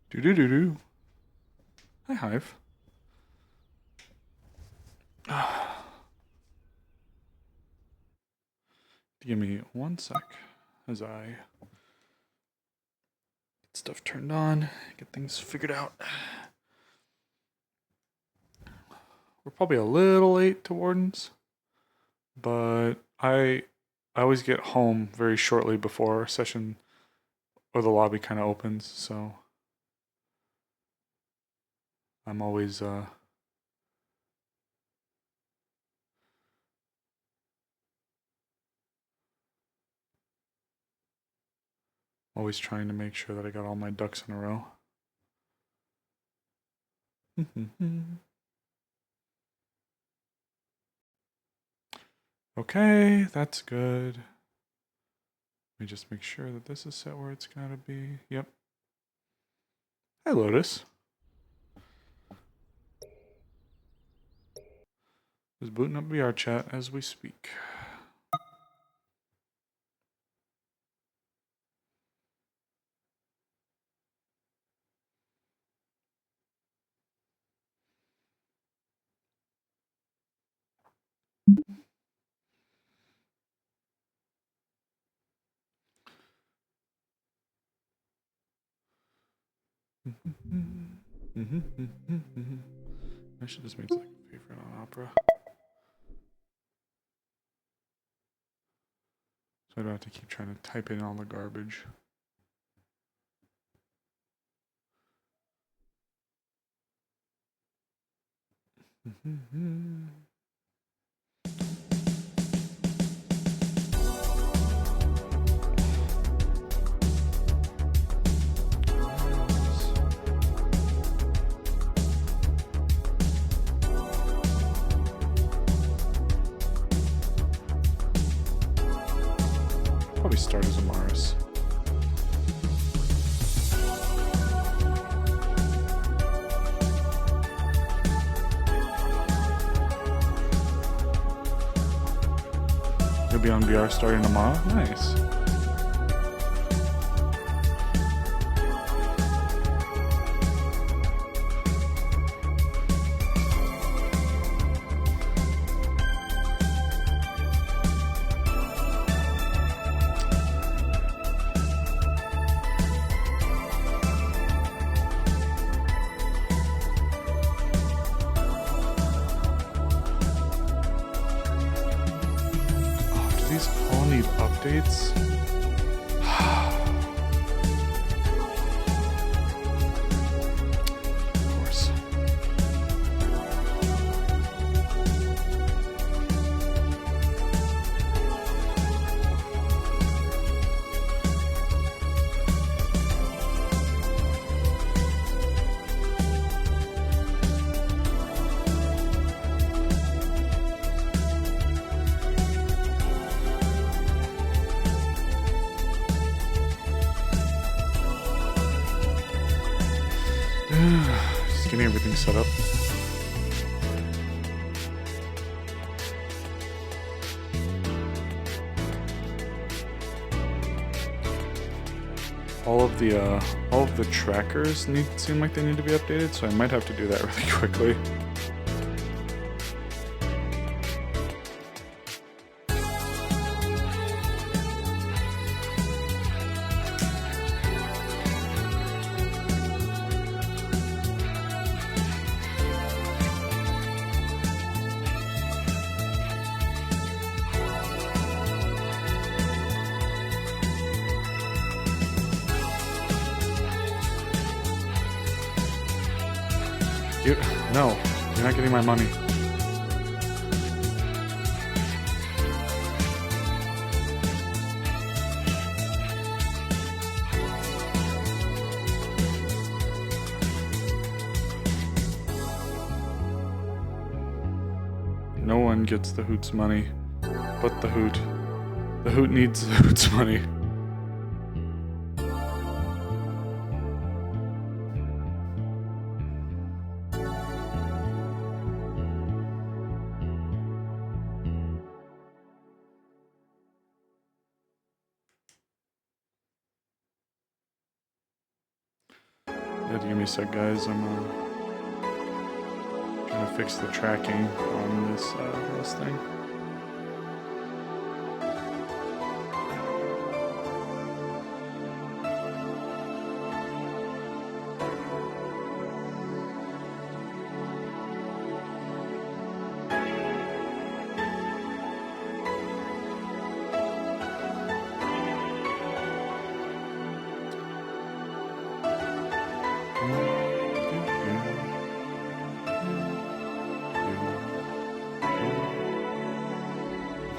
Do do do do. Hi, Hive. Give me 1 sec as I get stuff turned on, get things figured out. We're probably a little late to Wardens, but I always get home very shortly before our session or the lobby kind of opens, so I'm always always trying to make sure that I got all my ducks in a row. Okay, that's good. Let me just make sure that this is set where it's gotta be. Yep. Hi, Lotus. Just booting up VR chat as we speak. I should just make like a favorite on Opera. So I don't have to keep trying to type in all the garbage. Probably start as Amaris. You'll be on VR starting tomorrow? Nice. Updates. Of course. Just getting everything set up. All of the trackers seem like they need to be updated, so I might have to do that really quickly. No, you're not getting my money. No one gets the Hoot's money, but the Hoot. The Hoot needs the Hoot's money. have to give me a sec, guys. I'm trying to fix the tracking on this thing.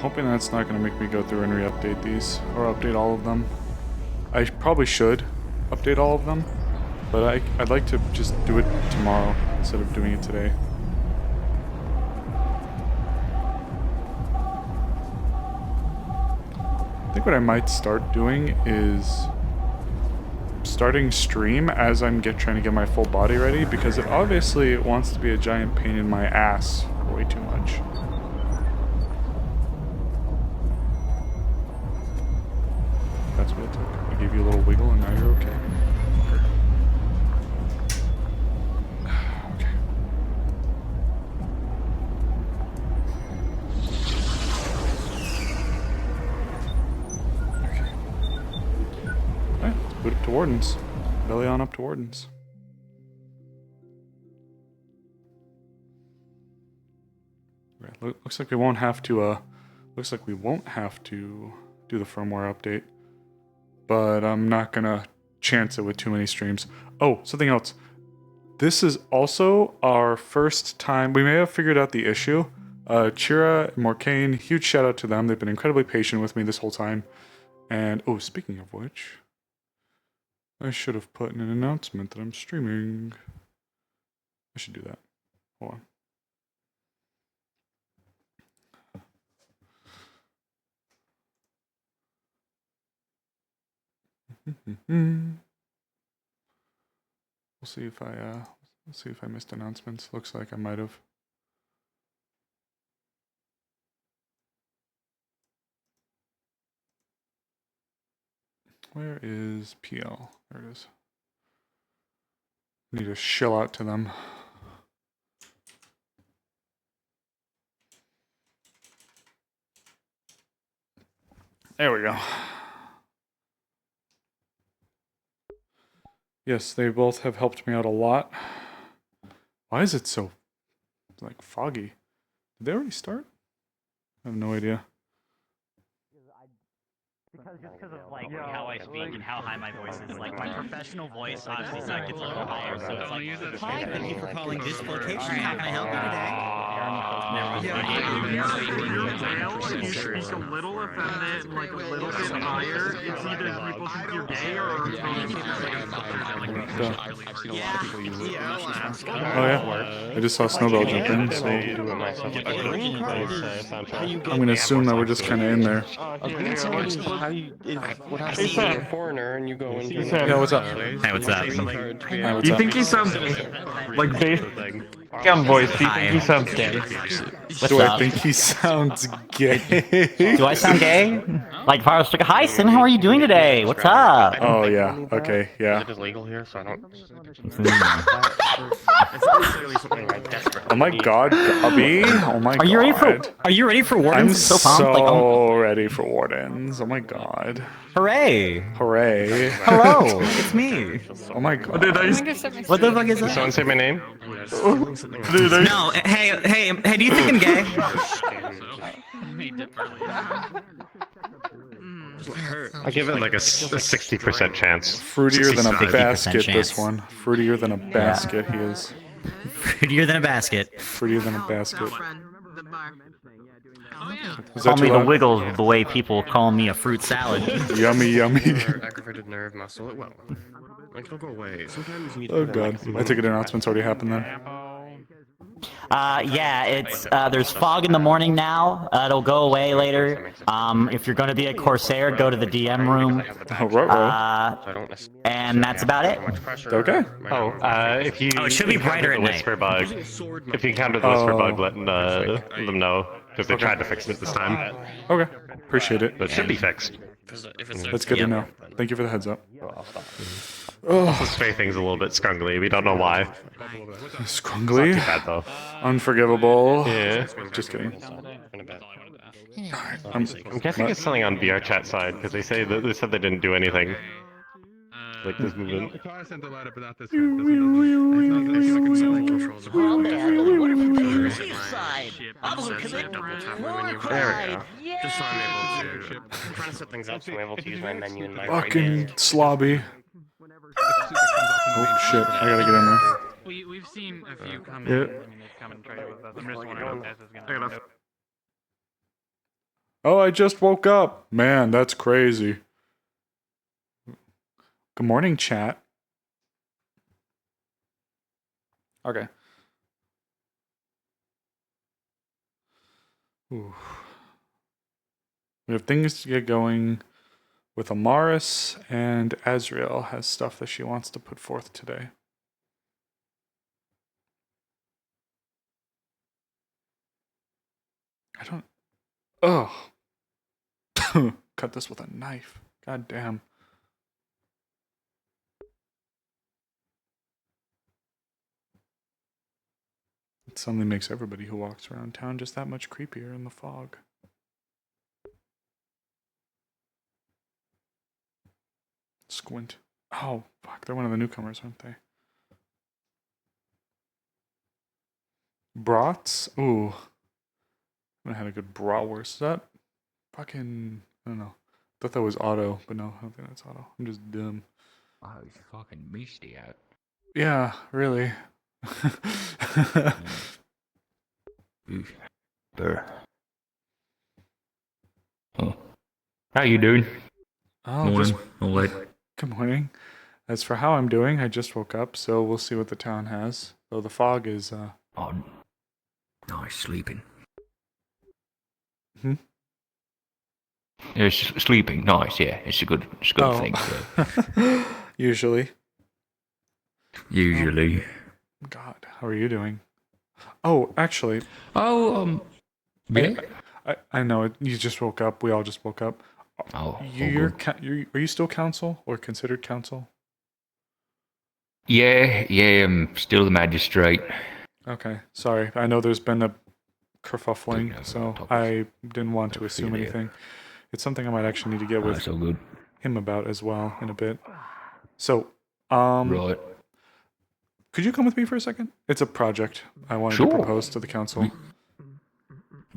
Hoping that's not going to make me go through and re-update these, or update all of them. I probably should update all of them, but I'd like to just do it tomorrow instead of doing it today. I think what I might start doing is starting stream as I'm trying to get my full body ready, because it obviously wants to be a giant pain in my ass way too much. That's what it took. I gave you a little wiggle and now you're okay. Okay. Okay. Alright, let's boot up to Wardens. Belly on up to Wardens. Right, looks like we won't have to, looks like we won't have to do the firmware update. But I'm not gonna chance it with too many streams. Oh, something else. This is also our first time. We may have figured out the issue. Chira and Morcane, huge shout out to them. They've been incredibly patient with me this whole time. And, oh, speaking of which, I should have put in an announcement that I'm streaming. I should do that. Hold on. We'll see if I missed announcements. Looks like I might have. Where is PL? There it is. Need to shill out to them. There we go. Yes, they both have helped me out a lot. Why is it so, like, foggy? Did they already start? I have no idea. Because of like how I speak and how high my voice is, like my professional voice obviously gets a little higher, so it's like, hi, thank you for calling this location. How can I help you today? You speak a little effeminate and like a little bit higher. It's either people think you're gay or Oh yeah, I just saw Snowbell jump in, so I'm gonna assume that we're just kind of in there. He's a foreigner and you go into Yeah, what's up? Hey, what's up? Hi, what's you up? think he sounds like bass voice? Do you think he sounds gay? Do I think he sounds gay? Do I sound gay? Like, if I was like, hi, Sin, how are you doing today? What's up? Oh yeah, okay, yeah. It is legal here, so I don't. Oh my god, Gubby! Oh my god. Are you ready for Wardens? I'm So pumped. so Like, oh, ready for Wardens. Oh my god. hooray! Hooray. Hello, it's me. Oh my god. Dude, What the fuck is that? Someone say my name? No, hey, do you think I'm gay? I give it like a 60% chance. Fruitier than a 50% basket, chance. this one. Fruitier than a basket, he is. Prettier than a basket. Fruitier than a basket. Is Call that me too the loud? Wiggles the way people call me a fruit salad. Yummy, yummy. Aggravated nerve muscle. It will. Like it'll go away. Sometimes you need. Oh god. I take it announcement's already happened then. Yeah, it's there's fog in the morning now. It'll go away later. If you're going to be a Corsair, go to the DM room. Oh, right. And that's about it. Okay. Oh, if you. Oh, it should be brighter at night. Whisper bug. If you encounter the whisper bug, let them know because they tried to fix it this time. Okay. Appreciate it. But it should be fixed. If it's That's good to okay, know. then Thank you for the heads up. I'll stop. Oh, Spay thing's a little bit scrungly. We don't know why. scrungly, Too bad though. unforgivable. Yeah. Just kidding. In a bit. I'm guessing it's something on VR chat side because they said they didn't do anything. Like this movement. Well, then, what if we do the safe side? I'm gonna commit war There we crime. go. Just so I'm able to. I'm trying to set things up so I'm able to use my menu in my right Fucking hand. slobby. Oh shit, I gotta get in there. We've seen a few come Yeah. in. I mean, they've come and tried with us. I'm just wondering if this is gonna. Oh, I just woke up. Man, that's crazy. Good morning, chat. Okay. Ooh. We have things to get going with Amaris, and Azrael has stuff that she wants to put forth today. I don't... Ugh. Cut this with a knife. God damn. It suddenly makes everybody who walks around town just that much creepier in the fog. Squint. Oh, fuck. They're one of the newcomers, aren't they? Brats? Ooh. I haven't had a good bratwurst. Is that fucking... I don't know. I thought that was auto, but no, I don't think that's auto. I'm just dumb. Oh, it's fucking misty out. Yeah, really. There. Oh. How you doing? Oh, Morning. just... All late. Good morning. As for how I'm doing, I just woke up, so we'll see what the town has. Though the fog is, Oh, nice sleeping. Hmm? It's sleeping. Nice, yeah. It's a good thing. Yeah. Usually. Usually. God, how are you doing? Oh, actually, Oh, yeah. I know it. You just woke up. We all just woke up. Oh, You're, good. are you still council or considered council? Yeah, I'm still the magistrate. Okay, sorry. I know there's been a kerfuffling, Took so topics. I didn't want to Took assume fear. anything. It's something I might actually need to get with That's all good. him about as well in a bit. So, Right. could you come with me for a second? It's a project I wanted Sure. to propose to the council.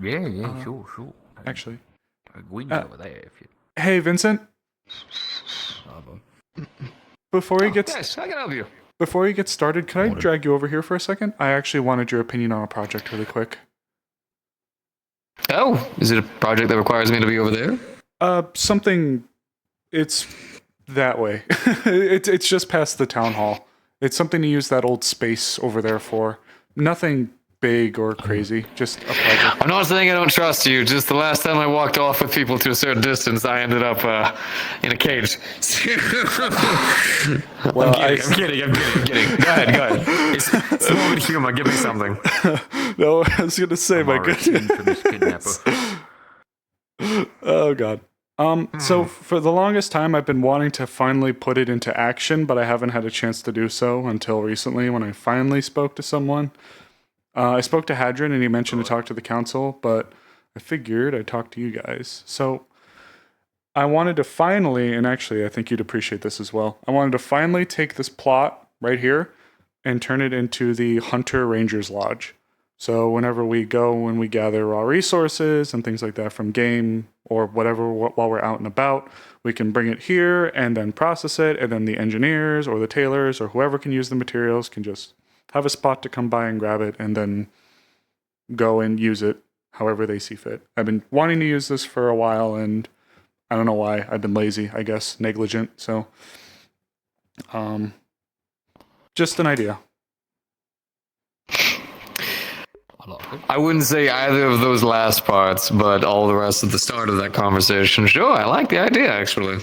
Yeah, sure. Actually, Gwyn's uh, over there if you... hey Vincent, before he gets Yes, I can help you. before he gets started, can I Morning. drag you over here for a second? I actually wanted your opinion on a project really quick. Oh, is it a project that requires me to be over there? Something. It's that way. It's just past the town hall. It's something to use that old space over there for. Nothing big or crazy. Just a project. I'm not saying I don't trust you. Just the last time I walked off with people to a certain distance, I ended up in a cage. Well, I'm kidding. Go ahead. It's a moment of humor. Give me something. No, I was gonna say, my goodness. Infamous kidnapper. Oh god. So for the longest time I've been wanting to finally put it into action, but I haven't had a chance to do so until recently when I finally spoke to someone. I spoke to Hadron and he mentioned to talk to the council, but I figured I'd talk to you guys. So I wanted to finally, and actually I think you'd appreciate this as well, I wanted to finally take this plot right here and turn it into the Hunter Rangers Lodge. So whenever we go and we gather raw resources and things like that from game or whatever while we're out and about, we can bring it here and then process it, and then the engineers or the tailors or whoever can use the materials can just have a spot to come by and grab it and then go and use it however they see fit. I've been wanting to use this for a while and I don't know why. I've been lazy, I guess, negligent. So just an idea. I wouldn't say either of those last parts, but all the rest of the start of that conversation. Sure, I like the idea, actually.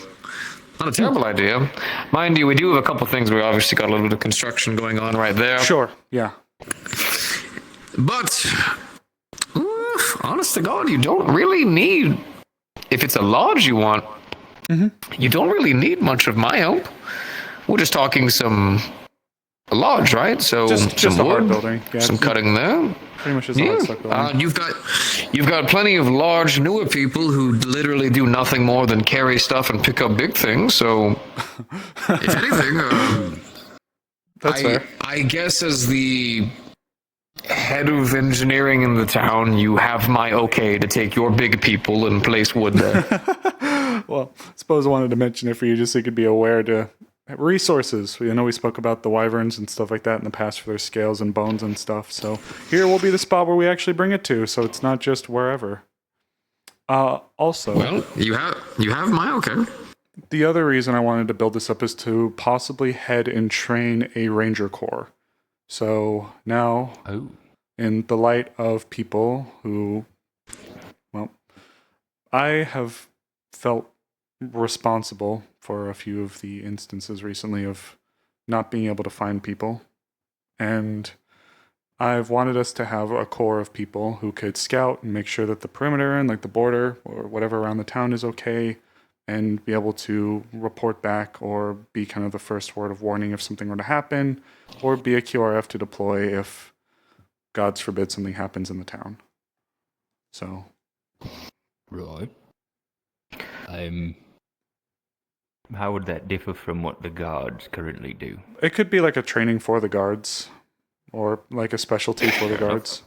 Not a terrible idea. Mind you, we do have a couple things. We obviously got a little bit of construction going on right there. Sure, yeah. But, honest to God, you don't really need... If it's a lodge you want, You don't really need much of my help. We're just talking a lodge, right? So Just some a hard wood, building. Yeah, some cutting there. pretty much just a hard stuck building. You've got plenty of large, newer people who literally do nothing more than carry stuff and pick up big things. So, if anything, That's fair. I guess as the head of engineering in the town, you have my okay to take your big people and place wood there. Well, I suppose I wanted to mention it for you just so you could be aware to resources. You know, we spoke about the wyverns and stuff like that in the past for their scales and bones and stuff. So here will be the spot where we actually bring it to. So it's not just wherever. Also, Well, you have my okay. the other reason I wanted to build this up is to possibly head and train a ranger corps. So now, in the light of people who, well, I have felt responsible for a few of the instances recently of not being able to find people. And I've wanted us to have a core of people who could scout and make sure that the perimeter and like the border or whatever around the town is okay, and be able to report back or be kind of the first word of warning if something were to happen, or be a QRF to deploy if, God's forbid, something happens in the town. So. Right. How would that differ from what the guards currently do? It could be like a training for the guards, or like a specialty for the guards.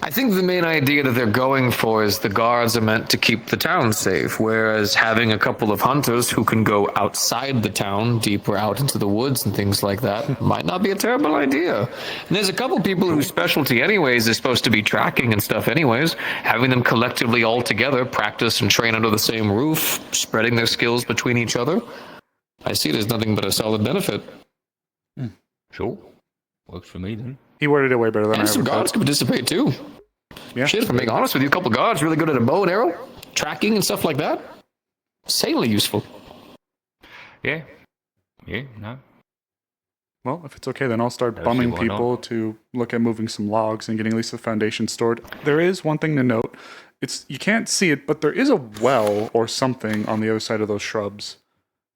I think the main idea that they're going for is the guards are meant to keep the town safe, whereas having a couple of hunters who can go outside the town, deeper out into the woods and things like that, might not be a terrible idea. And there's a couple people whose specialty anyways is supposed to be tracking and stuff anyways. Having them collectively all together practice and train under the same roof, spreading their skills between each other. I see there's nothing but a solid benefit. Sure. Works for me then. He worded it way better than I And ever some guards could. can participate too. Yeah. Shit, if I'm being honest with you, a couple guards really good at a bow and arrow, tracking and stuff like that. Insanely useful. Yeah. Yeah, no. Well, if it's okay, then I'll start No, bumming see, why not? people to look at moving some logs and getting at least the foundation stored. There is one thing to note. You can't see it, but there is a well or something on the other side of those shrubs.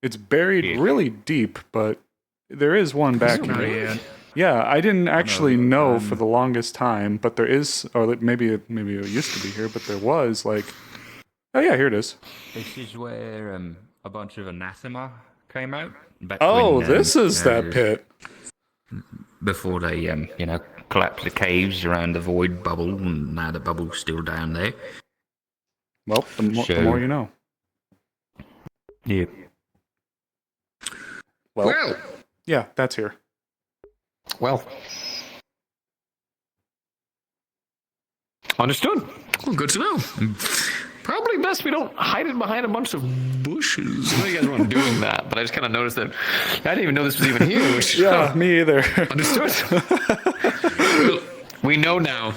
It's buried really deep, but there is one back here. Yeah, I didn't actually know for the longest time, but there is, or maybe it used to be here, but there was like, oh yeah, here it is. This is where a bunch of anathema came out. Back Oh, when, this is that pit. Before they, collapsed the caves around the void bubble, and now the bubble's still down there. Well, the So- more you know. Yep. Well, yeah, that's here. Well. Understood. Well, good to know. Probably best we don't hide it behind a bunch of bushes. I know you guys weren't doing that, but I just kind of noticed that I didn't even know this was even here. Which, Yeah, me either. Understood. Well, we know now.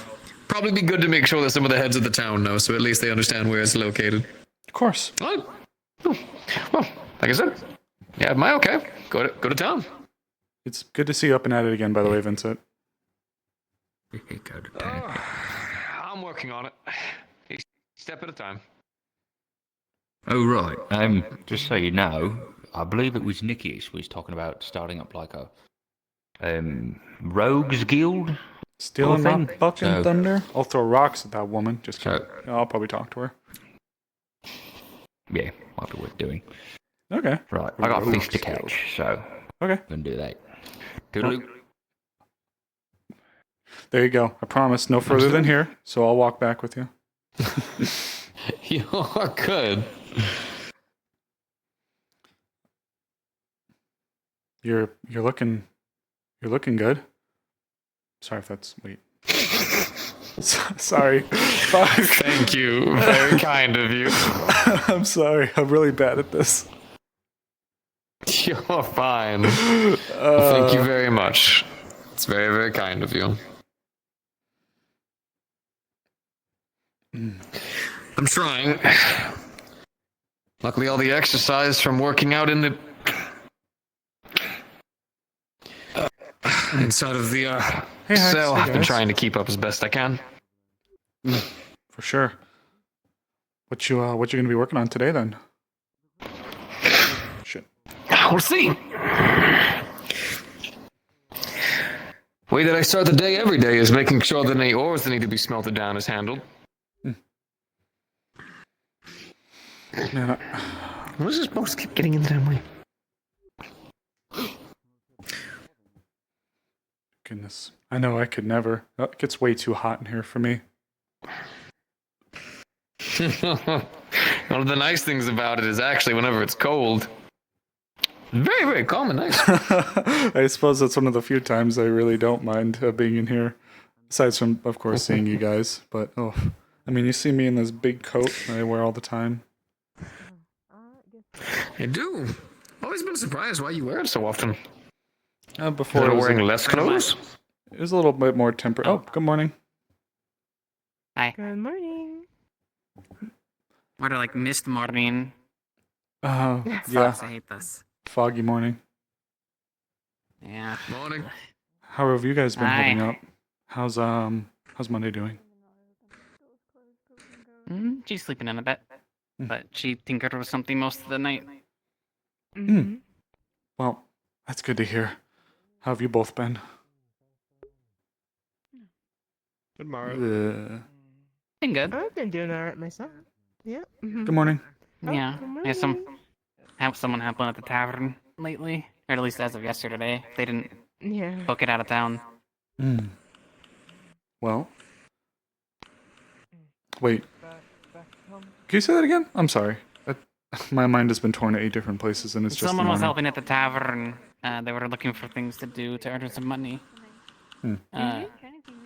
Probably be good to make sure that some of the heads of the town know, so at least they understand where it's located. Of course. All right. Well, like I said, yeah, am I okay? Go to town. It's good to see you up and at it again, by the way, Vincent. I'm working on it. Each step at a time. Oh, right. Just so you know, I believe it was Nikius was talking about starting up like a rogues guild. Stealing Whole my thing. fucking So- thunder? I'll throw rocks at that woman. Just So- kidding. I'll probably talk to her. Yeah, might be worth doing. Okay. Right, I got a fish to Rogues guild. catch, so Okay. gonna do that. Toodaloo. There you go. I promise no further than here, so I'll walk back with you. You're good. You're looking good. Sorry if that's wait. Sorry. Fuck. Thank you. Very kind of you. I'm sorry. I'm really bad at this. You're fine. Thank you very much. It's very, very kind of you. I'm trying. Luckily, all the exercise from working out in the inside of the Hey, Hex. cell, Hey, I've been guys. trying to keep up as best I can. For sure. What you gonna be working on today then? Shit. We'll see. Way that I start the day every day is making sure that any ores that need to be smelted down is handled. Man, What does this box keep getting in the damn way? goodness. I know I could never. It gets way too hot in here for me. One of the nice things about it is actually whenever it's cold, very, very calm and nice. I suppose that's one of the few times I really don't mind being in here. Aside from, of course, seeing you guys. But, oh, I mean, you see me in this big coat that I wear all the time. I do. Always been surprised why you wear it so often. Before You're it was, wearing less clothes? it was a little bit more tempered. Oh, good morning. Hi. Good morning. What, like, mist morning? Yeah, Sucks, I hate this. foggy morning. Yeah. Morning. How have you guys been Hi. holding up? How's Monday doing? She's sleeping in a bit. But she tinkered with something most of the night. Mm-hmm. Well, that's good to hear. How have you both been? Good morning. Been good. I've been doing alright myself. Yeah. Mm-hmm. Good morning. Yeah. good Yeah, morning. have someone happen at the tavern lately. Or at least as of yesterday. They didn't Yeah. book it out of town. Well, wait. Can you say that again? I'm sorry. My mind has been torn to 8 different places, and it's just Someone the was morning. helping at the tavern. They were looking for things to do to earn some money.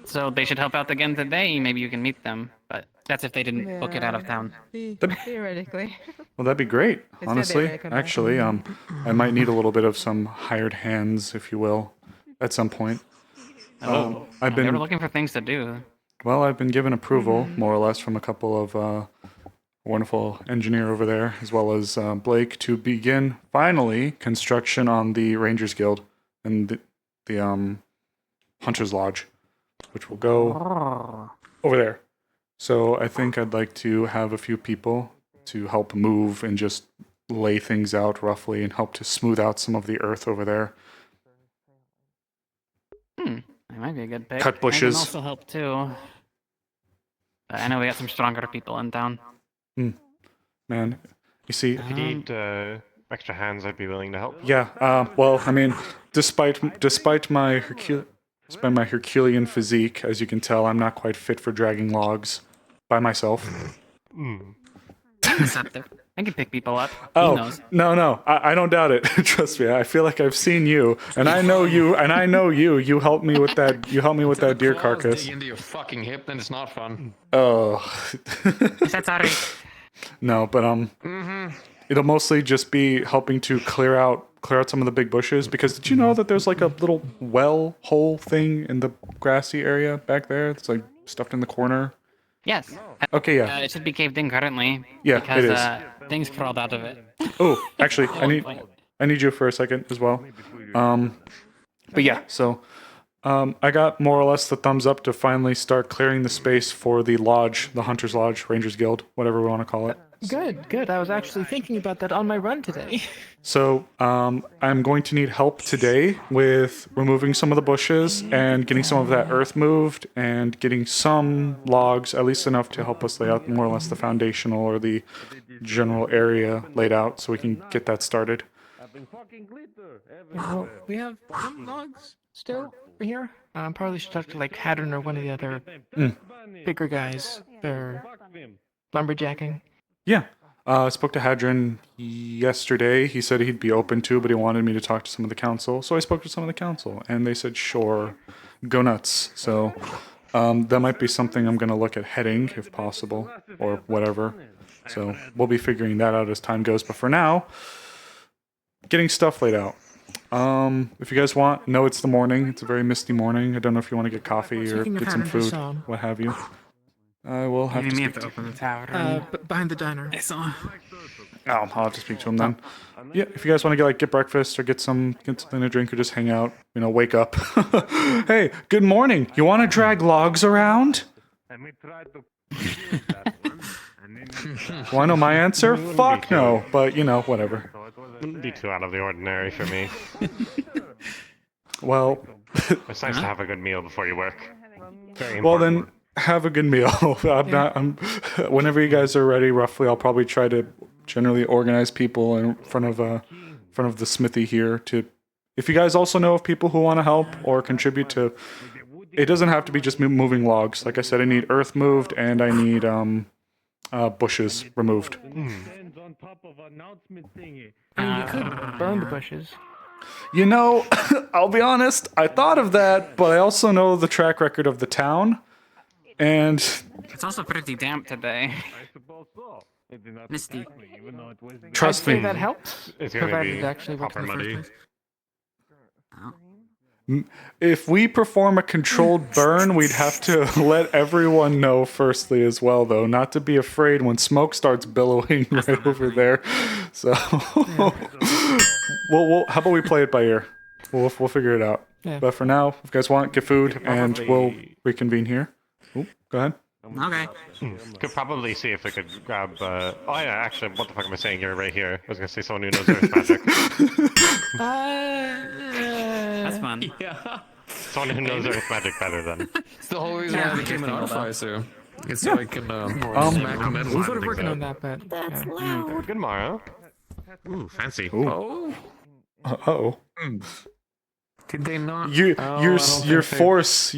So they should help out again today. Maybe you can meet them. But that's if they didn't book it out of town. Theoretically. Well, that'd be great. they Honestly, might come back. actually, I might need a little bit of some hired hands, if you will, at some point. I've They were been looking for things to do. well. I've been given approval, more or less, from a couple of wonderful engineer over there, as well as Blake, to begin finally construction on the Rangers Guild and the Hunter's Lodge, which will go over there. So I think I'd like to have a few people to help move and just lay things out roughly and help to smooth out some of the earth over there. That might be a good pick. Cut I bushes. can also help too. But I know we got some stronger people in town. Man, you see, If you need extra hands, I'd be willing to help. yeah. Well, I mean, despite my Herculean physique, as you can tell, I'm not quite fit for dragging logs by myself. Deceptive. I can pick people up. He Oh, knows. no, I don't doubt it. Trust me, I feel like I've seen you, and I know you, and I know you. You helped me with that. You helped me with that deer Claws carcass. dig into your fucking hip, then it's not fun. Oh, That's alright. no, but it'll mostly just be helping to clear out some of the big bushes. Because did you know that there's like a little well hole thing in the grassy area back there? It's like stuffed in the corner. Yes. Okay, yeah. It should be caved in currently. Yeah, because, it is. Things crawled out of it. Oh, actually, I need you for a second as well. But yeah, so I got more or less the thumbs up to finally start clearing the space for the lodge, the Hunter's Lodge, Rangers Guild, whatever we want to call it. Good. I was actually thinking about that on my run today. So I'm going to need help today with removing some of the bushes and getting some of that earth moved and getting some logs, at least enough to help us lay out more or less the foundational or the general area laid out so we can get that started. Well, we have some logs still for here. Probably should talk to like Haddon or one of the other bigger guys. They're lumberjacking. Yeah. I spoke to Hadron yesterday. He said he'd be open to, but he wanted me to talk to some of the council. So I spoke to some of the council, and they said, sure, go nuts. So that might be something I'm going to look at heading, if possible, or whatever. So we'll be figuring that out as time goes. But for now, getting stuff laid out. If you guys want, no, it's the morning. It's a very misty morning. I don't know if you want to get coffee or Speaking of get some Hadron, food, just, what have you. I will have to Maybe me speak have to to open the tavern. Behind the diner. I saw. I'll have to speak to him then. Yeah, if you guys want to get breakfast or get something to drink or just hang out, wake up. Hey, good morning. You want to drag logs around? Want to know my answer? Fuck no. But, you know, whatever. Wouldn't be too out of the ordinary for me. Well, It's nice to have a good meal before you work. Very well important. then, have a good meal. Whenever you guys are ready, roughly, I'll probably try to generally organize people in front of the smithy here to... If you guys also know of people who want to help or contribute to... It doesn't have to be just moving logs. Like I said, I need earth moved and I need bushes removed. I mean, you could burn the bushes. You know, I'll be honest, I thought of that, but I also know the track record of the town, and... It's also pretty damp today. Misty. Trust I'd say me, that helps. It's gonna Provided be it actually works proper in the muddy. first place. if we perform a controlled burn, we'd have to let everyone know firstly as well, though, not to be afraid when smoke starts billowing right over there. So, well, how about we play it by ear? We'll figure it out. Yeah. But for now, if you guys want, get food, and we'll reconvene here. Oop, go ahead. Okay. Could probably see if we could grab. Oh yeah, actually, what the fuck am I saying? You're right here. I was gonna say someone who knows earth magic. That's fun. Yeah. Someone who knows earth magic better than. It's the whole reason I became an artificer. It's so I can smack the metal. We started working on that, but That's yeah. loud. Good Mara. Ooh, fancy. Oh. Uh-oh. Did they not? Your Oh, I don't think they-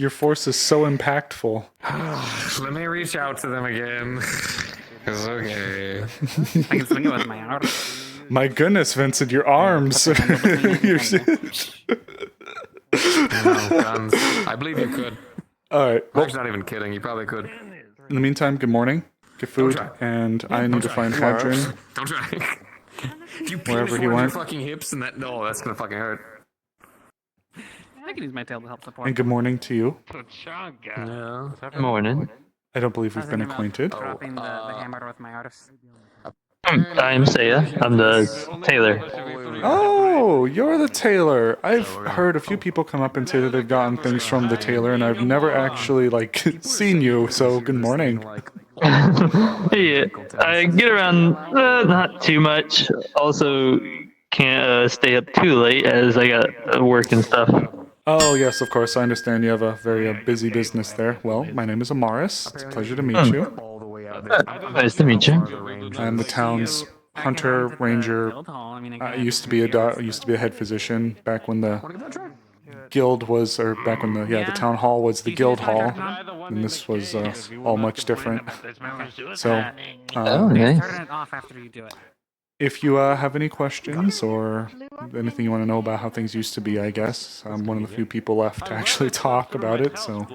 force is so impactful. Let me reach out to them again. It's okay. I can swing it with my arm. My goodness, Vincent, your arms. No, guns. I believe you could. All right. I'm Well, actually not even kidding. You probably could. in the meantime, good morning. Get food, try. and I need to find Hadrian. Don't try. If you Wherever penis he one of your went. fucking hips and that, no, that's gonna fucking hurt. I can use my tail to help support. And good morning to you. Yeah. Morning. I don't believe we've been acquainted. Dropping the hammer with my arms. I'm Saya. I'm the tailor. Oh, you're the tailor. I've heard a few people come up and say that they've gotten things from the tailor, and I've never actually seen you. So good morning. Yeah, I get around not too much. Also, can't stay up too late as I got work and stuff. Oh yes, of course. I understand you have a very busy business there. Well, my name is Amaris. It's a pleasure to meet you. All the way out there. Nice to meet you. I'm the town's hunter ranger. I used to be a head physician back when the guild was, or back when the town hall was the guild hall, and this was all much different. So, Oh, nice. Turn it off after you do it. if you have any questions or anything you want to know about how things used to be, I guess I'm one of the few people left to actually talk about it. So,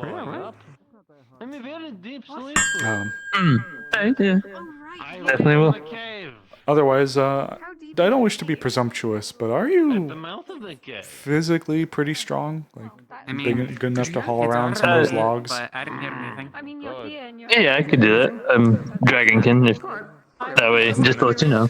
Yeah, definitely will. otherwise, I don't wish to be presumptuous, but are you physically pretty strong? Like, I mean, good enough to haul it's around some of those hard, logs? But I didn't hear anything. I mean, you're here and you're. Yeah, I could do that. I'm Dragonkin. If that way, just to let you know.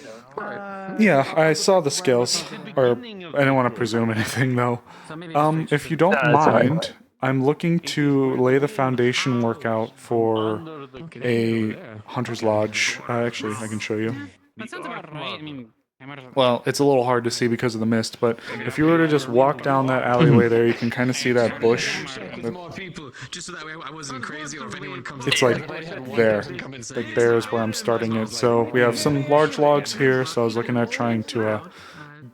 Yeah, I saw the skills. Or I didn't want to presume anything though. So maybe just If you don't That's all right. mind, I'm looking to lay the foundation workout for a hunter's lodge. Actually, I can show you. that sounds about right. I mean, Well, it's a little hard to see because of the mist, but if you were to just walk down that alleyway there, you can kind of see that bush. More people, just so that way I wasn't crazy, or if anyone comes. It's like there. Like there's where I'm starting it. So we have some large logs here, so I was looking at trying to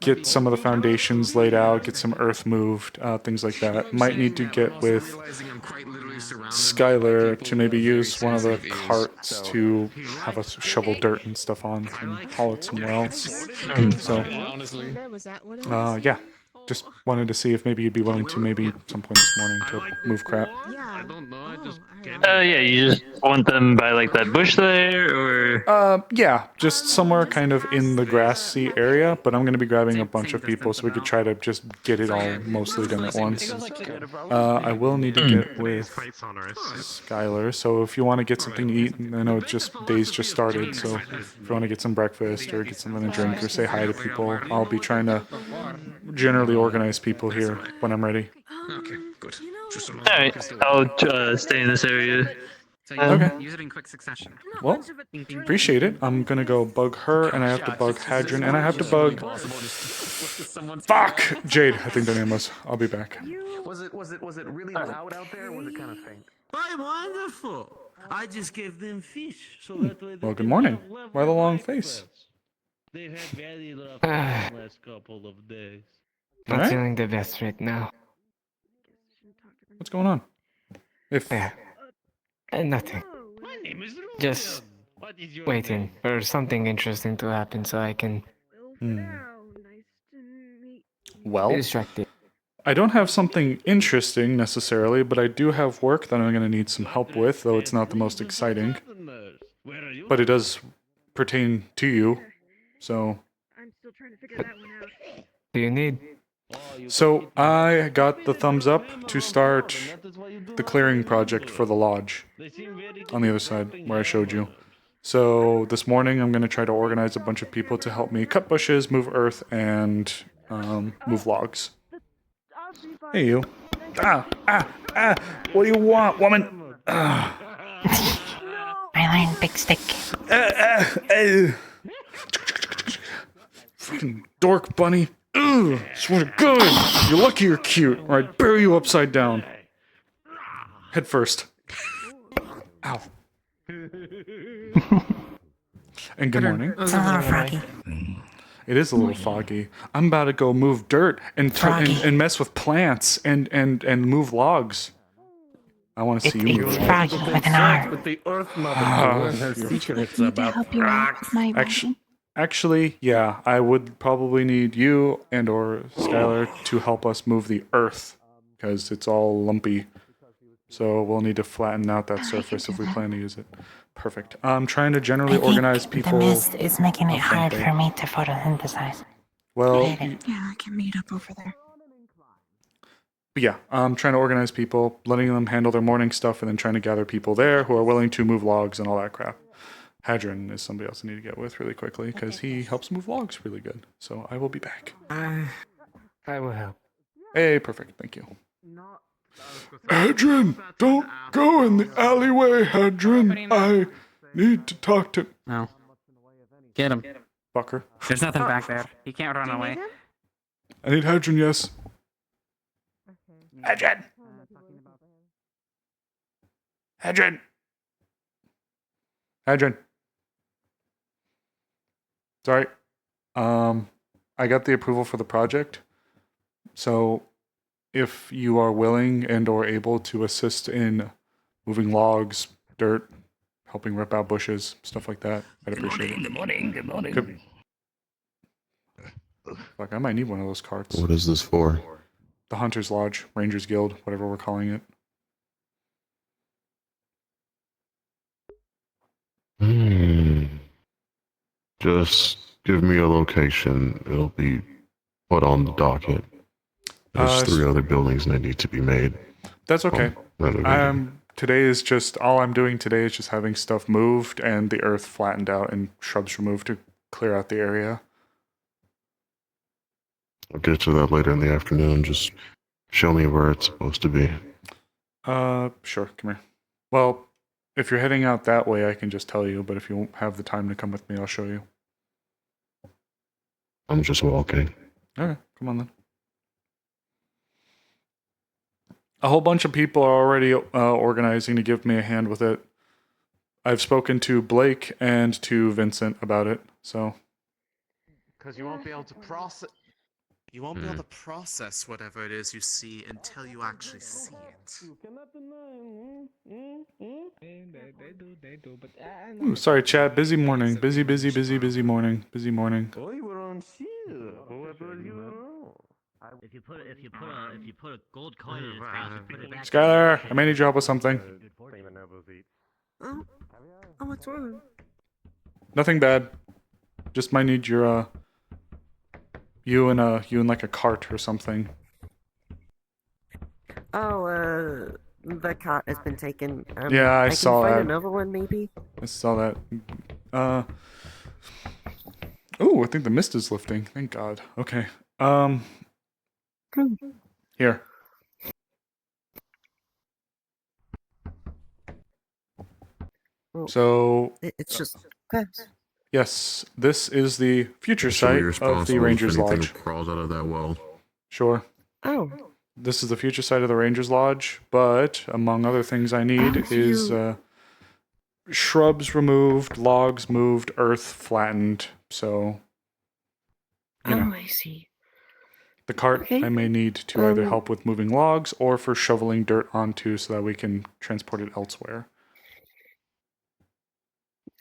get some of the foundations laid out, get some earth moved, things like that. Might need to get with Skylar to maybe use one of the carts to have us shovel dirt and stuff on and haul it somewhere else. So, yeah. Just wanted to see if maybe you'd be willing to maybe at some point this morning to move crap. Yeah, you just want them by like that bush there, or Yeah, just somewhere kind of in the grassy area, but I'm going to be grabbing a bunch of people so we could try to just get it all mostly done at once. I will need to get with Skylar, so if you want to get something to eat, I know it's just days just started, so if you want to get some breakfast or get something to drink or say hi to people, I'll be trying to generally organize people here when I'm ready. Okay, good. Just all right, I'll stay in this area. So Okay. use it in quick succession. Well, appreciate it. I'm gonna go bug her, and I have to bug Hadron, and I have to bug. Fuck! Jade, I think their name was. I'll be back. Was it really loud out there, or was it kind of faint? Why, wonderful! I just gave them fish, so that way they Well, good can morning. have left Why the for long breakfast. face? They've had very rough time the last couple of days. Not Alright. feeling the best right now. What's going on? If Nothing. My name is Ruben. Just What is your waiting name? for something interesting to happen so I can well, be distracted. I don't have something interesting necessarily, but I do have work that I'm gonna need some help with, though it's not the most exciting. Where are you? But it does pertain to you, so. I'm still trying to figure that one out. Do you need? So I got the thumbs up to start the clearing project for the lodge on the other side where I showed you. So this morning I'm going to try to organize a bunch of people to help me cut bushes, move earth, and move logs. Hey you. What do you want, woman? I learned big stick. Fucking dork bunny. Ugh, swear to God, you're lucky you're cute, or I'd bury you upside down. Head first. Ow. And good morning. It's a little froggy. It is a little foggy. I'm about to go move dirt and and mess with plants and move logs. I want to see you move. It's froggy with an R. With the Earth Mother and her secrets about help you out with my Actually, yeah, I would probably need you and or Skylar to help us move the earth because it's all lumpy. So we'll need to flatten out that surface if we plan to use it. Perfect. I'm trying to generally organize people. The mist is making it hard for me to photosynthesize. Well, Yeah, I can meet up over there. but yeah, I'm trying to organize people, letting them handle their morning stuff, and then trying to gather people there who are willing to move logs and all that crap. Hadron is somebody else I need to get with really quickly because he helps move logs really good. So I will be back. I will help. Hey, perfect. Thank you. Hadron, don't go in the alleyway, Hadron. I need to talk to. No. Get him. Fucker. There's nothing back there. He can't run away. I need Hadron, yes. Hadron! Hadron! Hadron. Sorry. I got the approval for the project. So if you are willing and or able to assist in moving logs, dirt, helping rip out bushes, stuff like that, I'd appreciate it. Good morning. Good. Fuck, I might need one of those carts. What is this for? The Hunter's Lodge, Rangers Guild, whatever we're calling it. Just give me a location. It'll be put on the docket. There's 3 other buildings that need to be made. That's okay. Renovated. Today is just, all I'm doing today is just having stuff moved and the earth flattened out and shrubs removed to clear out the area. I'll get to that later in the afternoon. Just show me where it's supposed to be. Sure, come here. Well, if you're heading out that way, I can just tell you, but if you won't have the time to come with me, I'll show you. I'm just walking. Okay, come on then. A whole bunch of people are already organizing to give me a hand with it. I've spoken to Blake and to Vincent about it, so. Because you won't be able to process. You won't be able to process whatever it is you see until you actually see it. Ooh, sorry, chat. Busy morning. Busy morning. Busy morning. Oh, you were on shield. Whoever you are. If you put a gold coin in his mouth, you put it back. Skylar, I may need your help with something. Oh, what's wrong? Nothing bad. Just might need your you in like a cart or something. Oh, the cart has been taken. Yeah, I saw can that. find another one, maybe. I saw that. Oh, I think the mist is lifting. Thank God. Okay. Here. So It's just grass. yes, this is the future Should we be site of the responsible if Rangers anything Lodge. crawls out of that well? Sure. Oh. This is the future site of the Rangers Lodge, but among other things I need is shrubs removed, logs moved, earth flattened. So, you know. I see. The cart I may need to either help with moving logs or for shoveling dirt onto so that we can transport it elsewhere.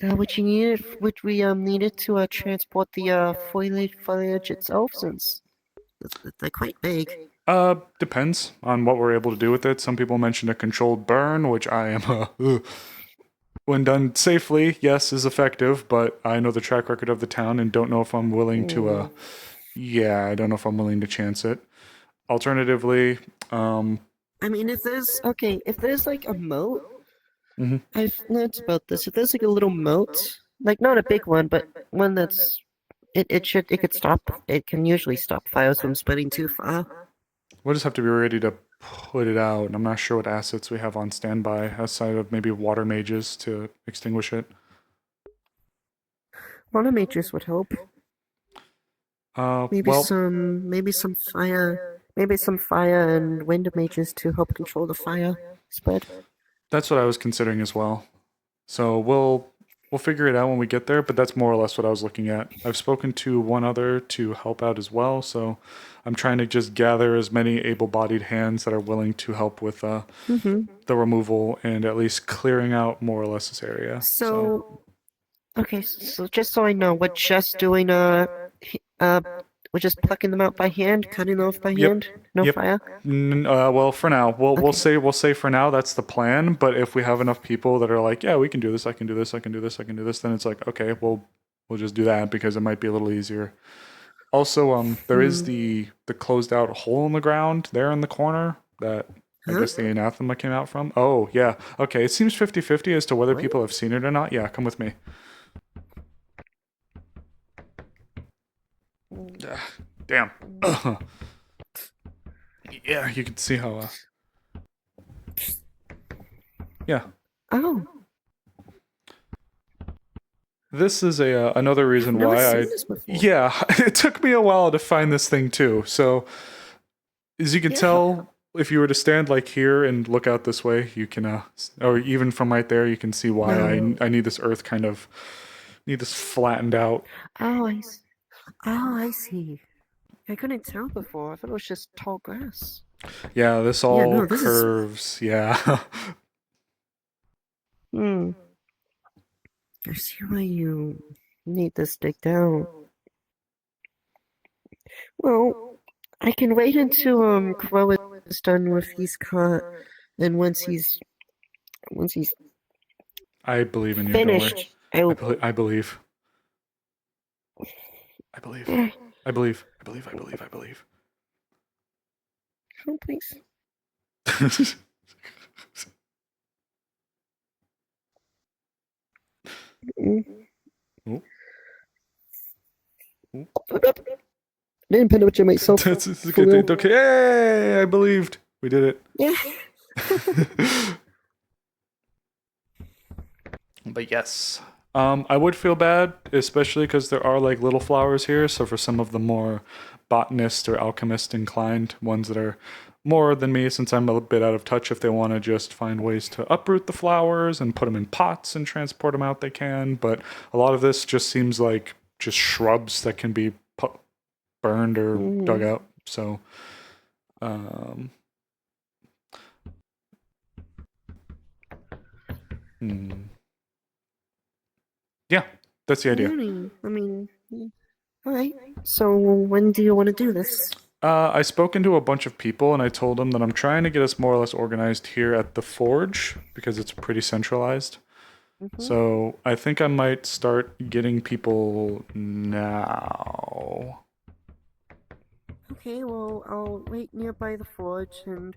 Would you need it? Would we need it to transport the foliage itself, since they're quite big? Depends on what we're able to do with it. Some people mentioned a controlled burn, which I am when done safely, yes, is effective, but I know the track record of the town and don't know if I'm willing to I don't know if I'm willing to chance it. Alternatively, I mean, if there's like a moat, Mhm. I've learned about this. If there's like a little moat, like not a big one, but one that's it could stop. It can usually stop fires from spreading too far. we'll just have to be ready to put it out. I'm not sure what assets we have on standby outside of maybe water mages to extinguish it. Water mages would help. Maybe well, some fire and wind mages to help control the fire spread. that's what I was considering as well. So we'll figure it out when we get there, but that's more or less what I was looking at. I've spoken to one other to help out as well, so I'm trying to just gather as many able-bodied hands that are willing to help with the removal and at least clearing out more or less this area. Okay, so just so I know, we're just doing we're just plucking them out by hand, cutting them off by hand, no fire. Well, for now, we'll say for now that's the plan. But if we have enough people that are like, yeah, we can do this, I can do this, I can do this, I can do this, then it's like, okay, we'll just do that because it might be a little easier. Also, there is the closed out hole in the ground there in the corner that I guess the anathema came out from. Oh, yeah. Okay, it seems 50-50 as to whether people have seen it or not. Yeah, come with me. Damn. Yeah, you can see how. Yeah. Oh. This is another reason I've never why seen this before. Yeah, it took me a while to find this thing too. So, as you can tell, if you were to stand like here and look out this way, you can, or even from right there, you can see why I need this earth need this flattened out. Oh, I see. I couldn't tell before. I thought it was just tall grass. Yeah, this all curves. Yeah. I see why you need this digged out. Well, I can wait until Crow is done with his cut, and once he's I believe in you. finished, don't worry. I believe. I believe. I believe. I believe. I believe. I believe. Oh, please. Didn't penetrate myself. It's a good thing. Okay, hey, I believed. We did it. Yeah. But yes, I would feel bad, especially because there are like little flowers here. So for some of the more botanist or alchemist inclined ones that are more than me, since I'm a bit out of touch, if they want to just find ways to uproot the flowers and put them in pots and transport them out, they can. But a lot of this just seems like just shrubs that can be burned or dug out. So, yeah, that's the idea. I mean, all right. So when do you want to do this? I spoken to a bunch of people and I told them that I'm trying to get us more or less organized here at the forge because it's pretty centralized. So I think I might start getting people now. Okay, well, I'll wait nearby the forge and,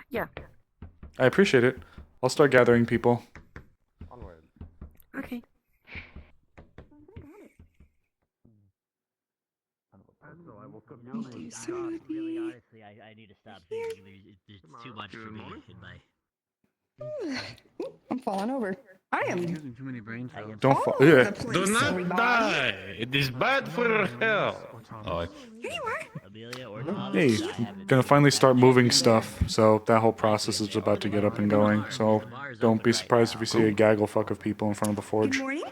yeah. I appreciate it. I'll start gathering people. Onward. Okay. Really, honestly, I need to stop thinking there's too much for me in my I'm falling over. I am. Using too many brain cells. Don't fall. all over Yeah. the place, Do not everybody. die. It is bad for health. Oh, Here you are. Amelia or Tom, Hey, gonna finally start moving stuff. So that whole process is about to get up and going. So don't be surprised if you see a gaggle fuck of people in front of the Good forge. morning.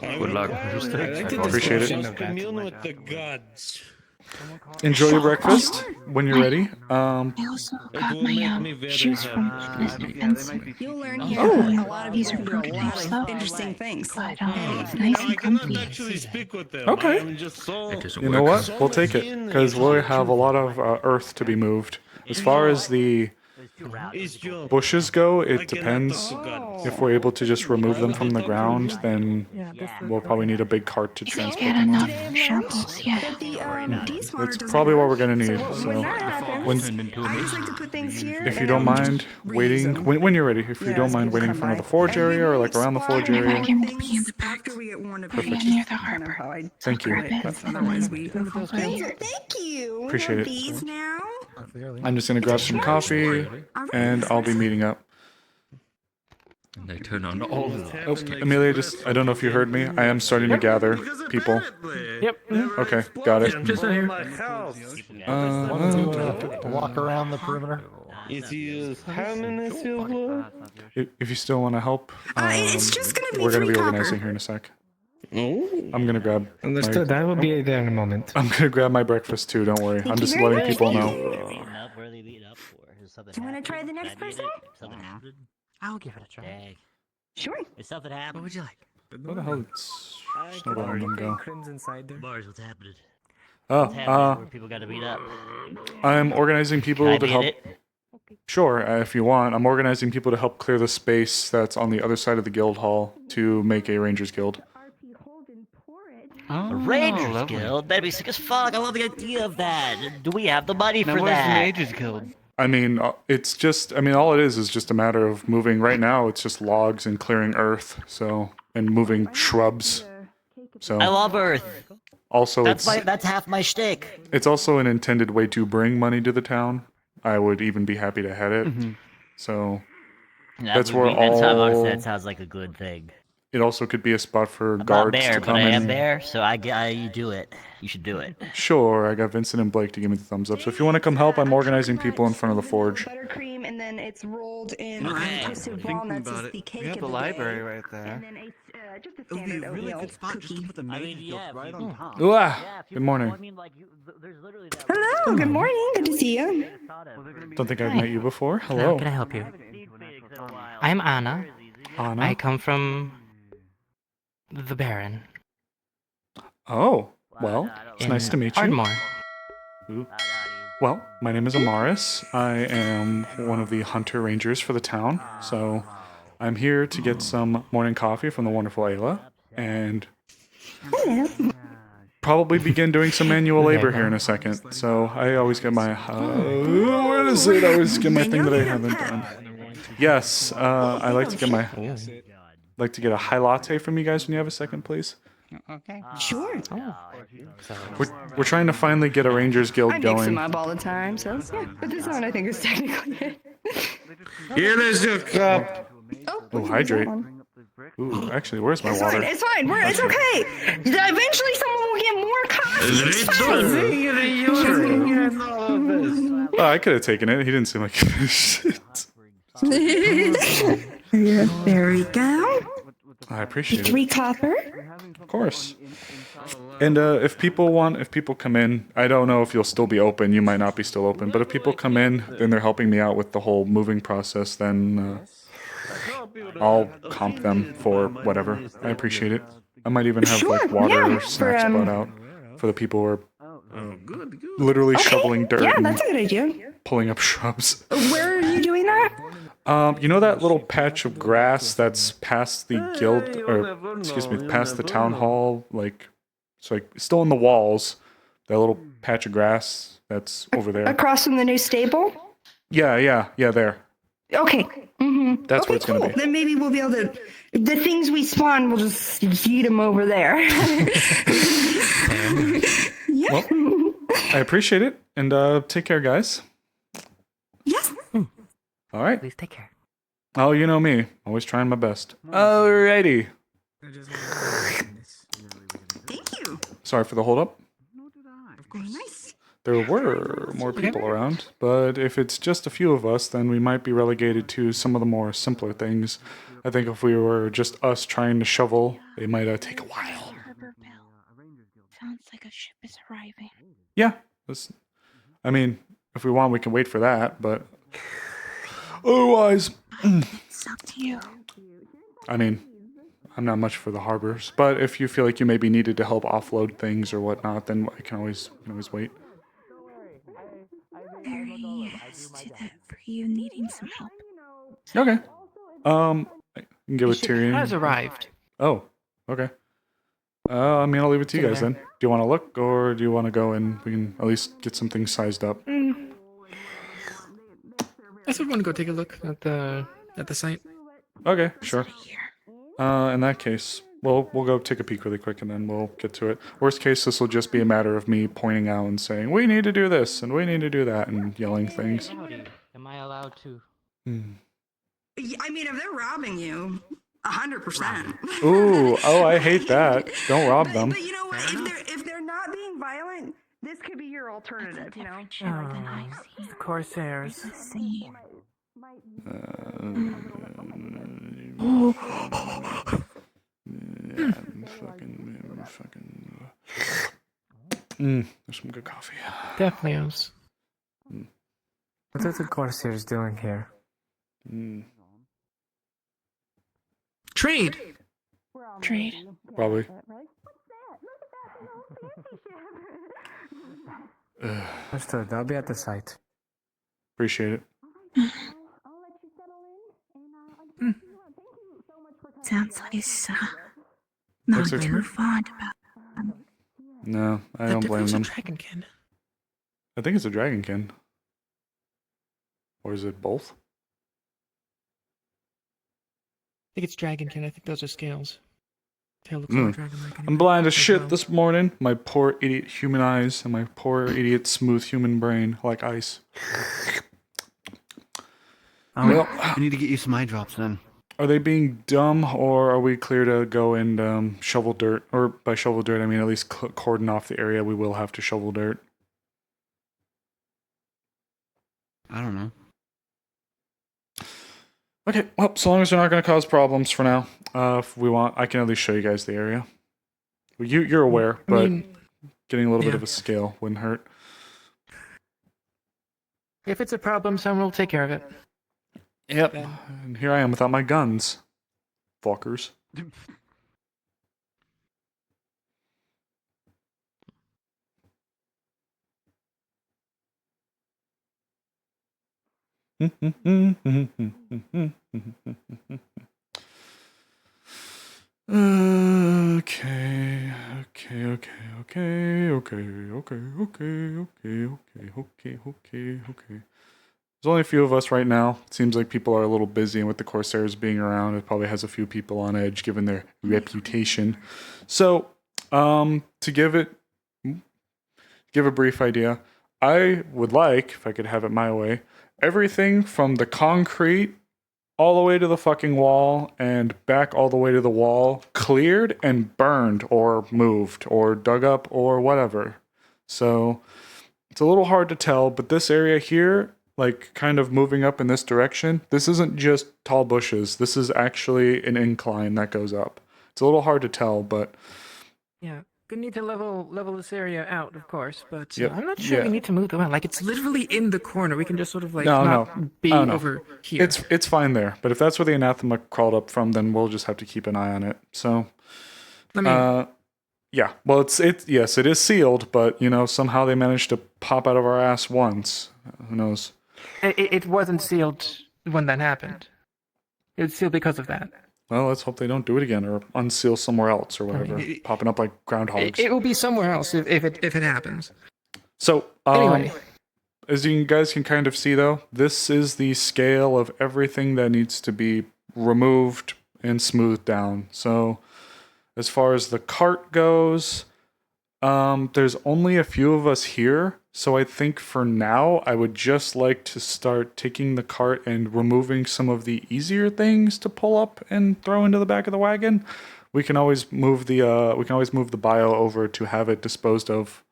Good luck. Appreciate it. commune with the gods. Enjoy your breakfast when you're ready. I also got my shoes from Miss You'll learn here. Oh. A lot of These these are are do a prototype lot of stuff. interesting things. But it's nice and comfy. Speak with them. Okay. I am just so. You know what? We'll take it because we'll have a lot of earth to be moved. As far as the bushes go, it depends. If we're able to just remove them from the ground, then we'll probably need a big cart to transport Get them. enough on. shovels yet. It's probably what we're gonna need. So, when, I just like to put things here. if you don't mind waiting, when you're ready, if you don't mind waiting in front of the forge area or like around the forge area. After we get one of Perfect. Near the harbor. Thank you. Otherwise, we. Thank you. Appreciate it. These now. I'm just gonna grab some coffee, and I'll be meeting up. And they turn on all the Oh, Amelia, I don't know if you heard me. I am starting to gather people. Yep. Okay, got it. Just in here. Walk around the perimeter. How many silver? If you still want to help, It's just gonna be we're gonna be 3 organizing copper. here in a sec. I'm gonna grab. Understood. I will be there in a moment. I'm gonna grab my breakfast too. Don't worry. I'm just you very letting much. people Thank know. you. Where are they meeting up for? Has something Do you want to happened? try the next Did I need person? it? Something happened? I'll give it a try. Dang. Sure. If something happened. What would you like? Where the hell did Snowball and them go? Inside there. Bars, what's happening? Oh, What's happening? Where people got to meet up? I'm organizing people Can I to be in help. it? Sure, if you want. I'm organizing people to help clear the space that's on the other side of the guild hall to make a Rangers Guild. A Rangers Guild? That'd be sick as fuck. I love the idea of that. Do we have the money Now, for where's the that? Mages Guild? I mean, it's just. I mean, all it is just a matter of moving. Right now, it's just logs and clearing earth. So and moving shrubs. So I love Earth. also, That's half my shtick. it's also an intended way to bring money to the town. I would even be happy to head it. So that's where That sounds like a good thing. it also could be a spot for I'm not guards there, to but come I in. am there, so you do it. You should do it. Sure, I got Vincent and Blake to give me the thumbs up. So if you want to come help, I'm organizing people in front of the forge. Buttercream, and then it's rolled in Okay. toasted Thinking walnuts about is it. the cake We have of the the library day. right there. And then just a It would be standard a really oatmeal good spot just to cookie. put the Mages Guild right on top. Ooh, Yeah, if good you- morning. I mean, like, there's literally that. Hello, good morning. Good to see you. Don't think I've met you before. Hello. Can I help you? I'm Anna. Anna. I come from the Baron. Oh, well, it's in nice to meet you. Ardmore. Ooh. Well, my name is Amaris. I am one of the hunter rangers for the town. So I'm here to get some morning coffee from the wonderful Ayla and probably begin doing some manual labor here in a second. So I always get my what is it? I always get my thing that I haven't done. Yes, I like to get my like to get a high latte from you guys when you have a second, please. Okay. Sure. We're trying to finally get a Rangers Guild I mix them going. up all the time, so yeah. But this one I think is technically it. Here is your cup. Oh, hydrate. Ooh, actually, where's my It's water? fine. It's fine. It's okay. Eventually, someone will get more coffee. It's fine. Oh, I could have taken it. He didn't seem like he finished it. There we go. I appreciate it. 3 copper. Of course. And if people come in, I don't know if you'll still be open. You might not be still open. But if people come in, then they're helping me out with the whole moving process. Then I'll comp them for whatever. I appreciate it. I might even have like water or snacks brought out for the people who are literally shoveling dirt Yeah, and that's a good idea. pulling up shrubs. Where are you doing that? You know that little patch of grass that's past the guild, or excuse me, past the town hall, like it's like still in the walls. That little patch of grass that's over there. Across from the new stable? Yeah, there. Okay. Mm-hmm. That's okay, where it's gonna cool. be. Then maybe we'll be able to. The things we spawn, we'll just eat them over there. Yeah. Well, I appreciate it, and take care, guys. Yes. All right. Please take care. Oh, you know me. Always trying my best. Alrighty. Thank you. Sorry for the hold up. Of course. Nice. There were more people around, but if it's just a few of us, then we might be relegated to some of the more simpler things. I think if we were just us trying to shovel, it might take a while. Harbor bell. Sounds like a ship is arriving. Yeah. I mean, if we want, we can wait for that, but otherwise, It's up to you. I mean, I'm not much for the harbors, but if you feel like you may be needed to help offload things or whatnot, then I can always wait. Very used to that for you needing some help. Okay. I can get with ship Tyrion. has arrived. Oh, okay. I mean, I'll leave it to you guys then. Do you want to look, or do you want to go and we can at least get some things sized up? I still want to go take a look at the site. Okay, sure. In that case, we'll go take a peek really quick and then we'll get to it. Worst case, this will just be a matter of me pointing out and saying, we need to do this and we need to do that and yelling things. Am I allowed to? I mean, if they're robbing you, 100%. Ooh, oh, I hate that. Don't rob them. But you know what? If they're not being violent, this could be your alternative. You know. The Corsairs. There's some good coffee. Definitely. What are the Corsairs doing here? Trade. Probably. Understood. I'll be at the site. Appreciate it. Sounds like he's not Looks like- too fond about. No, I don't blame them. Dragonkin. I think it's a dragonkin. Or is it both? I think it's Dragonkin. I think those are scales. Tail looks like dragon-like. I'm blind as shit this morning. My poor idiot human eyes and my poor idiot smooth human brain like ice. Well, I need to get you some eye drops then. Are they being dumb, or are we clear to go and shovel dirt? Or by shovel dirt, I mean at least cordon off the area we will have to shovel dirt. I don't know. Okay, well, so long as they're not going to cause problems for now. If we want, I can at least show you guys the area. You're aware, but getting a little bit of a scale wouldn't hurt. If it's a problem, someone will take care of it. Yep. And here I am without my guns. Fuckers. Okay. There's only a few of us right now. It seems like people are a little busy, and with the Corsairs being around, it probably has a few people on edge given their reputation. So, to give a brief idea, I would like, if I could have it my way, everything from the concrete all the way to the fucking wall and back all the way to the wall cleared and burned or moved or dug up or whatever. So it's a little hard to tell, but this area here, like kind of moving up in this direction, this isn't just tall bushes. This is actually an incline that goes up. It's a little hard to tell, but Yeah, we need to level this area out, of course, but Yep. I'm not sure we need to move the one. Like, it's literally in the corner. We can just sort of, like, No. not be Oh, no. over here. It's fine there. But if that's where the anathema crawled up from, then we'll just have to keep an eye on it. So, I mean, yeah. Well, yes, it is sealed, but somehow they managed to pop out of our ass once. Who knows? it wasn't sealed when that happened. It was sealed because of that. Well, let's hope they don't do it again or unseal somewhere else or whatever, popping up like groundhogs. It will be somewhere else if it happens. So, Anyway. as you guys can kind of see, though, this is the scale of everything that needs to be removed and smoothed down. So, as far as the cart goes, There's only a few of us here, so I think for now I would just like to start taking the cart and removing some of the easier things to pull up and throw into the back of the wagon. We can always move the bio over to have it disposed of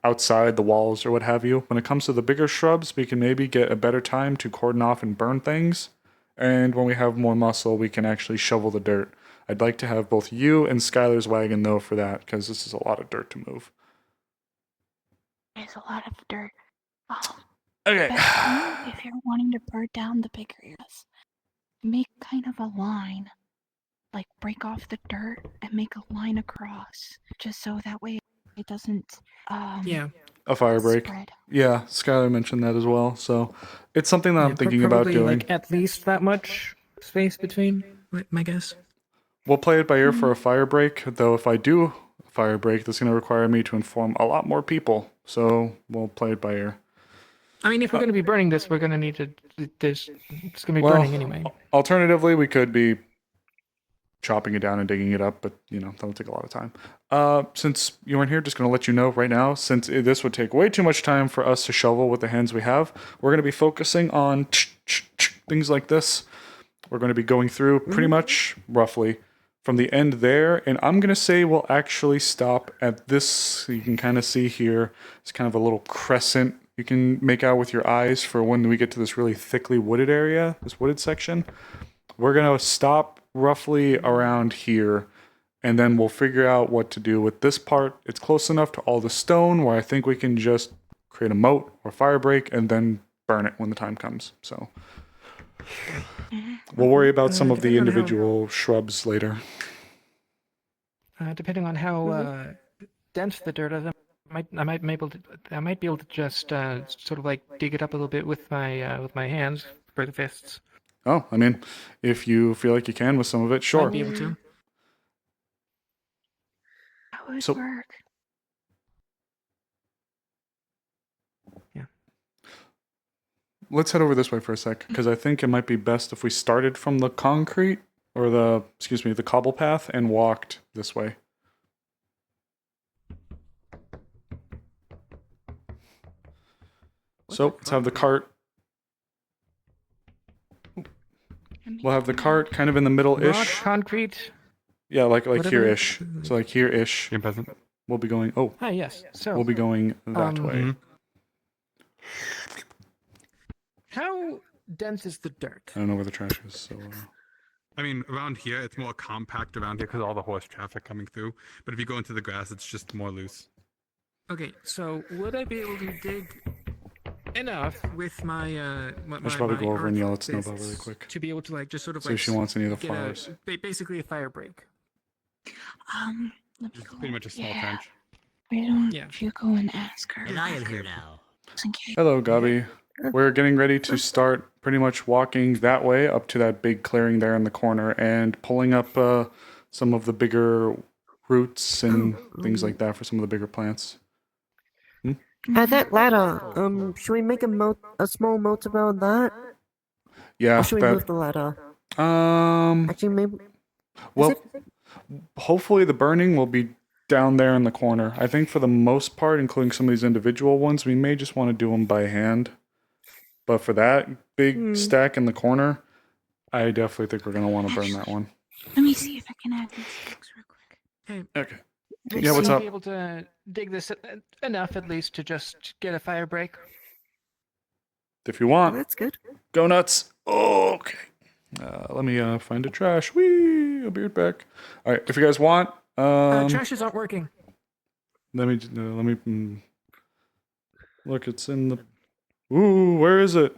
outside the walls or what have you. When it comes to the bigger shrubs, we can maybe get a better time to cordon off and burn things. And when we have more muscle, we can actually shovel the dirt. I'd like to have both you and Skylar's wagon though for that, because this is a lot of dirt to move. There's a lot of dirt. Okay. If you're wanting to burn down the bigger areas, make kind of a line. Like break off the dirt and make a line across, just so that way it doesn't. A fire break. Spread. Yeah, Skylar mentioned that as well. So it's something that I'm thinking about doing. Like at least that much space between, my guess. We'll play it by ear for a fire break, though if I do a fire break, that's going to require me to inform a lot more people. So we'll play it by ear. I mean, if we're going to be burning this, we're going to need to. It's going to be burning anyway. Alternatively, we could be chopping it down and digging it up, but that'll take a lot of time. Since you weren't here, just going to let you know right now, since this would take way too much time for us to shovel with the hands we have, we're going to be focusing on things like this. We're going to be going through pretty much roughly from the end there, and I'm going to say we'll actually stop at this. You can kind of see here, it's kind of a little crescent you can make out with your eyes for when we get to this really thickly wooded area, this wooded section. We're going to stop roughly around here, and then we'll figure out what to do with this part. It's close enough to all the stone where I think we can just create a moat or fire break and then burn it when the time comes. So we'll worry about some of the individual shrubs later. Depending on how dense the dirt is, I might be able to just sort of like dig it up a little bit with my hands for the fists. Oh, I mean, if you feel like you can with some of it, sure. Might be able to. That would work. Yeah. Let's head over this way for a sec, because I think it might be best if we started from the concrete, or the cobble path, and walked this way. So, let's have the cart. We'll have the cart kind of in the middle-ish. Rock, concrete. Yeah, like whatever. here-ish. So like here-ish. You're present. We'll be going. Ah, yes. So we'll be going that way. How dense is the dirt? I don't know where the trash is. So. I mean, around here it's more compact around here because of all the horse traffic coming through. But if you go into the grass, it's just more loose. Okay, so would I be able to dig enough with my I should probably go over and yell at Snowball really quick. To be able to like just sort of See like if she wants any of the flowers. Basically a fire break. Let me It's pretty much a small trench. Why don't you go and ask her? And I am here now. Hello, Gabi. We're getting ready to start pretty much walking that way up to that big clearing there in the corner and pulling up some of the bigger roots and things like that for some of the bigger plants. That ladder. Should we make a small moat around that? Yeah. Or should we move the ladder? Actually, maybe. Well, hopefully the burning will be down there in the corner. I think for the most part, including some of these individual ones, we may just want to do them by hand. But for that big stack in the corner, I definitely think we're going to want to burn that one. Let me see if I can add these sticks real quick. Hey. Okay. Yeah, what's up? Be able to dig this enough at least to just get a fire break. If you want. That's good. Go nuts. Okay. Let me find a trash. Whee! I'll be right back. All right. If you guys want, trashes aren't working. Let me. Look, it's in the. Ooh, where is it?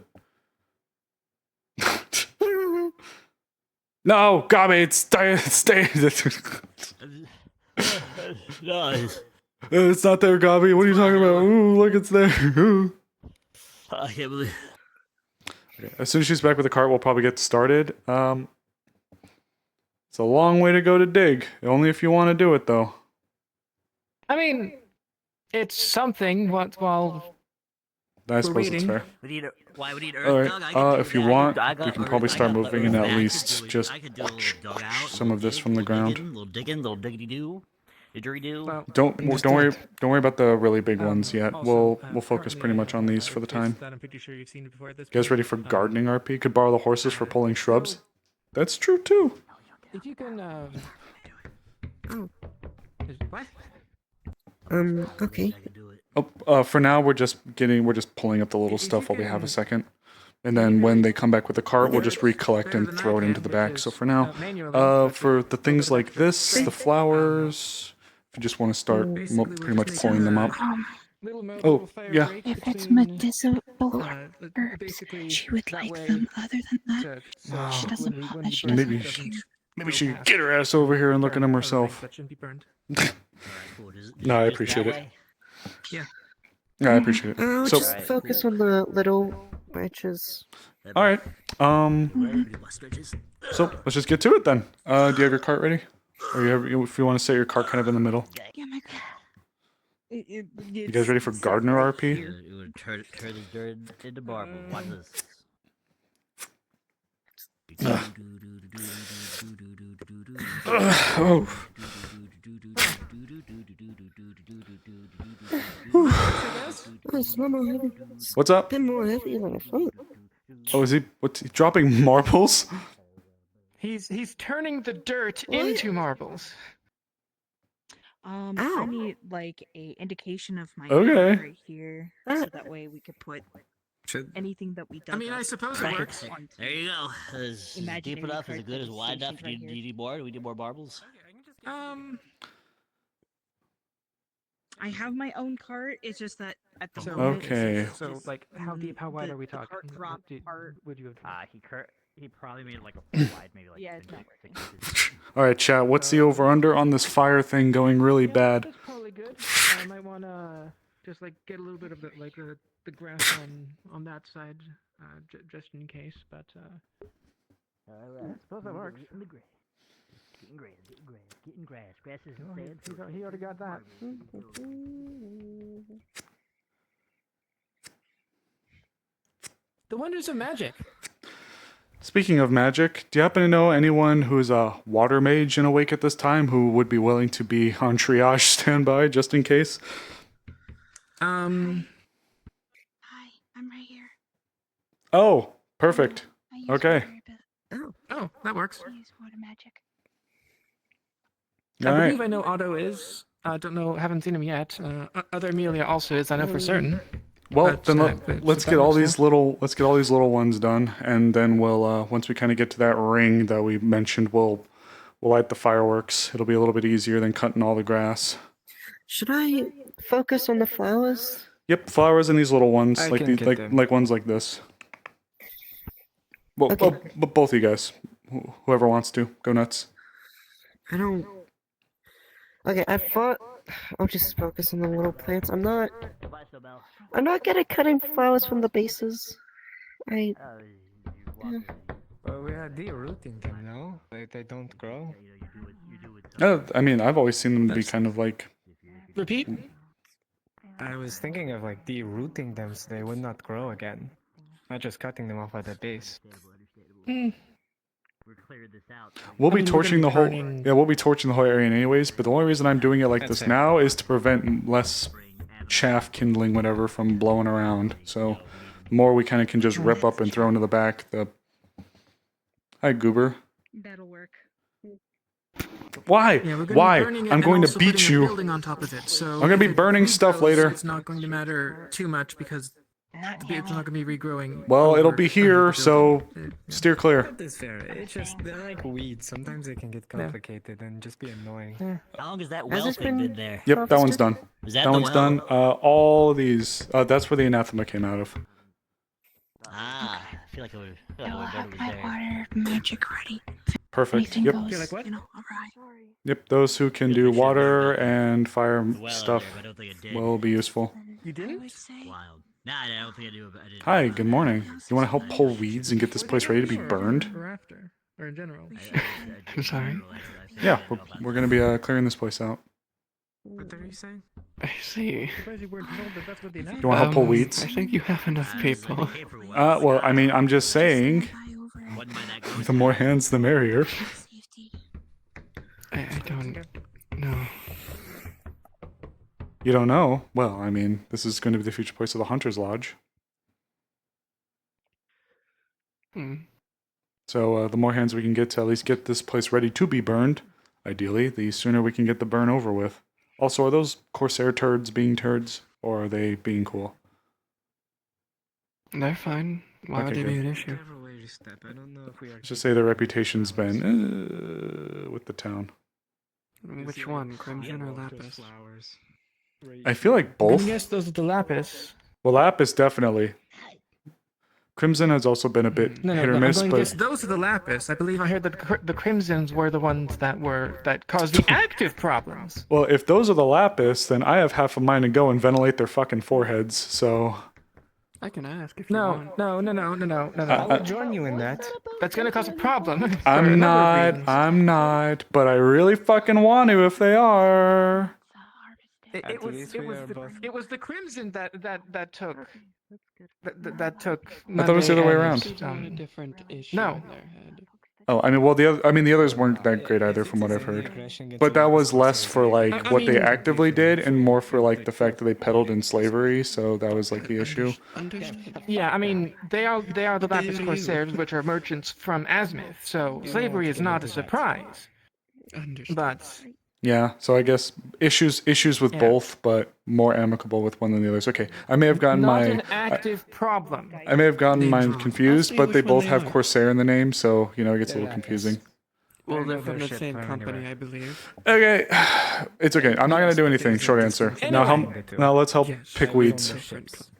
No, Gabi, it's Nice. It's not there, Gabi. What are you talking about? Ooh, look, it's there. Ooh. I can't believe. Okay. As soon as she's back with the cart, we'll probably get started. It's a long way to go to dig. Only if you want to do it, though. I mean, it's something. While I suppose it's fair. Why we need earth All dug? right. If you want, we can probably start moving and at least just some of this from the ground. Little digging, little diggity do. Didgeridoo. Don't worry about the really big ones yet. We'll focus pretty much on these for the time. That I'm pretty sure you've seen it before at this You guys point. ready for gardening RP? Could borrow the horses for pulling shrubs. That's true too. If you can, what? Okay. Oh, for now we're just pulling up the little stuff while we have a second. And then when they come back with the cart, we'll just recollect and throw it into the bag. So for now, for the things like this, the flowers, if you just want to start pretty much pulling them up. Oh, yeah. If it's medicinal herbs, she would like them. Other than that, she doesn't. She doesn't. Maybe she should get her ass over here and look at them herself. That shouldn't be burned. No, I appreciate it. Yeah. Yeah, I appreciate it. I'll So, just focus on the little branches. all right. So let's just get to it then. Do you have your cart ready? Or if you want to set your cart kind of in the middle. Yeah, my You guys ready for gardener RP? It would turn this dirt into marble. Watch this. Oh. What's up? Been more heavy than I thought. Oh, is he? What's he dropping marbles? He's turning the dirt into marbles. I need like a indication of my Okay. right here, so that way we could put anything that we dug. I mean, I suppose it works. There you go. Is it deep Imaginary enough? Is it card good? Is it wide enough? stations Do right you here. need more? Do we need more marbles? I have my own cart. It's just that at the So, moment, Okay. it's So, just, like, how deep, how wide are we the talking? cart drop part. Would you have? He probably made like a full wide, maybe like Yeah, it's not 6 inches. All right, chat. What's the over under on this fire thing going really bad? That's probably good. I might wanna just like get a little bit of the grass on that side, just in case. But I suppose that works. In the grass. Getting grass. Getting grass. Getting grass. Grass is Oh, sand. he already got that. The wonders of magic. Speaking of magic, do you happen to know anyone who's a water mage and awake at this time who would be willing to be on triage standby just in case? Hi, I'm right here. Oh, perfect. Okay. Oh, that works. I use water magic. I All right. believe I know Otto is. I don't know, haven't seen him yet. Other Amelia also is. I know for certain. Well, But, then let's so get that all works, these little ones done, and then we'll once we kind of get to that ring that we mentioned, we'll light the fireworks. It'll be a little bit easier than cutting all the grass. Should I focus on the flowers? Yep, flowers and these little ones, I like can these, get them. like ones like this. Well, Okay. but both of you guys, whoever wants to, go nuts. I don't. Okay, I thought I'll just focus on the little plants. I'm not good at cutting flowers from the bases. Oh, But we are de-rooting them, no? They don't grow. I mean, I've always seen them to be kind of like. Repeat. I was thinking of like de-rooting them so they would not grow again. Not just cutting them off at the base. We'll be I mean, we're gonna torching be the whole. burning- Yeah, we'll be torching the whole area anyways. But the only reason I'm doing it like That's this it. now is to prevent less chaff kindling, whatever, from blowing around. So, the more we kind of can just rip up and throw into the back. Hi, Goober. That'll work. Why? Yeah, we're gonna Why? be burning it I'm and going to also beat putting a you. building on top of it. So I'm gonna be if it burning stuff regrows, later. It's not going to matter too much because it's not going to be regrowing. Well, it'll over be under here, the so building. steer clear. That is fair. It's just they're like weeds. Sometimes they can get complicated and just be annoying. How long has that Has well this thing been- been there? Yep, that one's done. Is that That the one's well? done. All of these. That's where the anathema came out of. Ah, I feel like it would. I feel I'll like have it was my there. water magic ready. Perfect. Anything Yep. goes, alright. Yep. Those who can do water and fire The well stuff out there, but I don't think it did. will be useful. You didn't? Wild. Nah, I don't think I do. I didn't. Hi. Good morning. You want to help pull weeds and get this place ready to be burned? Or after, or in general. I'm sorry. Yeah, we're gonna be clearing this place out. What are you saying? I see. Surprised you weren't told that that's what the You want to help pull weeds? I think you have enough people. Well, I mean, I'm just saying. The more hands, the merrier. I don't know. You don't know? Well, I mean, this is going to be the future place of the Hunter's Lodge. So the more hands we can get to at least get this place ready to be burned, ideally, the sooner we can get the burn over with. Also, are those Corsair turds being turds, or are they being cool? They're fine. Why would Okay, they be good. an issue? I don't know if we Let's just say their reputation's been with the town. Which one, Crimson or Lapis? I feel like I'm both. gonna guess those are the Lapis. Well, Lapis definitely. Crimson has also been a bit No, hit or I'm miss, going to but guess those are the Lapis. I believe I heard that the Crimsons were the ones that caused the active problems. well, if those are the Lapis, then I have half a mind to go and ventilate their fucking foreheads. So I can ask if you want. No. I- I'll join you in that. That's gonna cause a problem. for a I'm number of not, reasons. but I really fucking want to if they are. It was the Crimson that took. That took. I thought it was the other way Monday around. and, a different issue. No. Oh, I mean, well, the others weren't that great either, from what I've heard. But that was less for like what they actively did, and more for like the fact that they peddled in slavery. So that was like the issue. Yeah, I mean, they are the Lapis Corsairs, which are merchants from Azimuth, so slavery is not a surprise. But Yeah, so I guess issues with both, but more amicable with one than the others. Okay, I may have gotten not an active problem. I may have gotten mine confused, but they both have Corsair in the name, so you know it gets a little confusing. Well, they're from the same company, I believe. Okay, it's okay. I'm not gonna do anything. Short answer. Now let's help pick weeds.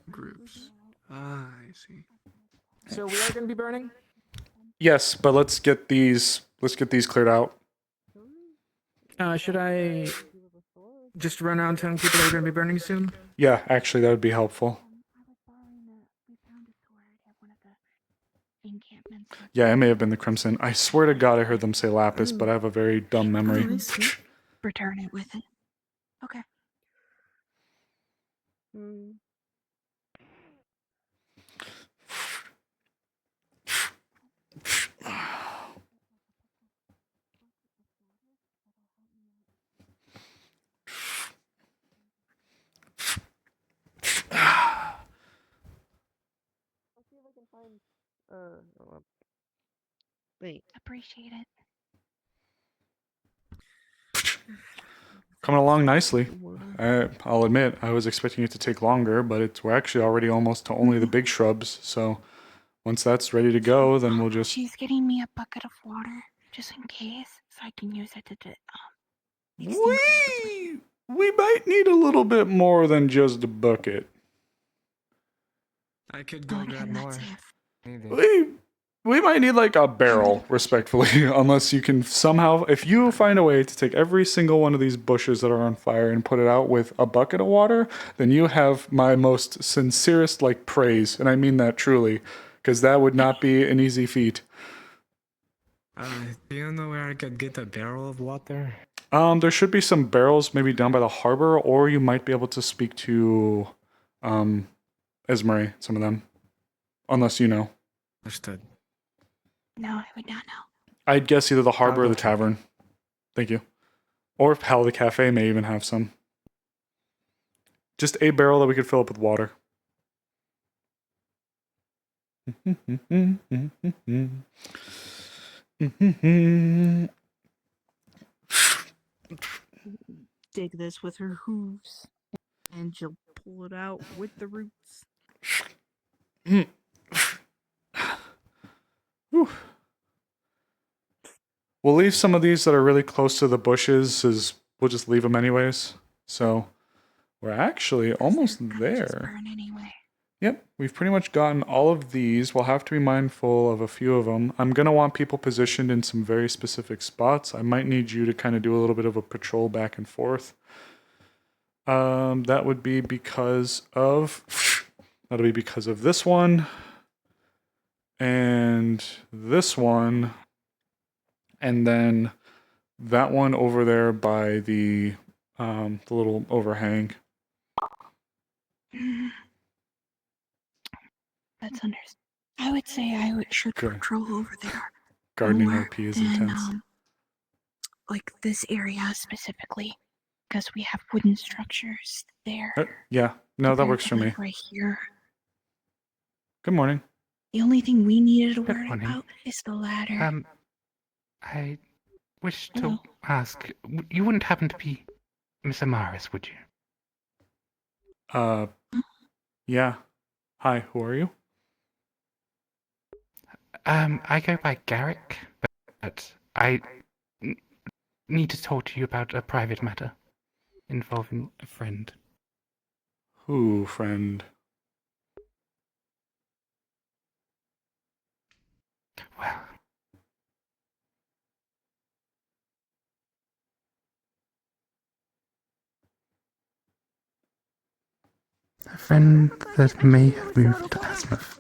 Groups. I see. So we are going to be burning? Yes, but let's get these cleared out. Should I just run out and tell people they're going to be burning soon? Yeah, actually, that would be helpful. Yeah, it may have been the Crimson. I swear to God, I heard them say Lapis, but I have a very dumb memory. Return it with it. Okay. Wait. Appreciate it. Coming along nicely. I'll admit, I was expecting it to take longer, but we're actually already almost to only the big shrubs, so once that's ready to go, then we'll just... She's getting me a bucket of water, just in case, so I can use it to We might need a little bit more than just a bucket. I could go grab more. We might need like a barrel, respectfully, unless you can somehow, if you find a way to take every single one of these bushes that are on fire and put it out with a bucket of water, then you have my most sincerest like praise, and I mean that truly, because that would not be an easy feat. Do you know where I could get a barrel of water? There should be some barrels maybe down by the harbor, or you might be able to speak to Esmery, some of them, unless you know. Understood. No, I would not know. I'd guess either the harbor or the tavern. Thank you. Or hell, the cafe may even have some. Just a barrel that we could fill up with water. Dig this with her hooves, and she'll pull it out with the roots. Whew. We'll leave some of these that are really close to the bushes, as we'll just leave them anyways. So we're actually almost there. Burn anyway. Yep, we've pretty much gotten all of these. We'll have to be mindful of a few of them. I'm going to want people positioned in some very specific spots. I might need you to kind of do a little bit of a patrol back and forth. That would be because of... That'll be because of this one. And this one. And then that one over there by the little overhang. That's understandable. I would say I should patrol over there. Gardening more RP is than, intense. like this area specifically. because we have wooden structures there. Yeah, no, that works for me. Right here. Good morning. The only thing we needed to worry morning. about is the ladder. I wish to Hello? ask, you wouldn't happen to be Miss Amaris, would you? Yeah. Hi, who are you? I go by Garrick, but I need to talk to you about a private matter involving a friend. Who, friend? Well, a friend that may have moved to Asmouth.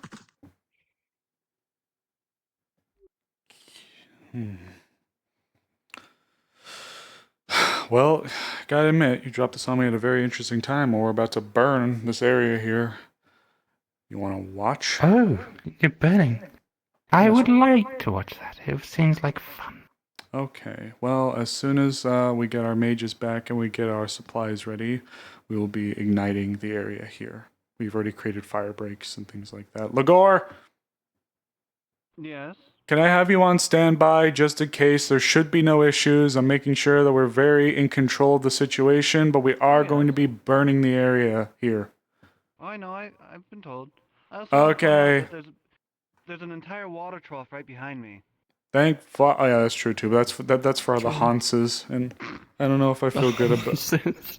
Well, gotta admit, you dropped this on me at a very interesting time. We're about to burn this area here. You want to watch? Oh, you're burning. I would like to watch that. It seems like fun. Okay. Well, as soon as we get our mages back and we get our supplies ready, we will be igniting the area here. We've already created fire breaks and things like that. Lagor! Yes? Can I have you on standby just in case? There should be no issues. I'm making sure that we're very in control of the situation, but we are going to be burning the area here. Oh, I know. I've been told. Okay. There's an entire water trough right behind me. Oh yeah, that's true too. But that's for the Hanses, and I don't know if I feel good about.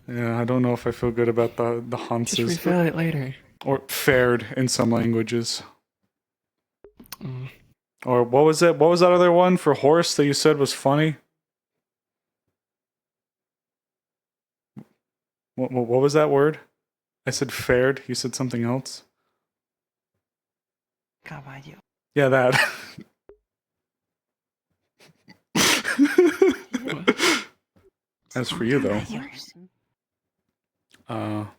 Yeah, I don't know if I feel good about the Hanses. Just refill it later. Or fared in some languages. Or what was it? What was that other one for horse that you said was funny? What was that word? I said fared. You said something else. Caballo. Yeah, that. As for you, though. Oh,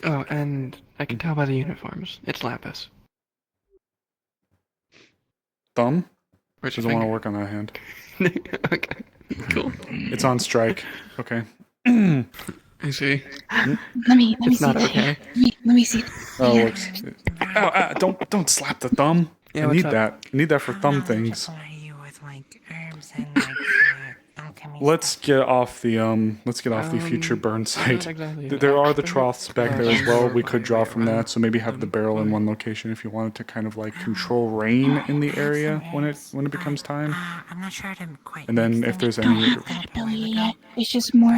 and I can tell by the uniforms. It's Lapis. Thumb? Where's Doesn't your want to finger? work on that hand. Okay, cool. It's on strike. Okay. I see. Let me It's see. not okay. Let me see. Oh, Here. looks. Ow, don't slap the thumb. Yeah, I what's need up? that. I need that for thumb things. Let's get off the future burn site. not exactly There are the expert, troughs back there as well. We could draw from that, so maybe have the barrel in one location if you wanted to kind of like control rain in the area when it becomes time. I'm not sure to quite. And then if there's I don't any. have that ability yet. It's just more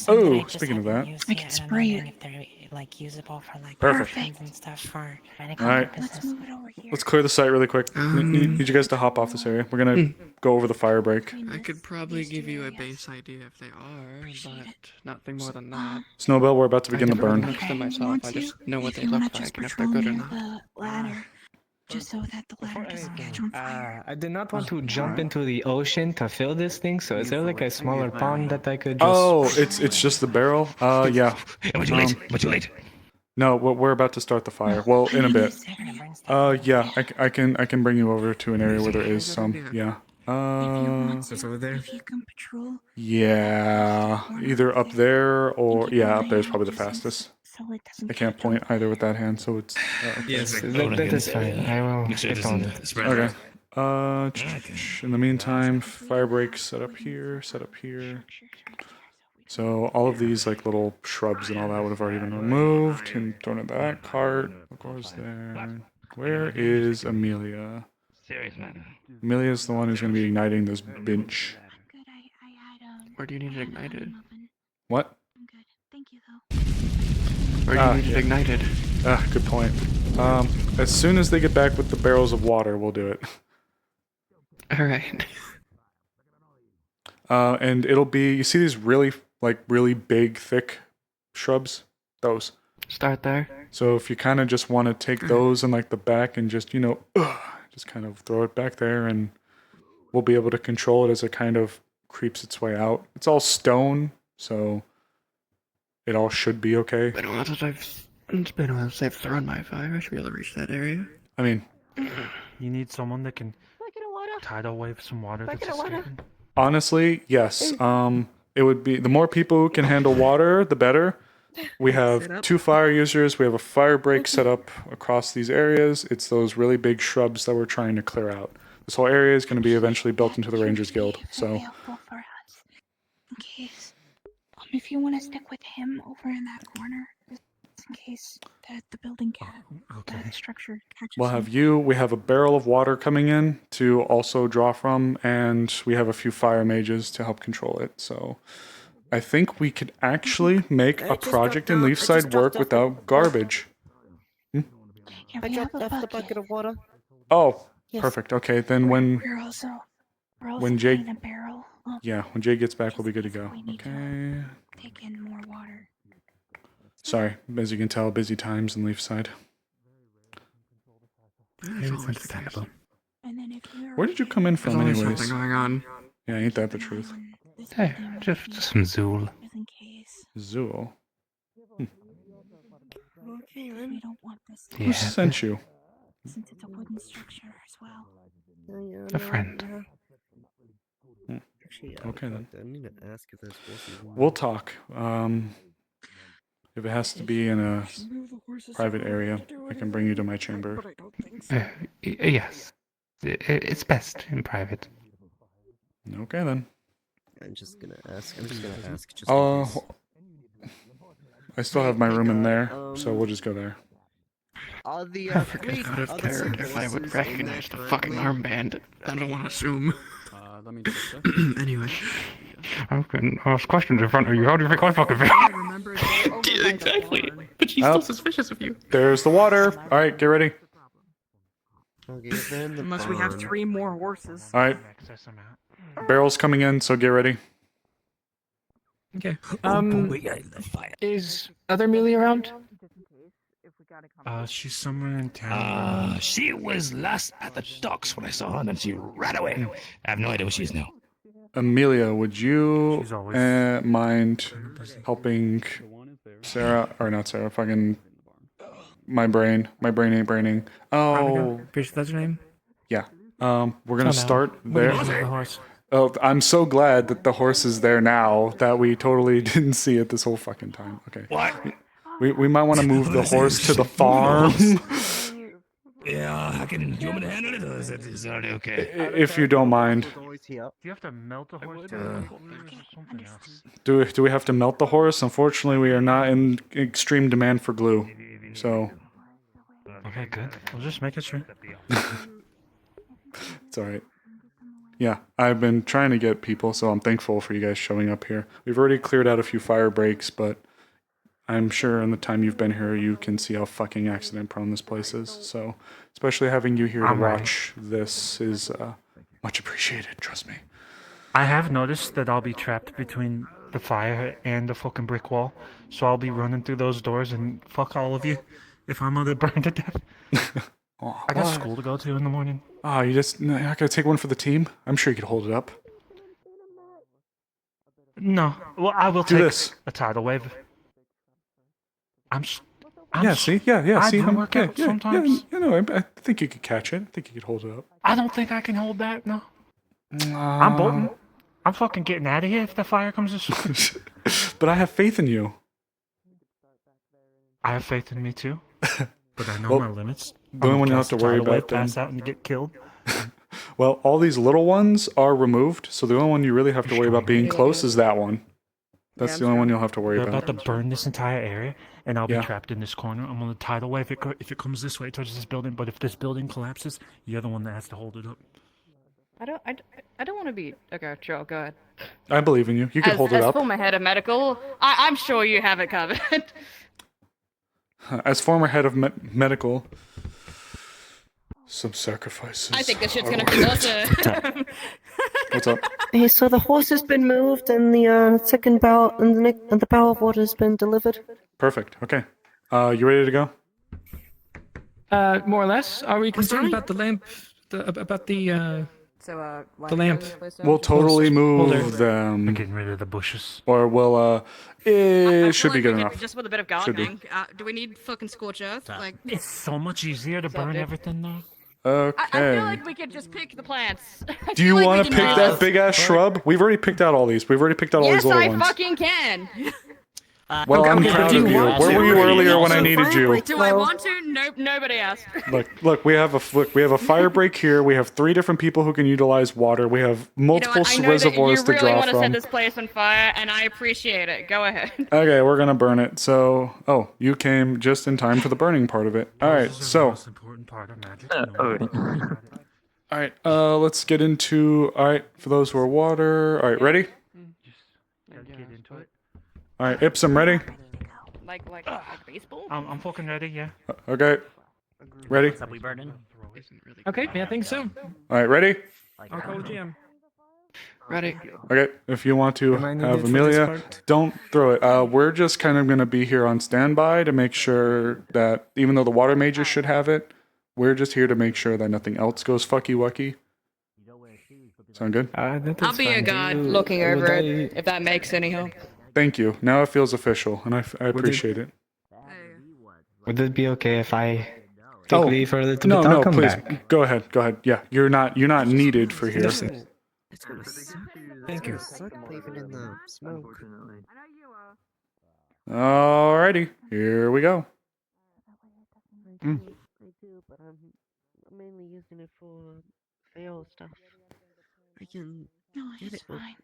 Oh, speaking of that. I can spray it. If they're like usable for like Perfect. potions and stuff for medical All right. purposes. Let's move it over here. Let's clear the site really quick. Need you guys to hop off this area. We're gonna go over the fire break. I could probably give you a base idea if they are, but nothing more than that. Snowbell, we're about to begin the I don't burn. look them myself. I just know what If they you wanna look just like and if they're patrol good or near not. the ladder, just so that the ladder doesn't catch on fire. I did not want to jump into the ocean to fill this thing, so is there like a smaller pond that I could just... Oh, it's just the barrel? Yeah. Am I too late? Am I too late? No, we're about to start the fire. Well, in a bit. Yeah, I can bring you over to an area where there is some. Yeah. Over there. If you can patrol. Yeah. Either up there or yeah, up there is probably the fastest. So it doesn't I can't point either with that hand, so it's. Yes, that is fine. I will get on it. Okay. In the meantime, fire break set up here. So all of these like little shrubs and all that would have already been removed and thrown in that cart. Of course, there. Where is Amelia? Serious matter. Amelia's the one who's going to be igniting this bench. Where do you need it ignited? What? Where do you need it ignited? Good point. As soon as they get back with the barrels of water, we'll do it. Alright. And it'll be, you see these really big, thick shrubs? Those. Start there. So if you kind of just want to take those in like the back and just, just kind of throw it back there and we'll be able to control it as it kind of creeps its way out. It's all stone, so it all should be okay. It's been a while since I've thrown my fire. I should be able to reach that area. I mean, you need someone that can tidal wave some water that's escaping. Honestly, yes. it would be the more people who can handle water, the better. We have 2 fire users. We have a fire break set up across these areas. It's those really big shrubs that we're trying to clear out. This whole area is going to be eventually built into the Rangers Guild. So, Available for us in case. If you want to stick with him over in that corner, just in case the building that structure catches we'll him. have you. We have a barrel of water coming in to also draw from, and we have a few fire mages to help control it. So, I think we could actually make a project in Leafside work without garbage. I dropped off the bucket of water. Oh, Yes. perfect. Okay, then when We're also when Jay in a barrel. yeah, when Jay gets back, we'll be good to go. Okay. Take in more water. Sorry, as you can tell, busy times in Leafside. It's understandable. And then if you're Where did you come in from, There's always anyways? something going on. Yeah, ain't that the truth? Hey, just some Zool. Zool. Okay, we don't want this. Who sent you? Since it's a wooden structure as well. A friend. Okay then. I need to ask if there's horses. We'll talk. If it has to be in a private area, I can bring you to my chamber. Yes. It's best in private. Okay then. I'm just gonna ask. Just in case. I still have my room in there, so we'll just go there. Are the I forgot if cared if I would recognize the fucking armband. I don't want to assume. Let me check that. Anyway. I can ask questions in front of you. How do you think I fucking feel? Exactly. But she's still suspicious of you. There's the water. All right, get ready. Unless we have 3 more horses. All right. Barrel's coming in, so get ready. Okay. Is other Mealy around? She's somewhere in town. She was last at the docks when I saw her, and then she ran away. I have no idea where she is now. Amelia, would you mind helping Sarah, or not Sarah, fucking my brain ain't braining. Oh, That's your name? yeah. We're gonna start Where there. is the horse? Oh, I'm so glad that the horse is there now that we totally didn't see it this whole fucking time. Okay. What? We might want to move the horse to the farm. Yeah, I can. Do you want me to handle it, or is it already okay? If you don't mind. Do you have to melt the horse? Something else. Do we have to melt the horse? Unfortunately, we are not in extreme demand for glue. So. Okay, good. We'll just make it sure. It's all right. Yeah, I've been trying to get people, so I'm thankful for you guys showing up here. We've already cleared out a few fire breaks, but I'm sure in the time you've been here, you can see how fucking accident prone this place is. So, especially having you here to watch this is much appreciated, trust me. I have noticed that I'll be trapped between the fire and the fucking brick wall, so I'll be running through those doors and fuck all of you if I'm gonna burn to death. I got school to go to in the morning. Oh, you're not gonna take one for the team? I'm sure you could hold it up. No, well, I will Do take this. a tidal wave. Yeah, see? Yeah, I see? do work out sometimes. Yeah, no, I think you could catch it. I think you could hold it up. I don't think I can hold that, no. I'm bolting. I'm fucking getting out of here if the fire comes this way. But I have faith in you. I have faith in me too. But I know Well, my limits. the only one you have to worry about then. Pass out and get killed. Well, all these little ones are removed, so the only one you really have to worry about being close is that one. That's the only one you'll have to worry We're about. about to burn this entire area, and I'll be Yeah. trapped in this corner. I'm on the tidal wave if it comes this way towards this building. But if this building collapses, you're the one that has to hold it up. I don't want to be. Okay, Joe, go ahead. I believe in you. You can hold it As up. former head of medical, I'm sure you have it covered. As former head of medical, some sacrifices. I think this shit's are gonna be worth it. awesome. What's up? Hey, so the horse has been moved, and the second barrel and the barrel of water has been delivered. Perfect. Okay. You ready to go? More or less. Are we concerned about the lamp? About the lamp? We'll totally move We're them. getting rid of the bushes. Or we'll, it should be good enough. Just with a bit of Should be. gardening. Do we need fucking scorch earth? Like, It's so much easier to What's up, burn dude? everything though. Okay. I feel like we could just pick the plants. Do you want to pick that big ass shrub? We've already picked out all these. We've already picked out all Yes, these little I ones. fucking can. Well, I'm proud of you. Where were you earlier when I needed you? Do I want to? Nope, nobody asked. Look, we have a fire break here. We have 3 different people who can utilize water. We have multiple I know reservoirs that you to really draw want to set from. this place on fire, and I appreciate it. Go ahead. Okay, we're gonna burn it. So, you came just in time for the burning part of it. All right, so. Important part of magic. All right, let's get into. All right, for those who are water. All right, ready? Get into it. All right, Ipsum, ready? Like baseball? I'm fucking ready. Yeah. Okay. Ready? What's up, we burning? Okay, yeah, I think so. All right, ready? I'll call GM. Ready. Okay, if you want to Am I needed have for this Amelia, part? don't throw it. We're just kind of going to be here on standby to make sure that even though the water mages should have it, we're just here to make sure that nothing else goes fucky wucky. Sound good? I'll be a god looking over it, if that makes any help. Thank you. Now it feels official, and I appreciate it. Would it be okay if I take leave for a little bit? I'll No, come please. back. Go ahead. Yeah, you're not needed for here. Thank you. Even in the smoke. Alrighty, here we go. I do, but I'm mainly using it for fail stuff. I can No, get it's it. fine.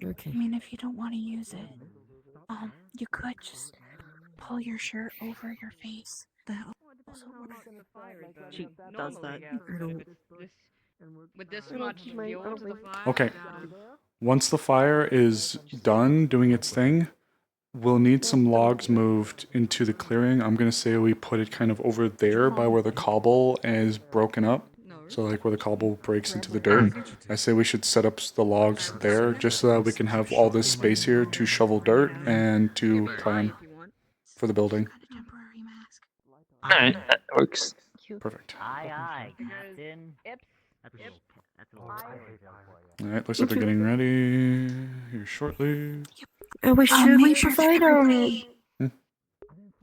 Okay. I mean, if you don't want to use it, you could just pull your shirt over your face. That also works. She does that. I don't. With this I don't much keep my- I fuel don't to the like- fire. Okay. Once the fire is done doing its thing, we'll need some logs moved into the clearing. I'm gonna say we put it kind of over there by where the cobble is broken up. So like where the cobble breaks into the dirt. I say we should set up the logs there just so that we can have all this space here to shovel dirt and to plan for the building. Alright, that works. Perfect. Aye, Captain. Alright, looks like they're getting ready here shortly. Should we make sure provide everybody-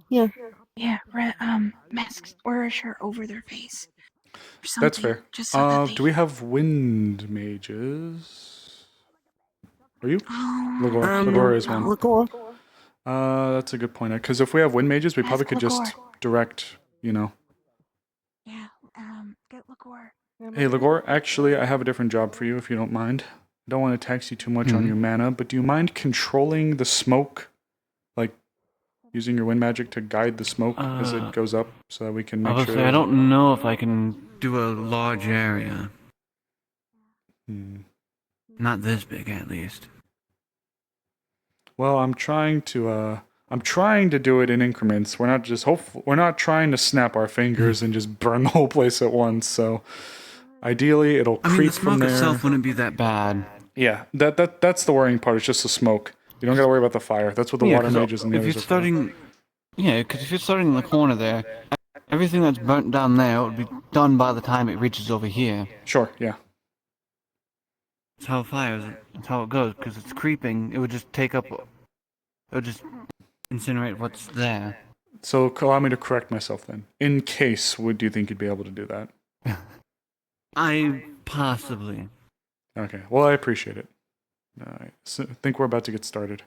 Yeah. Yeah, masks or a shirt over their face. Or That's something, fair. Just so that they... Do we have wind mages? Are you? Ligor is one. Ligor. That's a good point. Because if we have wind mages, we Ask probably could just Ligor. direct, Yeah, get Ligor. Hey, Ligor, actually, I have a different job for you, if you don't mind. I don't want to tax you too much on your mana, but do you mind controlling the smoke? Like, using your wind magic to guide the smoke as it goes up so that we can make Obviously, sure... I don't know if I can do a large area. Not this big, at least. Well, I'm trying to do it in increments. We're not trying to snap our fingers and just burn the whole place at once. So, ideally, it'll I mean, creep the from smoke there. itself wouldn't be that bad. Yeah, that's the worrying part. It's just the smoke. You don't got to worry about the fire. That's what the water 'cause mages and the if others you're are for. starting, because if you're starting in the corner there, everything that's burnt down there would be done by the time it reaches over here. Sure. Yeah. That's how that's how it goes. Because it's creeping, it would just incinerate what's there. So allow me to correct myself then. In case, do you think you'd be able to do that? Possibly. Okay. Well, I appreciate it. All right. So I think we're about to get started.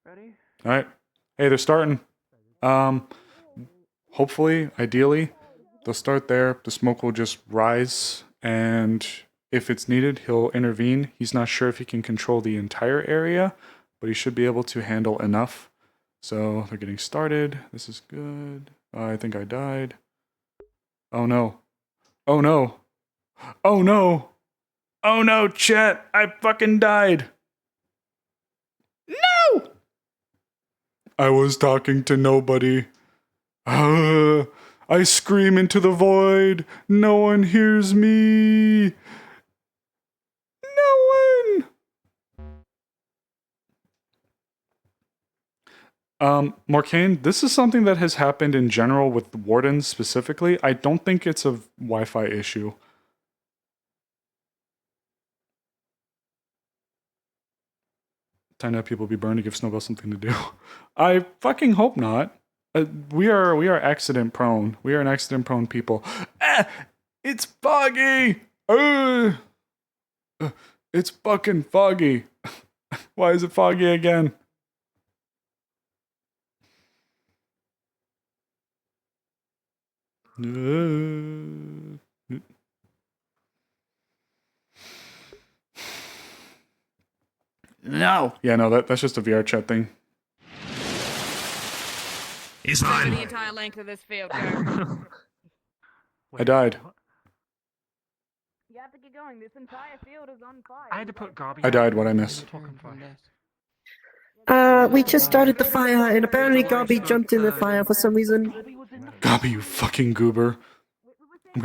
Ready? All right. Hey, they're starting. Hopefully, ideally, they'll start there. The smoke will just rise, and if it's needed, he'll intervene. He's not sure if he can control the entire area, but he should be able to handle enough. So they're getting started. This is good. I think I died. Oh no. Oh no. Oh no. Oh no, chat. I fucking died. No! I was talking to nobody. I scream into the void. No one hears me. No one. Morcane, this is something that has happened in general with wardens specifically. I don't think it's a Wi-Fi issue. Time to have people be burned to give Snowbell something to do. I fucking hope not. We are accident prone. We are an accident prone people. Ah, it's foggy. It's fucking foggy. Why is it foggy again? No. Yeah, no, that's just a VR chat thing. He's Cover fine. the entire length of this field. Go. I died. You have to get going. This entire field is on fire. I had to put Gobby. I died. What I miss? We just started the fire, and apparently Gobby jumped in the fire for some reason. Gobby, you fucking goober. I'm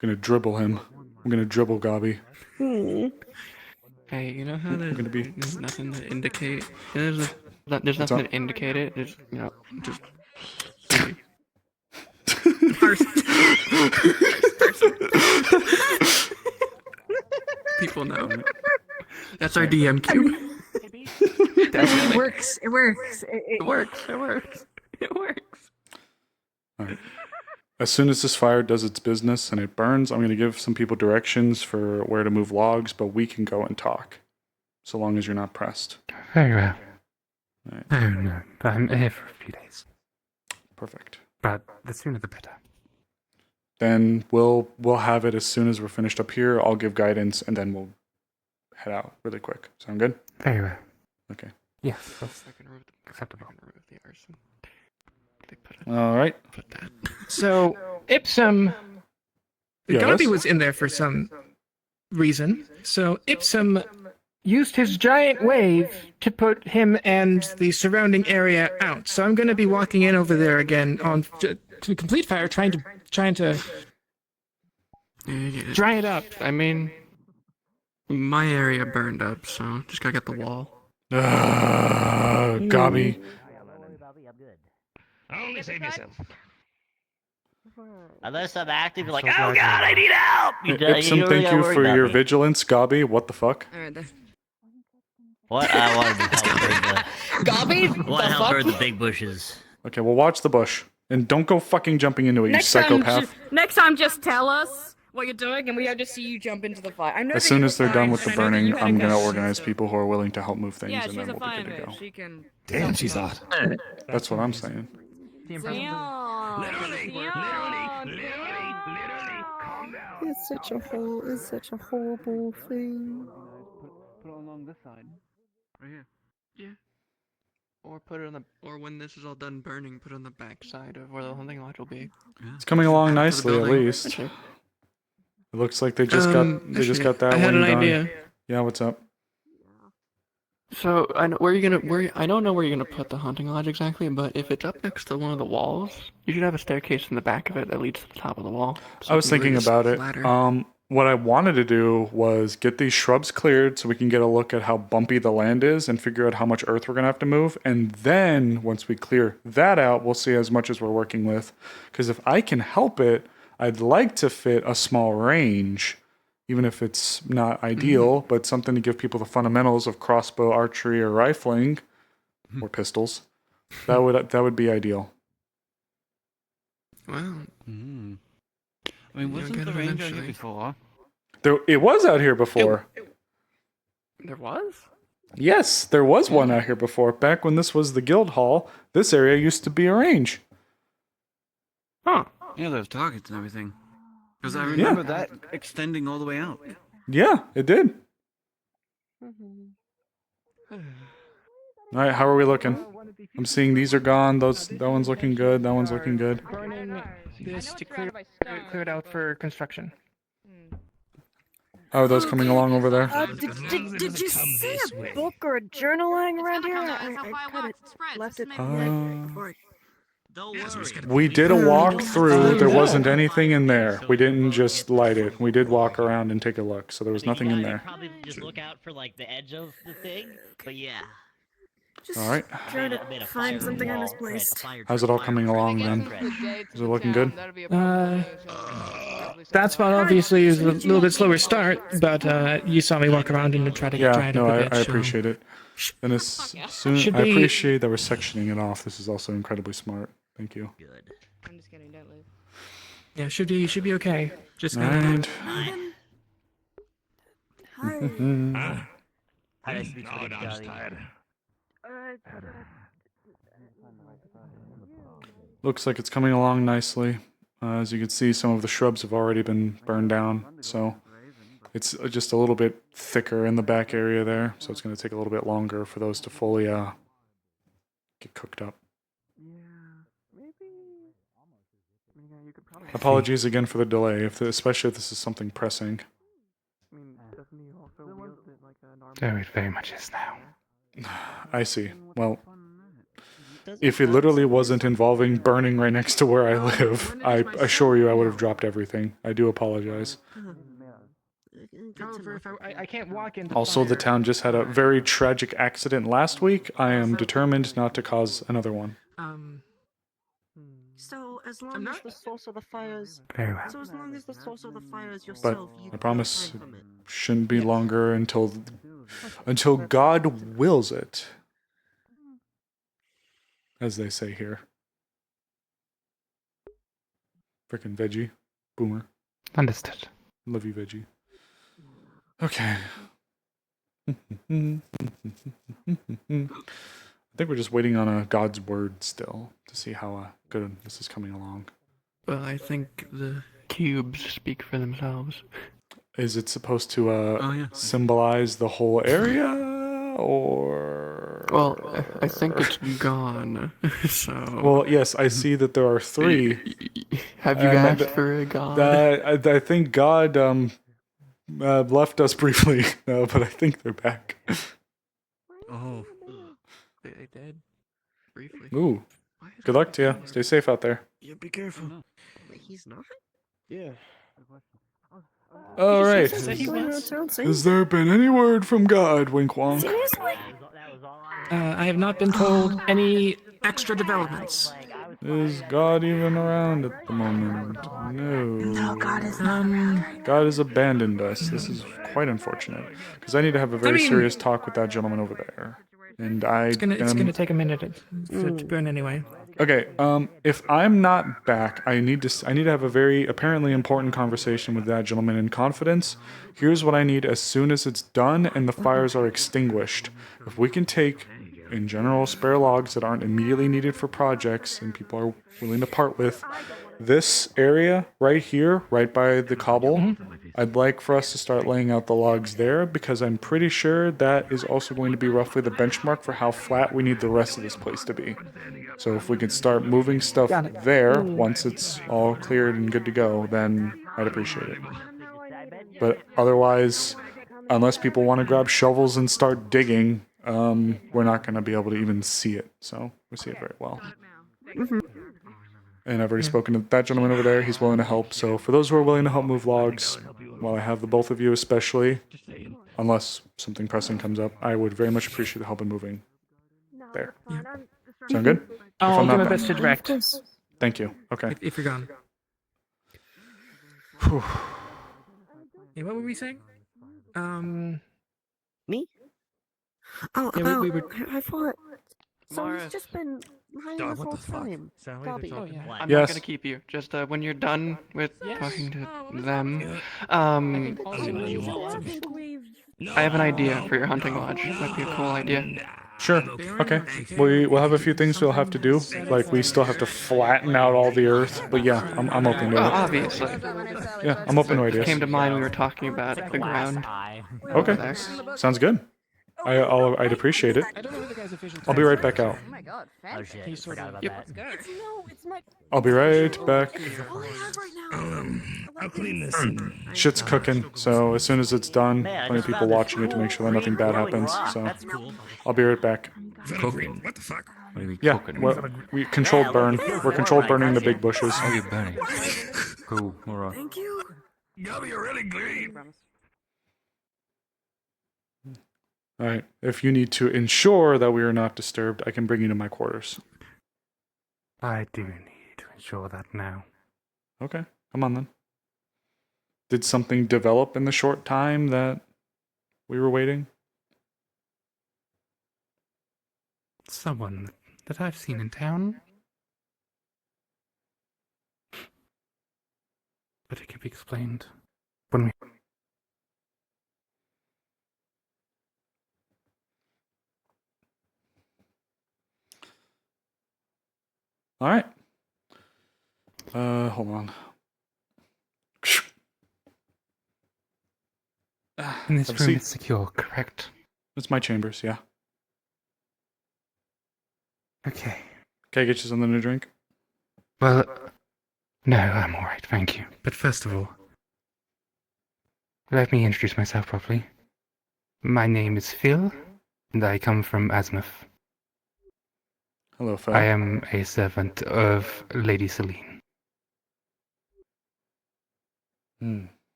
gonna dribble him. I'm gonna dribble Gobby. Hey, you know how there's nothing to indicate. There's nothing to indicate it. There's, you know, just. People know. That's our DM cube. It works. It works. It works. It works. It works. All right. As soon as this fire does its business and it burns, I'm going to give some people directions for where to move logs, but we can go and talk. So long as you're not pressed. Very well. Right. Oh no, but I'm here for a few days. Perfect. But the sooner the better. Then we'll have it as soon as we're finished up here. I'll give guidance, and then we'll head out really quick. Sound good? Very well. Okay. Yes, that's acceptable. All right. So, Ipsum. Yes? Gobby was in there for some reason. So, Ipsum used his giant wave to put him and the surrounding area out. So, I'm going to be walking in over there again to complete fire, trying to dry it up. I mean, my area burned up, so just gotta get the wall. Gobby. Only save yourself. Unless I'm active, you're like, oh god, I need help! Ipsum, thank you for your vigilance, Gobby. What the fuck? What? I wanted to help burn the... Gobby? Want to help burn the big bushes. Okay, well, watch the bush. And don't go fucking jumping into it, you psychopath. Next time, just tell us what you're doing, and we'll just see you jump into the fire. I know As that soon you're as they're done with the fine, and I know that burning, you had I'm a going to gun. organize people who are willing to help move things, Yeah, and she's then a we'll be fine good to bitch. go. She can. Damn, she's hot. That's what I'm saying. Literally, It's such a horrible thing. Put it along this side. Right here. Yeah. Or put it on or when this is all done burning, put it on the back side of where the hunting lodge will be. It's coming along After the nicely, at building. least. It looks like they just got that I had wing an done. idea. Yeah, what's up? So I know I don't know where you're gonna put the hunting lodge exactly, but if it's up next to one of the walls, you should have a staircase in the back of it that leads to the top of the wall. So I was it can thinking raise about it. ladder. What I wanted to do was get these shrubs cleared so we can get a look at how bumpy the land is and figure out how much earth we're going to have to move. And then once we clear that out, we'll see as much as we're working with. Because if I can help it, I'd like to fit a small range, even if it's not ideal, but something to give people the fundamentals of crossbow, archery, or rifling, or pistols. That would be ideal. Wow. I mean, wasn't the range out here before? It was out here before. There was? Yes, there was one out here before. Back when this was the guild hall, this area used to be a range. Huh. Yeah, those targets and everything. Because I remember that extending all the way out. Yeah, it did. All right, how are we looking? I'm seeing these are gone. That one's looking good. That one's looking good. Burning this to clear it out for construction. Oh, are those coming along over there? Did you see a book or a journal lying around here? I kind of left it before. We did a walk through. There wasn't anything in there. We didn't just light it. We did walk around and take a look, so there was nothing in there. Probably just look out for like the edge of the thing, but yeah. Just All right. trying to find something I misplaced. How's it all coming along then? Is it looking good? That spot obviously is a little bit slower start, but you saw me walk around and try to try Yeah, it no, up a bit. I so- appreciate it. And as soon Should I be- appreciate that we're sectioning it off. This is also incredibly smart. Thank you. Good. I'm just kidding, don't leave. Yeah, should be okay. Just All gonna. right. Hi. How do I speak No, with I'm just Gully? tired. Looks like it's coming along nicely. As you can see, some of the shrubs have already been burned down, so it's just a little bit thicker in the back area there. So it's going to take a little bit longer for those to fully get cooked up. Apologies again for the delay, especially if this is something pressing. Oh, it very much is now. I see. Well, if it literally wasn't involving burning right next to where I live, I assure you I would have dropped everything. I do apologize. However, if I can't walk into Also, the town just had a very tragic accident last week. I am determined not to cause another one. So as long as the source of the fires, Very well. so as long as the source of the fire is But yourself, you I promise can it from it. shouldn't be longer until God wills it. As they say here. Frickin' veggie. Boomer. Understood. Love you, veggie. Okay. I think we're just waiting on a God's word still to see how good this is coming along. Well, I think the cubes speak for themselves. Is it supposed to symbolize the whole area, or? Well, I think it's gone. So. Well, yes, I see that there are 3. Have you asked for a god? I think God left us briefly, but I think they're back. Oh. They did. Briefly. Ooh. Good luck to you. Stay safe out there. Yeah, be careful. Wait, he's not? Yeah. All right. Has Has there been any word from God, Wink Wonk? Seriously? I have not been told any extra developments. Is God even around at the moment? No. No, God is not around. God has abandoned us. This is quite unfortunate. Because I need to have a very serious talk with that gentleman over there. And It's gonna take a minute to burn anyway. Okay, if I'm not back, I need to have a very apparently important conversation with that gentleman in confidence. Here's what I need as soon as it's done and the fires are extinguished. If we can take, in general, spare logs that aren't immediately needed for projects and people are willing to part with, this area right here, right by the cobble, I'd like for us to start laying out the logs there because I'm pretty sure that is also going to be roughly the benchmark for how flat we need the rest of this place to be. So if we could start moving stuff there once it's all cleared and good to go, then I'd appreciate it. But otherwise, unless people want to grab shovels and start digging, we're not going to be able to even see it. So we see it very well. And I've already spoken to that gentleman over there. He's willing to help. So for those who are willing to help move logs, while I have the both of you especially, unless something pressing comes up, I would very much appreciate the help in moving there. Sound good? I'll do my back. best to direct. Thank you. Okay. If you're gone. Yeah, what were we saying? Me? Oh, Yeah, about, we were. I thought. So Mara. he's just been lying Dog, this what whole the fuck? time. Bobby. Oh, yeah. I'm Yes. not gonna keep you. Just when you're done with talking to them, I have an idea for your hunting lodge. Might be a cool idea. Sure. Okay. We'll have a few things we'll have to do. Like we still have to flatten out all the earth. But yeah, I'm open to it. Obviously. Yeah, I'm open to It ideas. came to mind we were talking about the ground. Okay. There. Sounds good. I'd appreciate it. I'll be right back out. Oh my god, Oh thank shit, you. forgot about Yep. that. It's my. I'll be right back. I'll clean this. Shit's cooking, so as soon as it's done, plenty of people watching it to make sure that nothing bad happens. So I'll be right back. Cooking. What the fuck? Yeah, well, we controlled burn. We're controlled burning the big bushes. Oh, you're burning. Cool. All right. Thank you. Gotta be really green. All right. If you need to ensure that we are not disturbed, I can bring you to my quarters. I do need to ensure that now. Okay. Come on then. Did something develop in the short time that we were waiting? Someone that I've seen in town. But it can be explained when we... All right. Hold on. In this Have a room seat. it's secure, correct? It's my chambers, yeah. Okay. Can I get you something to drink? Well, no, I'm alright, thank you. But first of all, let me introduce myself properly. My name is Phil, and I come from Azimuth. Hello, Phil. I am a servant of Lady Celine.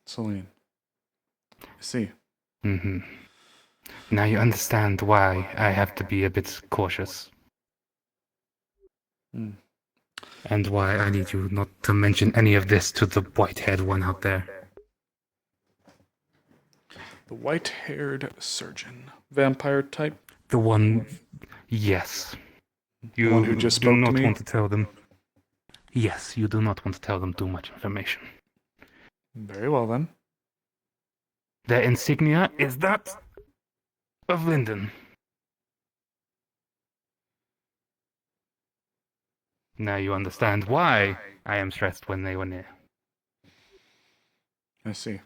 Celine. I see. Mm-hmm. Now you understand why I have to be a bit cautious. And why I need you not to mention any of this to the white-haired one out there. The white-haired surgeon. Vampire type? The one... Yes. You The one who just do spoke to not me? want to tell them... Yes, you do not want to tell them too much information. Very well, then. Their insignia is that of Linden. Now you understand why I am stressed when they were near. I see.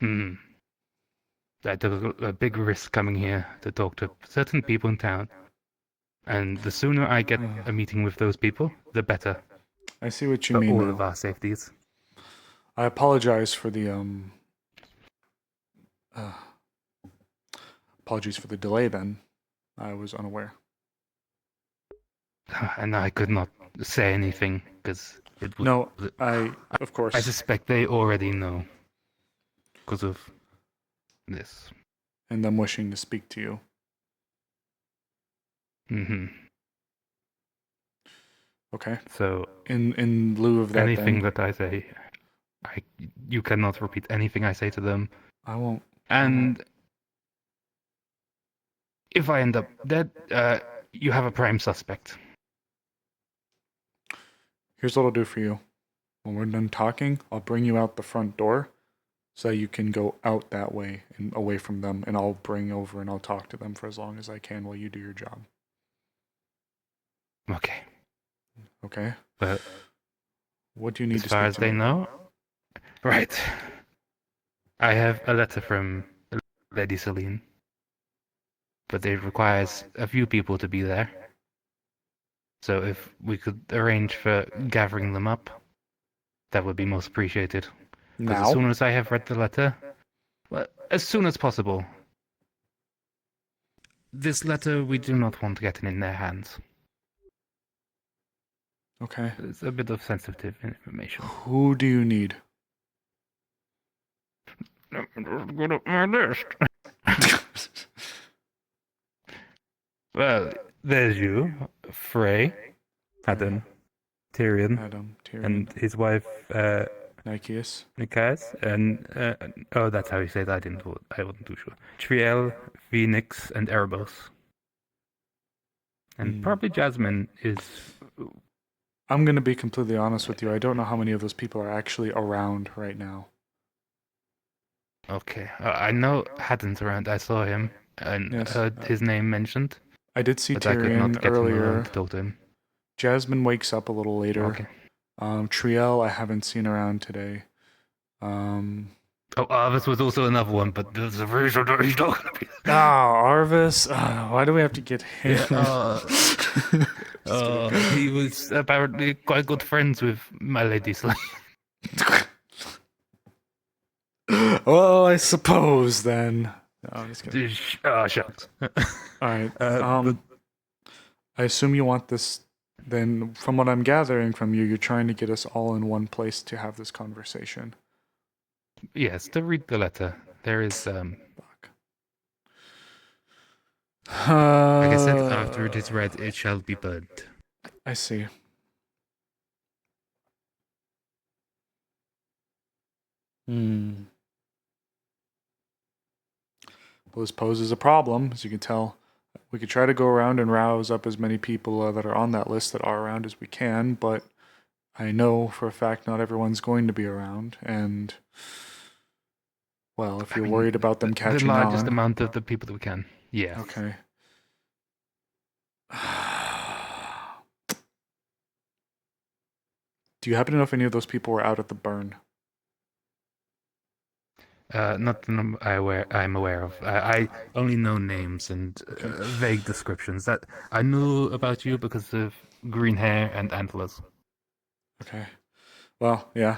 I took a big risk coming here to talk to certain people in town. And the sooner I get a meeting with those people, the better. I see what you for mean all now. of our safeties. I apologize for the apologies for the delay then. I was unaware. And I could not say anything because it was... No, of course. I suspect they already know because of this. And them wishing to speak to you. Okay. So in lieu of that, anything then, that I say, you cannot repeat anything I say to them. I won't. And if I end up dead, you have a prime suspect. Here's what I'll do for you. When we're done talking, I'll bring you out the front door so you can go out that way and away from them, and I'll bring over and I'll talk to them for as long as I can while you do your job. Okay. Okay? But what do you need as to far speak as to they me? know, right. I have a letter from Lady Celine, but it requires a few people to be there. So if we could arrange for gathering them up, that would be most appreciated. Because Now? as soon as I have read the letter, well, as soon as possible. This letter we do not want getting in their hands. Okay. It's a bit of sensitive information. Who do you need? Go up my list. Well, there's you, Frey, Adam, Tyrion, and his wife, Nikeus, and oh, that's how you say it. I wasn't too sure. Triel, Phoenix, and Erebos, and probably Jasmine is. I'm going to be completely honest with you. I don't know how many of those people are actually around right now. Okay, I know Haddon's around. I saw him and heard his name mentioned. I did see but I could Tyrion not get him earlier. around to talk to him. Jasmine wakes up a little later. Okay. Triel, I haven't seen around today. Oh, Arvis was also another one, but there's a reason that he's not going to be. Arvis. Why do we have to get him? He was apparently quite good friends with my lady Slay. Well, I suppose then. No, I'm just kidding. Shucks. Alright. I assume you want this. Then, from what I'm gathering from you, you're trying to get us all in one place to have this conversation. Yes, to read the letter. There is like I said, after it is read, it shall be burned. I see. Well, this poses a problem, as you can tell. We could try to go around and rouse up as many people that are on that list that are around as we can, but I know for a fact not everyone's going to be around, and well, if you're worried about them catching the largest on, amount of the people that we can. Yeah. Okay. Do you happen to know if any of those people were out at the burn? Not that I'm aware of. I only know names and vague descriptions. That I knew about you because of green hair and antlers. Okay. Well, yeah.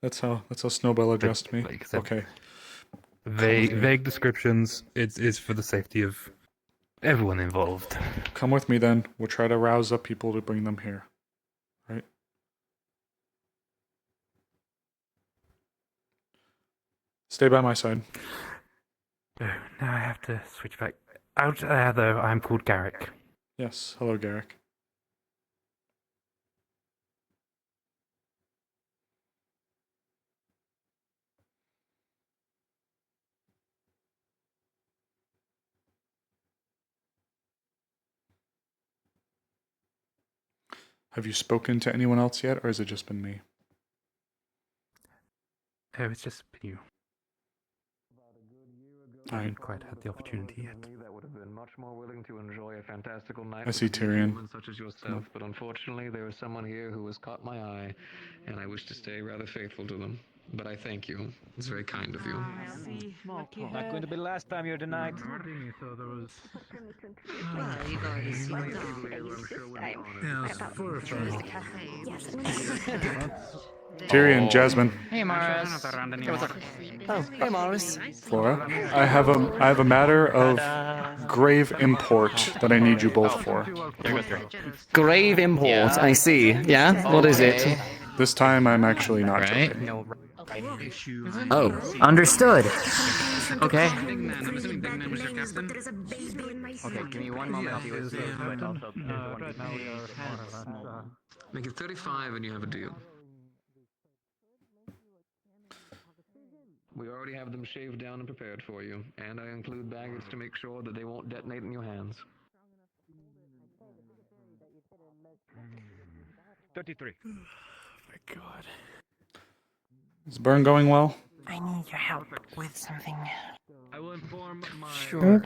That's how Snowbell addressed me. Like I said, Okay. Vague descriptions. It's for the safety of everyone involved. Come with me then. We'll try to rouse up people to bring them here. Right? Stay by my side. Oh, now I have to switch back. Out there, though, I'm called Garrick. Yes. Hello, Garrick. Have you spoken to anyone else yet, or has it just been me? Oh, it's just been you. I haven't quite had the opportunity yet. That would have been much more willing to enjoy a fantastical night I see with a beautiful Tyrion. woman such as yourself, but unfortunately there is someone here who has caught my eye, and I wish to stay rather faithful to them. But I thank you. It's very kind of you. Not going to be the last time you're denied. Tyrion, Jasmine, Hey, Maris. Hey, what's up? Oh, hey, Maris. Flora. I have a matter of grave import that I need you both for. Grave import, I see. Yeah? What is it? This time I'm actually not joking. Oh, understood. Okay. Okay, give me one moment. Make it 35 and you have a deal. We already have them shaved down and prepared for you, and I include baggage to make sure that they won't detonate in your hands. 33. Oh my god. Is Burn going well? I need your help with something. I will inform my... Sure.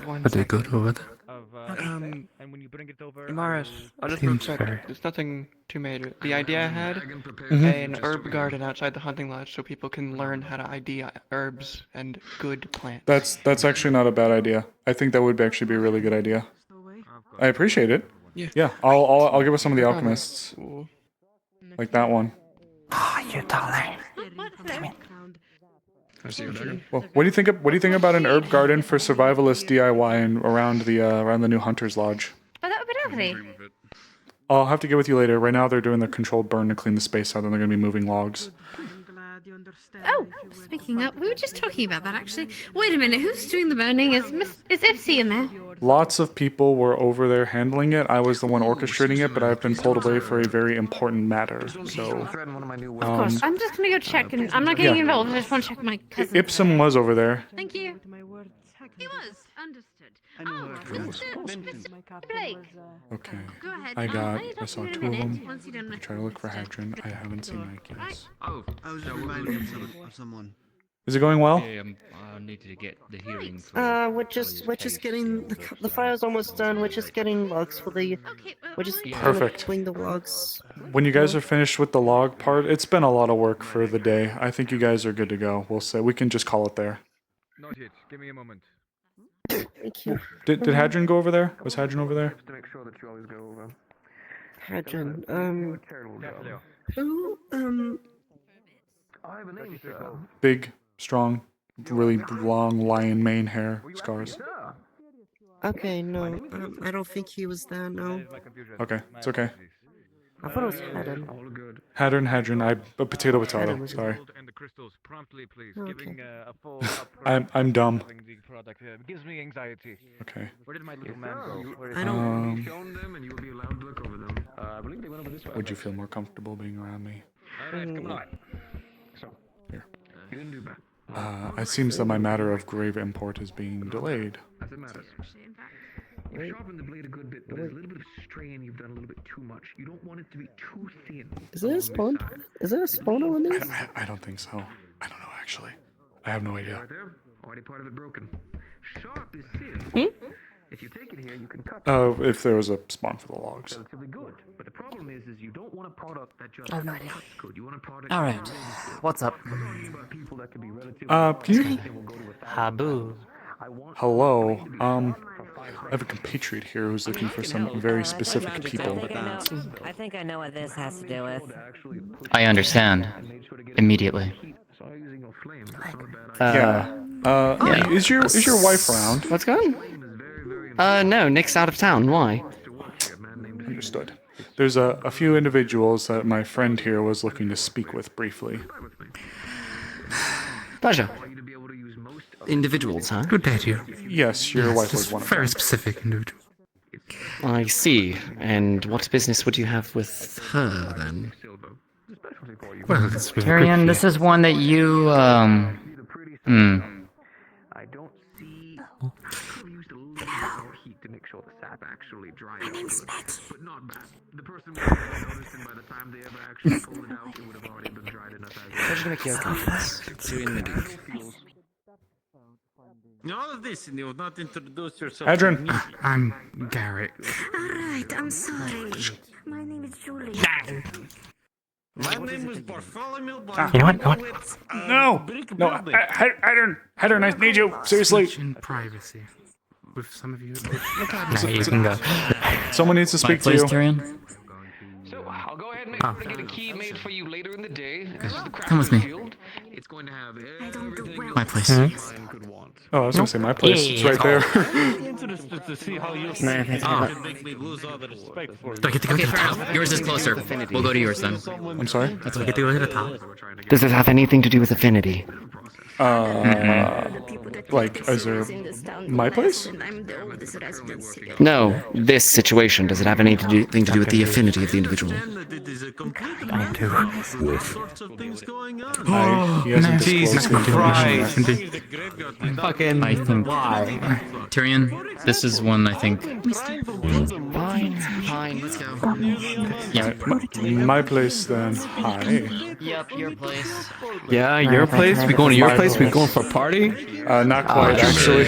Are they good over there? And when you bring it over... Maris, I just Seems want to fair. check. There's nothing too major. The idea I had Mhm. an herb garden outside the hunting lodge so people can learn how to ID herbs and good plants. That's actually not a bad idea. I think that would actually be a really good idea. I appreciate it. Yeah. Yeah. I'll give us some of the alchemists. Like that one. Oh, you dollar. Well, what do you think about an herb garden for survivalist DIY and around the new Hunter's Lodge? Oh, that would be lovely. I'll have to get with you later. Right now they're doing the controlled burn to clean the space out, and they're going to be moving logs. Oh, speaking up, we were just talking about that actually. Wait a minute, who's doing the burning? Is Ipsy in there? Lots of people were over there handling it. I was the one orchestrating it, but I've been pulled away for a very important matter. So, Of course, I'm just gonna go check, and I'm not getting yeah. involved. I just want to check my cousin. Ipsum was over there. Thank you. He was understood. Oh, Mr. Blake. Okay. Go ahead. I saw two of them. Once you're done I try to look for Hadron. I haven't seen Nikes. Oh, I was just reminded of someone. Is it going well? I needed to get the hearing. We're just getting the file's almost done. We're just getting logs for the. We're just Perfect. doing the logs. When you guys are finished with the log part, it's been a lot of work for the day. I think you guys are good to go. We'll say we can just call it there. Not yet. Give me a moment. Thank you. Did Hadron go over there? Was Hadron over there? To make sure that you always go over. Hadron. Who? Who? I have a name, sir. Big, strong, really long lion mane hair, scars. Okay, no. I don't think he was there. No. Okay, it's okay. I thought it was Hadron. Hadron. Potato. Sorry. And the crystals promptly, please. Okay. Giving a full. I'm dumb. The product gives me anxiety. Okay. Where did my little man go? Where is I don't. You've shown them, and you will be allowed to look over them. I believe they went over this way. Would you feel more comfortable being around me? Alright, come on. So, here. You didn't do bad. It seems that my matter of grave import is being delayed. As it matters. You've sharpened the blade a good bit, but there's a little bit of strain. You've done a little bit too much. You don't want it to be too thin. Is there a spawn? Is there a spawn on these? I don't think so. I don't know, actually. I have no idea. Right there. Already part of it broken. Sharp is thin. If you take it here, you can cut. If there was a spawn for the logs. Relatively good. But the problem is you don't want a product that just I have no idea. cuts good. You want a product. All right. What's up? Can you? Habu. Hello. I have a compatriot here who's looking for some very specific people. I think I know what this has to do with. I understand. Immediately. Is your wife around? What's going on? No, Nick's out of town. Why? Understood. There's a few individuals that my friend here was looking to speak with briefly. Pleasure. Individuals, huh? Good day to you. Yes, your wife was Just one of very them. specific individual. I see. And what business would you have with her, then? Well, it's been Tyrion, good this for is one that you, I don't see. I could have used a little bit more heat to make sure the sap actually dried out. But not bad. The person would have noticed, and by the time they ever actually pulled it out, it would have already been dried enough as Pleasure to make you okay. All of this, and you will not introduce yourself. Adrian. I'm Garrett. Alright, I'm sorry. My name is Julie. My name is Bartholomew. You know what? No! Adrian, I need you. Seriously. In privacy. With some of you. Now you can go. Someone needs to speak to Please, you. Tyrion. So I'll go ahead and make sure to get a key made for you later in the day. This is the Come with me. field. It's going to have everything My place. you could want. Oh, I was gonna say my place. It's right there. Interested to see how you can make me lose all the respect for Do I get to go to the top? Yours is closer. We'll go to yours then. I'm sorry? Do I get to go to the top? Does it have anything to do with affinity? Like, is there my place? No, this situation. Does it have anything to do with the affinity of the individual? I do. He hasn't Jesus disclosed the Christ. information Fucking I think. why? Tyrion, this is one I think. Fine, let's go. yet. My place then. Hi. Yep, your place. Yeah, your place? We going to your place? We going for a party? Not quite, actually.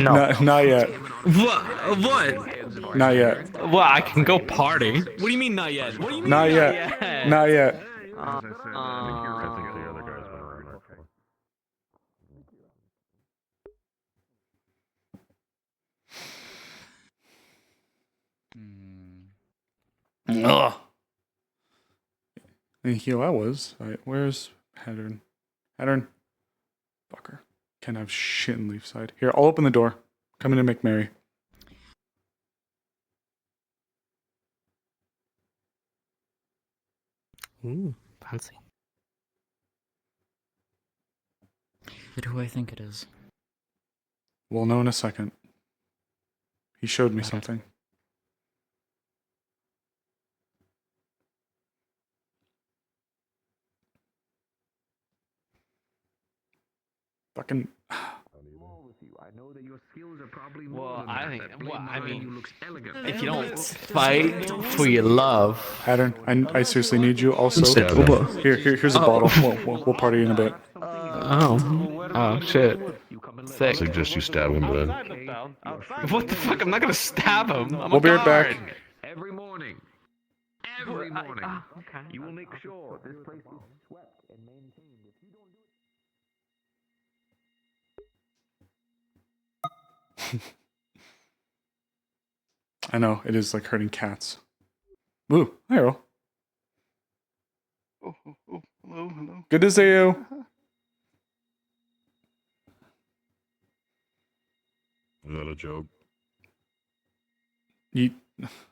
No. Not yet. What? Not yet. Well, I can go party. What do you mean not yet? What do you mean Not yet. Not yet. Ugh. And here I was. Alright, where's Hattern? Hattern. Fucker. Can't have shit in Leafside. Here, I'll open the door. Come in and make merry. Ooh, fancy. But who I think it is? We'll know in a second. He showed me something. Fucking. Well, if you don't fight for your love. Hattern, I seriously need you also. Here's a bottle. We'll party in a bit. Oh, shit. Sick. Suggest you stab him then. What the fuck? I'm not gonna stab him. I'm We'll be right back. Every morning. Okay. You will make sure this place is swept and maintained. If you don't do it. I know, it is like hurting cats. Woo, hi Earl. Hello. Good to see you. Is that a joke?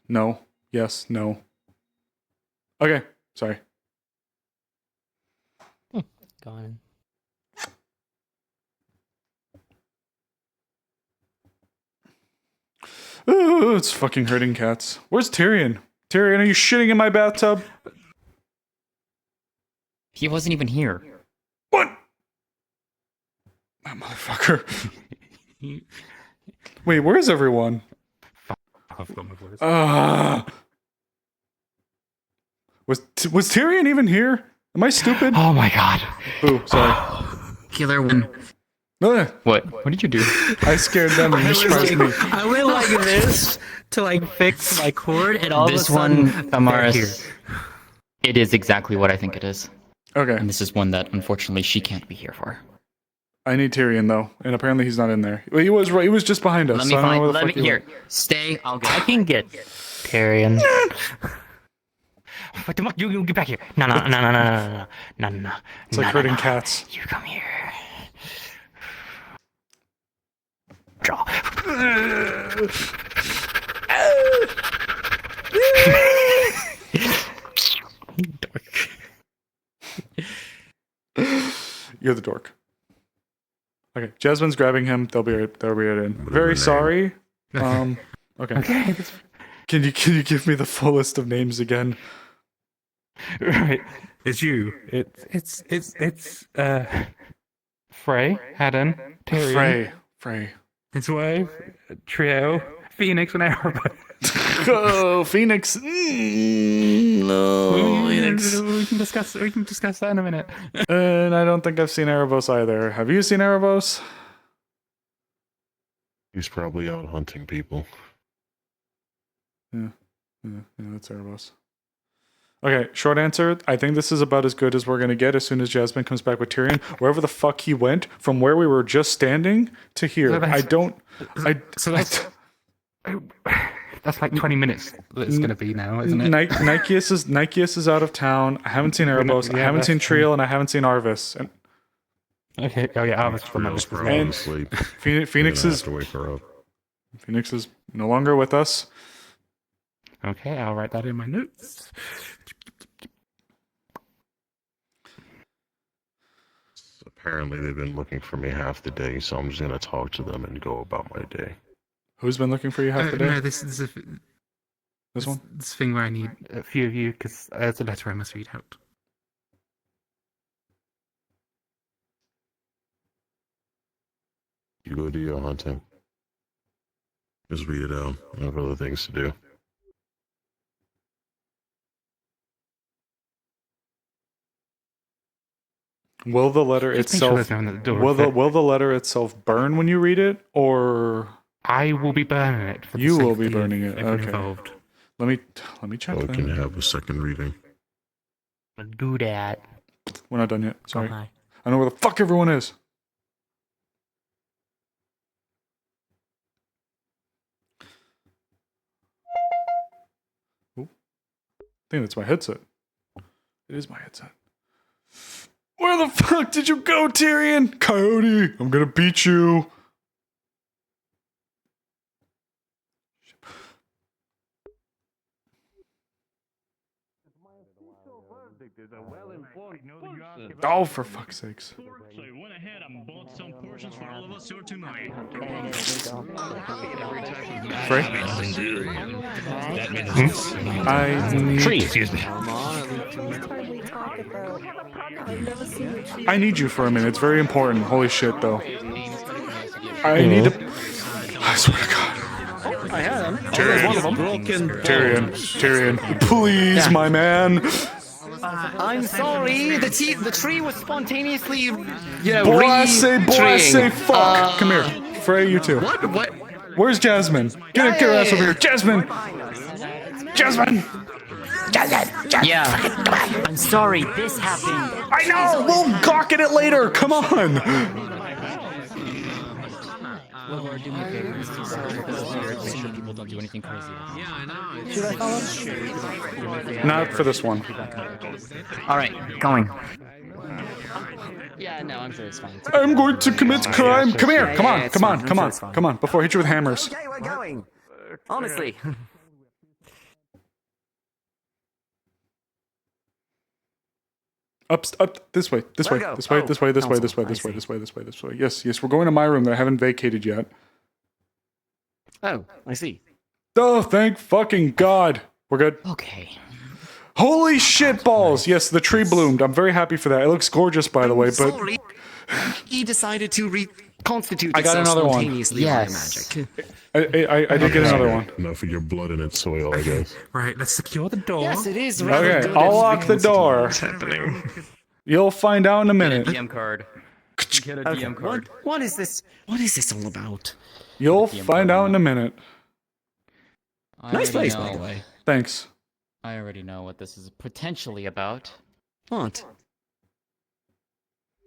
No. Yes, no. Okay, sorry. Go on. Ooh, it's fucking hurting cats. Where's Tyrion? Tyrion, are you shitting in my bathtub? He wasn't even here. What? That motherfucker. Wait, where's everyone? I've got my voice. Was Tyrion even here? Am I stupid? Oh my god. Ooh, sorry. Killer one. What? What did you do? I scared them and you surprised me. I went like this to like fix my cord, and all This of a sudden, one, Amaris, it is exactly what I think it is. Okay. And this is one that unfortunately she can't be here for. I need Tyrion though, and apparently he's not in there. Well, he was right. He was just behind us. Let me so I don't know find. where the Let me fuck he here. went. Stay. I'll go. I can get Tyrion. What the fuck? You get back here. No. It's like herding cats. You come here. Draw. Dork. You're the dork. Okay, Jasmine's grabbing him. They'll be right in. Very sorry. Okay. Okay. Can you give me the full list of names again? Right. It's you. It's Frey, Haddon, Tyrion. Frey. His wife, Trio, Phoenix, and Arrow. Oh, Phoenix. No, Phoenix. We can discuss that in a minute. And I don't think I've seen Erebos either. Have you seen Erebos? He's probably out hunting people. Yeah, that's Erebos. Okay, short answer. I think this is about as good as we're going to get as soon as Jasmine comes back with Tyrion. Wherever the fuck he went, from where we were just standing to here. That's like 20 minutes that it's going to be now, isn't it? Nikeus is out of town. I haven't seen Erebos. I haven't seen Triel, and I haven't seen Arvis. And okay. Oh yeah, Arvis from Triel's probably asleep. Phoenix Have to wake her up. Phoenix is no longer with us. Okay, I'll write that in my notes. Apparently they've been looking for me half the day, so I'm just gonna talk to them and go about my day. Who's been looking for you half the day? No, this one? This thing where I need a few of you, because there's a letter I must read out. You go do your hunting. Just read it out. I have other things to do. Will the letter itself will the letter itself burn when you read it, or I will be burning it? For you the will be safety burning of it. everyone Okay. Involved. Let me check. So I then. can have a second reading. Do that. We're not done yet. Sorry. hi. I know where the fuck everyone is. Ooh. I think that's my headset. It is my headset. Where the fuck did you go, Tyrion? Coyote, I'm gonna beat you. Oh, for fuck's sakes. So he went ahead and bought some portions for all of us here tonight. Frey? Tree, excuse me. I need you for a minute. It's very important. Holy shit, though. I need to. I swear to God. I had them. Tyrion, please, my man. I'm sorry. The tree was spontaneously, Boise, fuck. Come here. Frey, you too. What? Where's Jasmine? Get her ass over here. Jasmine! Yeah. I'm sorry, this happened. I know! We'll gawk at it later! Come on! People don't do anything crazy. Yeah, I know. Should I follow? Not for this one. Alright, going. Yeah, no, I'm sure it's fine. I'm going to commit crime. Come here. Come on. Before I hit you with hammers. Okay, we're going. Honestly. Up, this way. This way. Yes, we're going to my room that I haven't vacated yet. Oh, I see. Oh, thank fucking God. We're good. Okay. Holy shit balls. Yes, the tree bloomed. I'm very happy for that. It looks gorgeous, by the way, but Sorry. He decided to constitute I got itself another one. spontaneously via magic. I did get another one. Enough of your blood in its soil, I guess. Right, let's secure the door. Yes, it is rather Okay, good I'll at lock the door. what's happening. You'll find out in a minute. Get a DM card. Get a DM card. What is this? What is this all about? You'll find out in a minute. Nice place, by the way. Thanks. I already know what this is potentially about. What?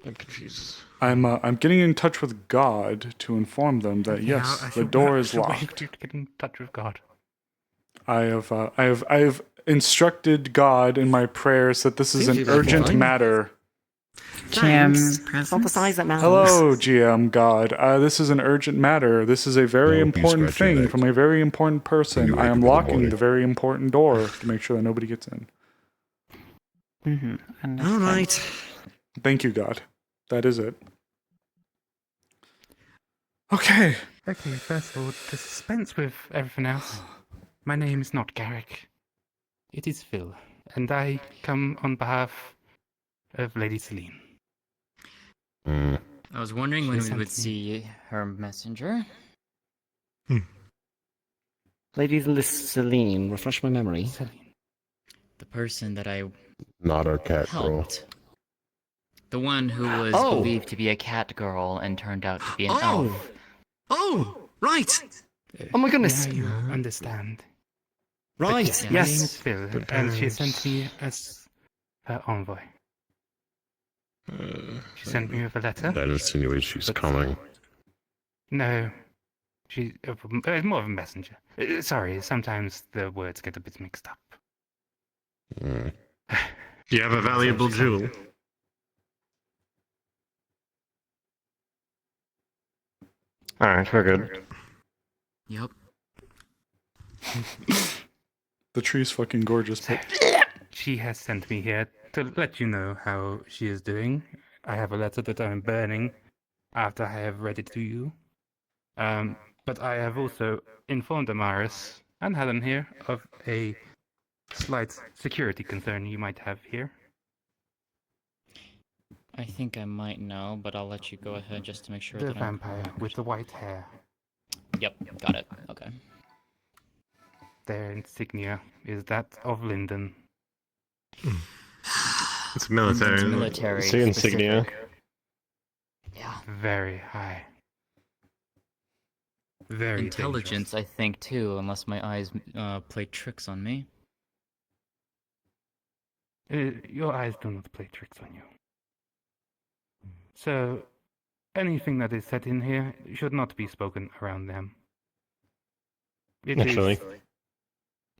I'm confused. I'm getting in touch with God to inform them that yes, the door is locked. To get in touch with God. I have instructed God in my prayers that this is an urgent matter. Thanks. Not the size that matters. Hello, GM God. This is an urgent matter. This is a very important thing from a very important person. I am locking the very important door to make sure that nobody gets in. All right. Thank you, God. That is it. Okay. Okay, first of all, the suspense with everything else. My name is not Garrick. It is Phil, and I come on behalf of Lady Celine. I was wondering when She we would sent see her messenger. Lady Celine, refresh my memory. The person that I Not our cat girl. helped. The one who was Oh. believed to be a cat girl and turned out to be an Oh. elf. Oh, right. Oh my goodness. Now you understand. Right, But my name is yes. Phil, and she sent me as her envoy. She sent me with a letter. That insinuates she's coming. No, she more of a messenger. Sorry, sometimes the words get a bit mixed up. You have a valuable jewel. Alright, we're good. Yep. The tree's fucking gorgeous, but She has sent me here to let you know how she is doing. I have a letter that I'm burning after I have read it to you. But I have also informed Amaris and Helen here of a slight security concern you might have here. I think I might know, but I'll let you go ahead just to make sure The that I'm vampire correct. with the white hair. Yep, got it. Okay. Their insignia is that of Linden. It's military. It's military. See insignia. specific. Yeah. Very high. Very Intelligence, I think, too, unless my eyes play tricks on me. Your eyes do not play tricks on you. So, anything that is said in here should not be spoken around them. It Naturally. is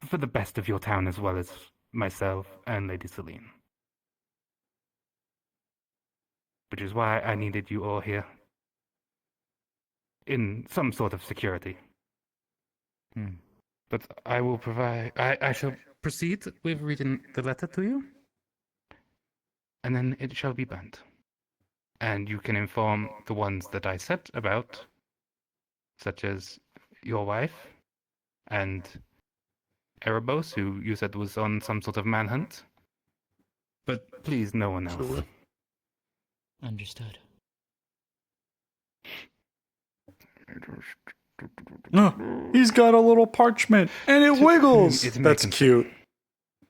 for the best of your town as well as myself and Lady Celine. Which is why I needed you all here. In some sort of security. But I will provide... I shall proceed with reading the letter to you. And then it shall be burned. And you can inform the ones that I said about, such as your wife and Erebos, who you said was on some sort of manhunt. But please, no one else. Understood. he's got a little parchment and it wiggles. It may That's concern- cute.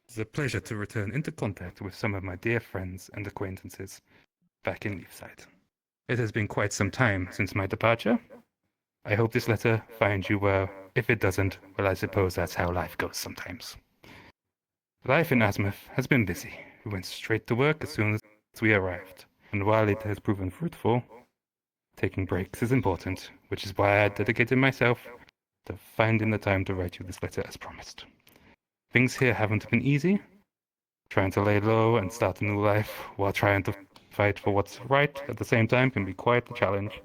It's a pleasure to return into contact with some of my dear friends and acquaintances back in Leafside. It has been quite some time since my departure. I hope this letter finds you well. If it doesn't, well, I suppose that's how life goes sometimes. Life in Azimuth has been busy. We went straight to work as soon as we arrived, and while it has proven fruitful, taking breaks is important, which is why I dedicated myself to finding the time to write you this letter as promised. Things here haven't been easy. Trying to lay low and start a new life while trying to fight for what's right at the same time can be quite a challenge.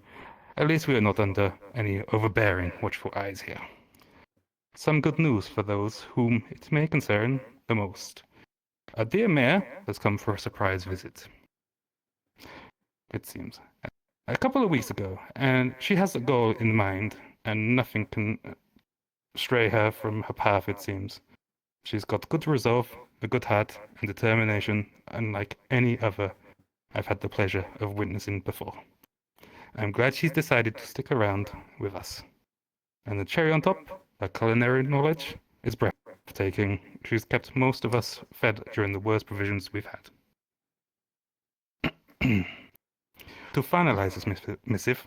At least we are not under any overbearing, watchful eyes here. Some good news for those whom it may concern the most. A dear mayor has come for a surprise visit. It seems. A couple of weeks ago, and she has a goal in mind, and nothing can stray her from her path, it seems. She's got good resolve, a good heart, and determination, unlike any other I've had the pleasure of witnessing before. I'm glad she's decided to stick around with us. And the cherry on top, her culinary knowledge is breathtaking. She's kept most of us fed during the worst provisions we've had. To finalize this missive,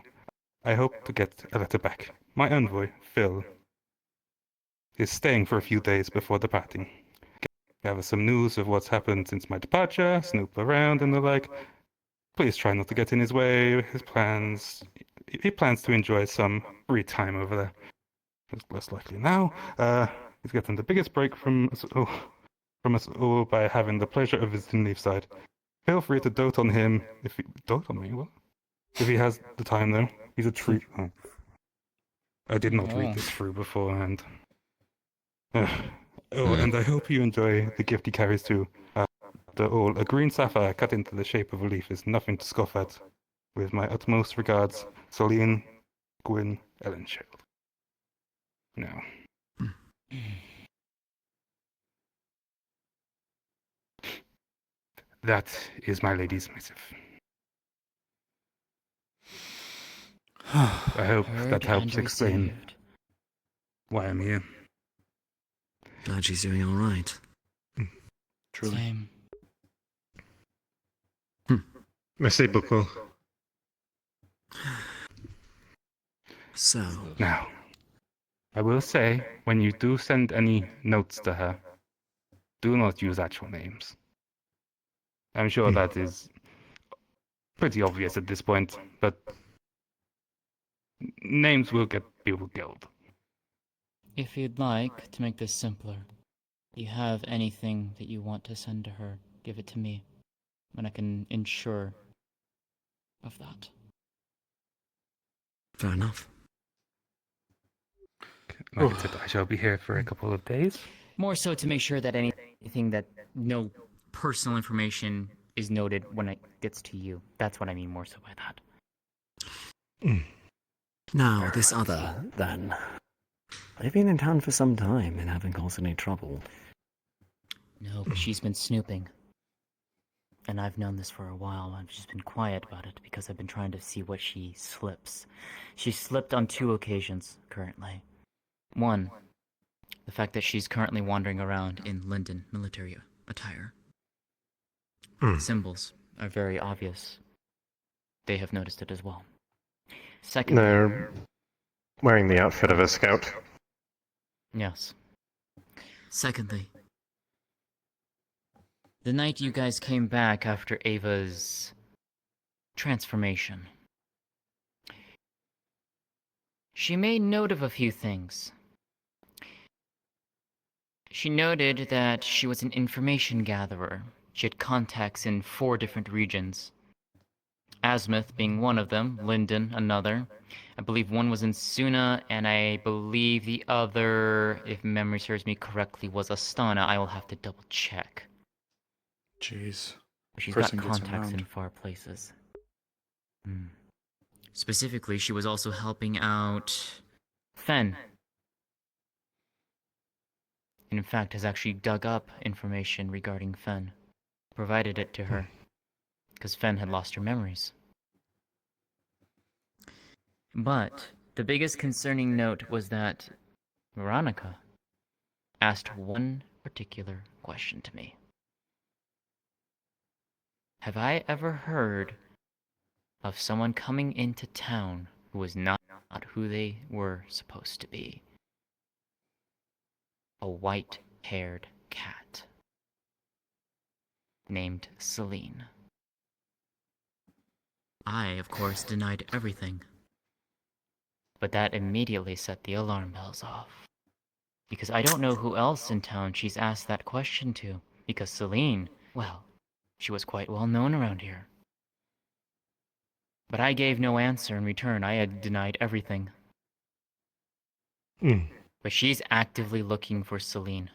I hope to get a letter back. My envoy, Phil, is staying for a few days before departing. Gather some news of what's happened since my departure, snoop around and the like. Please try not to get in his way. His plans. He plans to enjoy some free time over there. It's less likely now. He's getting the biggest break from us all by having the pleasure of visiting Leafside. Feel free to dote on him if he dote on me. What? If he has the time, though. He's a treat. Oh. I did not read this through beforehand. And I hope you enjoy the gift he carries too. After all, a green sapphire cut into the shape of a leaf is nothing to scoff at. With my utmost regards, Celine, Gwyn, Ellenchild. Now. That is my lady's missive. I hope that helps explain why I'm here. Glad she's doing all right. Truly. Same. Merci beaucoup. So. Now, I will say, when you do send any notes to her, do not use actual names. I'm sure that is pretty obvious at this point, but names will get people killed. If you'd like to make this simpler, you have anything that you want to send to her, give it to me, and I can ensure of that. Fair enough. Like I said, I shall be here for a couple of days. More so to make sure that anything that no personal information is noted when it gets to you. That's what I mean more so by that. Now, this other, then. They've been in town for some time and haven't caused any trouble. No, but she's been snooping. And I've known this for a while. I've just been quiet about it because I've been trying to see what she slips. She slipped on 2 occasions currently. One, the fact that she's currently wandering around in Linden military attire. Symbols are very obvious. They have noticed it as well. Second, They're wearing the outfit of a scout. Yes. Secondly, the night you guys came back after Ava's transformation, she made note of a few things. She noted that she was an information gatherer. She had contacts in 4 different regions. Azimuth being one of them, Linden another. I believe one was in Suna, and I believe the other, if memory serves me correctly, was Astana. I will have to double check. Jeez. She's got Person gets contacts around. in far places. Specifically, she was also helping out Fen. And in fact, has actually dug up information regarding Fen. Provided it to her. Because Fen had lost her memories. But the biggest concerning note was that Veronica asked one particular question to me. Have I ever heard of someone coming into town who was not who they were supposed to be? A white-haired cat named Celine. I, of course, denied everything. But that immediately set the alarm bells off. Because I don't know who else in town she's asked that question to. Because Celine, well, she was quite well known around here. But I gave no answer in return. I had denied everything. But she's actively looking for Celine.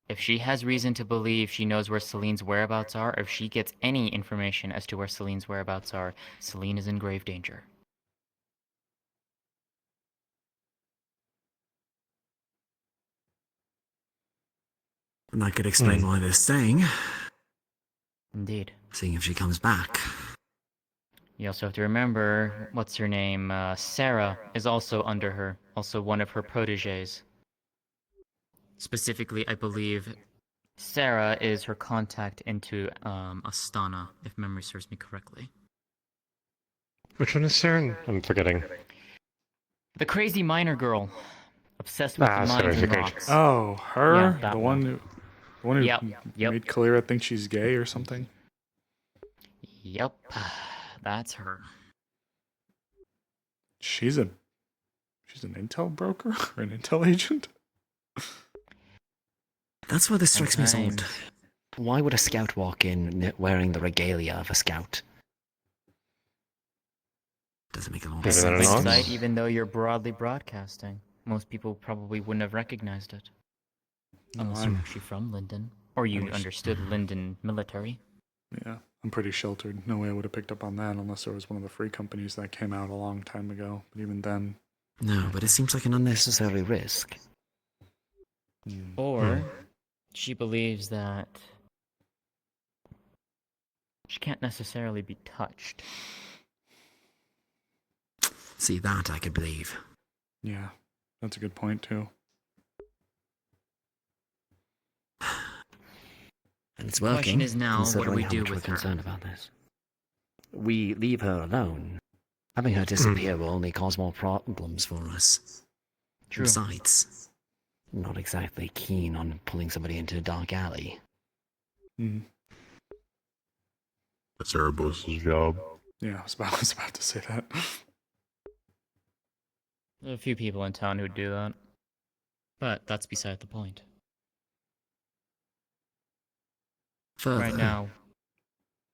If she has reason to believe she knows where Celine's whereabouts are, or if she gets any information as to where Celine's whereabouts are, Celine is in grave danger. And that could explain why they're staying. Indeed. Seeing if she comes back. You also have to remember, what's her name? Sarah is also under her, also one of her proteges. Specifically, I believe Sarah is her contact into Astana, if memory serves me correctly. Which one is Sarah? I'm forgetting. The crazy miner girl, obsessed with mines Sarah's and great. rocks. Oh, her? Yeah, that the one who Yep. made Kalira think she's gay or something? Yep, that's her. She's an intel broker or an intel agent? That's where this strikes me as odd. Sometimes. Why would a scout walk in wearing the regalia of a scout? Doesn't make a lot of Is that an sense. ox? Sight, even though you're broadly broadcasting, most people probably wouldn't have recognized it. Unless you're actually from Linden, or you understood Linden military. Yeah, I'm pretty sheltered. No way I would have picked up on that unless there was one of the free companies that came out a long time ago. But even then... No, but it seems like an unnecessary risk. Or she believes that she can't necessarily be touched. See, that I could believe. Yeah, that's a good point too. And it's The question working. is now, what do we considering how do much with we're her? concerned about this. We leave her alone. Having her disappear will only cause more problems for us. True. Besides, not exactly keen on pulling somebody into a dark alley. That's Erebos' job. Yeah, I was about to say that. There are a few people in town who'd do that. But that's beside the point. Further, Right now,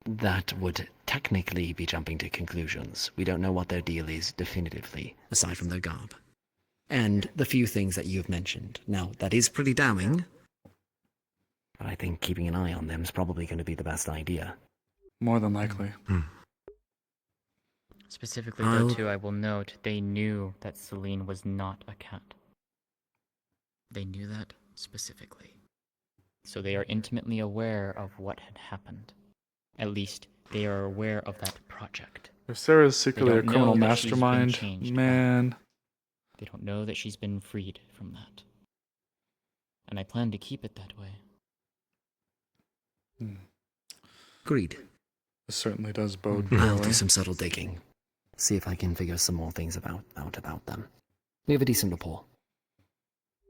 that would technically be jumping to conclusions. We don't know what their deal is definitively, aside from their garb. And the few things that you've mentioned. Now, that is pretty damning, but I think keeping an eye on them is probably going to be the best idea. More than likely. specifically though too, I will note, they knew that Celine was not a cat. They knew that specifically. So they are intimately aware of what had happened. At least, they are aware of that project. If Sarah's secretly They a don't criminal know that she's been mastermind, changed. man. They don't know that she's been freed from that. And I plan to keep it that way. Agreed. This certainly does bode I'll poorly. do some subtle digging. See if I can figure some more things out about them. We have a decent rapport.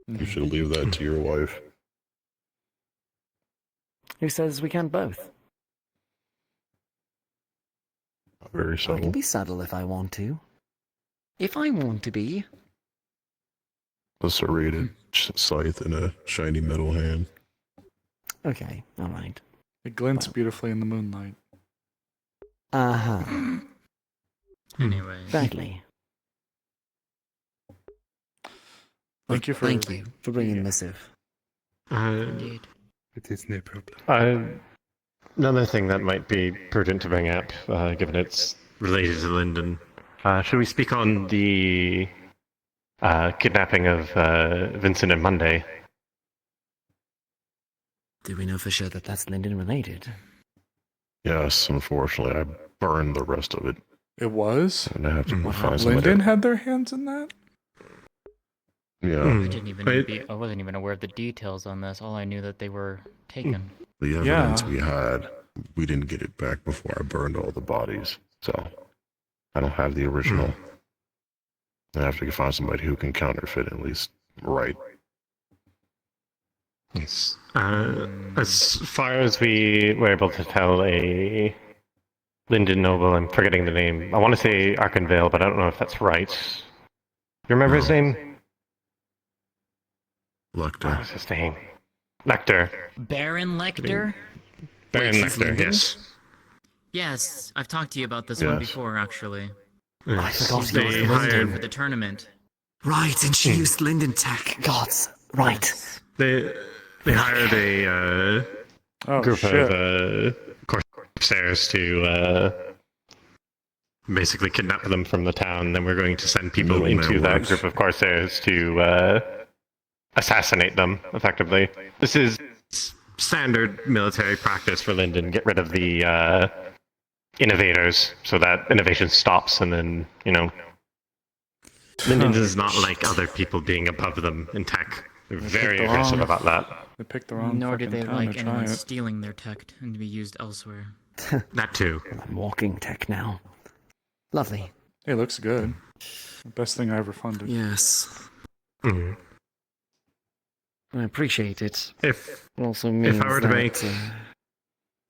You should leave that to your wife. Who says we can't both? Very I subtle. can be subtle if I want to. If I want to be. A serrated scythe in a shiny metal hand. Okay, alright. It glints beautifully in the moonlight. Uh-huh. Anyway. Badly. Thank you for bringing the missive. Indeed. It is no problem. Another thing that might be prudent to bring up, given it's related to Linden. Should we speak on the kidnapping of Vincent and Monday? Do we know for sure that that's Linden related? Yes, unfortunately, I burned the rest of it. It was? And I have to find somebody. Linden had their hands in that? Yeah. I wasn't even aware of the details on this. All I knew that they were taken. The evidence we had, we didn't get it back before I burned all the bodies. So, I don't have the original. I have to find somebody who can counterfeit at least right. Yes. As far as we were able to tell a Linden noble, I'm forgetting the name. I want to say Arkenvale, but I don't know if that's right. You remember his name? Lecter. What's his name? Lecter. Baron Lecter? Baron Wait, Lecter, yes. Yes, I've talked to you about this Yes. one before, actually. I forgot he They was Linden hired- for the tournament. Right, and she used Linden tech. Gods. Right. They hired a group of Corsairs to basically kidnap them from the town. Then we're going to send people Middleman into that works. group of Corsairs to assassinate them, effectively. This is standard military practice for Linden. Get rid of the innovators, so that innovation stops, and then, you know, Linden is not like other people being above them in tech. They're very aggressive about that. They picked the wrong Nor do fucking they town like to try anyone it. stealing their tech and to be used elsewhere. That too. I'm walking tech now. Lovely. It looks good. The best thing I ever funded. Yes. Mm. I appreciate it. If It also means if I were to that, make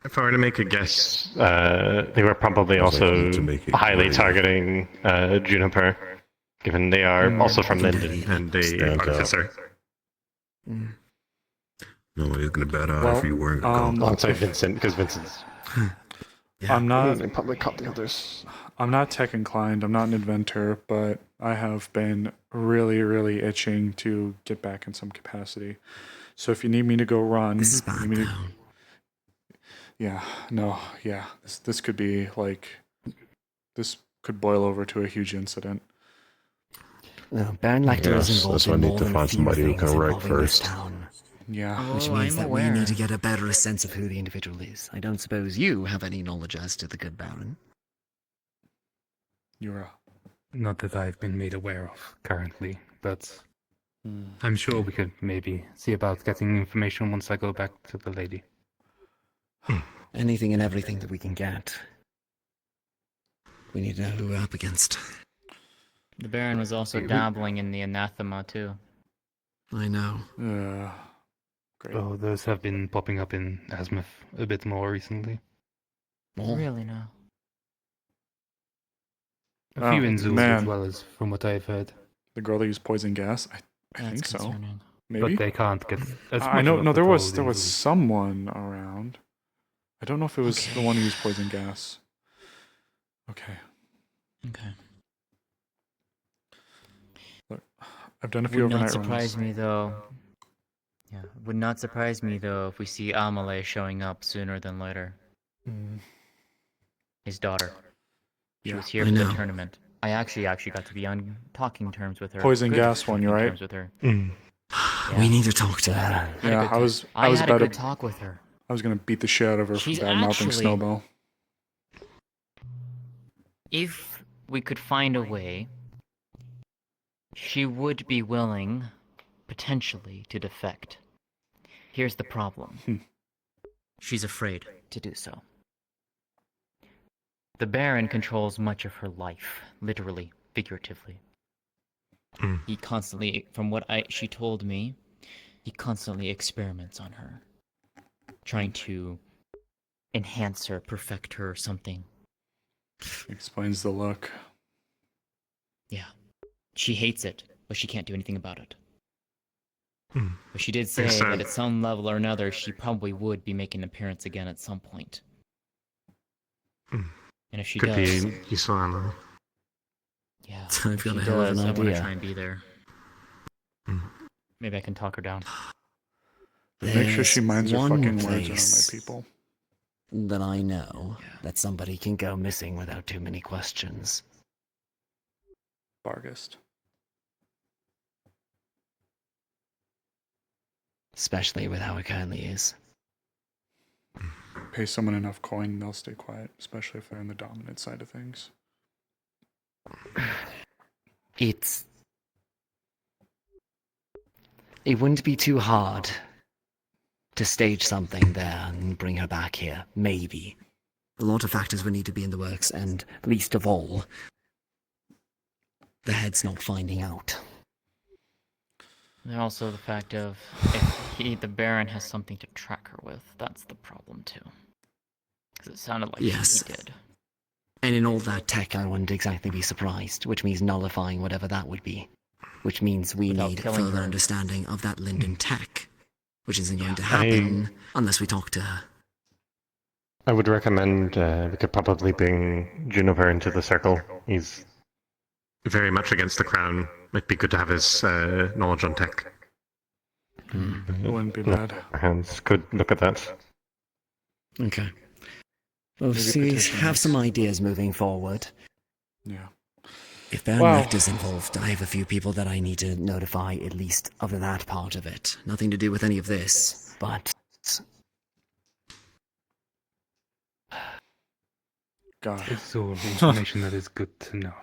if I were to make a guess, they were probably also highly targeting Juniper, given they are also from Linden and a artificer. Nobody's gonna bat an eye Well, for you wearing a Alongside Vincent, because Vincent's. I'm not. They probably caught the others. I'm not tech inclined. I'm not an inventor, but I have been really, really itching to get back in some capacity. So if you need me to go run, This is bad, you need me to- yeah. This could be like, this could boil over to a huge incident. No, Baron Lecter is involved that's why I in need more to than a find few somebody who things can write involving this first. town. Yeah. Which Oh, means I'm that aware. we need to get a better sense of who the individual is. I don't suppose you have any knowledge as to the good Baron. You're Not that I've been made aware of currently, but I'm sure we could maybe see about getting information once I go back to the lady. Anything and everything that we can get. We need to know who we're up against. The Baron was also dabbling in the anathema too. I know. Great. Oh, those have been popping up in Azimuth a bit more recently. Really now? A few in Zool as man. well, as from what I've heard. The girl that used poison gas? I think so. concerning. Maybe? But they can't get as I much know. of a No, there was foothold in Zool. someone around. I don't know if it was the one who used poison gas. Okay. Okay. Look, I've done a few Would not overnight surprise runs. me though. Yeah, would not surprise me though if we see Amelie showing up sooner than later. His daughter. She Yeah. was here I for the know. tournament. I actually got to be on talking terms with her. Poison Good gas one, talking you're right? terms with her. We need to talk to her. Yeah, I was I had about a good to. talk with her. I was gonna beat the shit out of her She's for bad mouthing actually- Snowbell. If we could find a way, she would be willing, potentially, to defect. Here's the problem. She's afraid to do so. The Baron controls much of her life, literally, figuratively. He constantly, from what she told me, he constantly experiments on her, trying to enhance her, perfect her, or something. Explains the look. Yeah. She hates it, but she can't do anything about it. But she did say Yes, that at some level or another, she probably would be making an appearance again at some point. And if she Could does, be useful ammo. yeah, I've if got she a hell of an does, I want to idea. try and be there. Maybe I can talk her down. Make sure she There's minds her one fucking words around place my people. that I know that somebody can go missing without too many questions. Bargist. Especially with how it currently is. Pay someone enough coin, they'll stay quiet, especially if they're on the dominant side of things. It wouldn't be too hard to stage something there and bring her back here. Maybe. A lot of factors would need to be in the works, and least of all, the head's not finding out. And also the fact of if the Baron has something to track her with, that's the problem too. Because it sounded like Yes. he did. And in all that tech, I wouldn't exactly be surprised, which means nullifying whatever that would be. Which means we Without need killing further her. understanding of that Linden tech, which isn't going to happen unless we talk to her. I would recommend we could probably bring Juniper into the circle. He's very much against the crown. Might be good to have his knowledge on tech. It wouldn't be bad. Hands could look at that. Okay. Well, Maybe see, petition have us. some ideas moving forward. Yeah. If Baron Well- Lecter's involved, I have a few people that I need to notify at least of that part of it. Nothing to do with any of this, but God. It's all information that is good to know.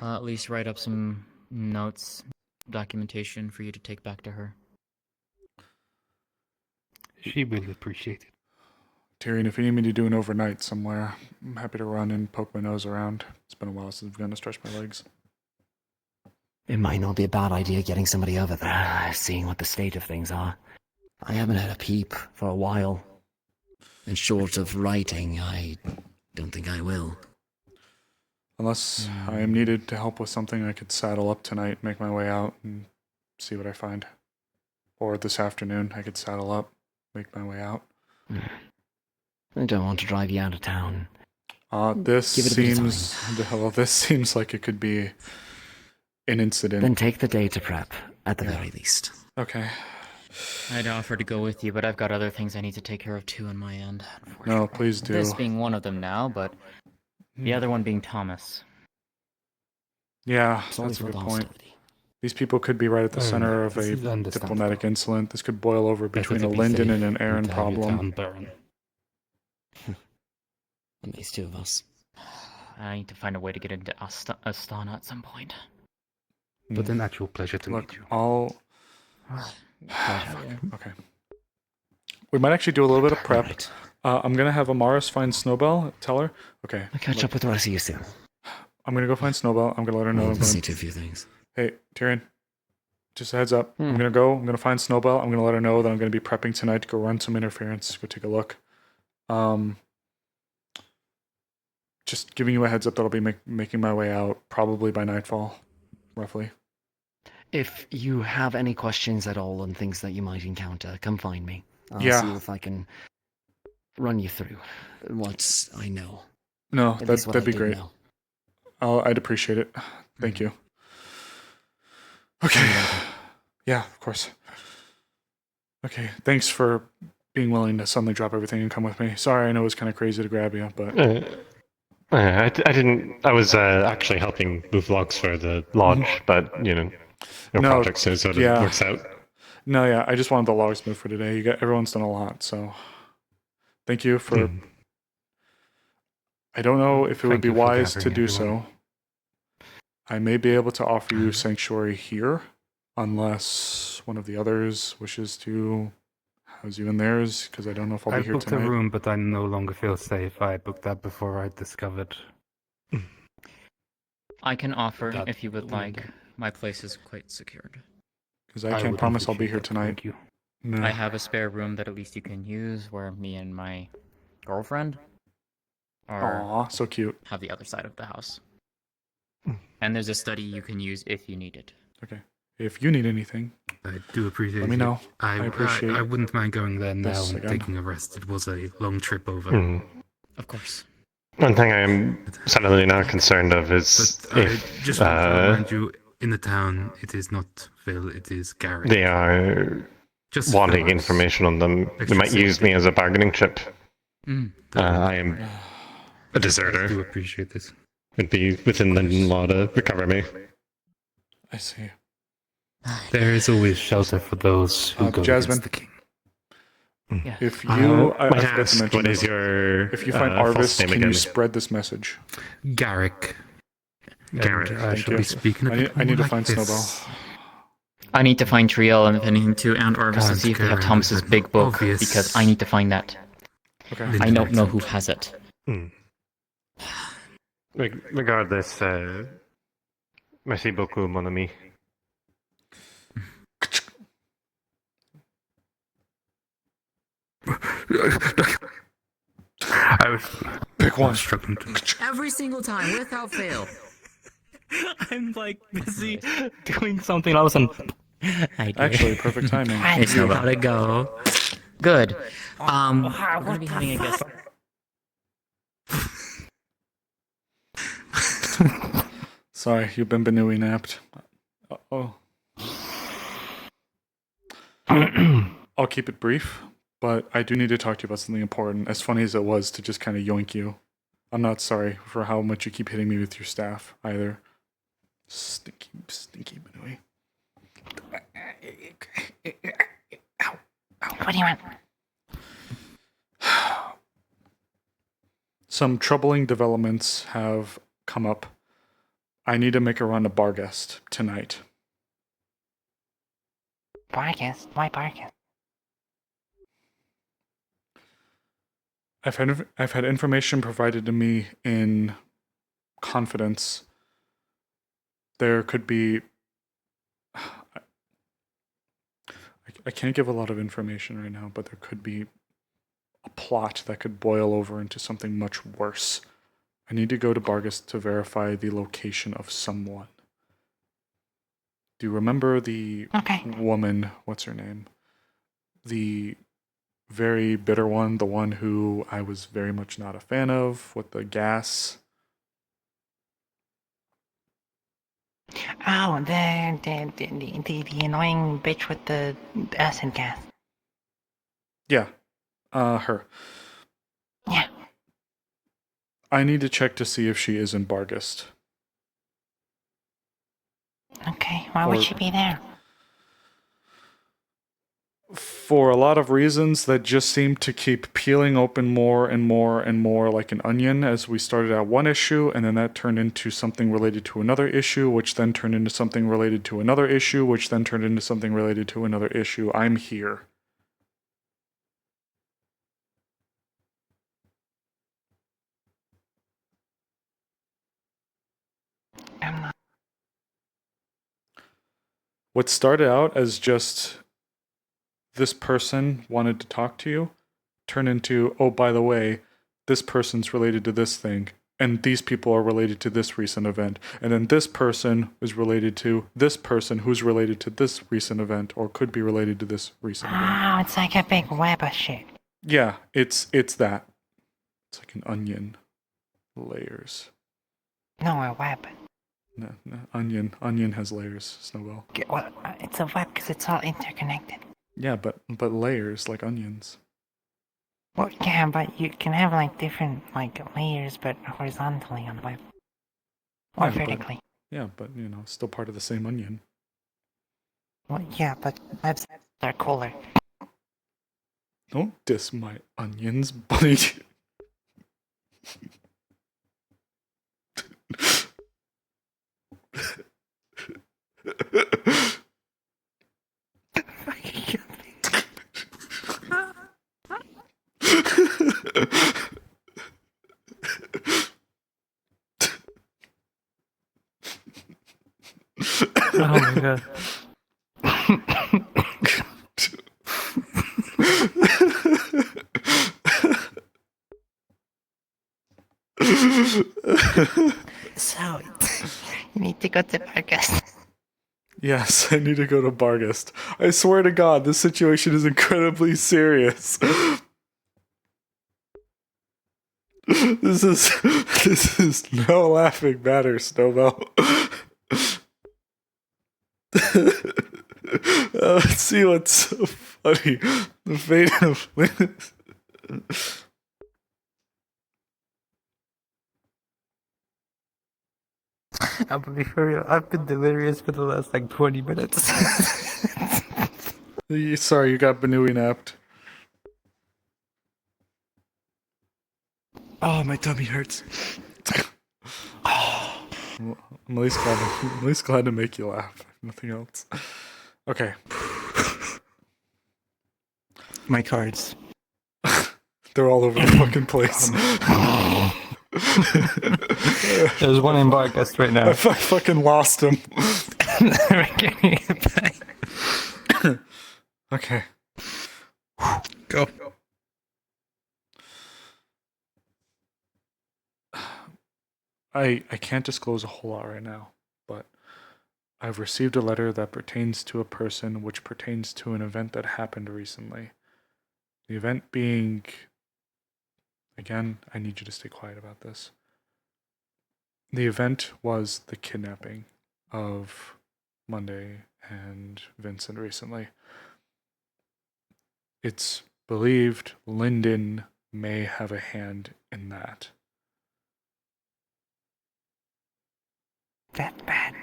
At least write up some notes, documentation for you to take back to her. She will appreciate it. Tyrion, if you need me to do an overnight somewhere, I'm happy to run and poke my nose around. It's been a while since I've gone to stretch my legs. It might not be a bad idea getting somebody over there, seeing what the state of things are. I haven't had a peep for a while. And short of writing, I don't think I will. Unless I am needed to help with something, I could saddle up tonight, make my way out, and see what I find. Or this afternoon, I could saddle up, make my way out. I don't want to drive you out of town. This Give it a bit of seems... Well, this seems like it could be an incident. Then take the day to prep, at the very least. Okay. I'd offer to go with you, but I've got other things I need to take care of too on my end. No, please do. This being one of them now, but the other one being Thomas. Yeah, that's a good point. These people could be right at the center of a diplomatic incident. This could boil over between a Lyndon and an Aaron problem. And these two of us. I need to find a way to get into Astana at some point. But an actual pleasure to meet you. Okay. We might actually do a little bit of prep. Right. I'm going to have Amaris find Snowbell. Tell her. Okay. I'll catch up with the rest of you soon. I'm going to go find Snowbell. I'm going to let her know. I'll see to a few things. Hey, Tyrion. Just a heads up. I'm going to go. I'm going to find Snowbell. I'm going to let her know that I'm going to be prepping tonight to go run some interference. Go take a look. Just giving you a heads up that I'll be making my way out probably by nightfall, roughly. If you have any questions at all on things that you might encounter, come find me. I'll see if I can run you through what I know. No, that'd be great. I'd appreciate it. Thank you. Okay. Yeah, of course. Okay, thanks for being willing to suddenly drop everything and come with me. Sorry, I know it was kind of crazy to grab you, but... I didn't... I was actually helping move logs for the lodge, but, you know... Your project says so it works out. No, yeah, I just wanted the logs moved for today. Everyone's done a lot, so thank you for. I don't know if it would be wise to do so. I may be able to offer you sanctuary here, unless one of the others wishes to house you in theirs, because I don't know if I'll be here tonight. I booked a room, but I no longer feel safe. I booked that before I discovered. I can offer if you would like. My place is quite secured. Because I can't promise I'll be here tonight. Thank you. No. I have a spare room that at least you can use where me and my girlfriend are so cute. Have the other side of the house. And there's a study you can use if you need it. Okay. If you need anything, I do appreciate it. Let me know. I appreciate I wouldn't mind going there now and taking a rest. It was a long trip over. Of course. One thing I am suddenly now concerned of is if... just want to remind you, in the town, it is not Phil, it is Gary. They are just wanting information on them. They might use me as a bargaining chip. I am a deserter. I do appreciate this. It'd be within London law to recover me. I see. There is always shelter for those who go Jasmine. against the king. If you, I might forgot to ask, mention what is your if you find false Arvis, name can again? you spread this message? Garrick. Garrick. I shall be speaking I need to find this. Snowball. I need to find Triel and if anything too, and Arvis to see if they have Thomas's big book, because I need to find that. Okay. I don't know who has it. Regardless, merci beaucoup, mon ami. I was pick one. Struggling Every single time, without fail. I'm like busy doing something all of a sudden. Actually, perfect timing. I know how to go. Good. We're gonna be having a guest. Sorry, you've been Benui napped. Oh. I'll keep it brief, but I do need to talk to you about something important. As funny as it was to just kind of yoink you, I'm not sorry for how much you keep hitting me with your staff either. Stinky Benui. What do you want? some troubling developments have come up. I need to make a run to Bargest tonight. Bargest? Why Bargest? I've had information provided to me in confidence. There could be... I can't give a lot of information right now, but there could be a plot that could boil over into something much worse. I need to go to Bargest to verify the location of someone. Do you remember the woman, what's her name? The very bitter one, the one who I was very much not a fan of, with the gas? Oh, the annoying bitch with the acid gas. Yeah, her. Yeah. I need to check to see if she is in Bargest. Okay, why would she be there? For a lot of reasons that just seem to keep peeling open more and more and more like an onion, as we started at one issue, and then that turned into something related to another issue, which then turned into something related to another issue, which then turned into something related to another issue. I'm here. I'm not. What started out as just this person wanted to talk to you turned into, oh, by the way, this person's related to this thing, and these people are related to this recent event, and then this person is related to this person who's related to this recent event, or could be related to this recent event. Oh, it's like a big web of shit. Yeah, it's that. It's like an onion. Layers. No, a web. No, onion. Onion has layers, Snowball. Well, it's a web because it's all interconnected. Yeah, but layers like onions. Well, yeah, but you can have like different like layers, but horizontally on the web. Or Yeah, vertically. But you know, still part of the same onion. Well, yeah, but webs are cooler. Don't diss my onions, buddy. Oh my god. So, you need to go to Bargest. Yes, I need to go to Bargest. I swear to God, this situation is incredibly serious. This is no laughing matter, Snowbell. Let's see what's so funny. The fate of Linus. I'm gonna be for real. I've been delirious for the last like 20 minutes. Sorry, you got Banui napped. Oh, my tummy hurts. I'm at least glad to make you laugh. Nothing else. Okay. My cards. They're all over the fucking place. There's one in Bargest right now. I fucking lost him. We're getting it back. Okay. Go. I can't disclose a whole lot right now, but I've received a letter that pertains to a person which pertains to an event that happened recently. The event being... Again, I need you to stay quiet about this. The event was the kidnapping of Monday and Vincent recently. It's believed Lyndon may have a hand in that. That's bad.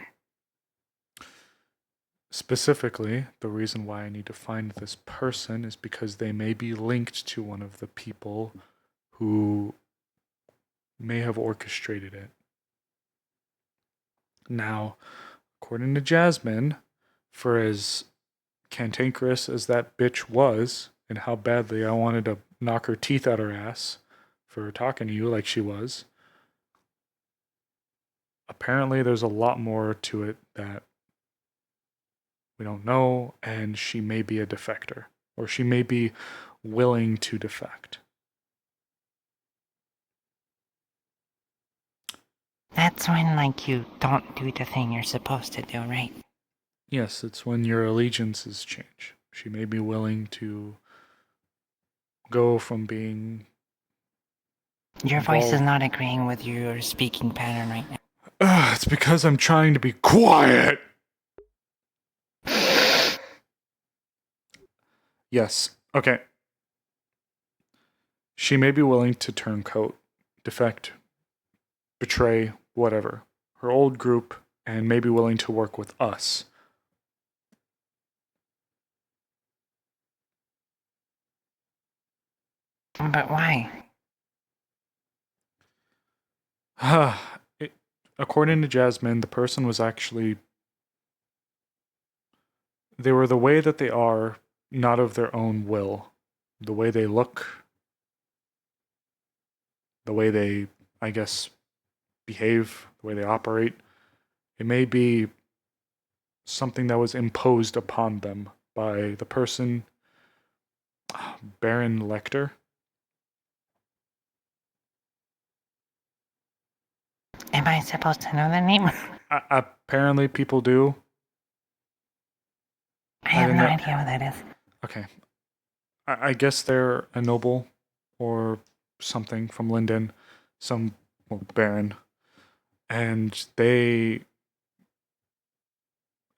Specifically, the reason why I need to find this person is because they may be linked to one of the people who may have orchestrated it. Now, according to Jasmine, for as cantankerous as that bitch was, and how badly I wanted to knock her teeth out her ass for talking to you like she was, apparently there's a lot more to it that we don't know, and she may be a defector, or she may be willing to defect. That's when, like, you don't do the thing you're supposed to do, right? Yes, it's when your allegiances change. She may be willing to go from being... Your voice is not agreeing with your speaking pattern right now. It's because I'm trying to be quiet! Yes, okay. She may be willing to turncoat, defect, betray, whatever, her old group, and may be willing to work with us. But why? According to Jasmine, the person was actually... They were the way that they are, not of their own will. The way they look, the way they, I guess, behave, the way they operate. It may be something that was imposed upon them by the person, Baron Lecter. Am I supposed to know the name? Apparently people do. I have no idea what that is. Okay. I guess they're a noble or something from Linden, some baron. And they...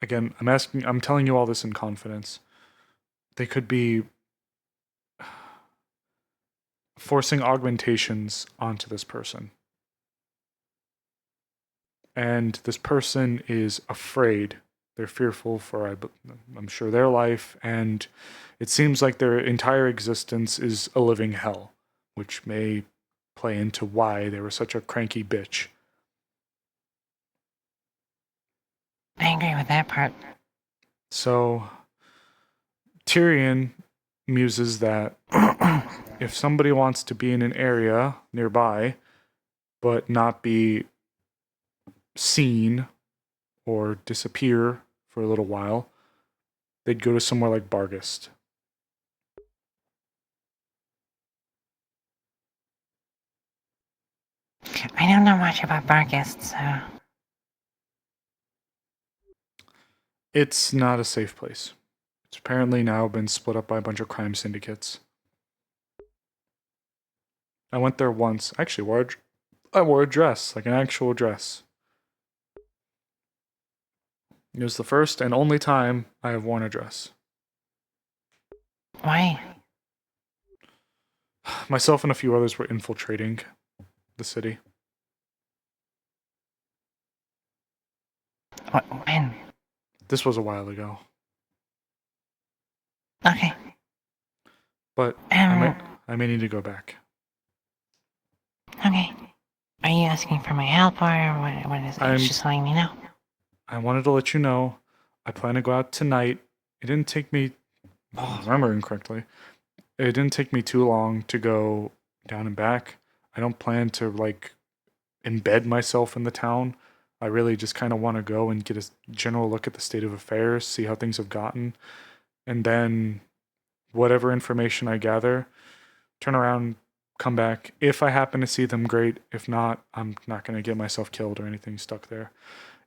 Again, I'm telling you all this in confidence. They could be forcing augmentations onto this person. And this person is afraid. They're fearful for, I'm sure, their life, and it seems like their entire existence is a living hell, which may play into why they were such a cranky bitch. I agree with that part. So, Tyrion muses that if somebody wants to be in an area nearby, but not be seen or disappear for a little while, they'd go to somewhere like Bargast. I don't know much about Bargast, so... It's not a safe place. It's apparently now been split up by a bunch of crime syndicates. I went there once. I actually wore a dress, like an actual dress. It was the first and only time I have worn a dress. Why? Myself and a few others were infiltrating the city. When? This was a while ago. Okay. But I may need to go back. Okay. Are you asking for my help, or what is it? Just letting me know. I wanted to let you know, I plan to go out tonight. It didn't take me, if I'm remembering correctly, it didn't take me too long to go down and back. I don't plan to, like, embed myself in the town. I really just kind of want to go and get a general look at the state of affairs, see how things have gotten, and then whatever information I gather, turn around, come back. If I happen to see them, great. If not, I'm not going to get myself killed or anything stuck there.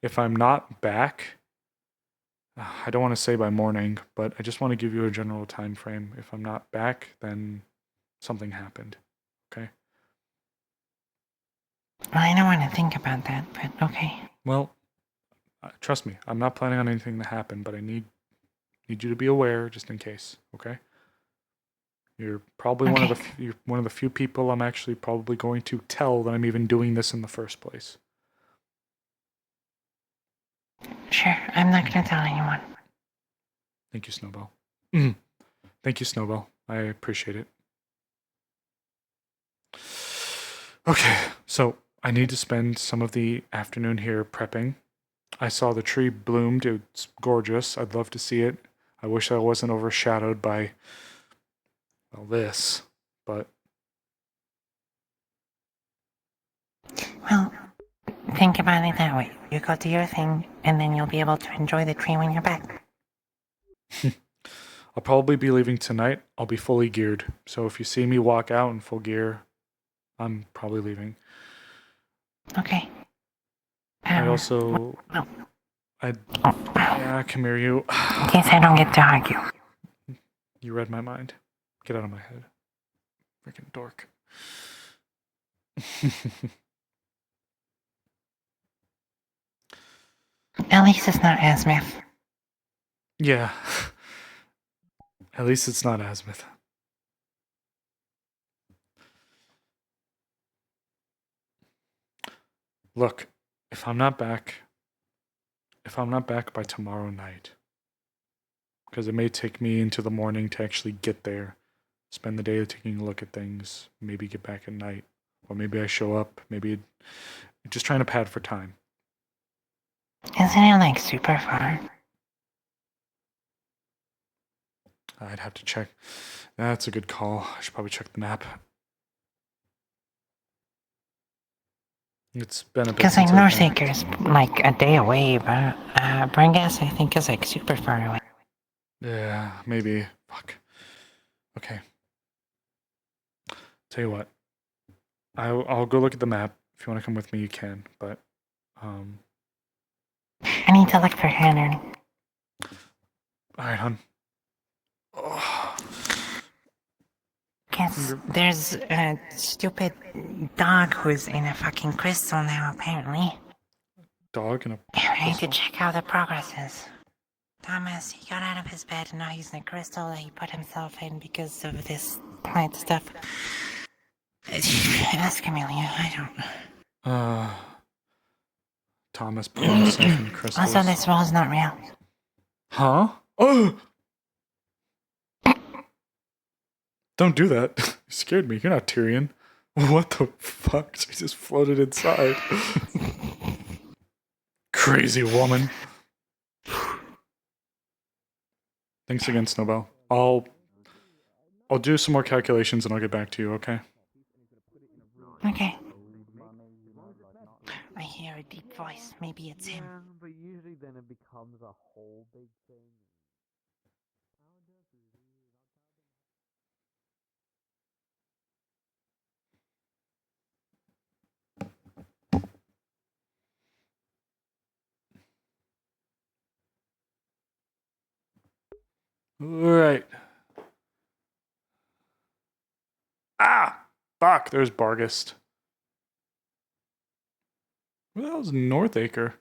If I'm not back, I don't want to say by morning, but I just want to give you a general time frame. If I'm not back, then something happened. Okay? Well, I don't want to think about that, but okay. Well, trust me, I'm not planning on anything to happen, but I need you to be aware just in case, okay? You're probably Okay. one of the few people I'm actually probably going to tell that I'm even doing this in the first place. Sure, I'm not going to tell anyone. Thank you, Snowbell. Thank you, Snowbell. I appreciate it. Okay, so I need to spend some of the afternoon here prepping. I saw the tree bloomed. It's gorgeous. I'd love to see it. I wish I wasn't overshadowed by, well, this, but... Well, think about it that way. You go do your thing, and then you'll be able to enjoy the tree when you're back. I'll probably be leaving tonight. I'll be fully geared. So if you see me walk out in full gear, I'm probably leaving. Okay. I'd also... Yeah, come here, you. In case I don't get to argue. You read my mind. Get out of my head. Freaking dork. At least it's not Asmith. Yeah. At least it's not Asmith. Look, if I'm not back by tomorrow night, because it may take me into the morning to actually get there, spend the day taking a look at things, maybe get back at night, or maybe I show up, maybe just trying to pad for time. Isn't it like super far? I'd have to check. That's a good call. I should probably check the map. It's been a bit Because like since I've been- Northacre's like a day away, but Bringas I think is like super far away. Yeah, maybe. Fuck. Okay. Tell you what. I'll go look at the map. If you want to come with me, you can. But, I need to look for Hannah. alright, hon. Because there's a stupid dog who's in a fucking crystal now, apparently. Dog in a I need to check how the progress is. Thomas, he got out of his bed and now he's in a crystal that he put himself in because of this plant stuff. Ask Amelia, I don't. Thomas put himself in crystals. Also, this wall's not real. Huh? Oh! Don't do that. You scared me. You're not Tyrion. What the fuck? She just floated inside. Crazy woman. Thanks again, Snowbell. I'll do some more calculations and I'll get back to you, okay? Okay. I hear a deep voice. Maybe it's him. But usually then it becomes a whole big thing. Alright. Ah! Fuck, there's Bargist. Where the hell's Northacre?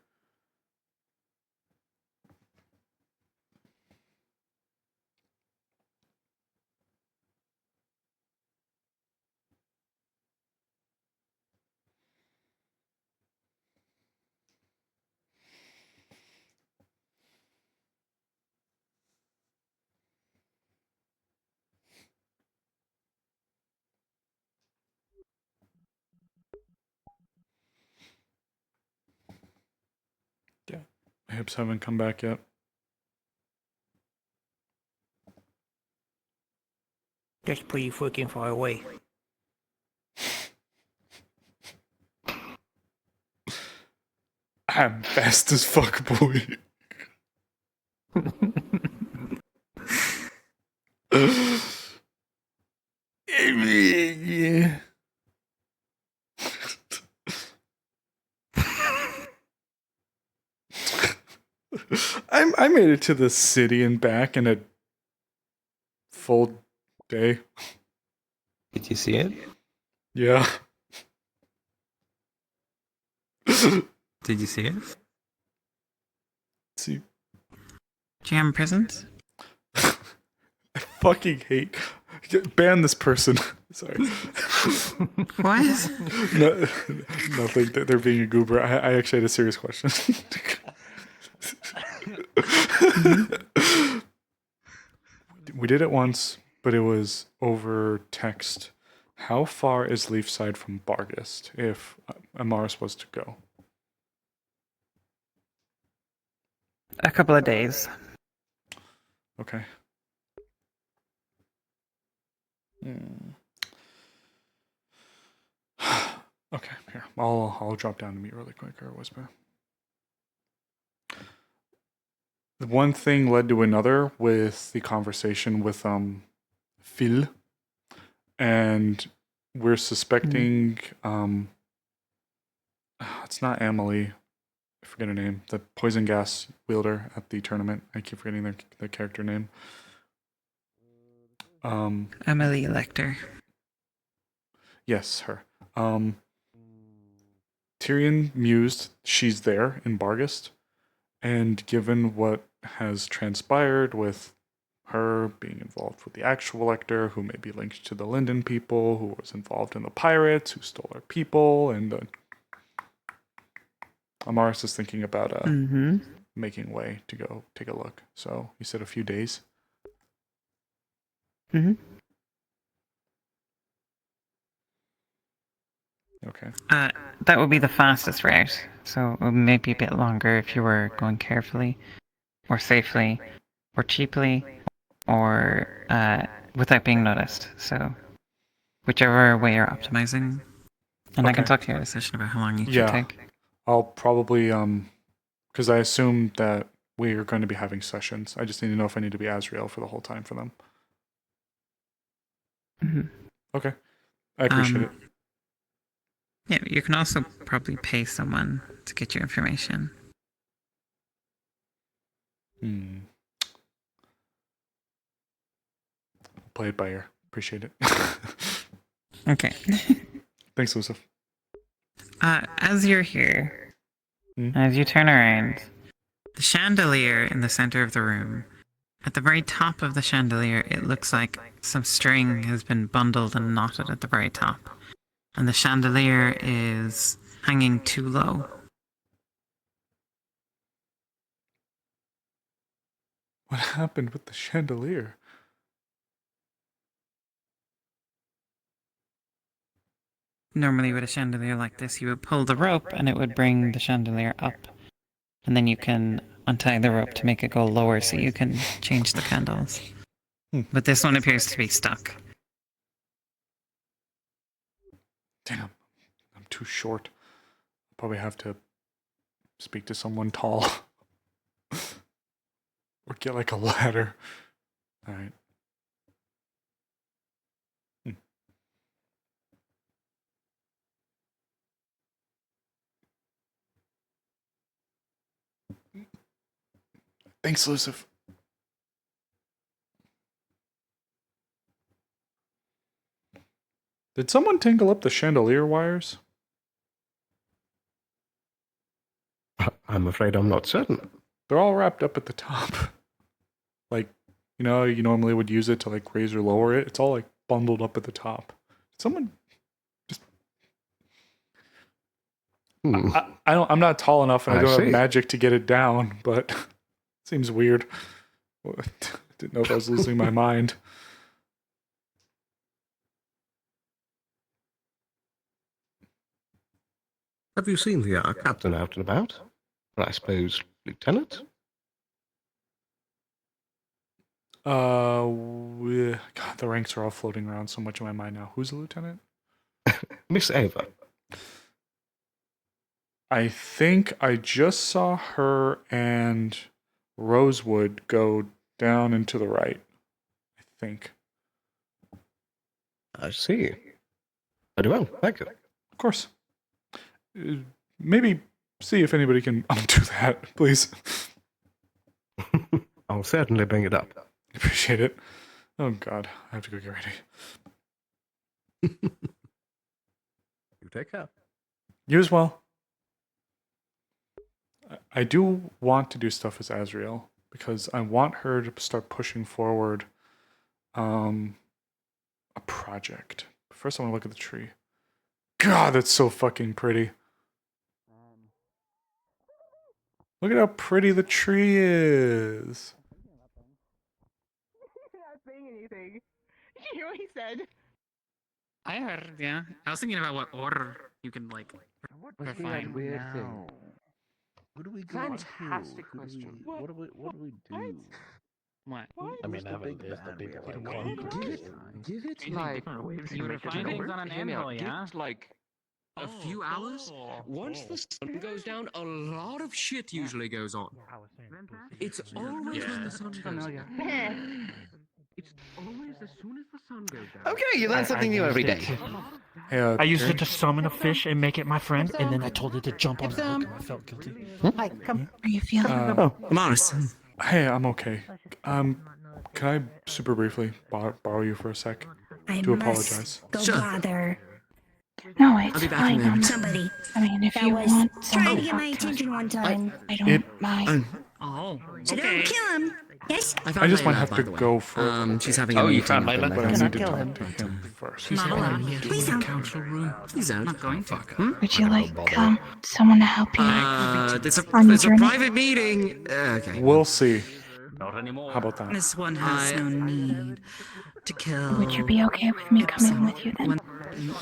Yeah. My hips haven't come back yet. That's pretty freaking far away. I'm fast as fuck, boy. Yeah. I made it to the city and back in a full day. Did you see it? Yeah. Did you see it? See. Do you have presents? I fucking hate. Ban this person. Sorry. What? No, nothing. They're being a goober. I actually had a serious question. We did it once, but it was over text. How far is Leafside from Bargist if Amaris was to go? A couple of days. Okay. Okay, here. I'll drop down to meet really quick or whisper. The one thing led to another with the conversation with Phil, and we're suspecting it's not Emily. I forget her name. The poison gas wielder at the tournament. I keep forgetting their character name. Emily Lecter. Yes, her. Tyrion mused she's there in Bargist, and given what has transpired with her being involved with the actual Lecter, who may be linked to the Linden people, who was involved in the pirates, who stole our people, and Amaris is thinking about making way to go take a look. So you said a few days. Okay. That would be the fastest route, so it may be a bit longer if you were going carefully, or safely, or cheaply, or without being noticed. So, whichever way you're optimizing. And I can talk to you in a session about how long each should take. I'll probably, because I assume that we are going to be having sessions. I just need to know if I need to be Azrael for the whole time for them. Okay. I appreciate it. Yeah, you can also probably pay someone to get you information. Play it by ear. Appreciate it. Okay. Thanks, Yusuf. As you're here, as you turn around, the chandelier in the center of the room, at the very top of the chandelier, it looks like some string has been bundled and knotted at the very top. And the chandelier is hanging too low. What happened with the chandelier? Normally with a chandelier like this, you would pull the rope and it would bring the chandelier up. And then you can untie the rope to make it go lower so you can change the candles. But this one appears to be stuck. Damn, I'm too short. I'll probably have to speak to someone tall. Or get like a ladder. Alright. Thanks, Yusuf. Did someone tangle up the chandelier wires? I'm afraid I'm not certain. They're all wrapped up at the top. Like, you know, you normally would use it to like raise or lower it. It's all like bundled up at the top. Did someone just... I'm not tall enough and I don't have magic to get it down, but it seems weird. Didn't know if I was losing my mind. Have you seen the captain out and about? And I suppose lieutenant? God, the ranks are all floating around so much in my mind now. Who's the lieutenant? Miss Ava. I think I just saw her and Rosewood go down and to the right. I think. I see. Very well, thank you. Of course. Maybe see if anybody can undo that, please. I'll certainly bring it up. Appreciate it. Oh God, I have to go get ready. You take care. You as well. I do want to do stuff as Azrael because I want her to start pushing forward a project. First I want to look at the tree. God, that's so fucking pretty. Look at how pretty the tree is. Not saying anything. You hear what he said? I heard, yeah. I was thinking about what order you can, like, refine. Weird thing. Who do we go Fantastic to? question. What do we do? What? I mean, I have a list of people I want. Give it You like you refine things on an Hear me out. anvil, yeah? Give like a few hours. Once the sun goes down, a lot of shit usually goes on. It's always when the sun goes down. It's always as soon as the sun goes down. Okay, you learn something new every day. Yeah, I used it to summon a fish and make it my friend, and then I told it to jump on the hook, and I felt guilty. Hi, come. Are you feeling? Amaris. Hey, I'm okay. Can I super briefly borrow you for a sec? To apologize. Go bother. No, it's I'll be back fine. in a minute. Somebody. I mean, if That you was want trying someone to get my talk to us, attention one time. I don't mind. Oh, So don't kill him. Yes? I just might have to go for. She's having a Oh, you meeting found up in Layla? the But I house. need to kill talk him. to him first. She's not allowed here. Please don't. Council room. He's out. I'm not going to. Would you like someone to help you? There's On your a journey? private meeting. Okay. We'll see. Not anymore. How about that? This one has no need to kill. Would you be okay with me coming with you then?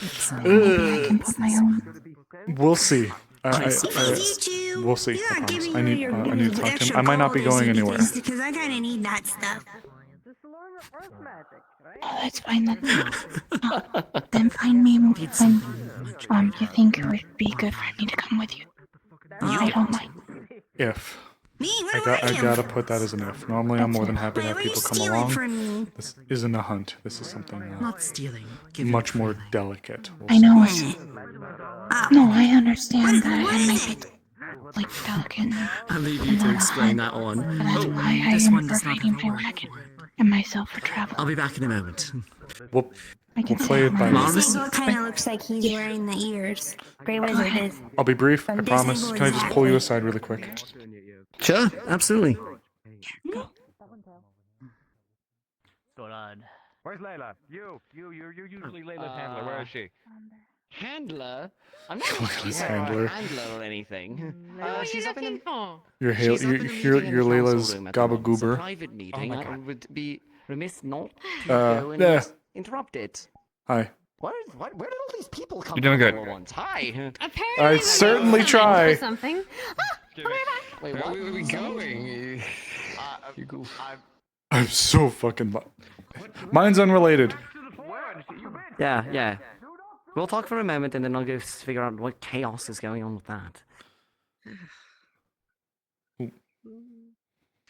It's Maybe I can put my own. We'll see. We'll see. You I are promise. giving I you need. your I need to talk to extra him. I might not be gold going as you do anywhere. things, because I kind of need that stuff. Oh, that's fine then. Then find me when you think it would be good for me to come with you. I don't mind. If. Me? I gotta put that as an if. Normally, I'm more than happy to have Why were you people come stealing along. from me? This isn't a hunt. This is something not stealing. Give it much more delicate. I know it. No, I understand that it might be like delicate. I'll leave you to explain that one. And that's why I this am one does not providing have my wagon and myself for travel. I'll be back in a moment. We'll I can play it by Marvelous. This is what kind of looks like he's wearing the ears. Grey Wizard is. I'll be brief. I From promise. Disney Can I just pull you exactly. aside really quick? Sure, absolutely. Going on. Where's Layla? You're usually Layla's handler. Where is she? Handler? I'm not Layla's a handler. handler or anything. What are She's you up in looking for? You're She's up in a meeting in the council Layla's room at the moment. It's a gabagoober. private meeting. my I God. would be remiss not to Uh, go and yeah. interrupt it. Hi. Where did all these people come You're doing from good. all at once? Hi. Apparently, I we're certainly summoned try. For something. Wait, Where what? are we going? You goof. I'm so fucking. Mine's unrelated. Yeah. We'll talk for a moment and then I'll go figure out what chaos is going on with that.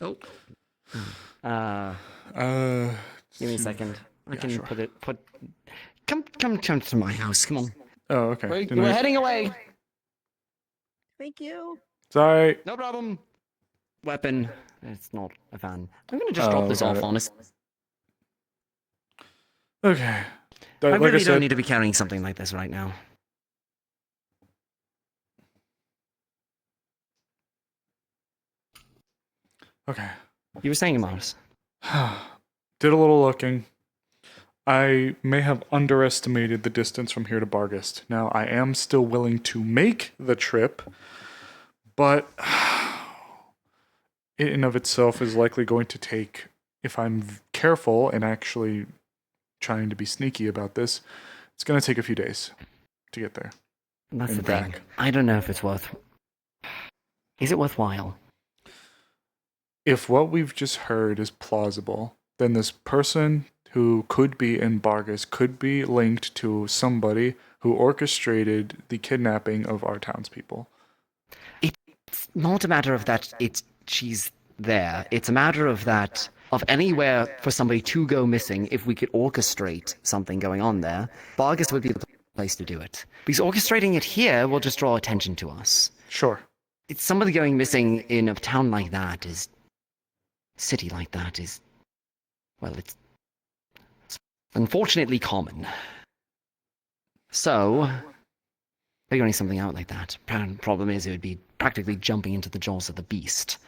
Oh. Give me a second. I yeah, can sure. Come to my house. Come on. Oh, okay. We're heading away. Thank you. Sorry. No problem. Weapon. It's not a van. I'm gonna just drop this got off, it. honest. Okay. I Like really I said, don't need to be carrying something like this right now. Okay. You were saying, Mars. Did a little looking. I may have underestimated the distance from here to Bargast. Now, I am still willing to make the trip, but it in of itself is likely going to take, if I'm careful and actually trying to be sneaky about this, it's going to take a few days to get there. That's the and thing. back. I don't know if it's worth. Is it worthwhile? If what we've just heard is plausible, then this person who could be in Bargast could be linked to somebody who orchestrated the kidnapping of our townspeople. It's not a matter of that. She's there. It's a matter of that. Of anywhere for somebody to go missing, if we could orchestrate something going on there, Bargast would be the place to do it. Because orchestrating it here will just draw attention to us. Sure. It's somebody going missing in a town like that is. City like that is. Well, it's unfortunately common. So, figuring something out like that. Problem is, it would be practically jumping into the jaws of the beast.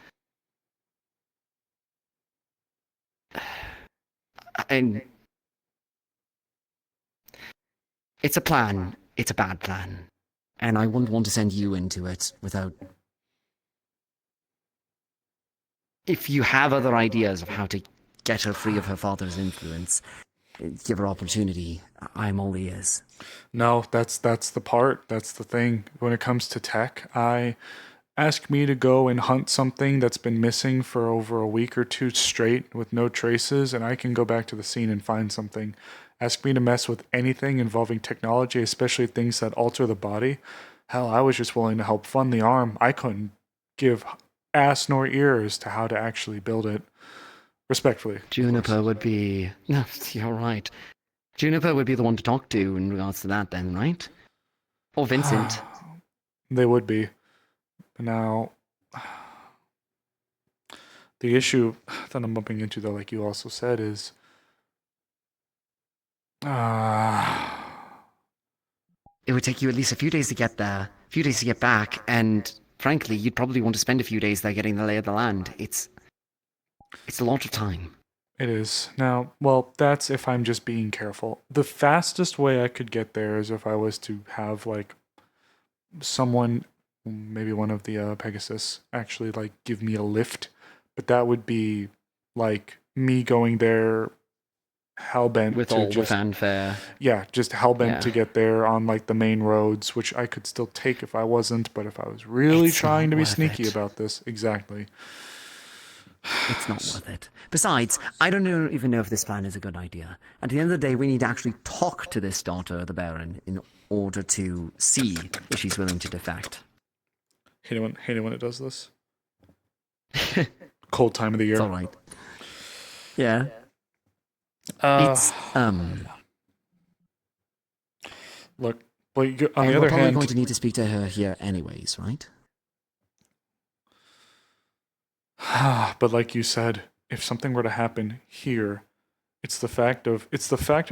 And it's a plan. It's a bad plan. And I wouldn't want to send you into it without... If you have other ideas of how to get her free of her father's influence, give her opportunity, I'm all ears. No, that's the part. That's the thing. When it comes to tech, ask me to go and hunt something that's been missing for over a week or two straight with no traces, and I can go back to the scene and find something. Ask me to mess with anything involving technology, especially things that alter the body. Hell, I was just willing to help fund the arm. I couldn't give ass nor ears to how to actually build it. Respectfully. Juniper would be... No, you're right. Juniper would be the one to talk to in regards to that then, right? Or Vincent. They would be. But now, the issue that I'm bumping into, though, like you also said, is... It would take you at least a few days to get there, a few days to get back, and frankly, you'd probably want to spend a few days there getting the lay of the land. It's a lot of time. It is. Now, well, that's if I'm just being careful. The fastest way I could get there is if I was to have, like, someone, maybe one of the Pegasus, actually, like, give me a lift. But that would be, like, me going there hellbent with to all just, the fanfare. Yeah, just hellbent to get there on, like, the main roads, which I could still take if I wasn't, but if I was really trying to be sneaky about this, exactly. It's not worth it. Besides, I don't even know if this plan is a good idea. At the end of the day, we need to actually talk to this daughter of the Baron in order to see if she's willing to defect. Hate it when it does this. Cold time of the year. It's all right. Yeah. It's Look, but on the other we're probably hand, going to need to speak to her here anyways, right? But like you said, if something were to happen here, it's the fact of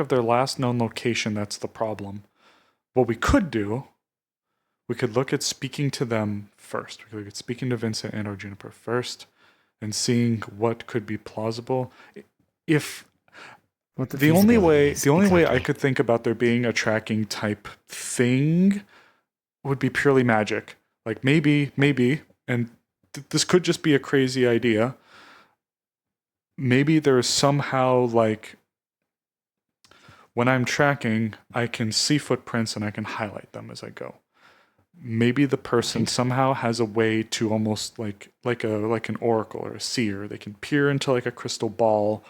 their last known location that's the problem. What we could do, we could look at speaking to them first. We could look at speaking to Vincent and or Juniper first and seeing what could be plausible. If the only way I could think about there being a tracking type thing would be purely magic. Like maybe, and this could just be a crazy idea. Maybe there's somehow like when I'm tracking, I can see footprints and I can highlight them as I go. Maybe the person somehow has a way to almost like an oracle or a seer. They can peer into like a crystal ball,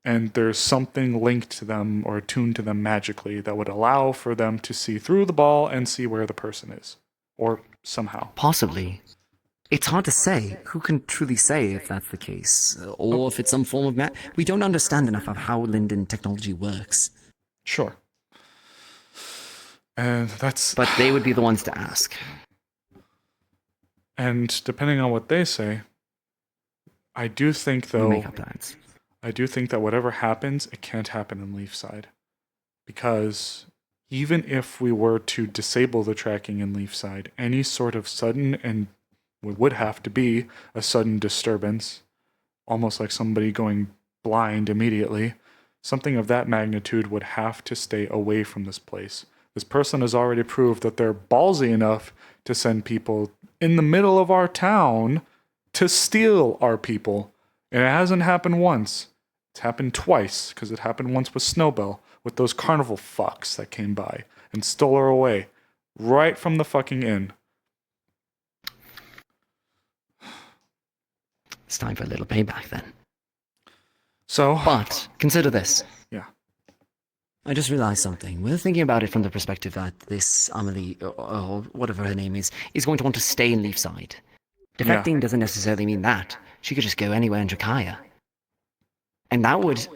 and there's something linked to them or attuned to them magically that would allow for them to see through the ball and see where the person is, or somehow. Possibly. It's hard to say. Who can truly say if that's the case? Or if it's some form of we don't understand enough of how Linden technology works. Sure. And that's... But they would be the ones to ask. And depending on what they say, I do think, though... Make up plans. I do think that whatever happens, it can't happen in Leafside. Because even if we were to disable the tracking in Leafside, any sort of sudden and would have to be a sudden disturbance, almost like somebody going blind immediately, something of that magnitude would have to stay away from this place. This person has already proved that they're ballsy enough to send people in the middle of our town to steal our people. And it hasn't happened once. It's happened twice, because it happened once with Snowbell, with those carnival fucks that came by and stole her away right from the fucking inn. It's time for a little payback then. So... But, consider this. Yeah. I just realized something. We're thinking about it from the perspective that this Amelie, or whatever her name is going to want to stay in Leafside. Defecting doesn't necessarily mean that. She could just go anywhere in Drakaya. And that would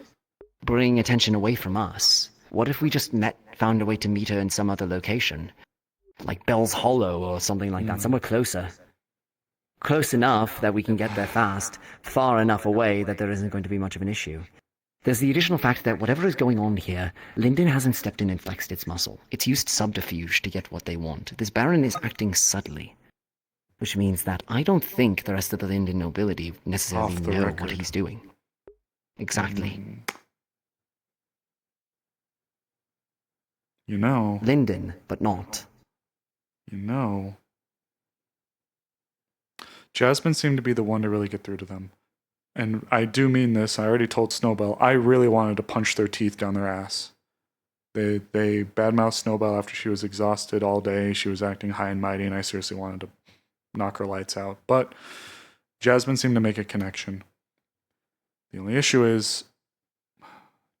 bring attention away from us. What if we just found a way to meet her in some other location? Like Bell's Hollow or something like that, somewhere closer. Close enough that we can get there fast, far enough away that there isn't going to be much of an issue. There's the additional fact that whatever is going on here, Linden hasn't stepped in and flexed its muscle. It's used subterfuge to get what they want. This Baron is acting subtly. Which means that I don't think the rest of the Linden nobility necessarily know what he's doing. Exactly. You know... Linden, but not. You know... Jasmine seemed to be the one to really get through to them. and I do mean this, I already told Snowbell, I really wanted to punch their teeth down their ass. They badmouthed Snowbell after she was exhausted all day. She was acting high and mighty, and I seriously wanted to knock her lights out. But Jasmine seemed to make a connection. The only issue is,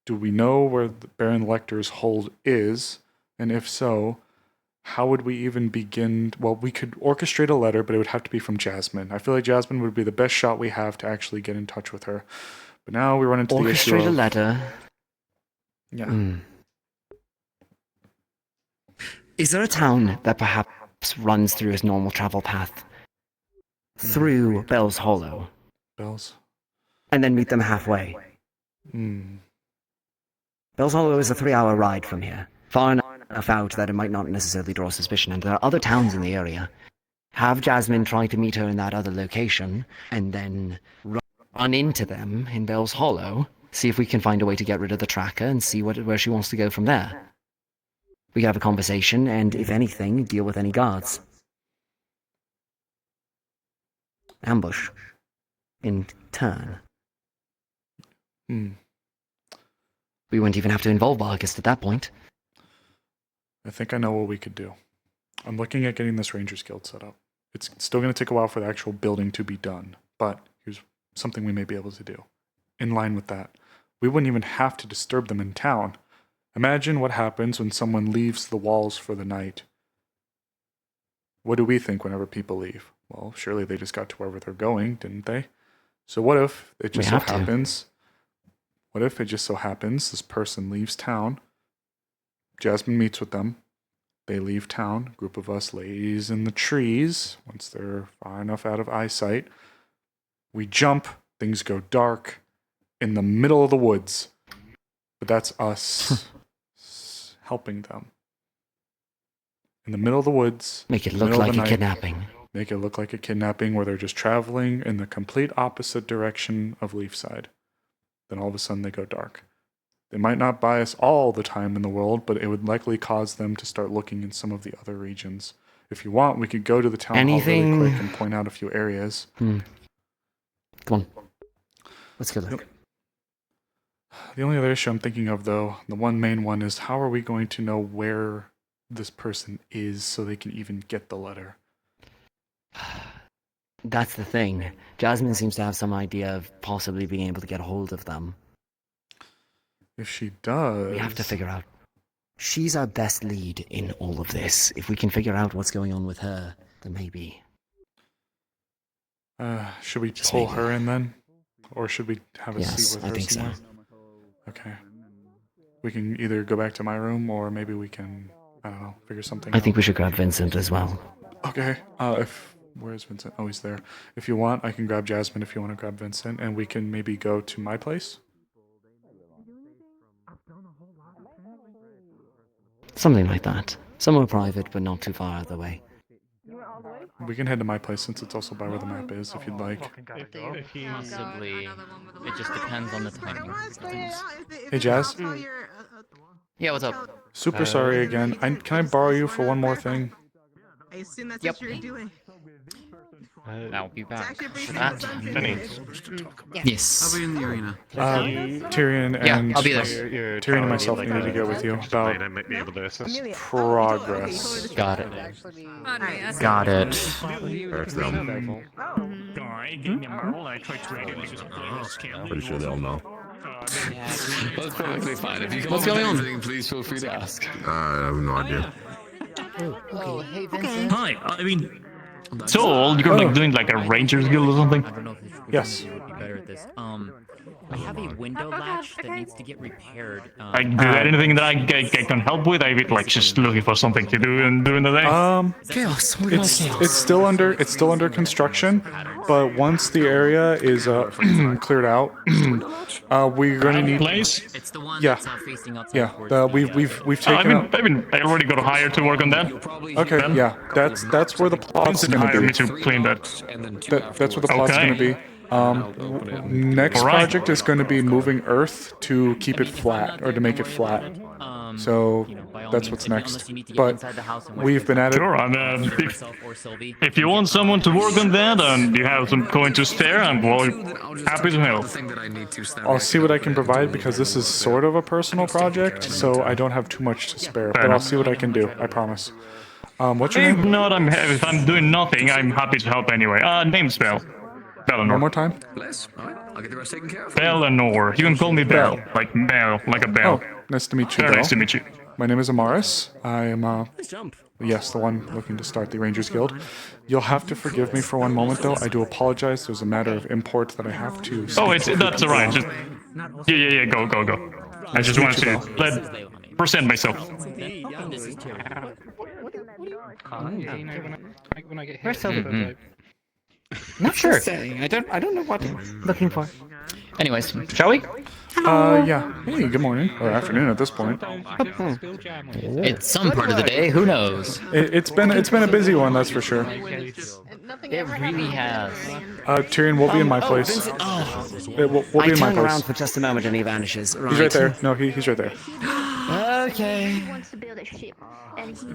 do we know where the Baron Lecter's hold is? And if so, how would we even begin? Well, we could orchestrate a letter, but it would have to be from Jasmine. I feel like Jasmine would be the best shot we have to actually get in touch with her. But now we run into the issue of... Orchestrate a letter? Yeah. Is there a town that perhaps runs through his normal travel path? Through Bell's Hollow? Bells? And then meet them halfway? Bell's Hollow is a 3-hour ride from here. Far enough out that it might not necessarily draw suspicion, and there are other towns in the area. Have Jasmine try to meet her in that other location, and then run into them in Bell's Hollow, see if we can find a way to get rid of the tracker, and see where she wants to go from there. We can have a conversation, and if anything, deal with any guards. Ambush. In turn. We wouldn't even have to involve Vargas at that point. I think I know what we could do. I'm looking at getting this Rangers Guild set up. It's still going to take a while for the actual building to be done, but here's something we may be able to do. In line with that, we wouldn't even have to disturb them in town. Imagine what happens when someone leaves the walls for the night. What do we think whenever people leave? Well, surely they just got to wherever they're going, didn't they? So what if it just so happens... What if it just so happens this person leaves town, Jasmine meets with them, they leave town, a group of us lays in the trees, once they're far enough out of eyesight, we jump, things go dark, in the middle of the woods. But that's us helping them. In the middle of the woods. Make it look like a kidnapping. Make it look like a kidnapping where they're just traveling in the complete opposite direction of Leafside. Then all of a sudden they go dark. They might not buy us all the time in the world, but it would likely cause them to start looking in some of the other regions. If you want, we could go to the town hall really quick and point out a few areas. Come on. Let's go look. The only other issue I'm thinking of, though, the one main one, is how are we going to know where this person is so they can even get the letter? That's the thing. Jasmine seems to have some idea of possibly being able to get a hold of them. If she does... We have to figure out. She's our best lead in all of this. If we can figure out what's going on with her, then maybe. Should we pull her in then? Or should we have a seat with her? Yes, I think somewhere? so. Okay. We can either go back to my room, or maybe we can, I don't know, figure something I out. think we should grab Vincent as well. Okay. Where's Vincent? Oh, he's there. If you want, I can grab Jasmine if you want to grab Vincent, and we can maybe go to my place? Something like that. Somewhere private, but not too far out of the way. We can head to my place since it's also by where the map is, if you'd like. Possibly. It just depends on the timing. Hey, Jazz. Yeah, what's up? Super sorry again. Can I borrow you for one more thing? I assume that's what you're doing. I'll be back. Yes. I'll be in the arena. Tyrion and I'll be there. Tyrion and myself needed to go with you about I might be able to assist. progress. Got it. Got it. Pretty sure they'll know. That's perfectly fine. If you come What's up with going on? anything, please feel free to ask. I have no idea. Oh, hey, Vincent. Hi, I mean, so you're like doing like a Rangers Guild or something? I don't know if Yes. you would be better at this. We have a window latch that needs to get repaired. Like, do anything that I can help with? I'm like just looking for something to do during the day. Chaos. It's still under construction, but once the area is cleared out, we're gonna need. Place? It's the one Yeah. that's facing outside. Yeah. We've taken. I already got hired to work on that. Okay. Yeah. That's where the plot's gonna Hire me be. to clean that. That's what the plot's gonna be. Next Alright. project is going to be moving Earth to keep it flat, or to make it flat. So by all that's means, what's if you- next. unless you need to get But inside the house and we've been at it. Sure, either if, myself or Sylvie. if you want someone to work on that and you have some coin to spare, I'm well, happy to help. I'll see what I can provide because this is sort of a personal project, so I don't have too much to spare. But I'll see what I can do. I promise. What's your If name? not, if I'm doing nothing, I'm happy to help anyway. Name spell. Bellinor. One more time. I'll get the rest taken care of. Bellinor. You can call me Bell. Like Bell, like a bell. Oh, nice to meet you, Very Bell. nice to meet you. My name is Amaris. I am, yes, the one looking to start the Rangers Guild. You'll have to forgive me for one moment, though. I do apologize. There's a matter of import that I have to. That's alright. Just yeah. Go. I just wanted to present myself. Where's Sylvie? Not sure. I don't know what I'm looking for. Anyways, shall we? Yeah. Hey, good morning. Or afternoon at this point. It's some part of the day, who knows? It's been a busy one, that's for sure. It really has. Tyrion will be in my place. Vincent, We'll I be in my turn place. around for just a moment and he vanishes. Right. He's right there. No, he's right there. Okay.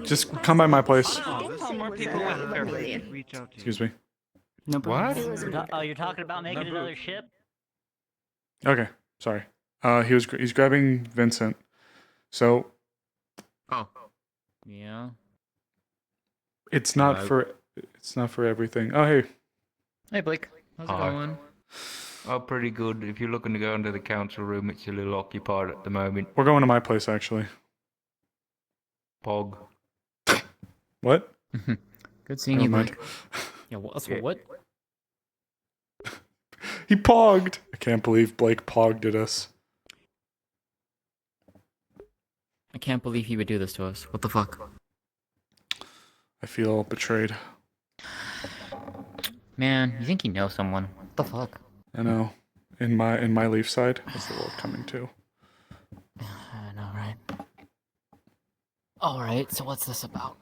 Just come by my place. Excuse Excuse me. What? Oh, you're talking about making another ship? Okay, sorry. He's grabbing Vincent. So. Oh. Yeah. It's not for everything. Oh hey. Hey Blake, how's it Hi. going? Oh, pretty good. If you're looking to go into the council room, it's a little occupied at the moment. We're going to my place actually. Pog. What? Good seeing Never you, mind. Blake. Yeah, what? He pogged. I can't believe Blake pogged at us. I can't believe he would do this to us. What the fuck? I feel betrayed. Man, you think you know someone? What the fuck? I know. In my leaf side, what's the world coming to? I know, right? Alright, so what's this about?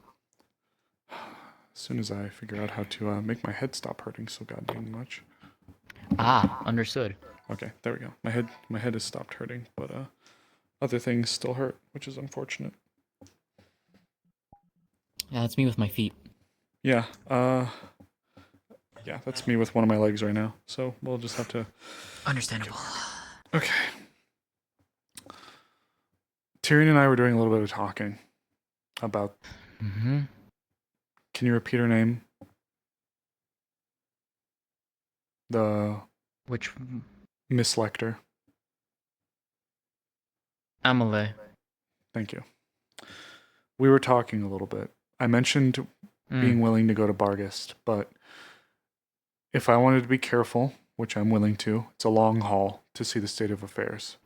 As soon as I figure out how to make my head stop hurting so goddamn much. Ah, understood. Okay, there we go. My head has stopped hurting, but other things still hurt, which is unfortunate. Yeah, that's me with my feet. Yeah, yeah, that's me with one of my legs right now. So we'll just have to. Understandable. Okay. Tyrion and I were doing a little bit of talking about. Mm-hmm. Can you repeat her name? Which? Miss Lecter. Amelie. Thank you. We were talking a little bit. I mentioned being willing to go to Bargast, but if I wanted to be careful, which I'm willing to, it's a long haul to see the state of affairs.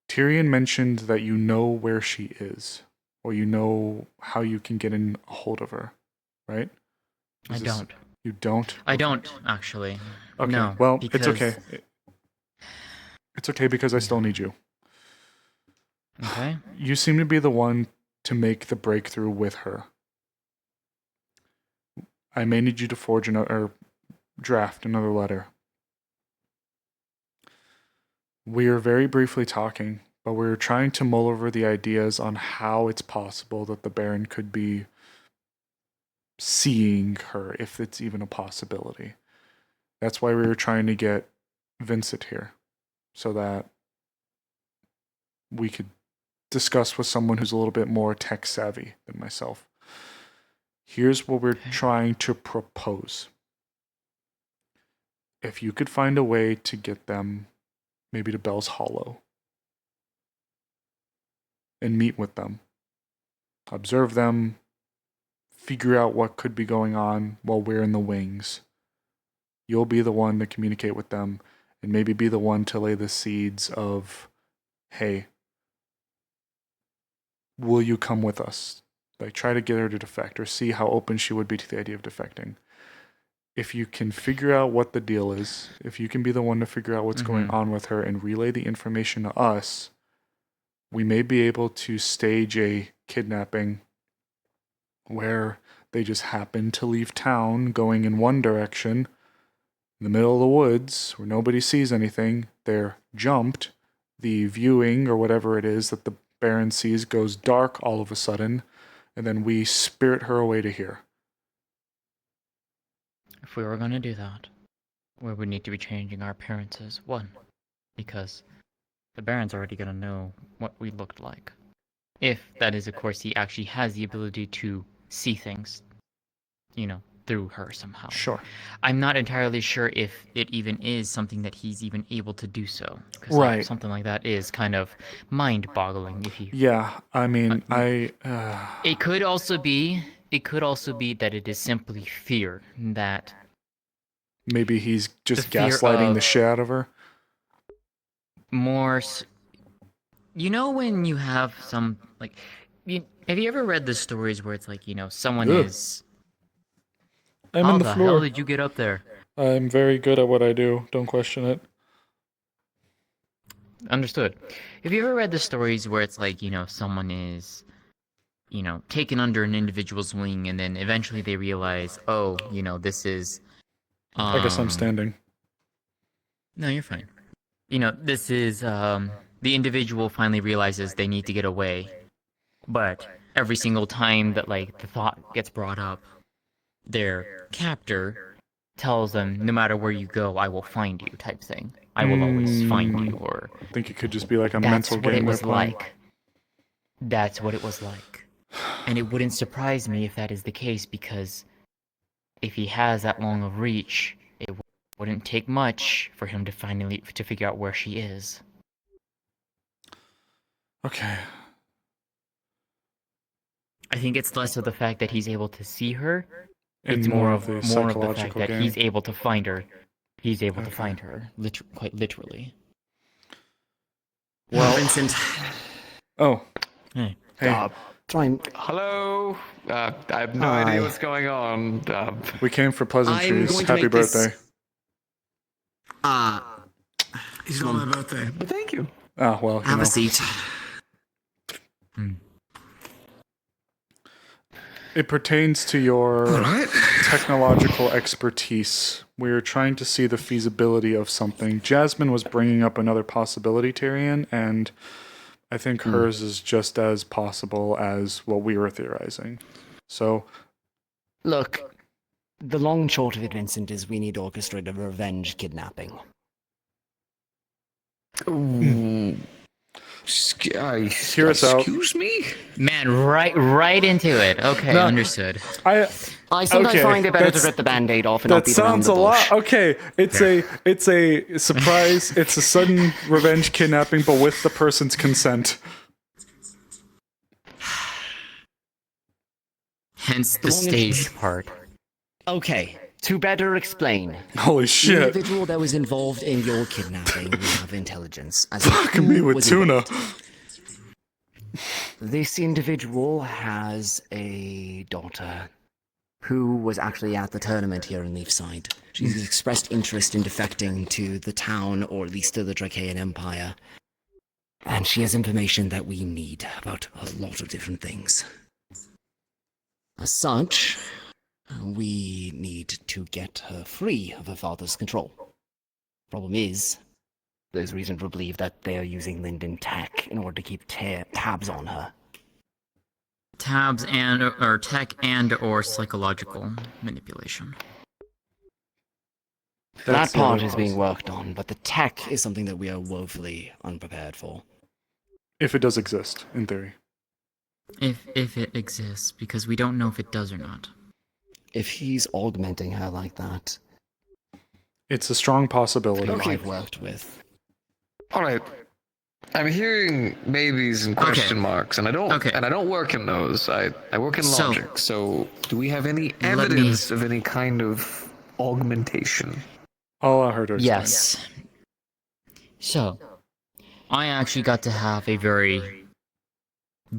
Tyrion mentioned that you know where she is, or you know how you can get in a hold of her, right? I don't. You don't? I don't, actually. Okay, No, well, because... it's okay. It's okay because I still need you. Okay. You seem to be the one to make the breakthrough with her. I may need you to forge or draft another letter. We are very briefly talking, but we're trying to mull over the ideas on how it's possible that the Baron could be seeing her, if it's even a possibility. That's why we were trying to get Vincent here, so that we could discuss with someone who's a little bit more tech savvy than myself. Here's what we're trying to propose. If you could find a way to get them maybe to Bell's Hollow and meet with them, observe them, figure out what could be going on while we're in the wings. You'll be the one to communicate with them and maybe be the one to lay the seeds of, hey, will you come with us? Like, try to get her to defect or see how open she would be to the idea of defecting. If you can figure out what the deal is, if you can be the one to figure out what's going on with her and relay the information to us, we may be able to stage a kidnapping where they just happen to leave town going in one direction, in the middle of the woods where nobody sees anything. They're jumped. The viewing or whatever it is that the Baron sees goes dark all of a sudden, and then we spirit her away to here. If we were going to do that, we would need to be changing our appearances. One, because the Baron's already going to know what we looked like. If, that is, of course, he actually has the ability to see things, through her somehow. Sure. I'm not entirely sure if it even is something that he's even able to do so. 'Cause, Right. something like that is kind of mind-boggling. If you. Yeah, I mean, It could also be that it is simply fear that. Maybe he's just The fear gaslighting the of- shit out of her. When you have some have you ever read the stories where it's someone Ugh. is. I'm How on the the floor. hell did you get up there? I'm very good at what I do. Don't question it. Understood. Have you ever read the stories where it's someone is, taken under an individual's wing, and then eventually they realize, oh, this is. I guess I'm standing. No, you're fine. This is the individual finally realizes they need to get away, but every single time that the thought gets brought up, their captor tells them, no matter where you go, I will find you, type thing. I will always find you, or. I think it could just be like a That's mental what game it was they're playing. like. That's what it was like. And it wouldn't surprise me if that is the case, because if he has that long of reach, it wouldn't take much for him to finally figure out where she is. Okay. I think it's less of the fact that he's able to see her. And It's more more of the the fact psychological that game. he's able to find her. He's able to find her, quite literally. Well, Vincent. Oh. Hey. Try and. Hello. I have no Hi. idea what's going on. We came for I'm pleasantries. going to Happy make this- birthday. It's not my birthday. But thank you. Ah, well. Have a seat. It pertains to your technological expertise. We were trying to see the feasibility of something. Jasmine was bringing up another possibility, Tyrion, and I think hers is just as possible as what we were theorizing. So, Look, the long and short of it, Vincent, is we need to orchestrate a revenge kidnapping. Hear us out. Excuse me? Man, right into it. Okay, No, understood. I sometimes okay, find it better to that's- rip the band-aid off and that not beat around sounds the a bush. lot. Okay, it's a surprise. It's a sudden revenge kidnapping, but with the person's consent. Hence the staged part. Okay, to better explain. Holy The shit. individual that was involved in your kidnapping, we have intelligence. As Fucking me with was tuna. involved. This individual has a daughter who was actually at the tournament here in Leafside. She's expressed interest in defecting to the town, or at least to the Dracaean Empire. And she has information that we need about a lot of different things. As such, we need to get her free of her father's control. Problem is, there's reason to believe that they are using Linden tech in order to keep tabs on her. Tabs or tech or psychological manipulation. That part is being worked on, but the tech is something that we are woefully unprepared for. If it does exist, in theory. If it exists, because we don't know if it does or not. If he's augmenting her like that, It's a strong possibility. who I've worked with. All right. I'm hearing maybes and question marks, and I don't work in those. I work in So- logic. So, do we have any Let me- evidence of any kind of augmentation? All I heard her explain. Yes. So, I actually got to have a very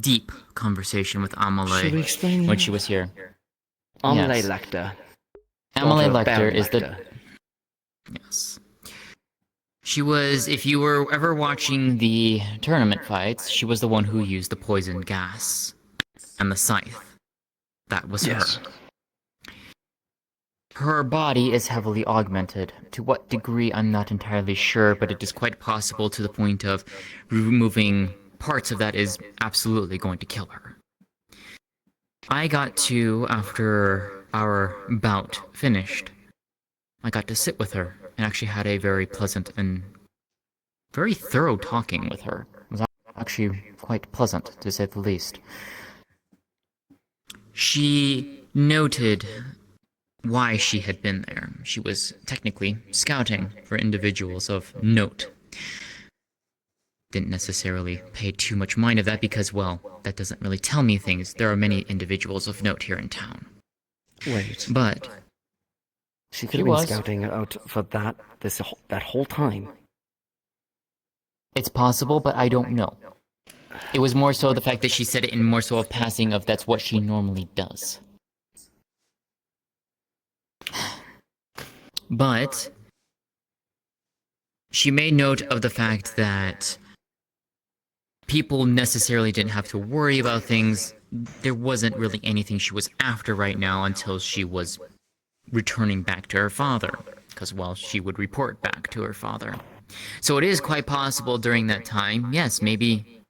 deep conversation with Amelie Should we explain when she was here. Amelie Yes. Lecter. Amelie Daughter of Lecter Baron is the. Lecter. Yes. She was, if you were ever watching the tournament fights, she was the one who used the poison gas and the scythe. That was her. Her body is heavily augmented. To what degree, I'm not entirely sure, but it is quite possible to the point of removing parts of that is absolutely going to kill her. I got to, after our bout finished, I got to sit with her and actually had a very pleasant and very thorough talking with her. It was actually quite pleasant, to say the least. She noted why she had been there. She was technically scouting for individuals of note. Didn't necessarily pay too much mind of that because, well, that doesn't really tell me things. There are many individuals of note here in town. Wait. But she could have been scouting out for that whole time. It's possible, but I don't know. It was more so the fact that she said it in more so a passing of that's what she normally does. But she made note of the fact that people necessarily didn't have to worry about things. There wasn't really anything she was after right now until she was returning back to her father. Because, well, she would report back to her father. So it is quite possible during that time, yes, maybe,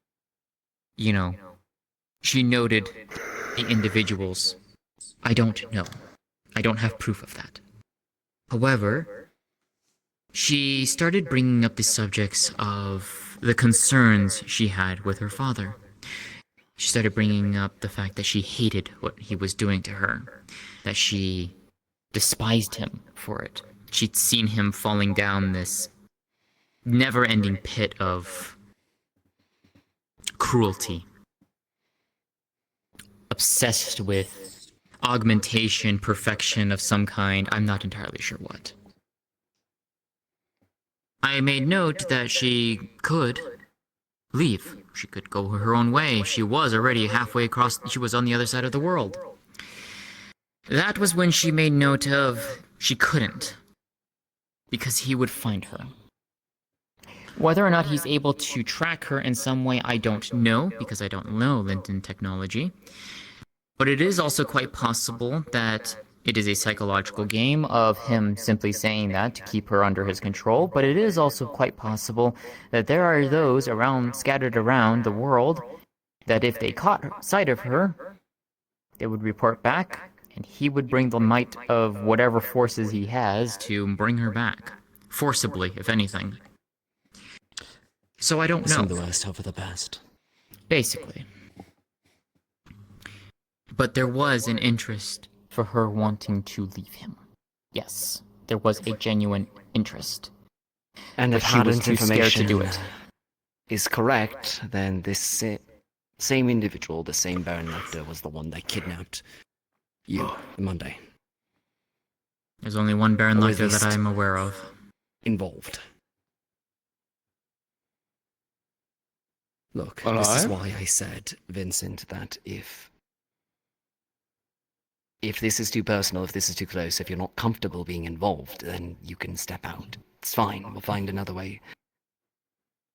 you know, she noted the individuals. I don't know. I don't have proof of that. However, she started bringing up the subjects of the concerns she had with her father. She started bringing up the fact that she hated what he was doing to her, that she despised him for it. She'd seen him falling down this never-ending pit of cruelty, obsessed with augmentation, perfection of some kind. I'm not entirely sure what. I made note that she could leave. She could go her own way. She was already halfway across. She was on the other side of the world. That was when she made note of she couldn't, because he would find her. Whether or not he's able to track her in some way, I don't know, because I don't know Linden technology. But it is also quite possible that it is a psychological game of him simply saying that to keep her under his control, but it is also quite possible that there are those scattered around the world that if they caught sight of her, they would report back, and he would bring the might of whatever forces he has to bring her back. Forcibly, if anything. So I don't know. Some of the worst, hope for the best. Basically. But there was an interest for her wanting to leave him. Yes, there was a genuine interest. And if she was Haddon's too scared to do information it. is correct, then this same individual, the same Baron Lecter, was the one that kidnapped you Monday. There's only one Baron Or at Lecter that least I'm aware of. Involved. Look, Alive? this is why I said, Vincent, that if this is too personal, if this is too close, if you're not comfortable being involved, then you can step out. It's fine, we'll find another way.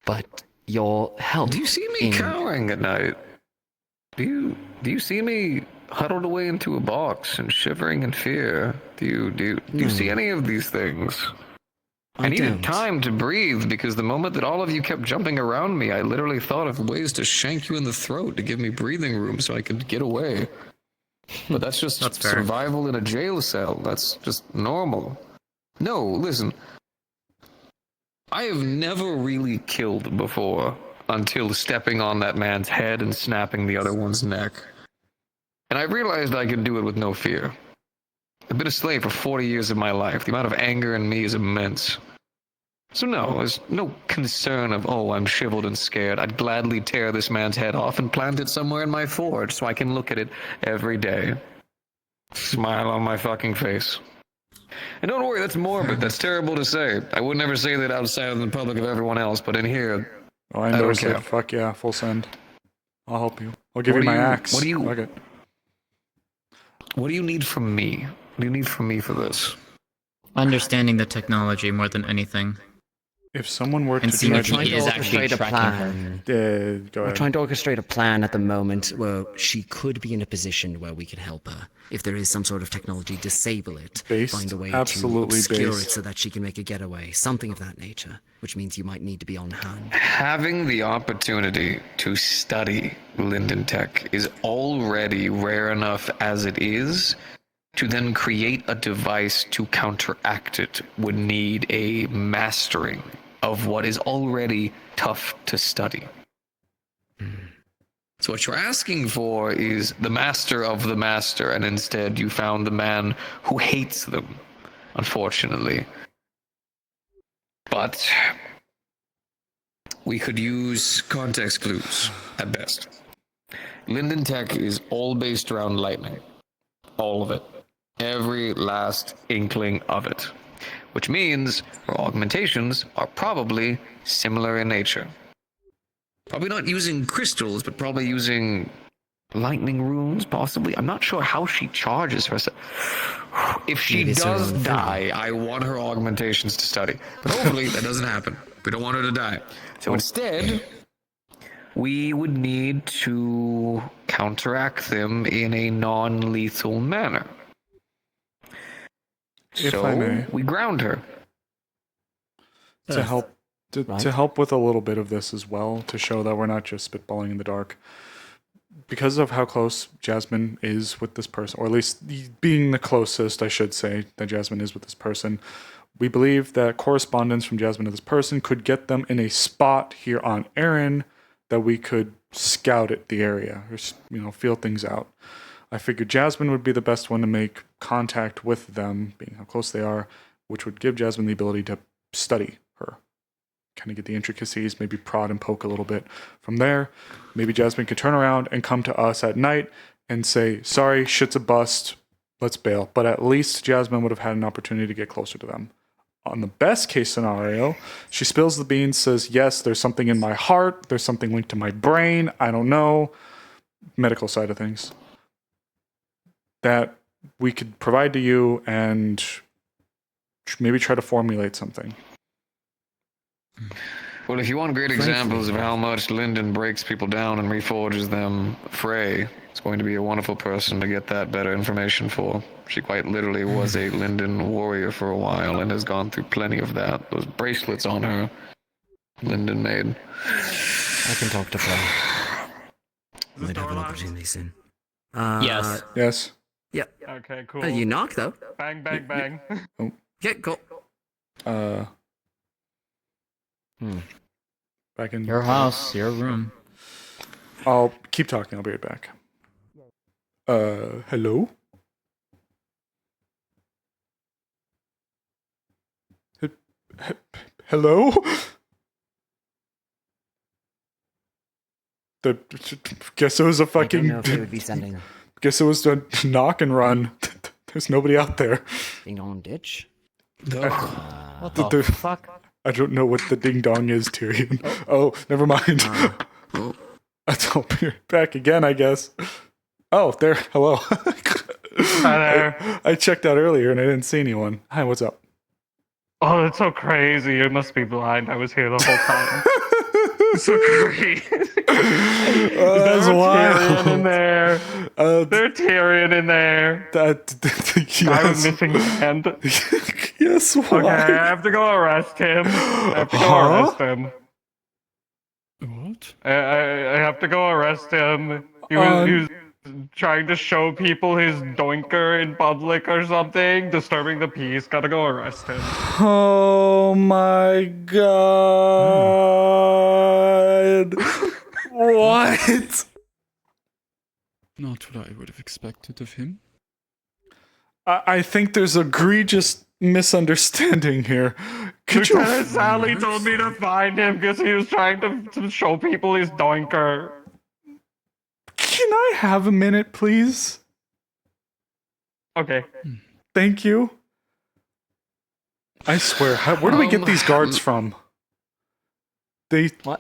But your help... Do you see me cowering at night? Do you see me huddled away into a box and shivering in fear? Do you see any of these things? I needed don't. time to breathe because the moment that all of you kept jumping around me, I literally thought of ways to shank you in the throat to give me breathing room so I could get away. But that's just fair. survival in a jail cell. That's just normal. No, listen. I have never really killed before until stepping on that man's head and snapping the other one's neck. And I realized I could do it with no fear. I've been a slave for 40 years of my life. The amount of anger in me is immense. So no, there's no concern of, oh, I'm shriveled and scared. I'd gladly tear this man's head off and plant it somewhere in my forge so I can look at it every day. Smile on my fucking face. And don't worry, that's morbid. That's terrible to say. I would never say that outside of the public of everyone else, but in here, Oh, I I don't endorse care. it. Fuck yeah, full send. I'll help you. I'll give you my axe. What do you? Fuck it. What do you need from me? What do you need from me for this? Understanding the technology more than anything. If someone were And to see try if he is actually tracking her. go We're ahead. trying to orchestrate a plan at the moment where she could be in a position where we could help her. If there is some sort of technology, disable it. Find a way to absolutely obscure based. it so that she can make a getaway. Something of that nature. Which means you might need to be on hand. Having the opportunity to study Linden Tech is already rare enough as it is. To then create a device to counteract it would need a mastering of what is already tough to study. So what you're asking for is the master of the master, and instead you found the man who hates them, unfortunately. But we could use context clues at best. Linden Tech is all based around lightning. All of it. Every last inkling of it. Which means her augmentations are probably similar in nature. Probably not using crystals, but probably using lightning runes, possibly. I'm not sure how she charges herself. If she Maybe it's her does own die, I want her augmentations to study. But hopefully that doesn't happen. We don't want her to die. So instead, we would need to counteract them in a non-lethal manner. If So I may. we ground her. To help to help with a little bit of this as well, to show that we're not just spitballing in the dark. Because of how close Jasmine is with this person, or at least being the closest, I should say, that Jasmine is with this person, we believe that correspondence from Jasmine to this person could get them in a spot here on Erin that we could scout at the area, or feel things out. I figured Jasmine would be the best one to make contact with them, being how close they are, which would give Jasmine the ability to study her. Kind of get the intricacies, maybe prod and poke a little bit. From there, maybe Jasmine could turn around and come to us at night and say, sorry, shit's a bust, let's bail. But at least Jasmine would have had an opportunity to get closer to them. On the best case scenario, she spills the beans, says, yes, there's something in my heart, there's something linked to my brain, I don't know, medical side of things, that we could provide to you and maybe try to formulate something. Well, if you want great examples of how much Linden breaks people down and reforges them, Frey is going to be a wonderful person to get that better information for. She quite literally was a Linden warrior for a while and has gone through plenty of that. Those bracelets on her, Linden made. I can talk to Frey. Might have an opportunity soon. Yes. Yes. Yep. Okay, cool. You knock though. Bang, bang, bang. Yeah, go. Back in Your house, your room. I'll keep talking. I'll be right back. Hello? Hello? Guess it was a fucking. I don't know if they would be sending. Guess it was a knock and run. There's nobody out there. Ding dong ditch. What the fuck? I don't know what the ding dong is, Tyrion. Oh, never mind. I'll be back again, I guess. Oh, there. Hello. Hi there. I checked out earlier and I didn't see anyone. Hi, what's up? Oh, that's so crazy. You must be blind. I was here the whole time. It's so crazy. That's wild. Tyrion in there. There's Tyrion in there. Yes. I was missing hand. Yes, why? Okay, I have to go arrest him. What? I have to go arrest him. He was trying to show people his doinker in public or something, disturbing the peace. Gotta go arrest him. Oh my god. What? Not what I would have expected of him. I think there's egregious misunderstanding here. Lieutenant Sally told me to find him because he was trying to show people his doinker. Can I have a minute, please? Okay. Thank you. I swear, where do we get these guards from?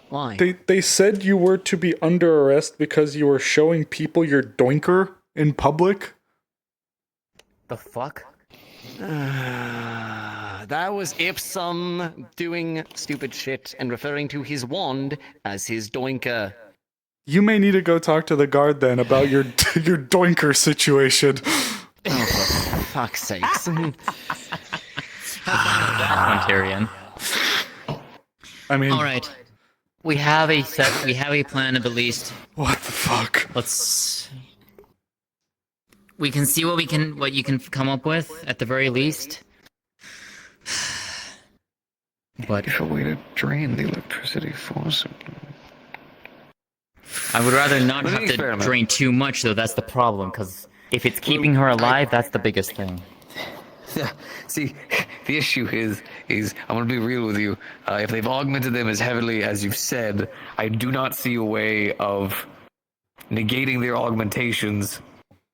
Why? They said you were to be under arrest because you were showing people your doinker in public. The fuck? That was Ipsum doing stupid shit and referring to his wand as his doinker. You may need to go talk to the guard then about your your doinker situation. Oh, for fuck's sakes. That one, Tyrion. I mean, all right. We have a plan of at least. What the fuck? Let's. We can see what you can come up with at the very least. But if a way to drain the electricity force. I would rather not have to drain too much, though. That's the problem, because if it's keeping her alive, that's the biggest thing. Yeah. See, the issue is I'm gonna be real with you. If they've augmented them as heavily as you've said, I do not see a way of negating their augmentations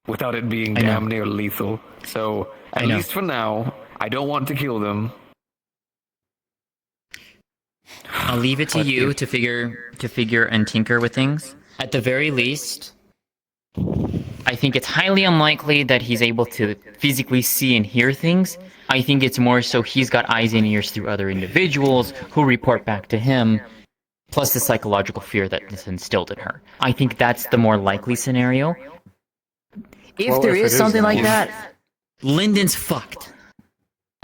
without it being damn near lethal. So at least for now, I don't want to kill them. I'll leave it to you to figure and tinker with things. At the very least, I think it's highly unlikely that he's able to physically see and hear things. I think it's more so he's got eyes and ears through other individuals who report back to him, plus the psychological fear that is instilled in her. I think that's the more likely scenario. If there is something like that, Lyndon's fucked.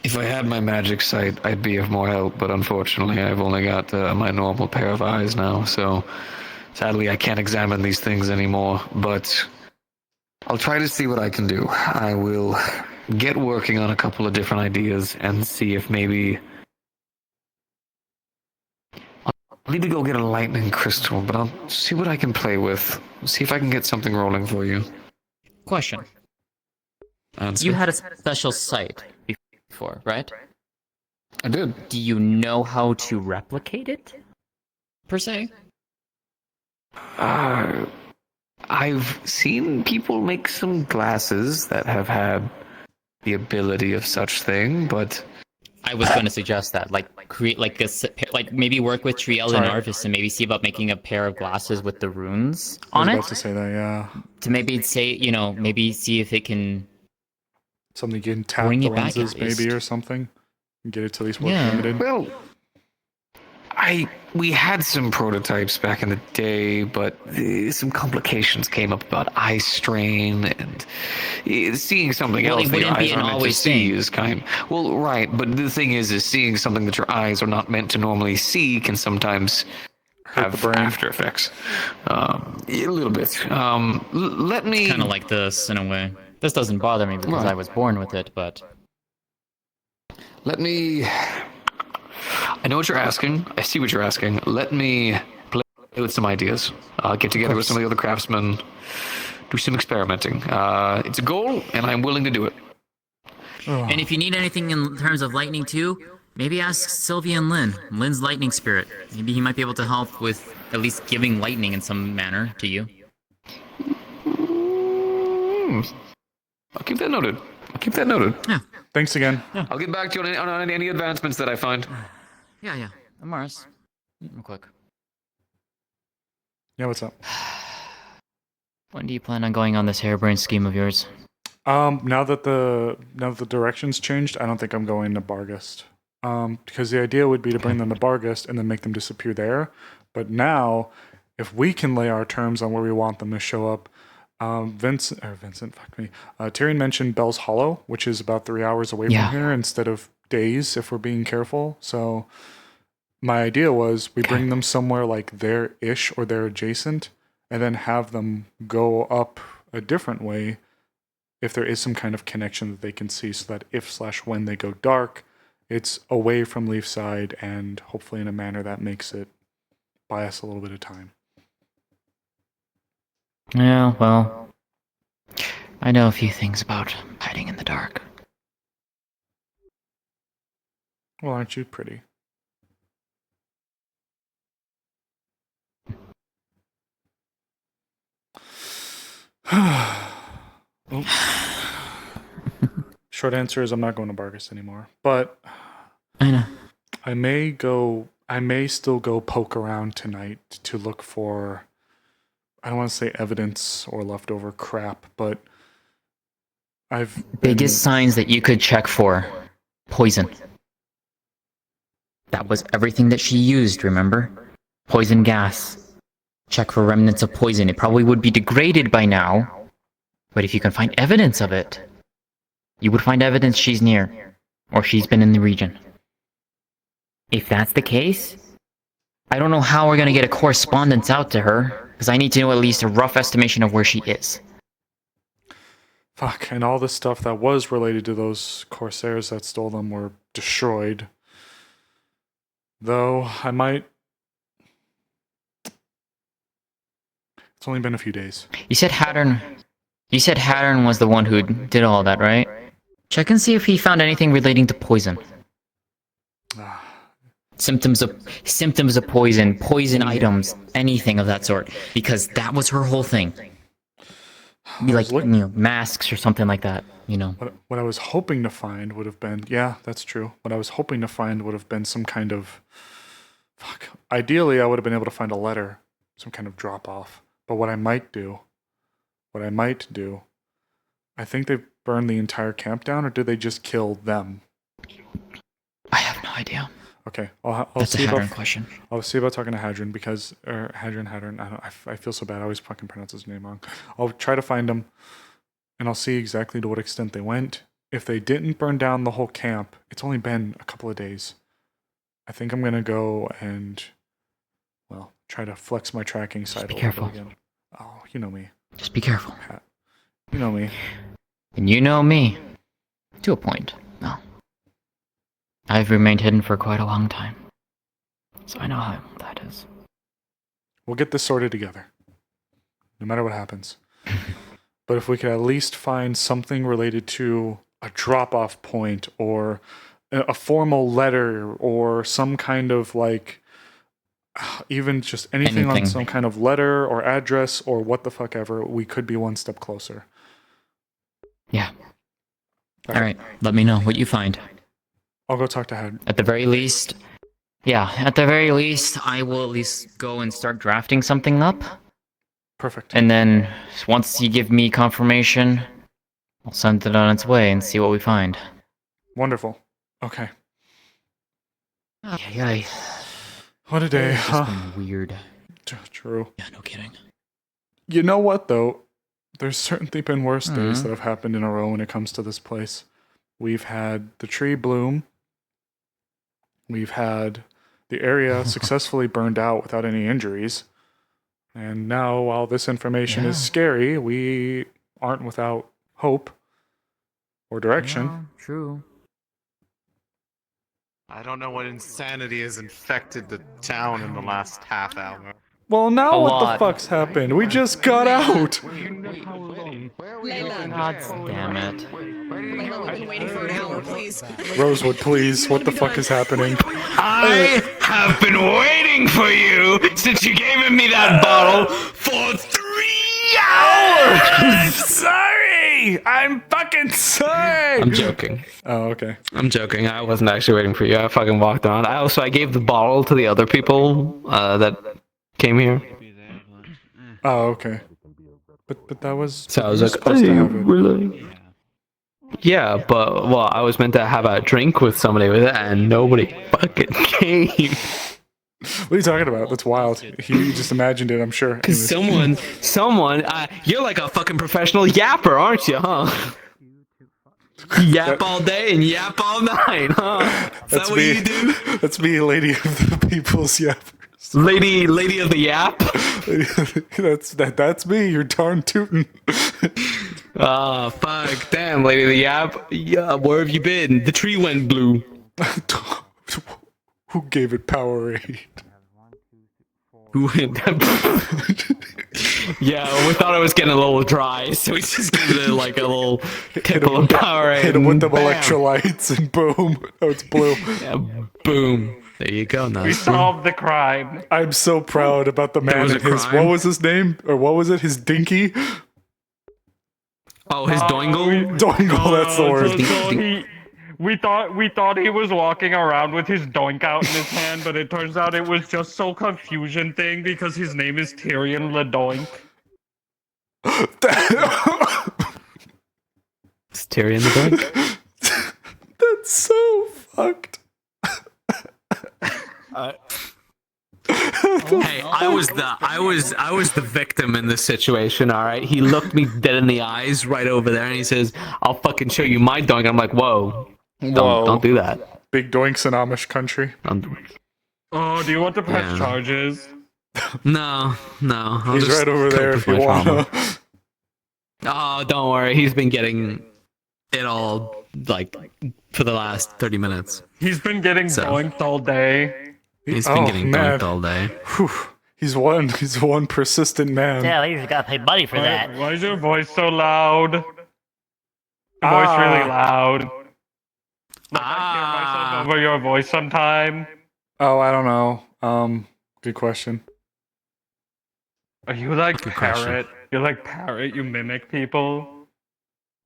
If I had my magic sight, I'd be of more help, but unfortunately I've only got my normal pair of eyes now, so sadly I can't examine these things anymore, but I'll try to see what I can do. I will get working on a couple of different ideas and see if maybe... I'll need to go get a lightning crystal, but I'll see what I can play with. See if I can get something rolling for you. Question. Answer. You had a special sight before, right? I did. Do you know how to replicate it, per se? I've seen people make some glasses that have had the ability of such thing, but I was going to suggest that, create maybe work with Triel and Arvis and maybe see about making a pair of glasses with the runes on it. I was about to say that, yeah. To maybe say, maybe see if it can. Something you can tap the lenses, maybe, or something. And get it to at least work limited. Well, we had some prototypes back in the day, but some complications came up about eye strain and seeing something else that your eyes are meant to see is kind. Well, right, but the thing is seeing something that your eyes are not meant to normally see can sometimes have after effects. A little bit. Let me. It's kind of like this in a way. This doesn't bother me because I was born with it, but. Let me. I know what you're asking. I see what you're asking. Let me play with some ideas. Get together with some of the other craftsmen. Do some experimenting. It's a goal, and I'm willing to do it. And if you need anything in terms of lightning too, maybe ask Sylvia and Lynn. Lynn's lightning spirit. Maybe he might be able to help with at least giving lightning in some manner to you. I'll keep that noted. Yeah. Thanks again. Yeah. I'll get back to you on any advancements that I find. Yeah. Amaris, real quick. Yeah, what's up? When do you plan on going on this harebrained scheme of yours? Now that the directions changed, I don't think I'm going to Bargast. Because the idea would be to bring them to Bargast and then make them disappear there. But now, if we can lay our terms on where we want them to show up, Tyrion mentioned Bell's Hollow, which is about 3 hours away from here instead of days if we're being careful. So my idea was we bring them somewhere like there-ish or there adjacent and then have them go up a different way if there is some kind of connection that they can see, so that if/when they go dark, it's away from Leafside and hopefully in a manner that makes it buy us a little bit of time. Yeah, well, I know a few things about hiding in the dark. Well, aren't you pretty? Short answer is I'm not going to Bargast anymore, but I know. I may still go poke around tonight to look for, I don't want to say evidence or leftover crap, but biggest signs that you could check for: poison. That was everything that she used, remember? Poison gas. Check for remnants of poison. It probably would be degraded by now. But if you can find evidence of it, you would find evidence she's near, or she's been in the region. If that's the case, I don't know how we're gonna get a correspondence out to her, because I need to know at least a rough estimation of where she is. Fuck, and all the stuff that was related to those Corsairs that stole them were destroyed. Though, I might... It's only been a few days. You said Hattern was the one who did all that, right? Check and see if he found anything relating to poison. Symptoms of poison items, anything of that sort. Because that was her whole thing. Be like, masks or something like that, you know. What I was hoping to find would have been... Yeah, that's true. What I was hoping to find would have been some kind of... Fuck. Ideally, I would have been able to find a letter. Some kind of drop-off. But what I might do... I think they burned the entire camp down, or did they just kill them? I have no idea. Okay, I'll That's see a Hadron about question. I'll see about talking to Hadron because Hadron. I feel so bad. I always fucking pronounce his name wrong. I'll try to find him, and I'll see exactly to what extent they went. If they didn't burn down the whole camp, it's only been a couple of days. I think I'm gonna go and, well, try to flex my tracking side be a little careful. bit again. Oh, you know me. Just be careful. Pat. You know me. And you know me. To a point. No. I've remained hidden for quite a long time. So I know how that is. We'll get this sorted together. No matter what happens. But if we could at least find something related to a drop-off point or a formal letter or some kind of like even just anything on some kind of letter or address or what the fuck ever, we could be one step closer. Yeah. Alright, let me know what you find. I'll go talk to Had. At the very least, I will at least go and start drafting something up. Perfect. And then, once you give me confirmation, I'll send it on its way and see what we find. Wonderful. Okay. Yay. What a day, It's huh? just been weird. True. Yeah, no kidding. You know what, though? There's certainly been worse days that have happened in a row when it comes to this place. We've had the tree bloom. We've had the area successfully burned out without any injuries. And now, while this information is scary, we aren't without hope or direction. Yeah, true. I don't know what insanity has infected the town in the last half hour. Well, now what the fuck's happened? We just got out! God damn it. I've been waiting for an hour, please. Rosewood, please. What the fuck is happening? I have been waiting for you since you gave me that bottle for 3 hours! I'm sorry! I'm fucking sorry! I'm joking. Oh, okay. I'm joking. I wasn't actually waiting for you. I fucking walked on. I gave the bottle to the other people that came here. Oh, okay. But that was... So I was you were like, supposed to hey, have it. really? Yeah, but, well, I was meant to have a drink with somebody with it, and nobody fucking came. What are you talking about? That's wild. You just imagined it, I'm sure. Because someone, you're like a fucking professional yapper, aren't you, huh? Yap all day and yap all night, huh? Is that what you do? That's me, lady of the people's yappers. Lady of the yap? That's me, you're darn tootin'. Oh, fuck. Damn, lady of the yap. Yeah, where have you been? The tree went blue. Who gave it Powerade? Yeah, we thought it was getting a little dry, so we just gave it like a little tipple of Powerade. Hit him with the bam. electrolytes and boom. Oh, it's blue. Yeah, boom. There you go, now. We solved the crime. I'm so proud about the man was and a his... crime? What was his name? Or what was it? His dinky? Oh, his doingle? Doingle, that's the word. We thought he was walking around with his doink out in his hand, but it turns out it was just so confusion thing because his name is Tyrion LeDoink. It's Tyrion the doink? That's so fucked. I was the victim in this situation. All right, he looked me dead in the eyes right over there, and he says, "I'll fucking show you my doink." I'm like, "Whoa, don't do that." Big doinks in Amish country. Oh, do you want to press charges? No. I'll He's just right over cope there with if you my want. trauma. Oh, don't worry. He's been getting it all like for the last 30 minutes. He's been getting doinked all day. He's been getting doinked all day. Whew. He's one persistent man. Yeah, you just gotta pay money for that. Why is your voice so loud? Your voice really loud. Like, I hear myself over your voice sometime. Oh, I don't know. Good question. Are you like Parrot? You're like Parrot, you mimic people?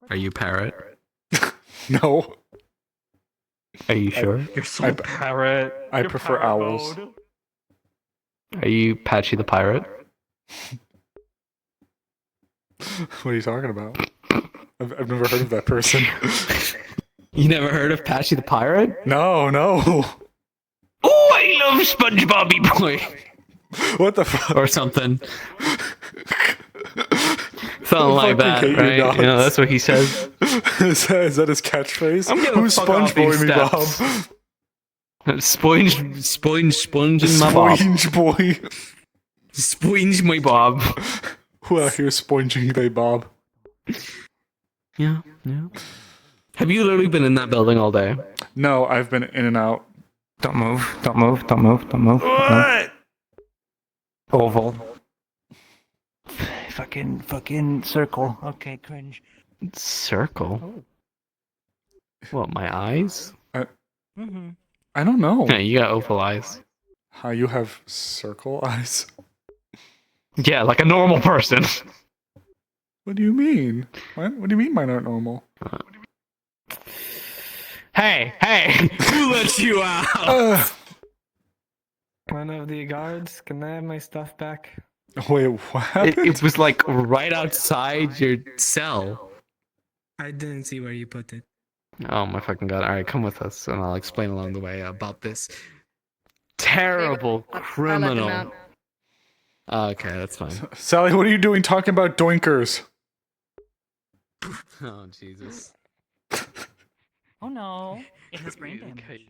Are you Parrot? No. Are you sure? You're so Parrot. I prefer owls. Are you Patchy the Pirate? What are you talking about? I've never heard of that person. You never heard of Patchy the Pirate? No. Oh, I love SpongeBobby Boy. What the fuck? Or something. Something like that, hate you, right? dogs. You know, that's what he says. Is that his catchprise? I'm getting Who's the fuck off Sponge these Boy me, steps. Bob? Sponge in my bob. Sponge boy. Sponge my bob. Who out here sponging they bob? Yeah. Have you literally been in that building all day? No, I've been in and out. Don't move. What? Oval. Fucking circle. Okay, cringe. Circle? What, my eyes? I don't know. Yeah, you got oval eyes. How you have circle eyes? Yeah, like a normal person. What do you mean? What do you mean mine aren't normal? Hey, who let you out? One of the guards, can I have my stuff back? Wait, what happened? It was like right outside your cell. I didn't see where you put it. Oh my fucking god. Alright, come with us and I'll explain along the way about this terrible criminal. Okay, that's fine. Sally, what are you doing talking about doinkers? Oh, Jesus. Oh no. It has brain damage.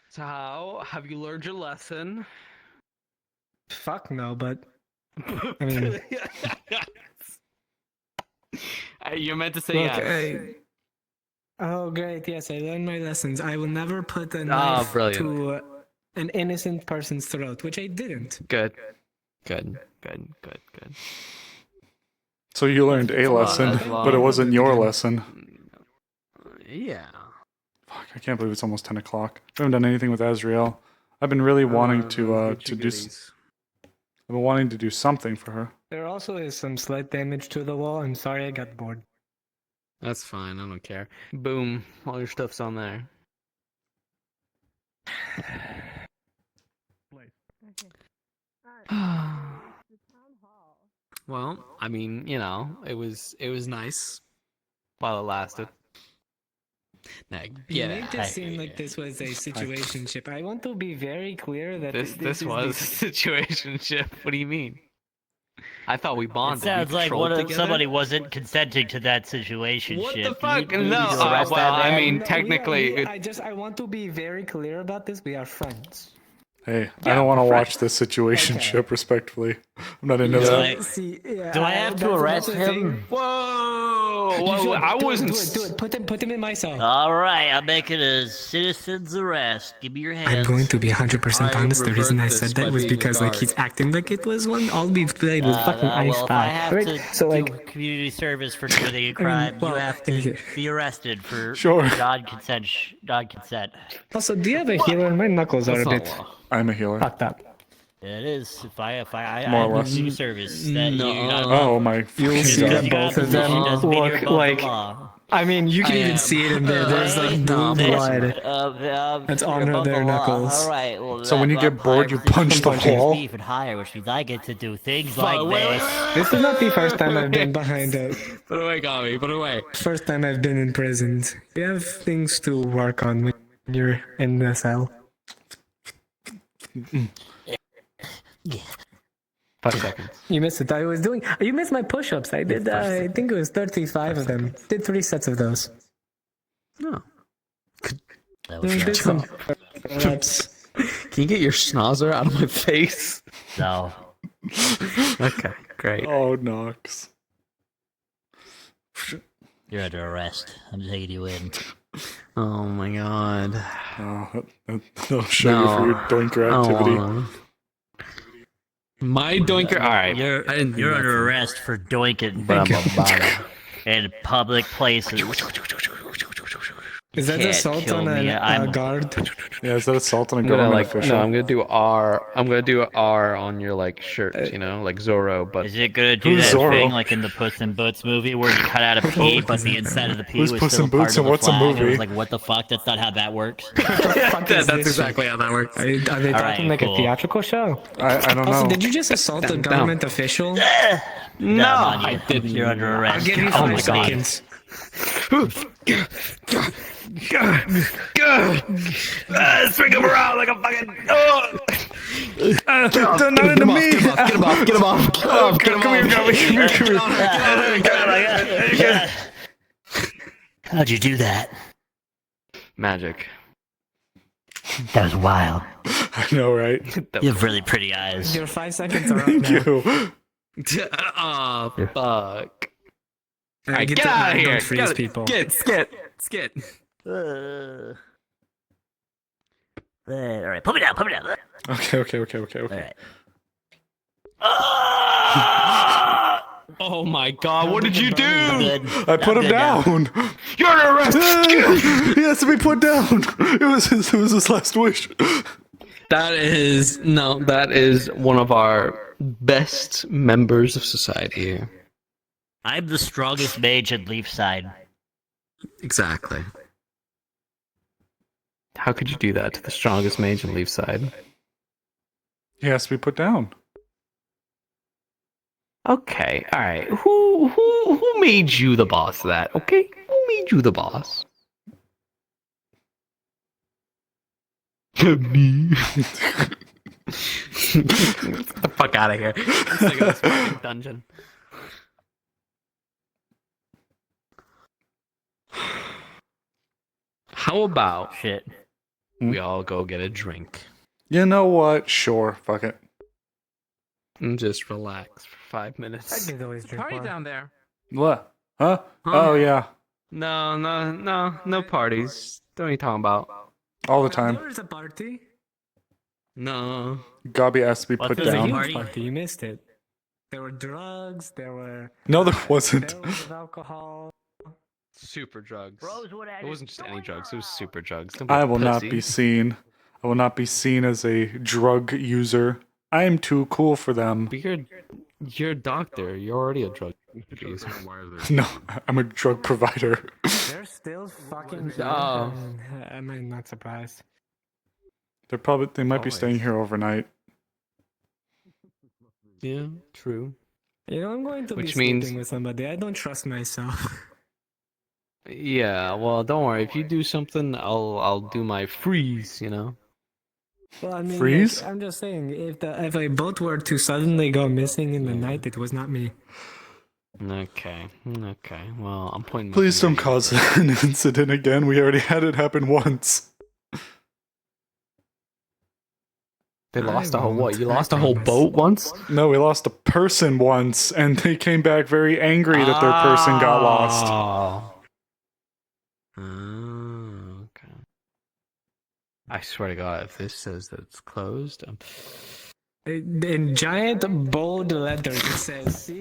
So how have you learned your lesson? Fuck no, but I mean, you're meant to say look, yes. Oh great, yes, I learned my lessons. I will never put a Ah, knife brilliant. to an innocent person's throat, which I didn't. Good. So you learned a lesson, but it wasn't your lesson. Yeah. Fuck, I can't believe it's almost 10 o'clock. I haven't done anything with Azrael. I've been really wanting to do. I've been wanting to do something for her. There also is some slight damage to the wall. I'm sorry, I got bored. That's fine, I don't care. Boom, all your stuff's on there. Well, I mean, you know, it was nice while it lasted. Now, You made it seem like this was a situationship. I want to be very clear that this was a situationship. What do you mean? I thought we It bonded. sounds We like patrolled together. somebody wasn't consenting to that situation. What the You fuck? need No, to arrest well, that I man. mean, No, technically, I want to be very clear about this. We are friends. Hey, I don't want to watch this situationship respectfully. I'm not into Do that. I have to arrest him? Whoa! I wasn't. Do it. Put him in my cell. All right, I'm making a citizen's arrest. Give me your hands. I'm going to be 100% honest. The reason I said that was because like he's acting like it was one. All we played was fucking I well, if I Spy. have Right? to So do like, community service for committing a crime, well, you have to be arrested for Sure. non-consent. also, do you have a healer? My knuckles are a That's bit I'm a healer. fucked up. It is. If I More or have less. community service, that No. you're not. Oh my You'll fucking see god. that both of them doesn't mean you're look above the like law. I mean, you can even see it in there. There's like blue blood. That's on their knuckles. All right. Well, So when you get bored, you punch the wall. Even higher, which means I get to do things like this. This is not the first time I've been behind it. Put away, Gami. Put away. First time I've been in prisons. You have things to work on when you're in the cell. 5 seconds. You missed it. You missed my push-ups. I did. I think it was 35 of them. Did 3 sets of those. No. Did some push-ups. Can you get your schnauzer out of my face? No. Okay, great. Oh, Nox. You're under arrest. I'm taking you in. Oh my god. Oh, they'll show you for your doinker activity. Oh. My doinker. All right. You're under arrest for doinking in public places. Is that assault on a guard? Yeah, is that assault on a I'm gonna government official? No, I'm gonna do R. I'm gonna do R on your like shirt, you know, like Zorro. But Is it gonna do that thing like in the Puss in Boots movie where you cut out a P, but the inside of the P Who's was Puss still in part Boots of and the what's a flag? And it movie? was like, what the fuck? That's not how that works. that's exactly how that works. Are they talking Alright, like cool. a theatrical show? I don't Also, know. did you just assault a government official? No, I didn't. You're under arrest. I'll give you Oh 5 my seconds. Swing him around like a fucking. They're not into me. Get him off! Get him off! Get him off! Get him off! Come here, come here. How'd you do that? Magic. That was wild. I know, right? You have really pretty eyes. Your 5 seconds are up Thank now. you. Oh fuck! Alright, Get out of here! Don't freeze Get, people. skit. All right, put me down. Okay. Oh my god! What did you do? I put him down. You're under arrest. He has to be put down. It was his last wish. That is one of our best members of society here. I'm the strongest mage in Leafside. Exactly. How could you do that to the strongest mage in Leafside? He has to be put down. Okay, all right. Who made you the boss of that? Okay, who made you the boss? Me. Get the fuck out of here! I'm sick of this fucking dungeon. How about Shit. we all go get a drink You know what? Sure. Fuck it. and just relax for 5 I minutes? can always drink Party more. down there. What? Huh? Oh yeah. No parties. What are you talking about? All the time. There was a party. No. Gobby has to be What's put the There was a down. huge party. You missed it. There were drugs. There were No, there wasn't. barrels of alcohol. Super drugs. Bros, what It wasn't just any drugs, it was super drugs. Don't I a will not pussy. be seen. I will not be seen as a drug user. I am too cool for them. But you're a doctor. You're already a drug user. No, I'm a drug provider. They're still fucking. Oh. I'm not surprised. They might be Always. staying here overnight. Yeah, true. You know, I'm going to Which be means- sleeping with somebody. I don't trust myself. Yeah, well, don't worry. If you do something, I'll do my freeze. You know. Well, I mean, Freeze? like, I'm just saying, if a boat were to suddenly go missing in the night, it was not me. Okay. Well, I'm pointing. my Please don't finger. cause an incident again. We already had it happen once. They lost I a whole what? won't, You I lost a whole promise. boat once? No, we lost a person once, and they came back very angry that their person got lost. Oh, okay. I swear to God, if this says that it's closed, In giant bold letters, it says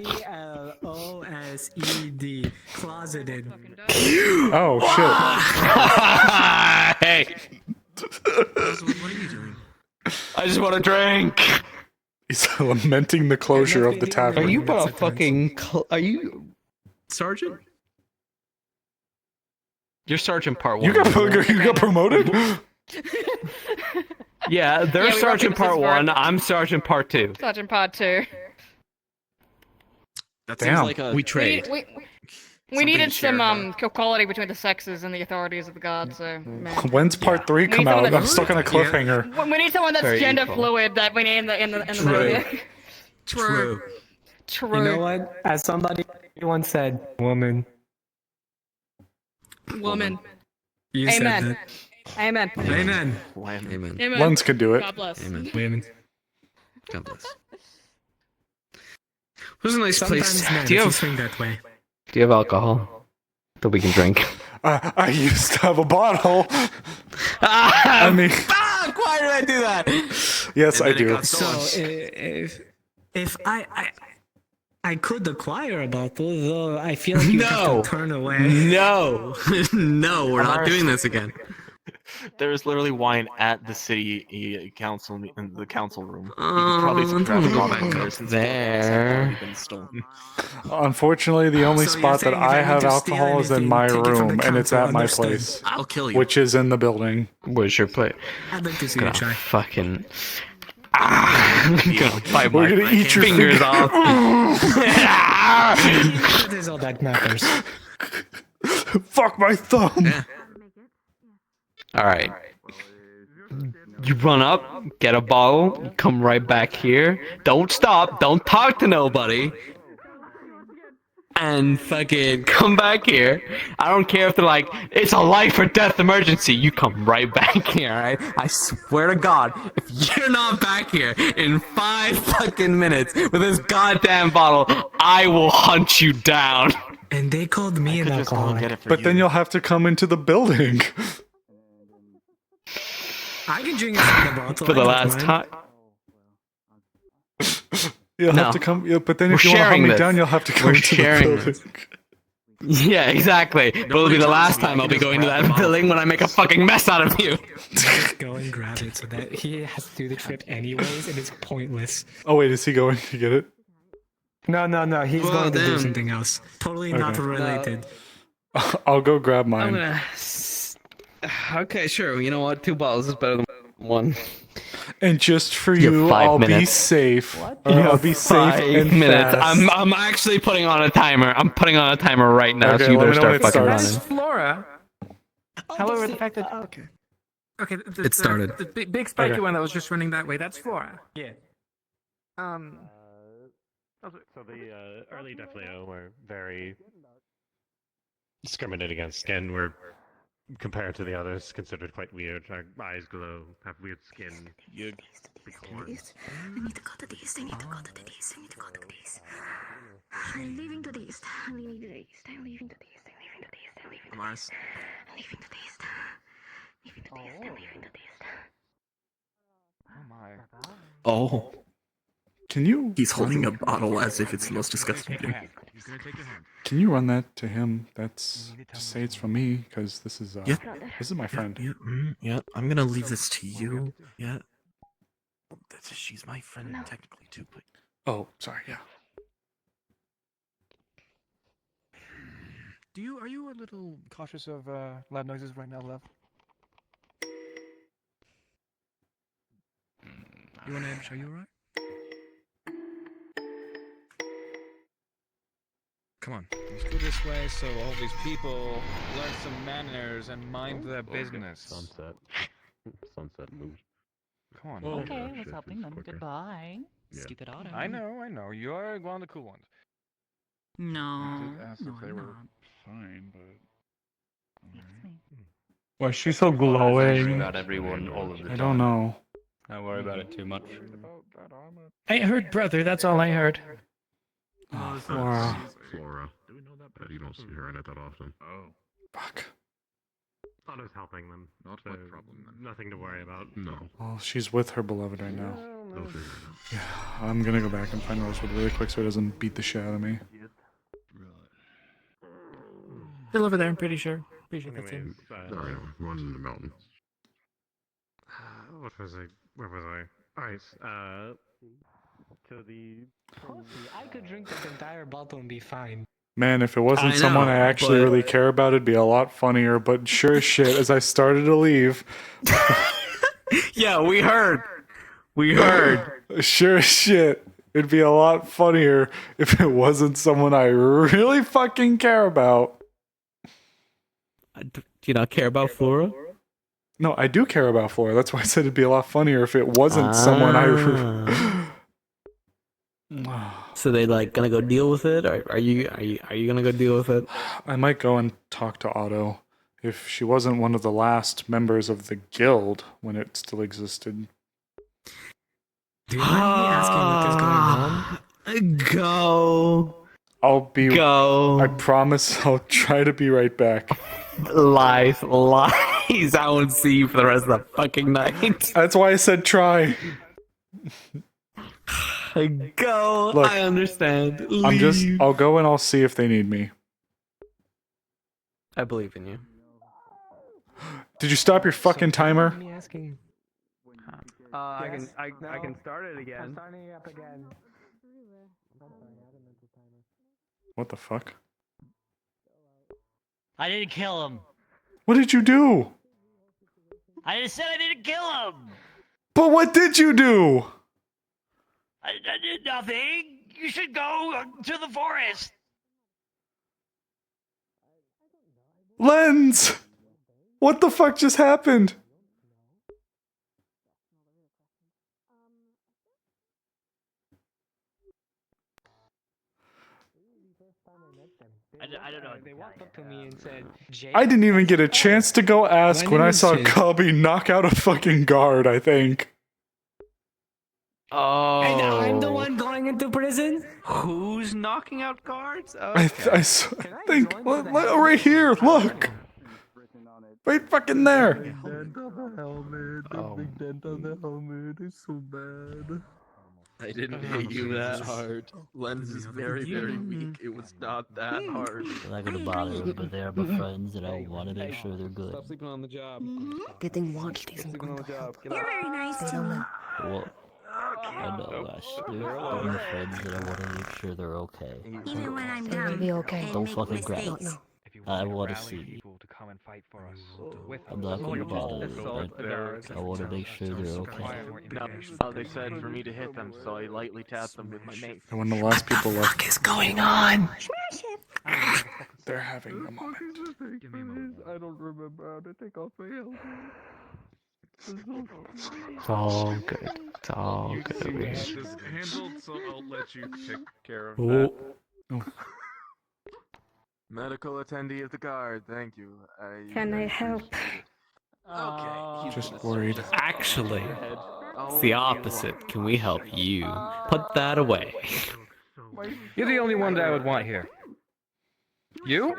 CLOSED, closeted. Oh shit! Hey, What are you doing? I just want a drink. He's lamenting the closure of the Are tavern. you but a fucking? Are you, Sergeant? You're Sergeant Part 1. You got promoted? Yeah, they're Yeah, we Sergeant rock, paper, Part scissors, 1, rock. I'm Sergeant Part 2. Sergeant Pod 2. That Damn. seems like a... We trade. We needed to share some equality between the sexes and the authorities of the gods, so... man. When's part 3 come someone out? that- I'm stuck on a cliffhanger. We need someone that's Very gender equal. fluid that we need in the True. movie. True. True. You know what? As somebody once said, woman. Woman. You Amen. said Amen. that. Amen. Amen. Amen. Lens could do it. God bless. Amen. Women. God bless. It was a nice place. Sometimes men, Do you if have- swing that way. Do you have alcohol that we can drink? I used to have a bottle. I mean, Fuck! Why did I do that? yes, I do. So if I could acquire a bottle, though I feel like you have to turn away. No. No, we're not doing this again. There's literally wine at the city council in the council room. You could Oh, probably don't grab a go bottle back there up since there. it's already been stolen. Unfortunately, the only So you're spot that saying if I I have need to steal alcohol is in anything, my take it from the room, and it's council, at my understood. place, I'll kill you. which is in the building. Where's your plate? I'd like to see you Gonna try. fucking... I'm gonna bite We're my gonna eat your fingers finger. off. That is all that matters. Fuck my thumb. Yeah. Alright. You run up, get a bottle, you come right back here. Don't stop, don't talk to nobody. And fucking come back here. I don't care if they're like, it's a life or death emergency. You come right back here, alright? I swear to God, if you're not back here in 5 fucking minutes with this goddamn bottle, I will hunt you down. And they called me an alcoholic. But then you'll have to come into the building. I can drink it from the bottle. For the I don't last mind. time. You'll No. have to come. Yeah, but then We're if you want to hunt sharing me this. down, you'll have to come We're into sharing the this. building. Yeah, exactly. But it'll be the last time I'll be going to that building when I make a fucking mess out of you. Just go and grab it so that he has to do the trip anyways, and it's pointless. Oh wait, is he going to get it? No, he's Well, going to do damn. something else. Totally not Okay. related. I'll go grab I'm mine. gonna. Okay, sure. You know what? 2 bottles is better than 1. And just for You have you, 5 I'll be minutes. safe. You I'll have be safe 5 and minutes. fast. I'm actually putting on a timer. I'm putting on a timer right now, Okay, so you let better me know start when it fucking starts. running. Flora. However, the fact that okay. Okay, It started. The big spiky Okay. one that was just running that way. That's Flora. Yeah. So the early Defleo were very discriminated against. Again, we're compared to the others considered quite weird. Our eyes glow, have weird skin. Big horns. I need to go to the east. I need to go to the east. I need to go to the east. I'm leaving to the east. I'm leaving to the east. I'm leaving to the east. I'm leaving to the east. I'm leaving to the Amaris. east. I'm leaving to the east. Leaving to the east. I'm leaving to the east. Oh my. Oh. Can you? He's holding a bottle as if it's the most disgusting thing. Can you run that to him? That's just say it's from me, because this is Yeah. this is my friend. Yeah, I'm gonna leave this to you. Yeah. She's my friend technically too, but Oh, sorry. Yeah. Are you a little cautious of loud noises right now, love? You want to are you alright? Come on, let's go this way so all these people learn some manners and mind their business. Sunset. Sunset moves. Come on. Okay, was helping them. Goodbye. Yeah. Stupid auto. I know. You're one of the cool ones. No. Asked No, if they I'm were not. fine, but. Why is she so glowing? About everyone all of the time. I don't know. Don't worry about it too much. I heard brother. That's all I heard. Oh, Flora. Flora. Do we know that? But you don't see her in it that often. Oh. Fuck. Otto's helping them. Not so my problem then. Nothing to worry about. No. Well, she's with her beloved right now. They'll figure it out. Yeah, I'm gonna go back and find Rosewood really quick so he doesn't beat the shit out of me. Still over there. I'm pretty sure. Pretty sure that's him. Alright, one's in the mountain. What was I? Where was I? Alright, to the... I could drink this entire bottle and be fine. Man, if it wasn't I someone know, I actually but- really care about, it'd be a lot funnier. But sure as shit, as I started to leave, Yeah, we heard. We heard. sure as shit, it'd be a lot funnier if it wasn't someone I really fucking care about. Do you not care about Flora? No, I do care about Flora. That's why I said it'd be a lot funnier if it wasn't someone I. So they like gonna go deal with it? Or are you gonna go deal with it? I might go and talk to Otto. If she wasn't one of the last members of the guild when it still existed. Do you mind me asking what is going on? Go. I'll be. Go. I promise I'll try to be right back. Lies. I won't see you for the rest of the fucking night. That's why I said try. Go. Look, I understand. I'll go and I'll see if they need me. I believe in you. Did you stop your fucking timer? Me asking. I can start it again. I'm starting it up again. What the fuck? I didn't kill him. What did you do? I just said I didn't kill him. But what did you do? I did nothing. You should go to the forest. Lens! What the fuck just happened? I don't know. They walked up to me and said, Jay, I didn't even get a chance to go ask My when name I is saw Jay. Cubby knock out a fucking guard, I think. Oh. and I'm the one going into prison? Who's knocking out guards? I think. Right here, look! Right fucking there! I didn't hit you that hard. Lens is very, very weak. It was not that hard. I'm not gonna bother them, but they are my friends, and I want to make sure they're good. Stop sleeping on the job. Good thing Wardens isn't Sleeping on going the to help. job. Get You're out. very nice, Tillman. Well, I know, gosh, they're my friends, and I want to make sure they're okay. Even when I'm They're gonna dumb be okay. and Don't make fucking grab mistakes. it. I want to see. I'm not gonna bother them. I want to make sure they're okay. No, they said for me to hit them, so I lightly tapped them with my mace. And when the last people left, What is going on? they're having a moment. I don't remember how to take off my helmet. It's all good. It's all good over here. Just handled, so I'll let you take care of Oh. that. Medical attendee of the guard, thank you. Can I help? Okay. Just worried. Actually, it's the opposite. Can we help you? Put that away. You're the only one that I would want here. You?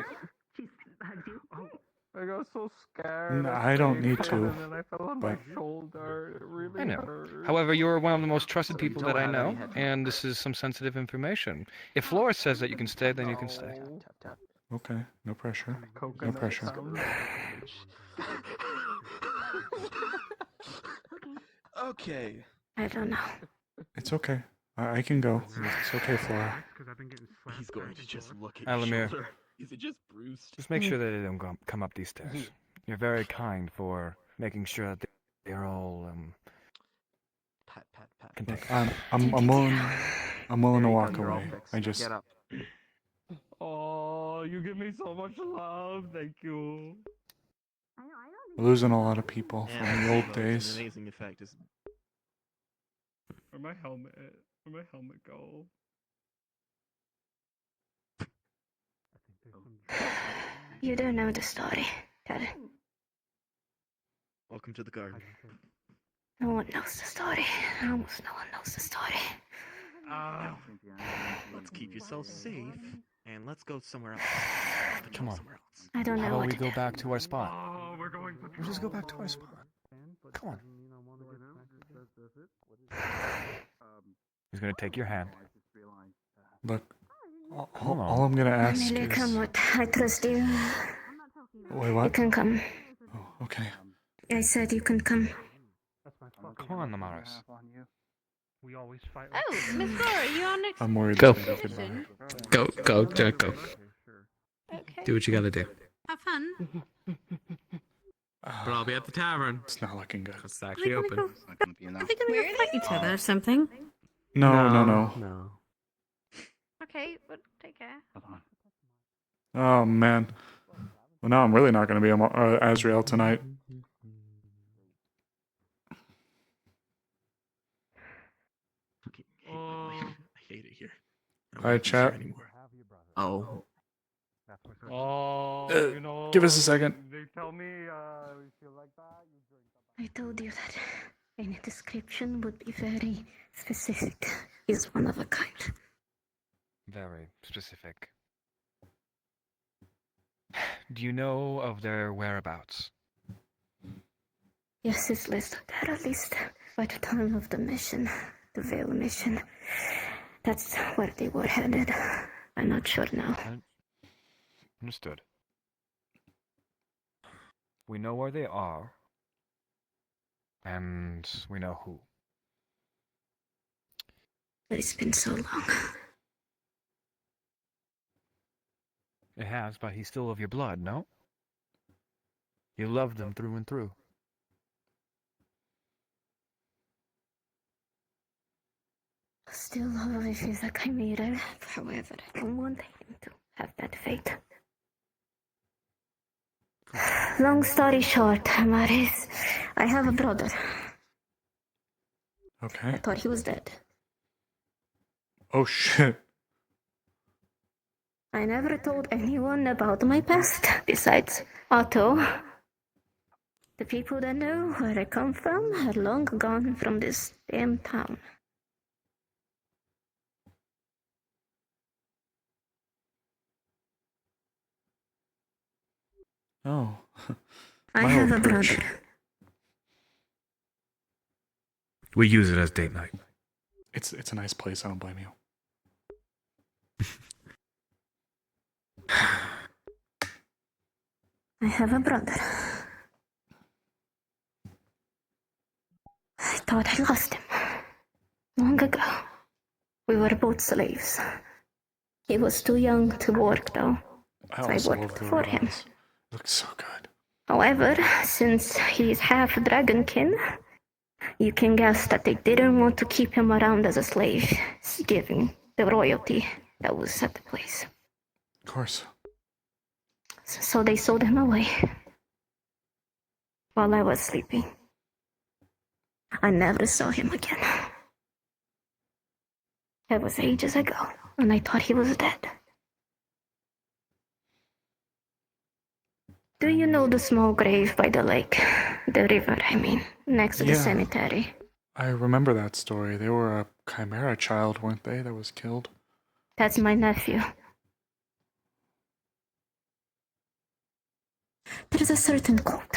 I got so scared. No, I don't need to, And then I fell on my but- shoulder. It really I know. hurt. However, you're one of the most trusted people that I know, and this is some sensitive information. If Flora says that you can stay, then you can stay. Okay, no pressure. No pressure. Okay. I don't know. It's okay. I can go. It's okay, Flora. He's going to just look at Alamir. your shoulder. Is it just bruised? Just make sure that they don't come up these stairs. You're very kind for making sure that they're all Pat, pat, pat. contained. I'm willing to walk away. I just. Get up. Oh, you give me so much love. Thank you. Losing a lot of people Yeah, from the old it's days. an amazing effect. Where'd my helmet? Where'd my helmet go? You don't know the story, Ted. Welcome to the guard. No one knows the story. Almost no one knows the story. Let's keep yourself safe, and let's go somewhere else. Come on. I don't How know about what we to go do. back to our spot? Oh, we're going. We'll just go back to our spot. Come on. He's gonna take your hand. Look, all I'm gonna ask Amelia, is. come with. I trust you. Wait, You what? can come. Oh, okay. I said you can come. Come on, Amaris. We always fight. Oh, Miss Laura, you on next? I'm worried. Go. it's gonna be goodbye. Go, Jack, go. Do what you gotta do. Have fun. But I'll be at the tavern. It's not looking good. It's actually open. Are they gonna go fight each other or something? No. Okay, but take care. Oh man. Well, now I'm really not going to be Azrael tonight. I hate it here. All right, chat. Oh. Give us a second. They tell me you feel like that. I told you that any description would be very specific. He's one of a kind. Very specific. Do you know of their whereabouts? Yes, it's listed there at least by the time of the mission, the Veil mission. That's where they were headed. I'm not sure now. Understood. We know where they are, and we know who. But it's been so long. It has, but he's still of your blood, no? You love them through and through. Still love if he's a chimera. However, I don't want him to have that fate. Long story short, Amaris, I have a brother. Okay. I thought he was dead. Oh shit. I never told anyone about my past besides Otto. The people that know where I come from are long gone from this damn town. Oh. I My have old a perch. brother. We use it as date night. It's a nice place. I don't blame you. I have a brother. I thought I lost him. Long ago. We were both slaves. He was too young to work though. I So I also love worked the for him. eyes. Looks so good. However, since he's half dragonkin, you can guess that they didn't want to keep him around as a slave, given the royalty that was at the place. Of course. So they sold him away while I was sleeping. I never saw him again. It was ages ago, and I thought he was dead. Do you know the small grave by the lake? The river, I mean, next to the Yeah. cemetery. I remember that story. They were a chimera child, weren't they, that was killed? That's my nephew. There's a certain cult.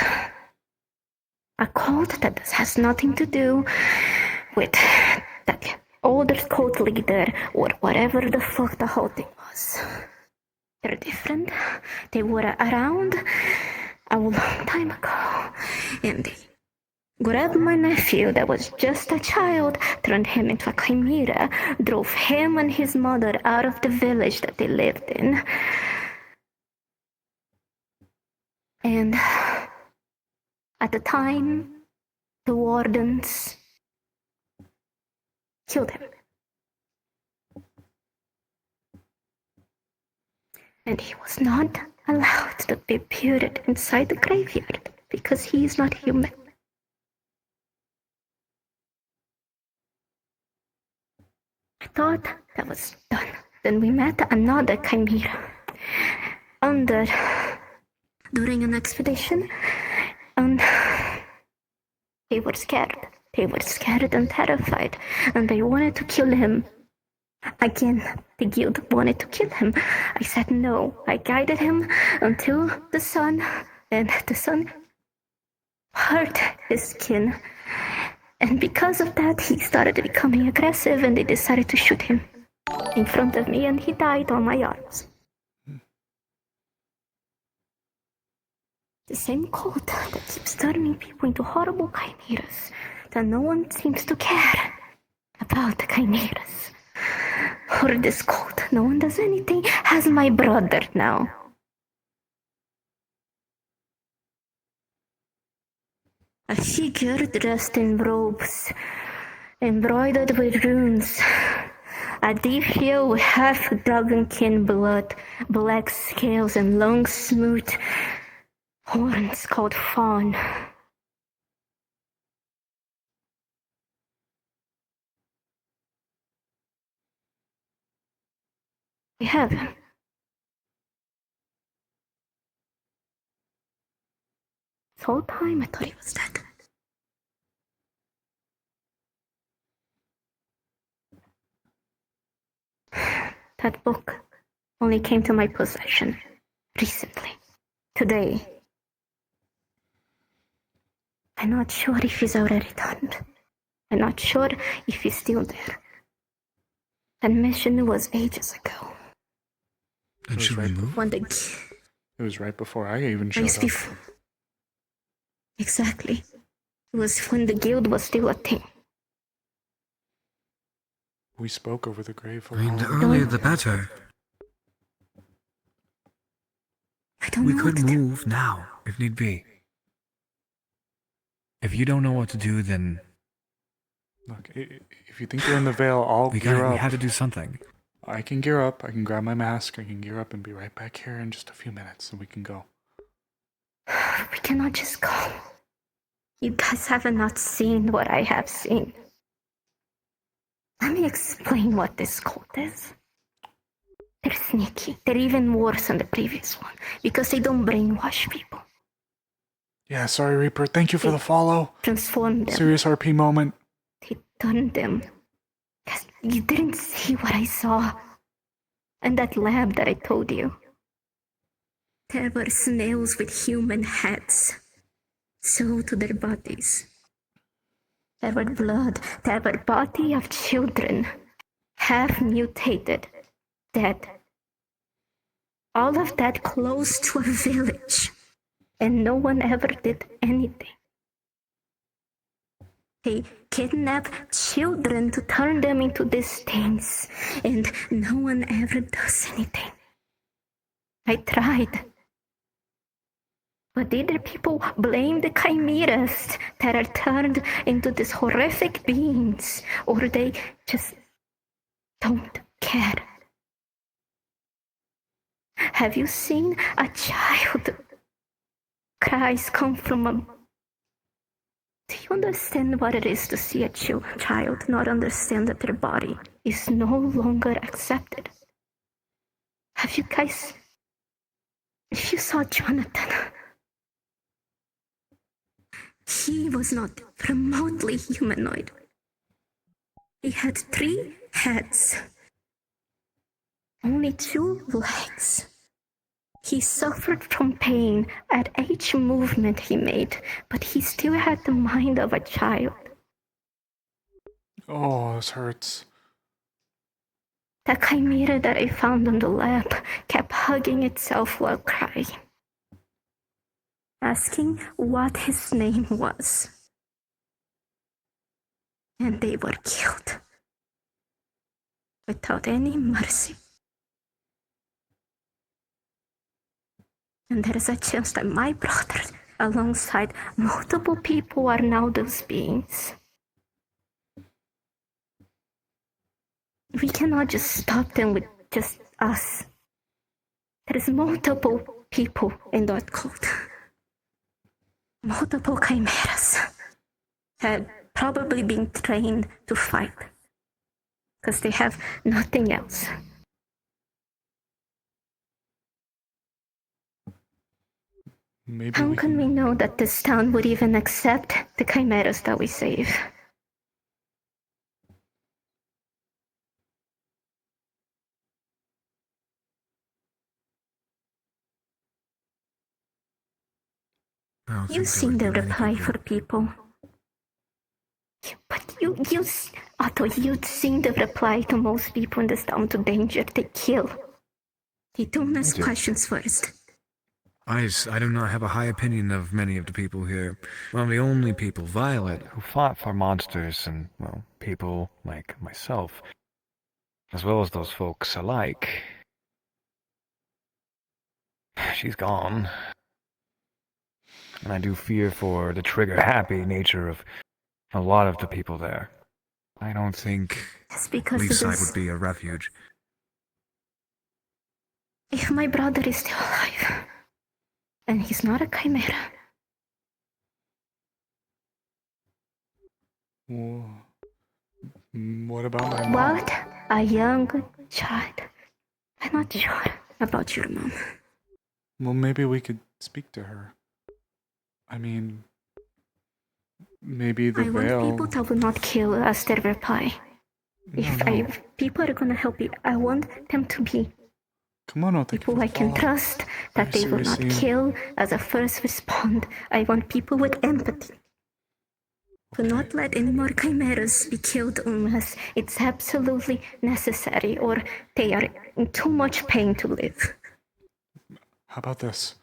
A cult that has nothing to do with that older cult leader or whatever the fuck the whole thing was. They're different. They were around a long time ago. And they grabbed my nephew that was just a child, turned him into a chimera, drove him and his mother out of the village that they lived in. And at the time, the wardens killed him. And he was not allowed to be buried inside the graveyard because he is not human. I thought that was done. Then we met another chimera during an expedition, and they were scared. They were scared and terrified, and they wanted to kill him. Again, the guild wanted to kill him. I said no. I guided him until the sun, and the sun hurt his skin. And because of that, he started becoming aggressive, and they decided to shoot him in front of me, and he died on my arms. The same cult that keeps turning people into horrible chimeras, that no one seems to care about the chimeras. Or this cult, no one does anything, has my brother now. A figure dressed in robes, embroidered with runes. A defiel with half dragonkin blood, black scales and long smooth horns called fawn. We have him. This whole time I thought he was dead. That book only came to my possession recently. Today. I'm not sure if he's already done. I'm not sure if he's still there. That mission was ages ago. And should we move? When the It was right before I even showed Race up. before. Exactly. It was when the guild was still a thing. We spoke over the grave for I mean, the earlier the better. We could move now, if need be. If you don't know what to do, then Look, if you think you're in the Vale, I'll gear up. We have to do something. I can gear up. I can grab my mask. I can gear up and be right back here in just a few minutes, and we can go. We cannot just go. You guys have not seen what I have seen. Let me explain what this cult is. They're sneaky. They're even worse than the previous one, because they don't brainwash people. Yeah, sorry, Reaper. Thank you for the follow. Transform them. Serious RP moment. They turned them. Yes, you didn't see what I saw. In that lab that I told you. There were snails with human heads. So to their bodies. There were blood. There were body of children. Half mutated. Dead. All of that close to a village. And no one ever did anything. They kidnap children to turn them into these things, and no one ever does anything. I tried. But either people blame the chimeras that are turned into these horrific beings, or they just don't care. Have you seen a child? Cries come from a... Do you understand what it is to see a child not understand that their body is no longer accepted? Have you guys... If you saw Jonathan... He was not remotely humanoid. He had 3 heads. Only 2 legs. He suffered from pain at each movement he made, but he still had the mind of a child. Oh, this hurts. The chimera that I found on the lab kept hugging itself while crying, asking what his name was. And they were killed without any mercy. And there is a chance that my brother, alongside multiple people, are now those beings. We cannot just stop them with just us. There is multiple people in that cult. Multiple chimeras have probably been trained to fight because they have nothing else. Maybe How can we know that this town would even accept the chimeras that we save? You seem to reply for people. But Otto, you seem to reply to most people in this town to danger. They kill. They don't ask questions first. I do not have a high opinion of many of the people here. One of the only people, Violet, Who fought for monsters and, well, people like myself, as well as those folks alike. She's gone. And I do fear for the trigger-happy nature of a lot of the people there. I don't think It's because Leafside it is- would be a refuge. If my brother is still alive, and he's not a chimera, What about my mom? what? A young child. I'm not sure about your mom. Well, maybe we could speak to her. I mean, maybe the I want veil. people that will not kill us that reply. If people are gonna help you, I want them to be Come on, people I can trust, that they will not kill as a first respond. I want people with empathy. Do not let any more chimeras be killed unless it's absolutely necessary or they are in too much pain to live. How about this?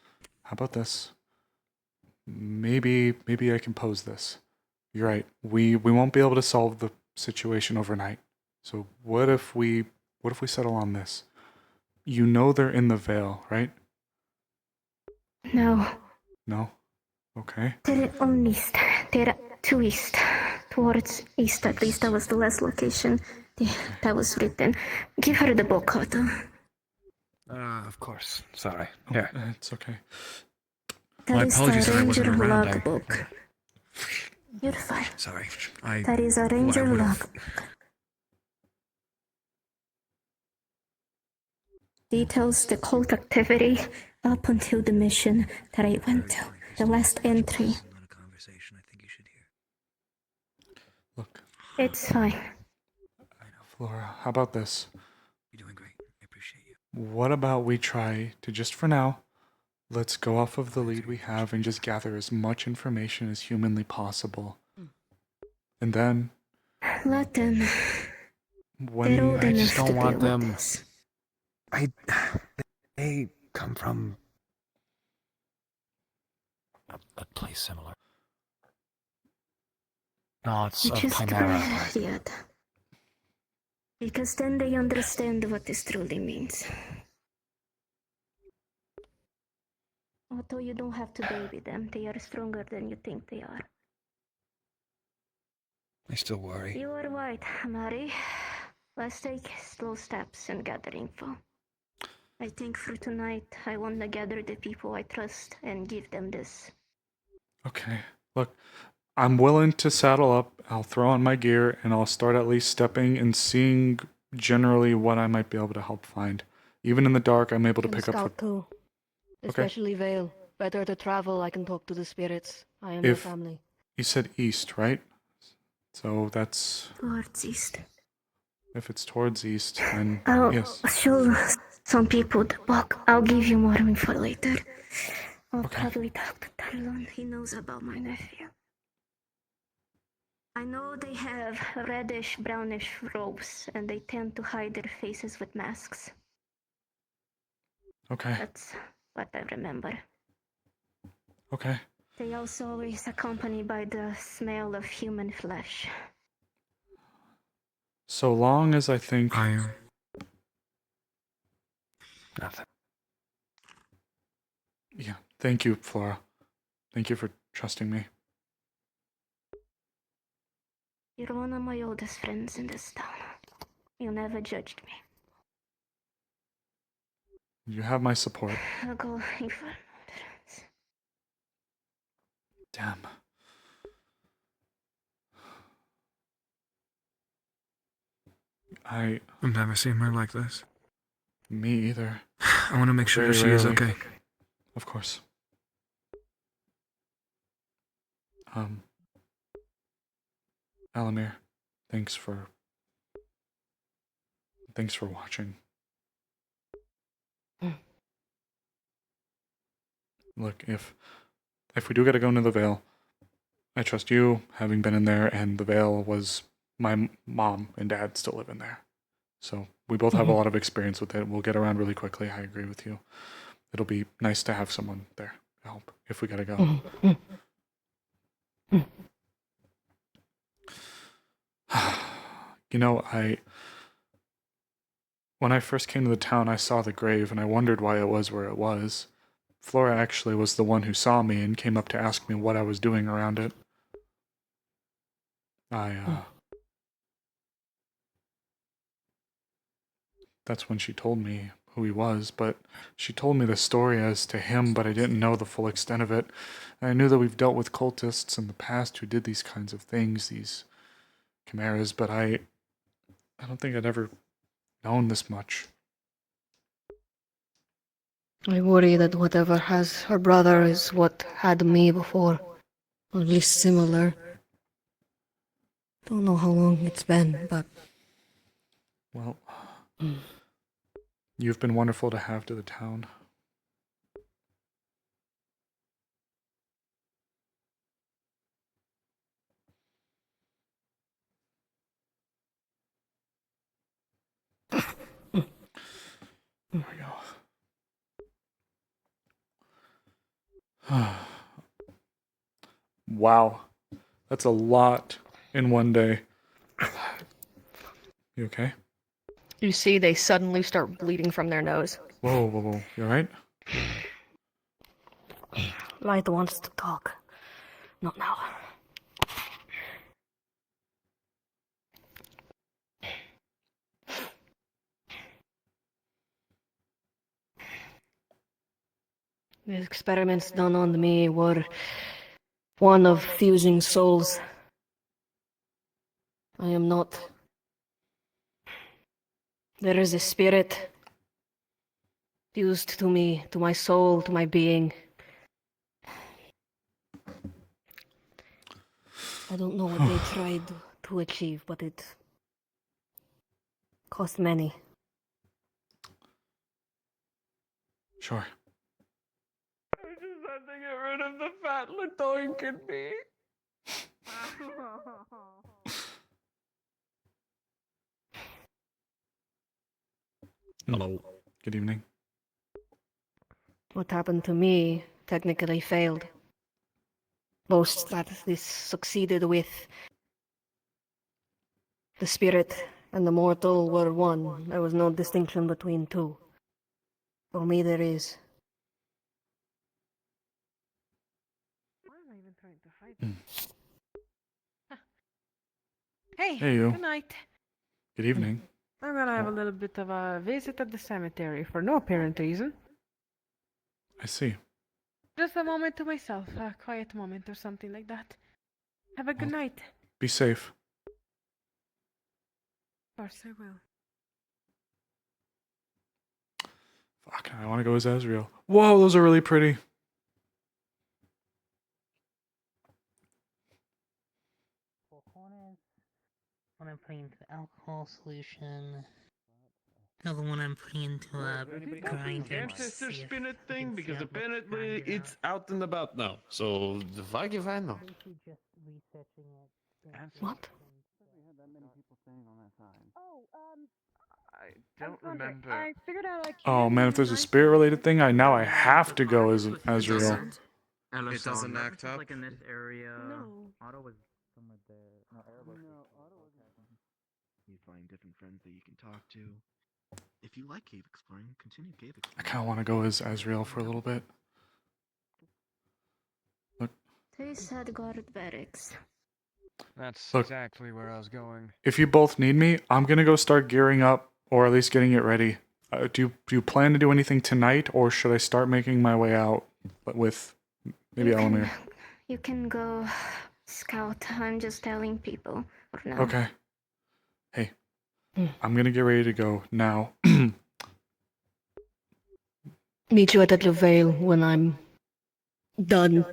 Maybe I can pose this. You're right. We won't be able to solve the situation overnight. So what if we settle on this? You know they're in the Vale, right? No. No? Okay. They're on east. They're to east. Towards east, at least that was the last location that was written. Give her the book, Otto. Of course. Sorry. Here. It's okay. That My is apologies the that I wasn't ranger around. logbook. You're fine. Sorry. That is a ranger logbook. Details the cult activity up until the mission that I went to. The last entry. Look. It's fine. Flora, how about this? You're doing great. I appreciate you. What about we try to, just for now, let's go off of the lead we have and just gather as much information as humanly possible. And then... Let them. When They're old I enough just to don't want deal with them. this. They come from a place similar. No, it's Which of is Chimera. good yet. Because then they understand what this truly means. Although you don't have to baby them, they are stronger than you think they are. I still worry. You are right, Mary. Let's take slow steps and gather info. I think for tonight, I want to gather the people I trust and give them this. Okay, look, I'm willing to saddle up. I'll throw on my gear and I'll start at least stepping and seeing generally what I might be able to help find. Even in the dark, I'm able to pick up. Scout too. Especially Vale. Better to travel, I can talk to the spirits. I am your family. You said east, right? So that's... Towards east. If it's towards east, then I'll yes. show some people the book. I'll give you more info later. I'll probably talk to Talon. He knows about my nephew. I know they have reddish, brownish robes, and they tend to hide their faces with masks. Okay. That's what I remember. Okay. They also always accompanied by the smell of human flesh. So long as I think... Nothing. Yeah, thank you, Flora. Thank you for trusting me. You're one of my oldest friends in this town. You never judged me. You have my support. I'll go in for Damn. I've never seen her like this. Me either. I want to make sure Very she is rarely. okay. Of course. Alamir, thanks for watching. Look, if we do gotta go into the Vale, I trust you, having been in there, and the Vale was my mom and dad still live in there. So we both have a lot of experience with it. We'll get around really quickly. I agree with you. It'll be nice to have someone there to help if we gotta go. You know, when I first came to the town, I saw the grave and I wondered why it was where it was. Flora actually was the one who saw me and came up to ask me what I was doing around it. That's when she told me who he was, but she told me the story as to him, but I didn't know the full extent of it. And I knew that we've dealt with cultists in the past who did these kinds of things, these chimeras, but I don't think I'd ever known this much. I worry that whatever has her brother is what had me before. Or at least similar. Don't know how long it's been, but... Well, you've been wonderful to have to the town. There we go. Wow. That's a lot in one day. You okay? You see, they suddenly start bleeding from their nose. Whoa, whoa, whoa. You alright? Light wants to talk. Not now. The experiments done on me were one of fusing souls. I am not. There is a spirit fused to me, to my soul, to my being. I don't know what they tried to achieve, but it cost many. Sure. I just had to get rid of the fat Ladoink in me. Hello. Good evening. What happened to me technically failed. Boasts that this succeeded with. The spirit and the mortal were one. There was no distinction between two. For me, there is. Why am I even trying to hide? Hey, Hey, you. good night. Good evening. I'm gonna have a little bit of a visit at the cemetery for no apparent reason. I see. Just a moment to myself, a quiet moment or something like that. Have a good night. Be safe. Of course I will. Fuck, I want to go as Azrael. Whoa, those are really pretty. One I'm putting into alcohol solution. Another one I'm putting into a grinder. Ancestor spinet thing, because apparently it's out and about now. So the fuck if I know. What? I don't remember. I figured out I Oh man, if there's a spirit-related thing, I have to go as Azrael. It doesn't act up. Like in this area. No. Otto was somewhere there. No, Otto You find different friends that you can talk to. If you like cave exploring, continue cave I exploring. kind of want to go as Azrael for a little bit. Look. They said guard barracks. That's Look. exactly where I was going. If you both need me, I'm gonna go start gearing up, or at least getting it ready. Do you plan to do anything tonight, or should I start making my way out with maybe Elamir? You can go scout. I'm just telling people for now. Okay. Hey, I'm gonna get ready to go now. Meet you at the Vale when I'm done.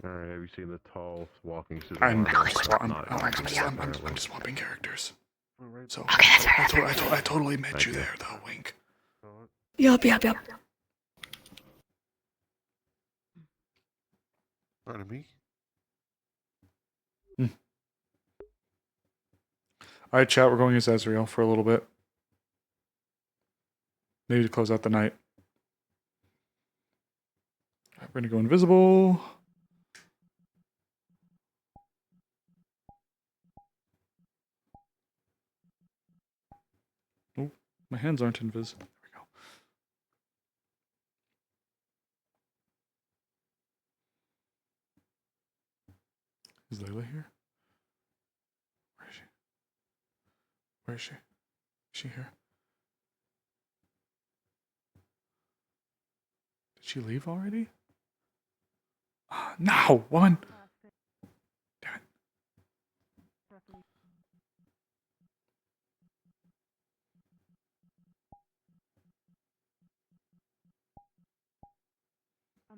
Alright, have you seen the tall walking suit? I'm Not just swapping characters. So Okay, that's right. I totally met you there, though. Wink. Yup. Pardon me? Alright, chat, we're going as Azrael for a little bit. Maybe to close out the night. Alright, we're gonna go invisible. Oh, my hands aren't invis. Is Layla here? Where is she? Where is she? Is she here? Did she leave already? No, woman! Damn it.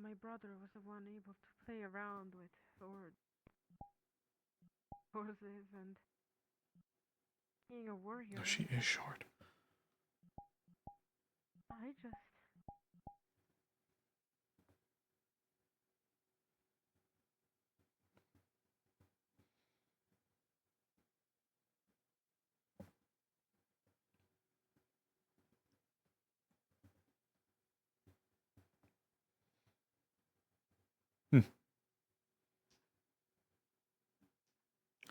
My brother was the one able to play around with horses and being a warrior. No, she is short. I just...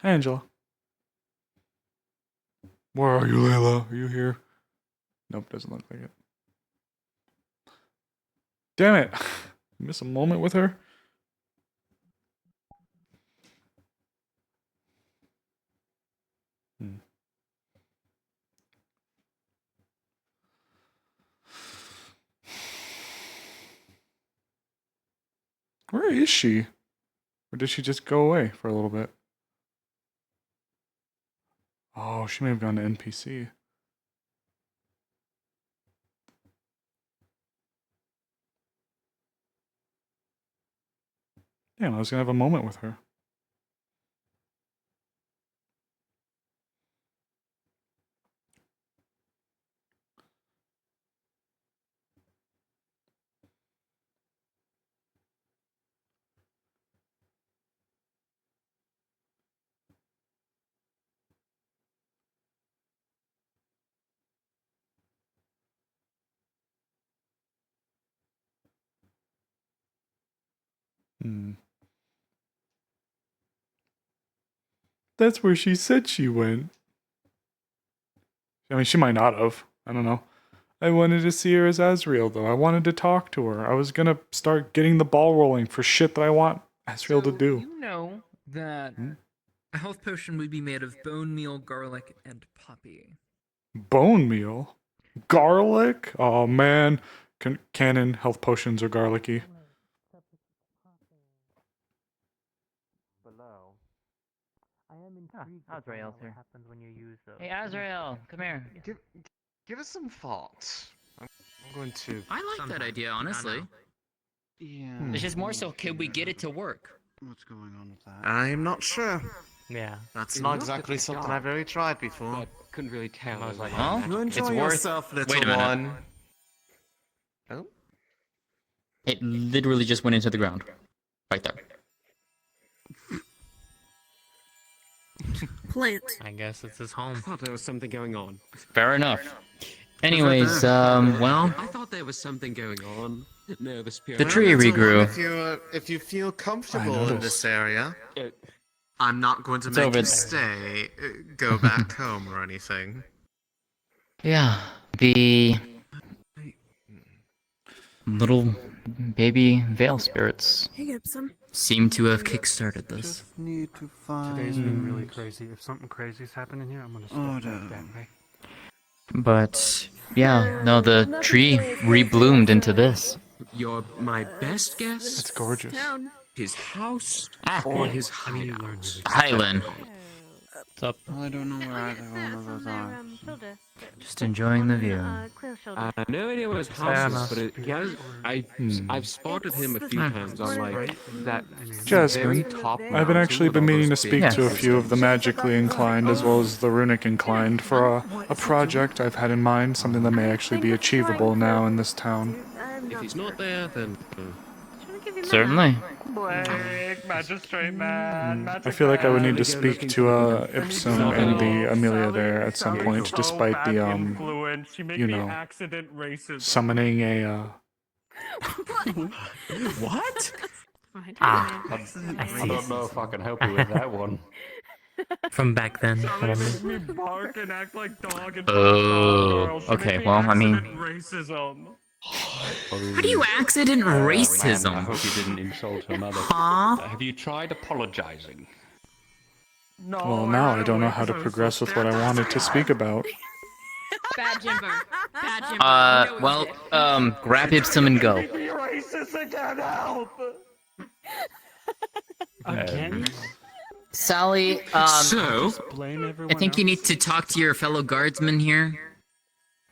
Hi, Angela. Where are you, Layla? Are you here? Nope, doesn't look like it. Damn it! Miss a moment with her? Where is she? Or did she just go away for a little bit? Oh, she may have gone to NPC. Damn, I was gonna have a moment with her. That's where she said she went. I mean, she might not have. I don't know. I wanted to see her as Azrael, though. I wanted to talk to her. I was gonna start getting the ball rolling for shit that I want Azrael to do. You know that a health potion would be made of bone meal, garlic, and poppy. Bone meal? Garlic? Oh, man. Canon health potions are garlicky. Azrael's here. happens when you use those. Hey, Azrael, come here. Give us some thoughts. I'm going to. I like that idea, honestly. Yeah. It's just more so, can we get it to work? What's going on with that? I'm not sure. Yeah. That's It not looked exactly like a something job. I've really tried before. But couldn't really tell. I was like, Huh? You enjoy It's worth- yourself, little Wait a minute. one. Oh? It literally just went into the ground. Right there. Plant. I guess it's his home. I thought there was something going on. Fair enough. Anyways, well, I thought there was something going on. No, the spirit. the tree regrew. If you feel comfortable in noticed. this area, I'm not going to It's make over you there. stay, go back home or anything. Yeah, the little baby veil spirits Hey, Gibson. seem to have kickstarted this. Need to find. Today's been really crazy. If something crazy's happening here, I'm gonna step back that way. But yeah, no, the tree rebloomed into this. You're my best guess? It's gorgeous. His house Ah. or his hideout? Hylan, What's up? I don't know where either one of those are. just enjoying the view. I have no idea what his house is, but he has. I've spotted him a few times on like that very Jasmine, top. I've been actually been meaning to speak to a few of the magically inclined as well as the runic inclined for a project I've had in mind, something that may actually be achievable now in this town. If he's not there, then. Certainly. Blake, magistrate man, I feel like I would need to speak to Ipsum and the Amelia there at some point, despite the She made you me know, accident racist. summoning a What? Ah, I don't know if I can help you with that one. From back then. Make me bark and act like dog and Oh, She okay, made me well, I mean- accident racism. how do you accident Man, I racism? hope you didn't insult her mother. Huh? Have you tried apologizing? Well, now I don't know how to progress with what I wanted to speak about. Bad Jimbo. Bad Jimbo. Grab Ipsum and go. Racist again, help! Again? Sally, So? I think you need to talk to your fellow guardsmen here.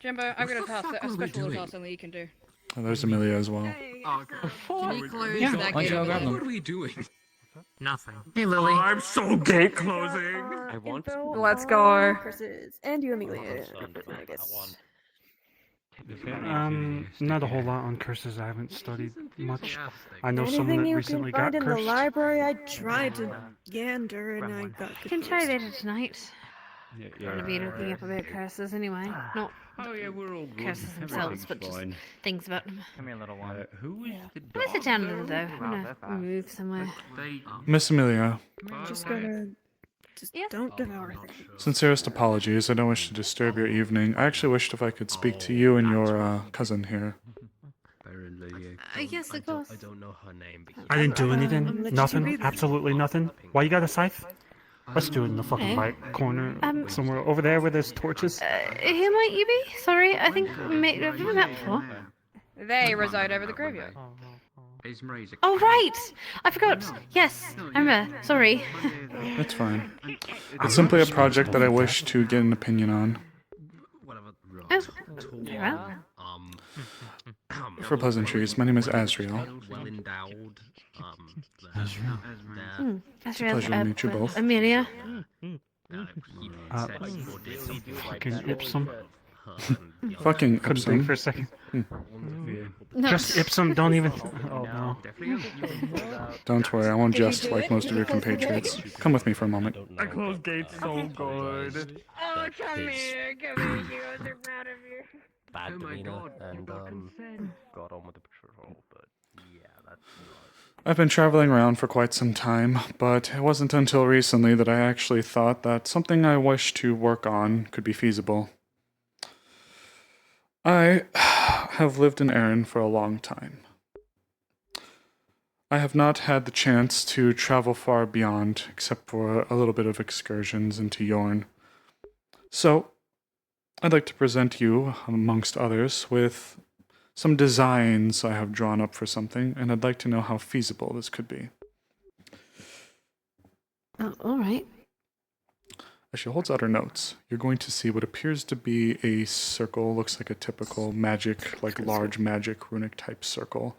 Jimbo, I'm gonna toss a special little toss that you can do. Oh, there's Amelia as well. Can you close Yeah, that why don't gate you go over grab there? them? What are we doing? Nothing. Hey, Lily. I'm so gate closing. I want. Let's go. And you, Amelia. I guess. Not a whole lot on curses. I haven't studied much. I know Anything someone that you recently can find got in the cursed. library, I tried to gander and I got I can try later tonight. Yeah, I'm gonna be looking up about curses anyway. Not we're all good. curses themselves, but just Fine. things about them. Come here, little one. Who is the I'm gonna sit down a little though. I'm gonna move somewhere. Miss Amelia, I'm just gonna... Just don't devour things. sincerest apologies. I don't wish to disturb your evening. I actually wished if I could speak to you and your cousin here. Yes, of course. I don't know her name. I didn't do anything. let you Nothing. read it. Absolutely nothing. Why you got a scythe? Let's do it in the fucking Eh? right corner, somewhere over there where there's torches. Who might you be? Sorry, I think have we met before? They reside over the graveyard. Oh right, I forgot. Yes, I remember. Sorry. It's fine. It's simply a project that I wish to get an opinion on. Oh, very well. For pleasantries, my name is Azrael. Well endowed. Azrael, pleasure to meet you both. Amelia. Fucking Ipsum. Fucking Couldn't think Ipsum. for a second. No. Just Ipsum, don't even... Oh no. Don't worry, I won't jest like most of your compatriots. Come with me for a moment. I close gates so good. Oh, come here, you guys are proud of you. Bad demeanor and got on with the patrol, but yeah, that's not. I've been traveling around for quite some time, but it wasn't until recently that I actually thought that something I wish to work on could be feasible. I have lived in Erin for a long time. I have not had the chance to travel far beyond, except for a little bit of excursions into Yorn. So, I'd like to present you, amongst others, with some designs I have drawn up for something, and I'd like to know how feasible this could be. Oh, all right. As she holds out her notes, you're going to see what appears to be a circle, looks like a typical magic, like large magic runic type circle.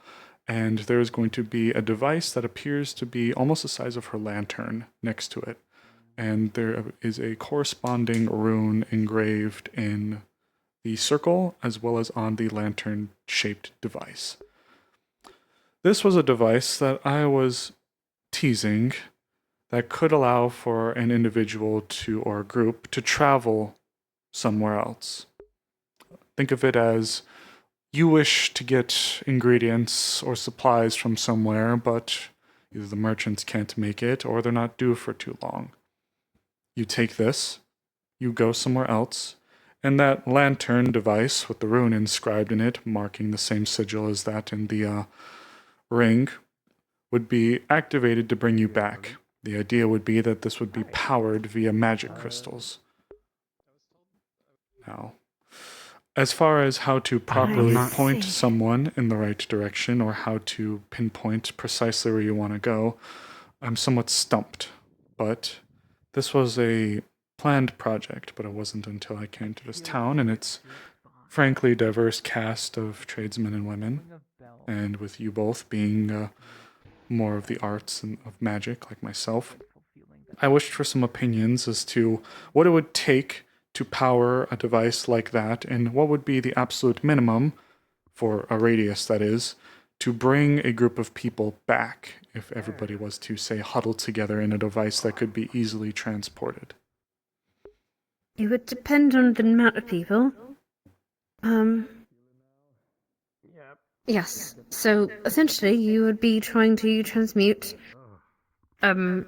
And there is going to be a device that appears to be almost the size of her lantern next to it. And there is a corresponding rune engraved in the circle as well as on the lantern-shaped device. This was a device that I was teasing that could allow for an individual to or a group to travel somewhere else. Think of it as you wish to get ingredients or supplies from somewhere, but either the merchants can't make it or they're not due for too long. You take this, you go somewhere else, and that lantern device with the rune inscribed in it, marking the same sigil as that in the ring, would be activated to bring you back. The idea would be that this would be powered via magic crystals. Now, as far as how to properly point someone in the right direction or how to pinpoint precisely where you want to go, I'm somewhat stumped. But this was a planned project, but it wasn't until I came to this town and its frankly diverse cast of tradesmen and women, and with you both being more of the arts and of magic like myself, I wished for some opinions as to what it would take to power a device like that and what would be the absolute minimum, for a radius that is, to bring a group of people back if everybody was to, say, huddle together in a device that could be easily transported. It would depend on the amount of people. Yes. So essentially, you would be trying to transmute, or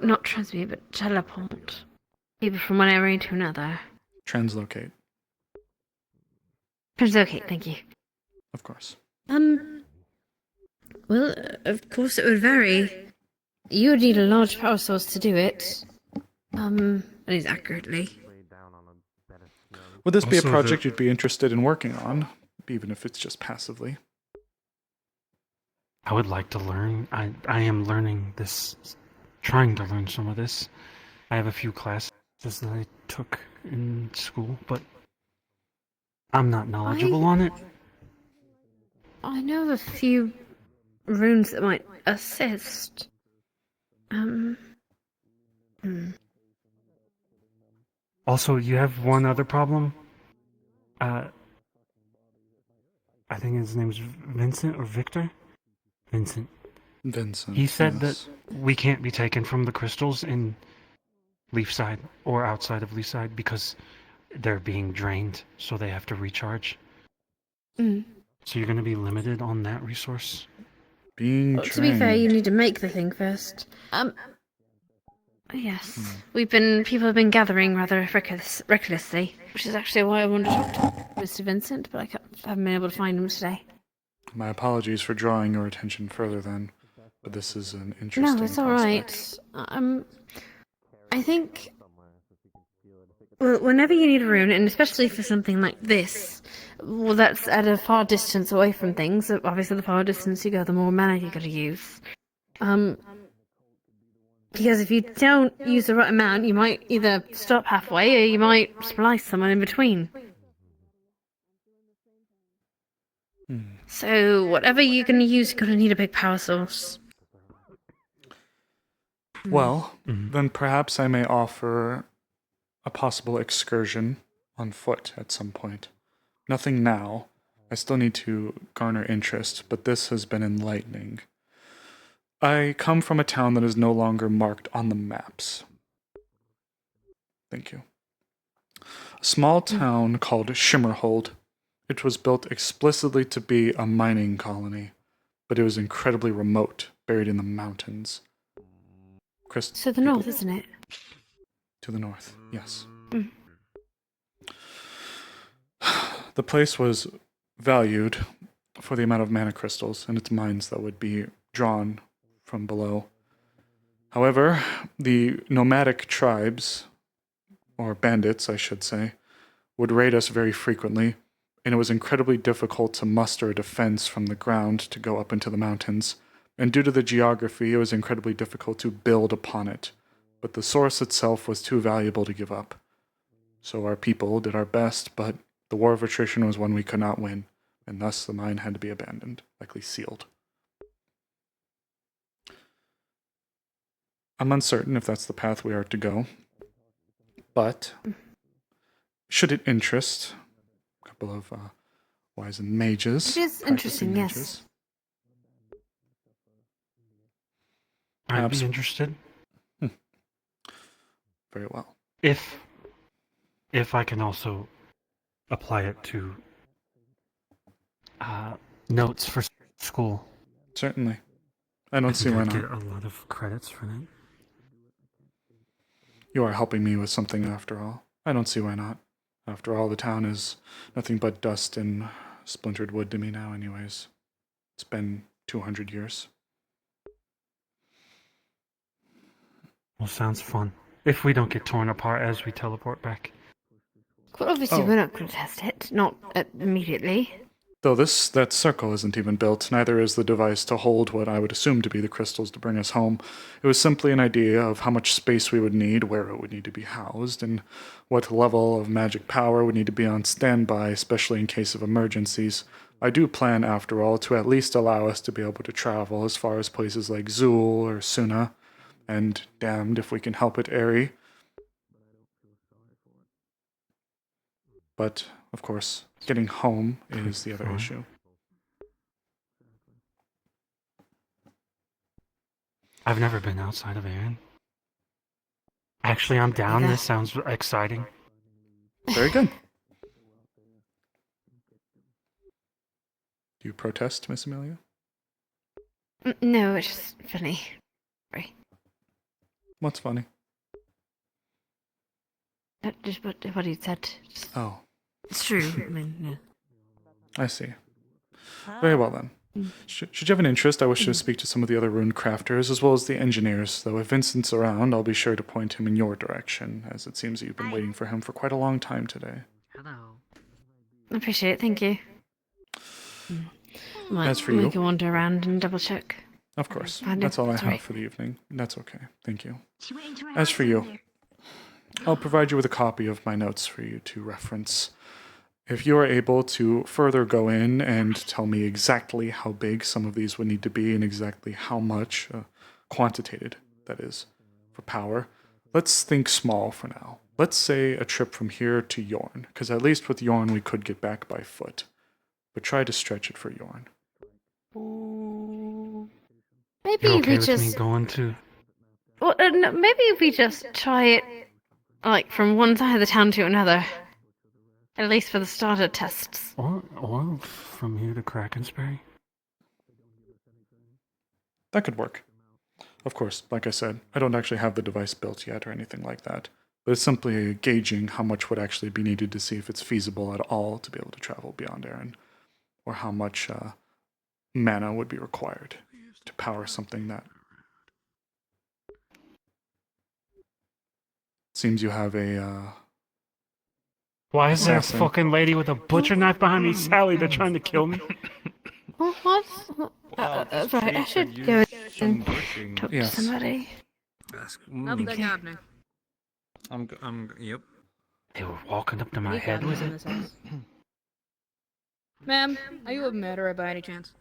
not transmute, but teleport people from one area to another. Translocate. Translocate. Thank you. Of course. Well, of course it would vary. You would need a large power source to do it. At least accurately. Would this be a Also, project you'd be interested in working on, even if it's just passively? I would like to learn. I am learning this, trying to learn some of this. I have a few classes that I took in school, but I'm not knowledgeable on it. I know of a few runes that might assist. Also, you have one other problem. I think his name's Vincent or Victor? Vincent. Vincent. He said yes. that we can't be taken from the crystals in Leafside or outside of Leafside because they're being drained, so they have to recharge. Mm. So you're going to be limited on that resource. Being Well, to be fair, you need to make the thing first. Yes. People have been gathering rather recklessly, which is actually why I wanted to talk to Mr. Vincent, but I haven't been able to find him today. My apologies for drawing your attention further then, but this is an interesting No, it's prospect. alright. I think... Well, whenever you need a rune, and especially for something like this, well, that's at a far distance away from things. So obviously, the far distance you go, the more mana you gotta use. Because if you don't use the right amount, you might either stop halfway or you might splice someone in between. So whatever you're gonna use, you're gonna need a big power source. Well, then perhaps I may offer a possible excursion on foot at some point. Nothing now. I still need to garner interest, but this has been enlightening. I come from a town that is no longer marked on the maps. Thank you. A small town called Shimmerhold. It was built explicitly to be a mining colony, but it was incredibly remote, buried in the mountains. To the north, isn't it? To the north, yes. Mm. The place was valued for the amount of mana crystals and its mines that would be drawn from below. However, the nomadic tribes, or bandits, I should say, would raid us very frequently, and it was incredibly difficult to muster a defense from the ground to go up into the mountains. And due to the geography, it was incredibly difficult to build upon it. But the source itself was too valuable to give up. So our people did our best, but the war of attrition was one we could not win, and thus the mine had to be abandoned, likely sealed. I'm uncertain if that's the path we are to go, but should it interest a couple of wizened mages... It is interesting, yes. Mages, I'd be interested. Very well. If I can also apply it to notes for school. Certainly. I don't see why not. Get a lot of credits for that. You are helping me with something after all. I don't see why not. After all, the town is nothing but dust and splintered wood to me now anyways. It's been 200 years. Well, sounds fun. If we don't get torn apart as we teleport back. Well, obviously we're not going to test it. Not immediately. Though that circle isn't even built, neither is the device to hold what I would assume to be the crystals to bring us home. It was simply an idea of how much space we would need, where it would need to be housed, and what level of magic power would need to be on standby, especially in case of emergencies. I do plan, after all, to at least allow us to be able to travel as far as places like Zool or Suna, and damned if we can help it, Eri. But, of course, getting home is the other issue. I've never been outside of Erin. Actually, I'm down. This sounds exciting. Very good. Do you protest, Miss Amelia? No, it's just funny. Sorry. What's funny? Just what he said. Oh. It's true. I mean, yeah. I see. Very well then. Should you have an interest, I wish to speak to some of the other rune crafters as well as the engineers, though if Vincent's around, I'll be sure to point him in your direction, as it seems that you've been waiting for him for quite a long time today. I appreciate it, thank you. Might As for you... make a wander around and double check. Of course. Find That's it. all I Sorry. have for the evening. That's okay. Thank you. As for you, I'll provide you with a copy of my notes for you to reference. If you are able to further go in and tell me exactly how big some of these would need to be and exactly how much, quantitated, that is, for power, let's think small for now. Let's say a trip from here to Yorn, because at least with Yorn we could get back by foot. But try to stretch it for Yorn. Maybe You're okay we with just. me going to? Well, no, maybe we just try it, like from one side of the town to another. At least for the starter tests. Or from here to Krakensbury? That could work. Of course, like I said, I don't actually have the device built yet or anything like that. But it's simply gauging how much would actually be needed to see if it's feasible at all to be able to travel beyond Erin, or how much mana would be required to power something that... Seems you have a... Why is there a assassin. fucking lady with a butcher knife behind me, Sally? They're trying to kill me. What? Right, I should go and talk Yes. to somebody. Nothing happening. Yep. They were walking up to my Any head with families in it. this house? Ma'am, are you a murderer by any chance?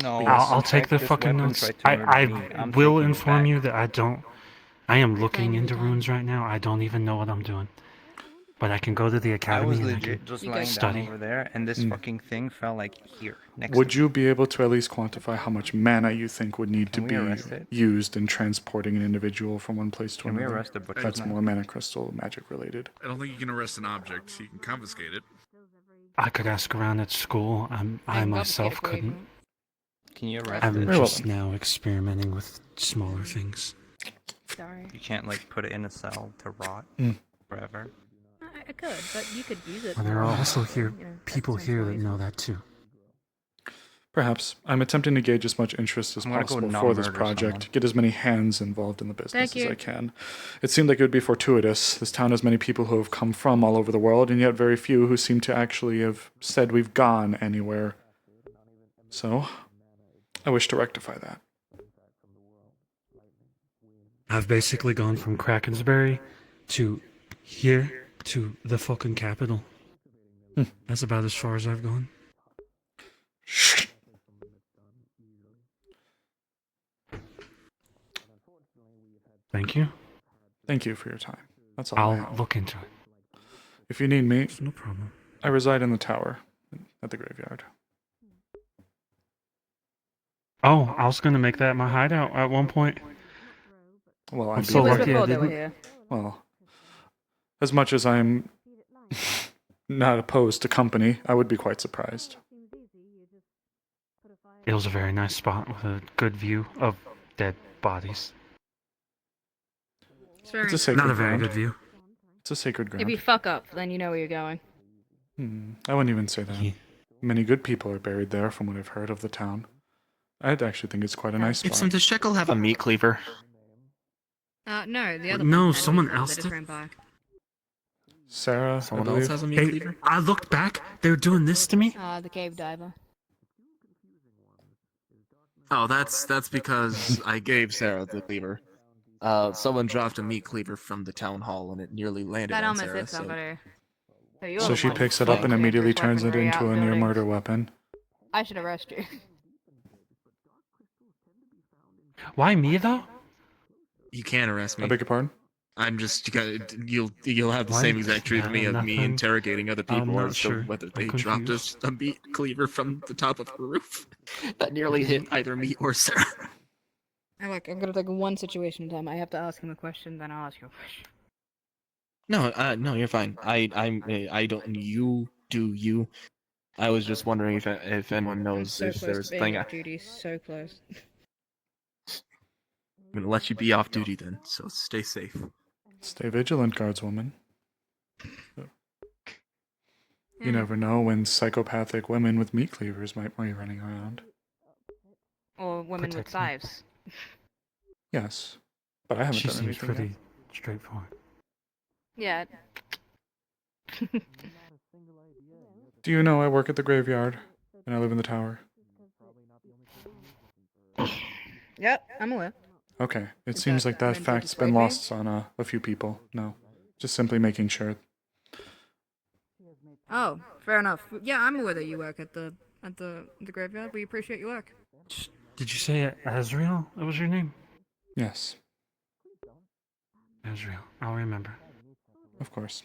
No. I'll take the fucking notes. I will inform you that I don't. I am looking into runes right now. I don't even know what I'm doing. But I can go to the I academy was and I legit can just lying study. down over there, and this fucking thing fell like here, next Would to you be able to at least quantify how much mana you think would need Can to we be arrest it? used in transporting an individual from one place to Can we another? arrest the butcher? That's more mana crystal magic related. I don't think you can arrest an object. You can confiscate it. I could ask around at school. I myself couldn't. Can you arrest I'm it? just now experimenting with smaller things. Sorry. You can't like put it in a cell to rot forever. I could, but you could use it. Well, there are for, also here you know, people exercise here that reasons. know that too. Perhaps. I'm attempting to gauge as much interest as I'm gonna go possible for this non-murder project, someone. get as many hands involved in the business Thank as you. I can. It seemed like it would be fortuitous. This town has many people who have come from all over the world, and yet very few who seem to actually have said we've gone anywhere. So, I wish to rectify that. I've basically gone from Krakensbury to here to the fucking capital. That's about as far as I've gone. Thank you. Thank you for your time. That's all I I'll have. look into it. If you need me, No problem. I reside in the tower at the graveyard. Oh, I was gonna make that my hideout at one point. Well, I'm I'd so be lucky I before they were didn't. here. Well, as much as I'm not opposed to company, I would be quite surprised. It was a very nice spot with a good view of dead bodies. It's very It's a sacred Not a very ground. good view. It's a sacred ground. If you fuck up, then you know where you're going. I wouldn't even say that. Many good people are buried there, from what I've heard of the town. I'd actually think it's quite a nice spot. Does Shekel have a meat cleaver? No, the other No, one. someone else They just did. ran by. Sarah, Someone I else believe. has a meat Hey, cleaver? I looked back. They were doing this to me. The cave diver. Oh, that's because I gave Sarah the cleaver. Someone dropped a meat cleaver from the town hall and it nearly landed That on almost Sarah. hit somebody. you're So the she one picks who's it up and fucking immediately dangerous turns it weaponry into a near outbuildings. murder weapon. I should arrest you. Why me though? You can't arrest me. I beg your pardon? I'm just you'll have the Why? same exact treatment Yeah, of me nothing. interrogating other I'm people not as sure. to whether I'm they dropped confused. a meat cleaver from the top of the roof that nearly hit either me or Sarah. I'm gonna take one situation at a time. I have to ask him a question, then I'll ask you a question. No, you're fine. I don't. You do you. I was just wondering if anyone I'm knows so if close there's to a being thing. off duty, so close. I'm gonna let you be off duty then, so stay safe. Stay vigilant, guardswoman. You never know when psychopathic women with meat cleavers might be running around. Or women with Protect me. thighs. Yes, but I haven't She done seems anything pretty yet. straightforward. Yeah. Do you know I work at the graveyard and I live in the tower? Yep, I'm aware. Okay, it Is seems that like that meant to fact's been dissuade me? lost on a few people. No, just simply making sure. Oh, fair enough. Yeah, I'm aware that you work at the graveyard. We appreciate your work. Did you say Azrael? That was your name? Yes, Azrael. I'll remember. of course.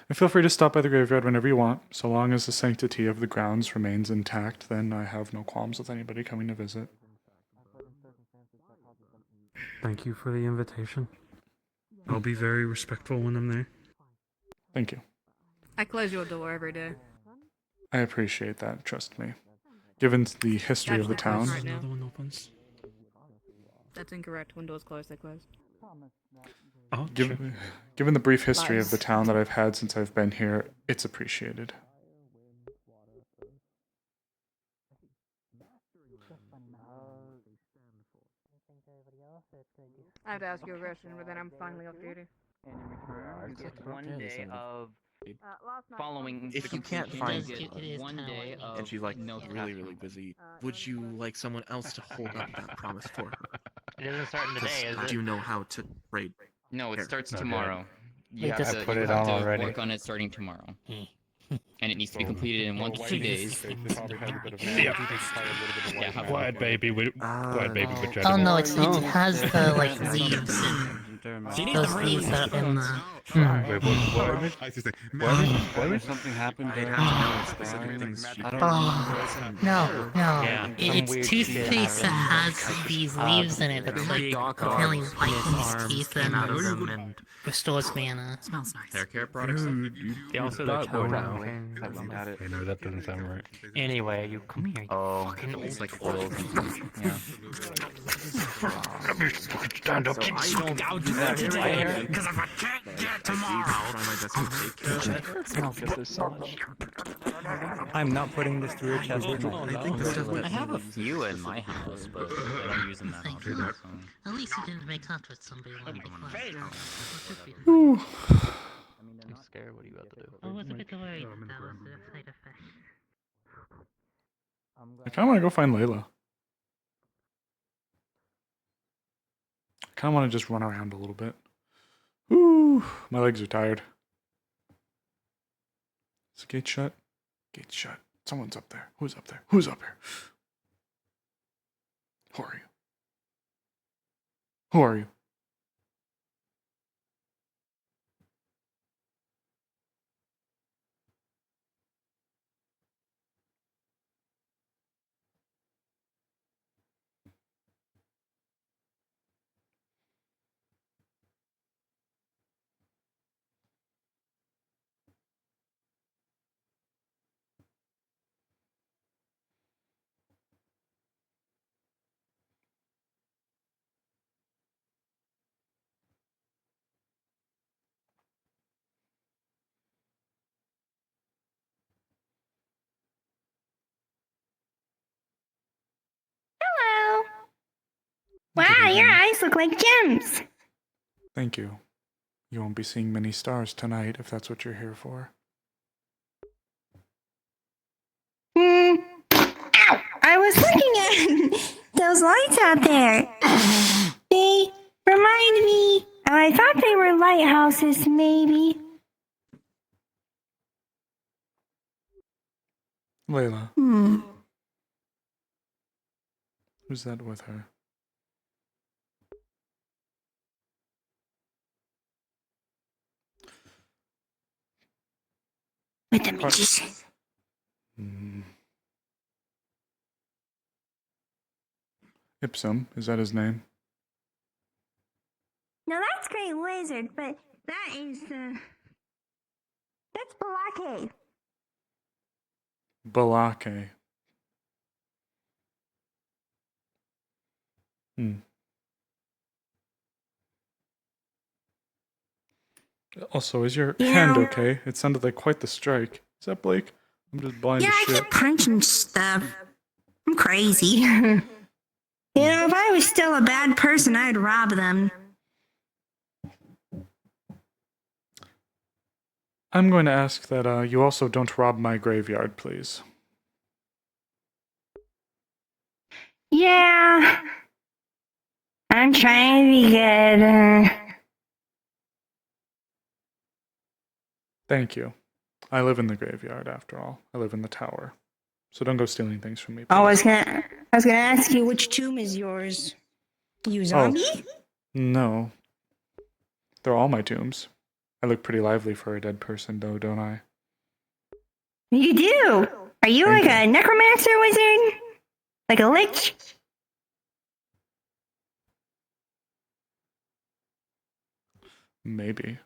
And feel free to stop by the graveyard whenever you want, so long as the sanctity of the grounds remains intact. Then I have no qualms with anybody coming to visit. Thank you for the invitation. I'll be very respectful when I'm there. Thank you. I close your door every day. I appreciate that. Trust me. Given the history of the town. Right now. Another one opens. That's incorrect. When doors close, they close. Oh, Given the brief history of the Lies. town that I've had since I've been here, it's appreciated. I have to ask you a question, but then I'm finally off duty. You get 1 day of following. If the you can't completion, find you get it is 1 day of and she's like no really, task. really busy, would you like someone else to hold up that promise for her? It doesn't start in the 'Cause day, is it? do you know how to raid? No, it Here. starts Okay. tomorrow. You Wait, have this- to, I put you it have on to already. work on it starting tomorrow. And it needs to be completed in 1 to 2 days. Yeah, have fun. White baby with Oh no, it has the like leaves and those leaves that are in the. What? Something happened. I'd have to know specific things she Oh no, no! Yeah, It's toothpaste that has these leaves in it. That's like apparently whitens teeth and restores mana. Smells nice. hair care products. They also the tone thing. I know that doesn't sound right. Anyway, you come here. Oh, fucking it's old like fuck. oils and stuff. Yeah. Stand up. So I don't I'll do do that that today, today, because if I can't get tomorrow. try my best to take care of it. Smells I'm not putting this through your chest tonight. I think this doesn't. I have a few in my house, but I don't use them that often. So. At least you didn't make contact with somebody like Ooh. I'm scared. What are you about to do? I was a bit worried that was the side effect. I kind of want to go find Layla. I kind of want to just run around a little bit. Ooh, my legs are tired. Is the gate shut? Gate's shut. Someone's up there. Who's up there? Who's up here? Who are you? Who are you? Hello. Wow, your eyes look like gems. Thank you. You won't be seeing many stars tonight if that's what you're here for. Ow! I was looking at those lights out there. They remind me. I thought they were lighthouses, maybe. Layla, Hmm. who's that with her? With the magician. Ipsum, is that his name? No, that's Great Wizard, but that is that's Balake. Balake. Also, is your hand okay? It sounded like quite the strike. Is that Blake? I'm just blind Yeah, as I shit. keep punching stuff. I'm crazy. You know, if I was still a bad person, I'd rob them. I'm going to ask that you also don't rob my graveyard, please. Yeah. I'm trying to be good. Thank you. I live in the graveyard, after all. I live in the tower. So don't go stealing things from me, please. I was gonna ask you which tomb is yours. You zombie? No. They're all my tombs. I look pretty lively for a dead person, though, don't I? You do. Are you Thank like a necromancer wizard? Like a lich? Maybe.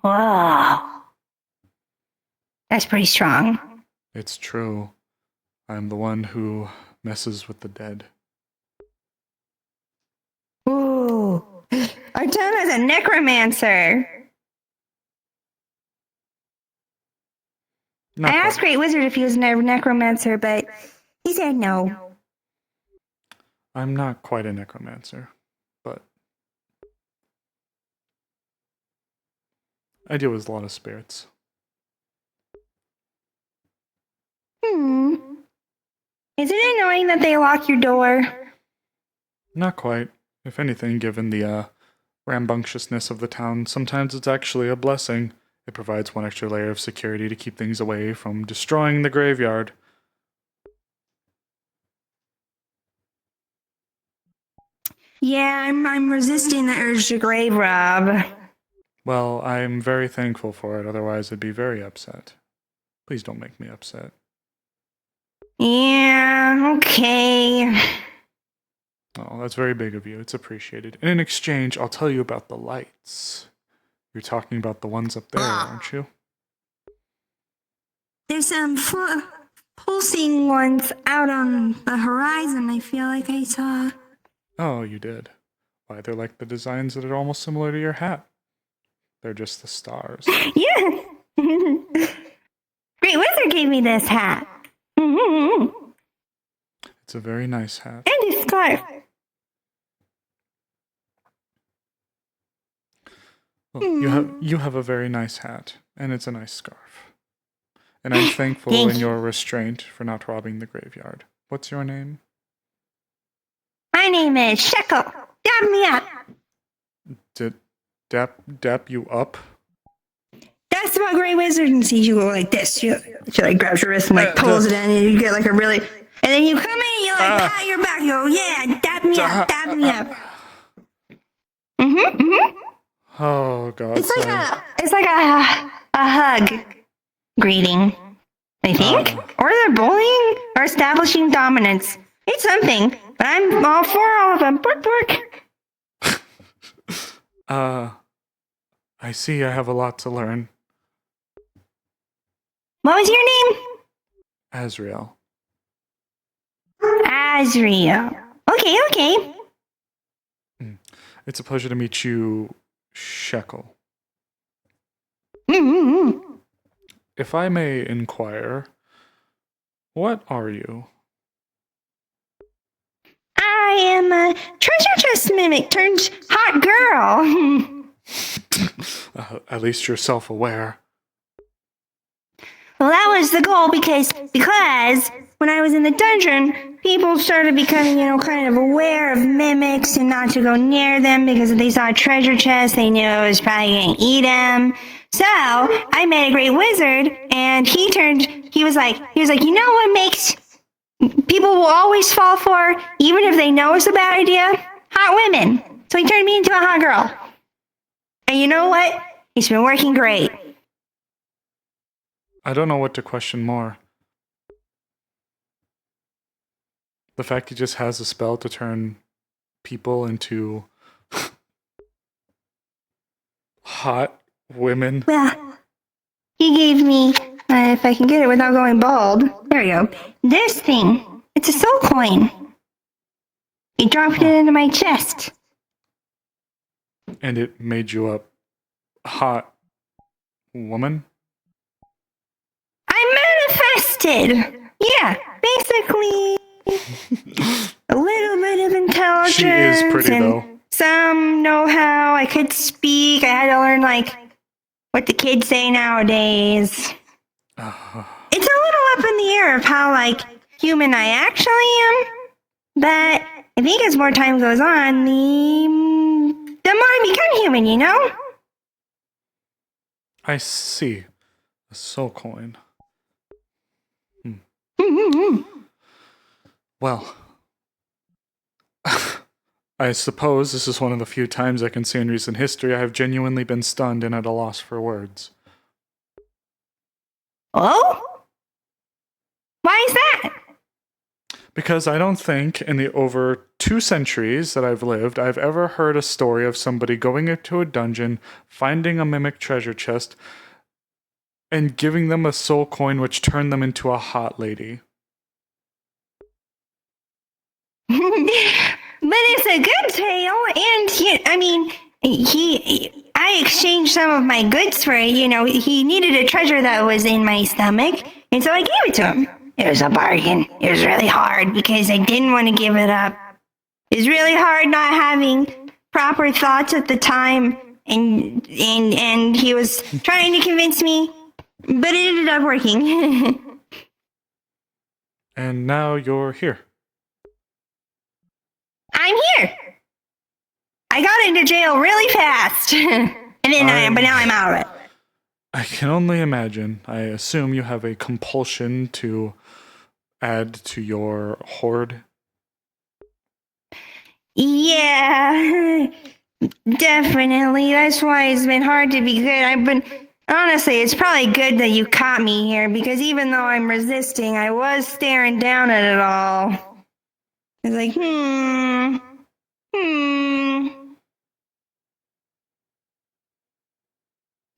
Whoa. That's pretty strong. It's true. I'm the one who messes with the dead. Ooh. Our town has a necromancer. Not I asked Great Wizard if he was a necromancer, but he said no. I'm not quite a necromancer, but I deal with a lot of spirits. Is it annoying that they lock your door? Not quite. If anything, given the rambunctiousness of the town, sometimes it's actually a blessing. It provides one extra layer of security to keep things away from destroying the graveyard. Yeah, I'm resisting the urge to grave rob. Well, I'm very thankful for it, otherwise I'd be very upset. Please don't make me upset. Yeah, okay. Oh, that's very big of you. It's appreciated. And in exchange, I'll tell you about the lights. You're talking about the ones up there, aren't you? There's some pulsing ones out on the horizon, I feel like I saw. Oh, you did. Why, they're like the designs that are almost similar to your hat. They're just the stars. Yeah. Great Wizard gave me this hat. And It's a very nice hat. a scarf. Well, you have a very nice hat, and it's a nice scarf. And I'm thankful Thank in you. your restraint for not robbing the graveyard. What's your name? My name is Shekel. Dab me up. Did dap you up? That's what Great Wizard sees. You go like this. She like grabs your wrist and like pulls it in, and you get like a really. And then you come in and you like pat your back. You go, yeah, dab me up, dab me up. Oh God. It's like a hug greeting, I think. Or they're bullying or establishing dominance. It's something, but I'm all for all of them. Bork, bork. I see I have a lot to learn. What was your name? Azrael. Azrael. Okay. It's a pleasure to meet you, Shekel. If I may inquire, what are you? I am a treasure chest mimic turned hot girl. At least you're self-aware. Well, that was the goal because when I was in the dungeon, people started becoming, kind of aware of mimics and not to go near them because if they saw a treasure chest, they knew it was probably going to eat them. So I met a great wizard, and he was like, you know what makes people will always fall for, even if they know it's a bad idea? Hot women. So he turned me into a hot girl. And you know what? It's been working great. I don't know what to question more. The fact he just has a spell to turn people into hot women. Well, he gave me, if I can get it without going bald, there we go. This thing, it's a soul coin. He dropped it into my chest. And it made you a hot woman? gifted. Yeah, basically a little bit of intelligence. She is pretty, and though. some know-how. I could speak. I had to learn, like, what the kids say nowadays. It's a little up in the air of how, like, human I actually am. But I think as more time goes on, the more I become human, you know? I see. A soul coin. Well, I suppose this is one of the few times I can say in recent history I have genuinely been stunned and at a loss for words. Oh? Why is that? Because I don't think in the over 2 centuries that I've lived, I've ever heard a story of somebody going into a dungeon, finding a mimic treasure chest, and giving them a soul coin which turned them into a hot lady. But it's a good tale, and I exchanged some of my goods for it. You know, he needed a treasure that was in my stomach, and so I gave it to him. It was a bargain. It was really hard because I didn't want to give it up. It was really hard not having proper thoughts at the time, and he was trying to convince me, but it ended up working. And now you're here. I'm here. I got into jail really fast, but now I'm out of it. I can only imagine. I assume you have a compulsion to add to your hoard. Yeah, definitely. That's why it's been hard to be good. Honestly, it's probably good that you caught me here, because even though I'm resisting, I was staring down at it all. I was like,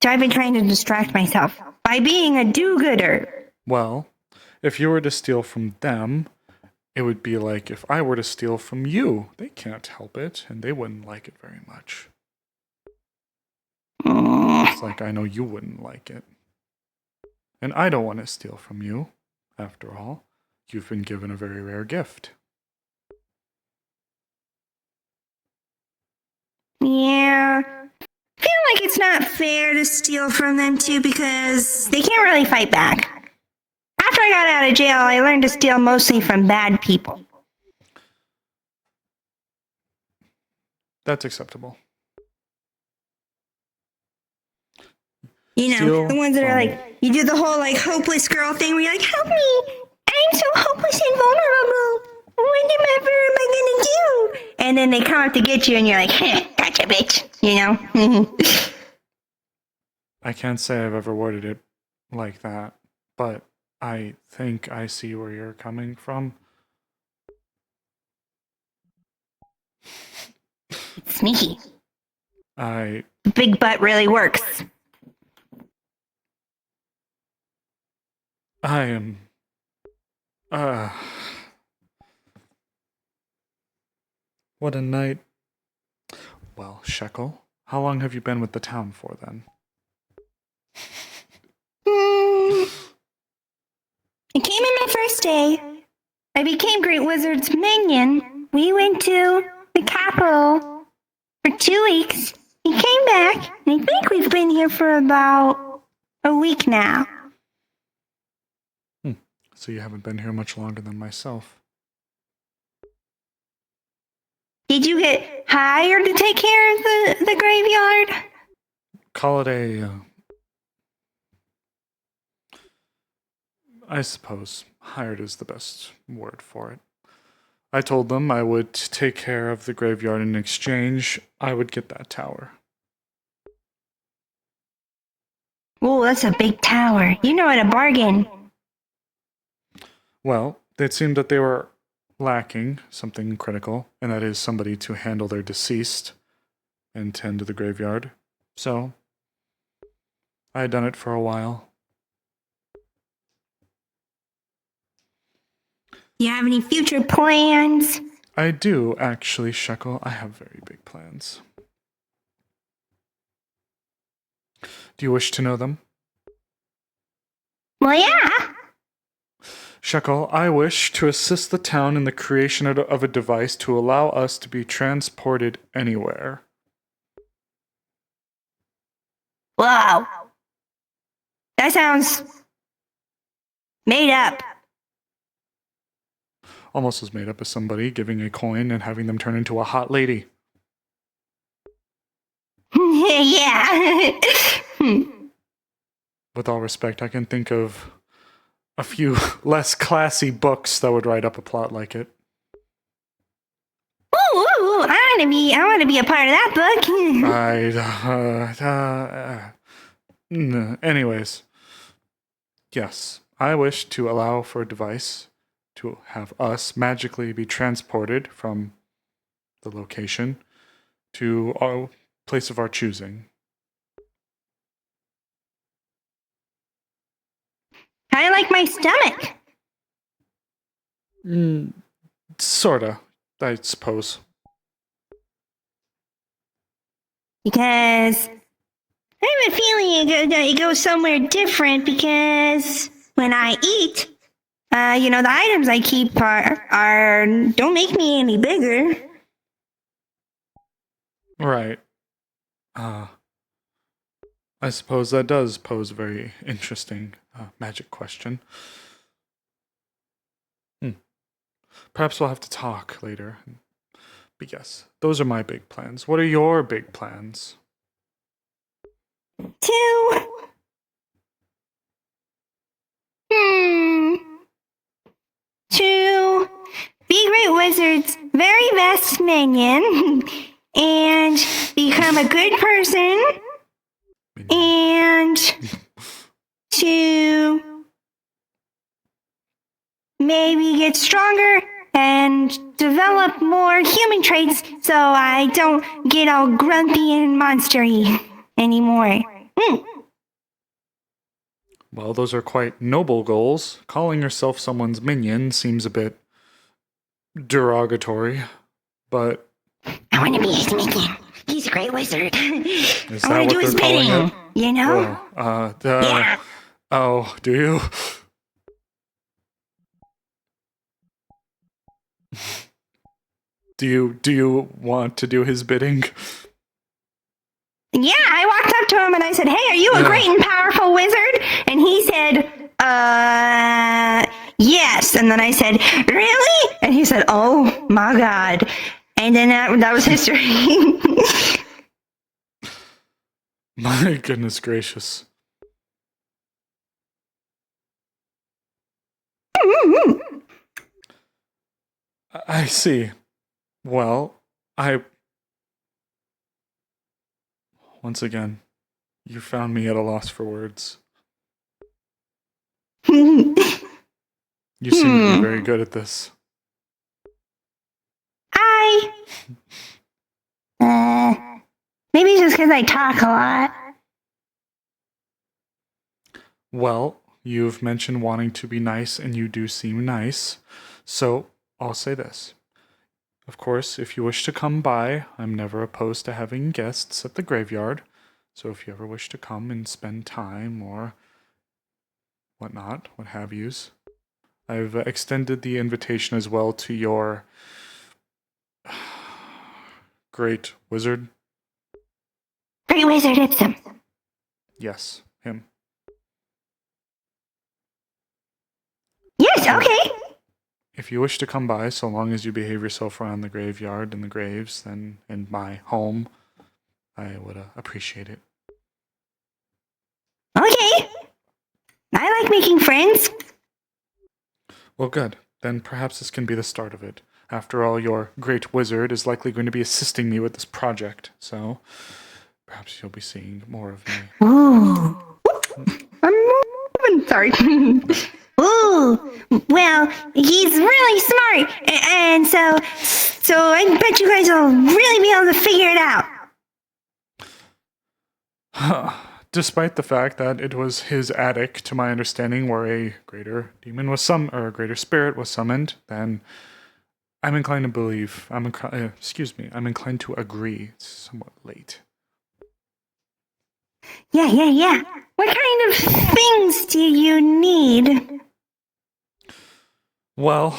So I've been trying to distract myself by being a do-gooder. Well, if you were to steal from them, it would be like if I were to steal from you. They can't help it, and they wouldn't like it very much. It's like I know you wouldn't like it. And I don't want to steal from you. After all, you've been given a very rare gift. Yeah. I feel like it's not fair to steal from them too, because they can't really fight back. After I got out of jail, I learned to steal mostly from bad people. That's acceptable. You know, the ones that are like, you do the whole like hopeless girl thing where you're like, help me, I'm so hopeless and vulnerable. Whatever am I gonna do? And then they come up to get you and you're like, gotcha, bitch, you know? I can't say I've ever worded it like that, but I think I see where you're coming from. Sneaky. I Big butt really works. am... What a night. Well, Shekel, how long have you been with the town for then? I came in my first day. I became Great Wizard's minion. We went to the capital for 2 weeks. He came back, and I think we've been here for about a week now. So you haven't been here much longer than myself. Did you get hired to take care of the graveyard? Call it a... I suppose hired is the best word for it. I told them I would take care of the graveyard in exchange. I would get that tower. Oh, that's a big tower. You know what a bargain. Well, it seemed that they were lacking something critical, and that is somebody to handle their deceased and tend to the graveyard. So, I had done it for a while. You have any future plans? I do, actually, Shekel. I have very big plans. Do you wish to know them? Well, yeah. Shekel, I wish to assist the town in the creation of a device to allow us to be transported anywhere. Wow. That sounds made up. Almost as made up as somebody giving a coin and having them turn into a hot lady. Yeah. With all respect, I can think of a few less classy books that would write up a plot like it. Ooh, I want to be a part of that book. Anyways, yes, I wish to allow for a device to have us magically be transported from the location to a place of our choosing. Kind of like my stomach. Sorta, I suppose. Because I have a feeling it goes somewhere different because when I eat, the items I keep are don't make me any bigger. Right. I suppose that does pose a very interesting magic question. Perhaps we'll have to talk later. But yes, those are my big plans. What are your big plans? To be Great Wizard's very best minion and become a good person and to maybe get stronger and develop more human traits so I don't get all grumpy and monstery anymore. Well, those are quite noble goals. Calling yourself someone's minion seems a bit derogatory, but... I want to be his minion. He's a great wizard. Is I that want to what do his they're calling bidding, it? you know? Yeah. Oh, do you? Do you want to do his bidding? Yeah, I walked up to him and I said, "Hey, are you a great and powerful wizard?" And he said, yes. And then I said, "Really?" And he said, "Oh my God." And then that was history. My goodness gracious. I see. Well, once again, you found me at a loss for words. You seem to be very good at this. Maybe it's just because I talk a lot. Well, you've mentioned wanting to be nice, and you do seem nice. So, I'll say this. Of course, if you wish to come by, I'm never opposed to having guests at the graveyard. So if you ever wish to come and spend time or whatnot, what have yous, I've extended the invitation as well to your great wizard. Great Wizard Ipsum. Yes, him. Yes, okay. If you wish to come by, so long as you behave yourself around the graveyard and the graves, then in my home, I would appreciate it. Okay. I like making friends. Well, good. Then perhaps this can be the start of it. After all, your great wizard is likely going to be assisting me with this project, so perhaps you'll be seeing more of me. Ooh. I'm moving. Sorry. Ooh. Well, he's really smart, and so I bet you guys will really be able to figure it out. Despite the fact that it was his attic, to my understanding, where a greater demon was or a greater spirit was summoned, then I'm inclined to believe. I'm inclined to agree. It's somewhat late. Yeah. What kind of things do you need? Well,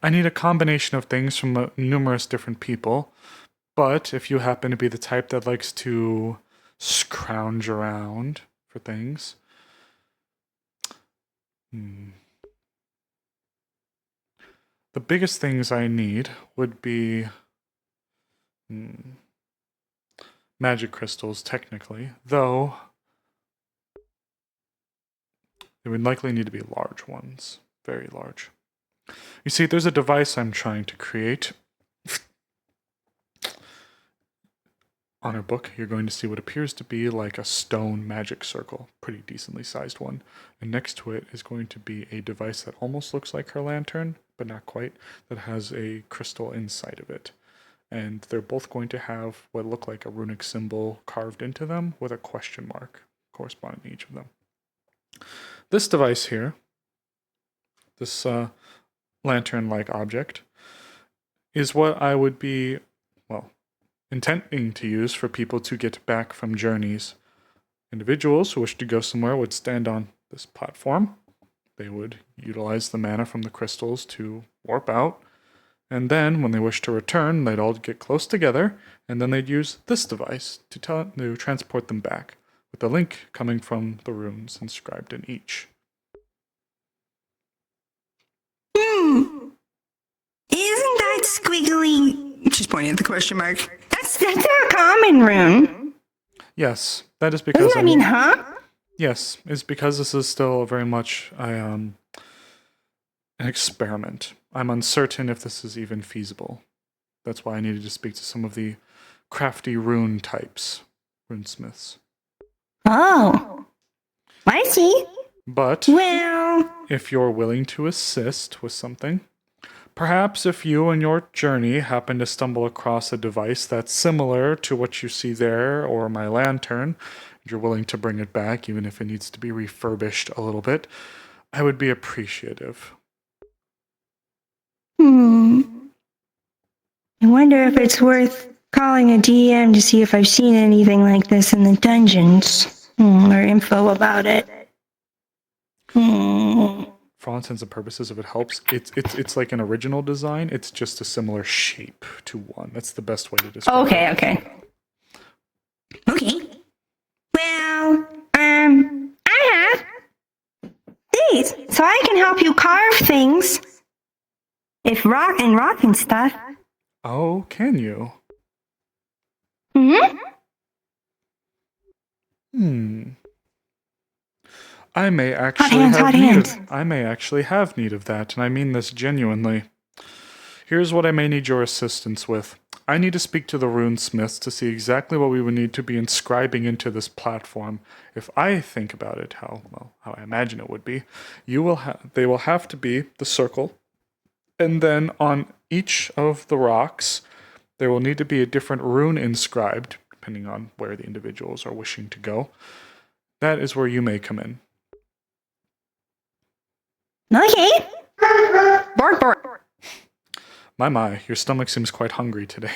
I need a combination of things from numerous different people, but if you happen to be the type that likes to scrounge around for things, the biggest things I need would be magic crystals, technically, though they would likely need to be large ones, very large. You see, there's a device I'm trying to create. On our book, you're going to see what appears to be like a stone magic circle, pretty decently sized one. And next to it is going to be a device that almost looks like her lantern, but not quite, that has a crystal inside of it. And they're both going to have what look like a runic symbol carved into them with a question mark corresponding to each of them. This device here, this lantern-like object, is what I would be, well, intending to use for people to get back from journeys. Individuals who wish to go somewhere would stand on this platform. They would utilize the mana from the crystals to warp out. And then, when they wish to return, they'd all get close together, and then they'd use this device to transport them back, with the link coming from the runes inscribed in each. Isn't that squiggly? Just pointing at the question mark. That's a common rune. Yes, that is because. Doesn't that mean, huh? Yes, it's because this is still very much an experiment. I'm uncertain if this is even feasible. That's why I needed to speak to some of the crafty rune types, runesmiths. Oh, I see. But well, if you're willing to assist with something, perhaps if you and your journey happen to stumble across a device that's similar to what you see there or my lantern, and you're willing to bring it back even if it needs to be refurbished a little bit, I would be appreciative. I wonder if it's worth calling a DM to see if I've seen anything like this in the dungeons, or info about it. For all intents and purposes, if it helps, it's like an original design. It's just a similar shape to one. That's the best way to describe it. Okay. Well, I have these, so I can help you carve things. If rock and stuff. Oh, can you? I may actually have need of that, and I mean this genuinely. Here's what I may need your assistance with. I need to speak to the runesmiths to see exactly what we would need to be inscribing into this platform. If I think about it, how I imagine it would be, they will have to be the circle, and then on each of the rocks, there will need to be a different rune inscribed, depending on where the individuals are wishing to go. That is where you may come in. Okay. Bork. My, your stomach seems quite hungry today.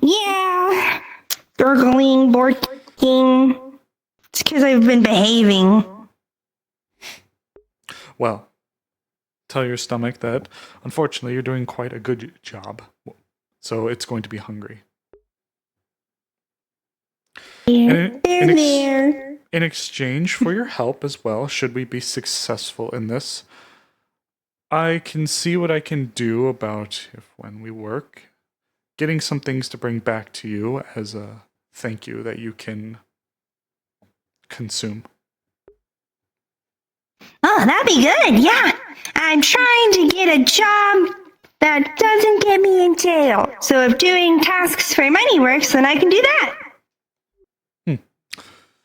Yeah. Gurgling, borking. It's because I've been behaving. Well, tell your stomach that, unfortunately, you're doing quite a good job. So it's going to be hungry. In exchange for your help as well, should we be successful in this, I can see what I can do about, when we work, getting some things to bring back to you as a thank you that you can consume. Oh, that'd be good, yeah. I'm trying to get a job that doesn't get me in jail. So if doing tasks for money works, then I can do that.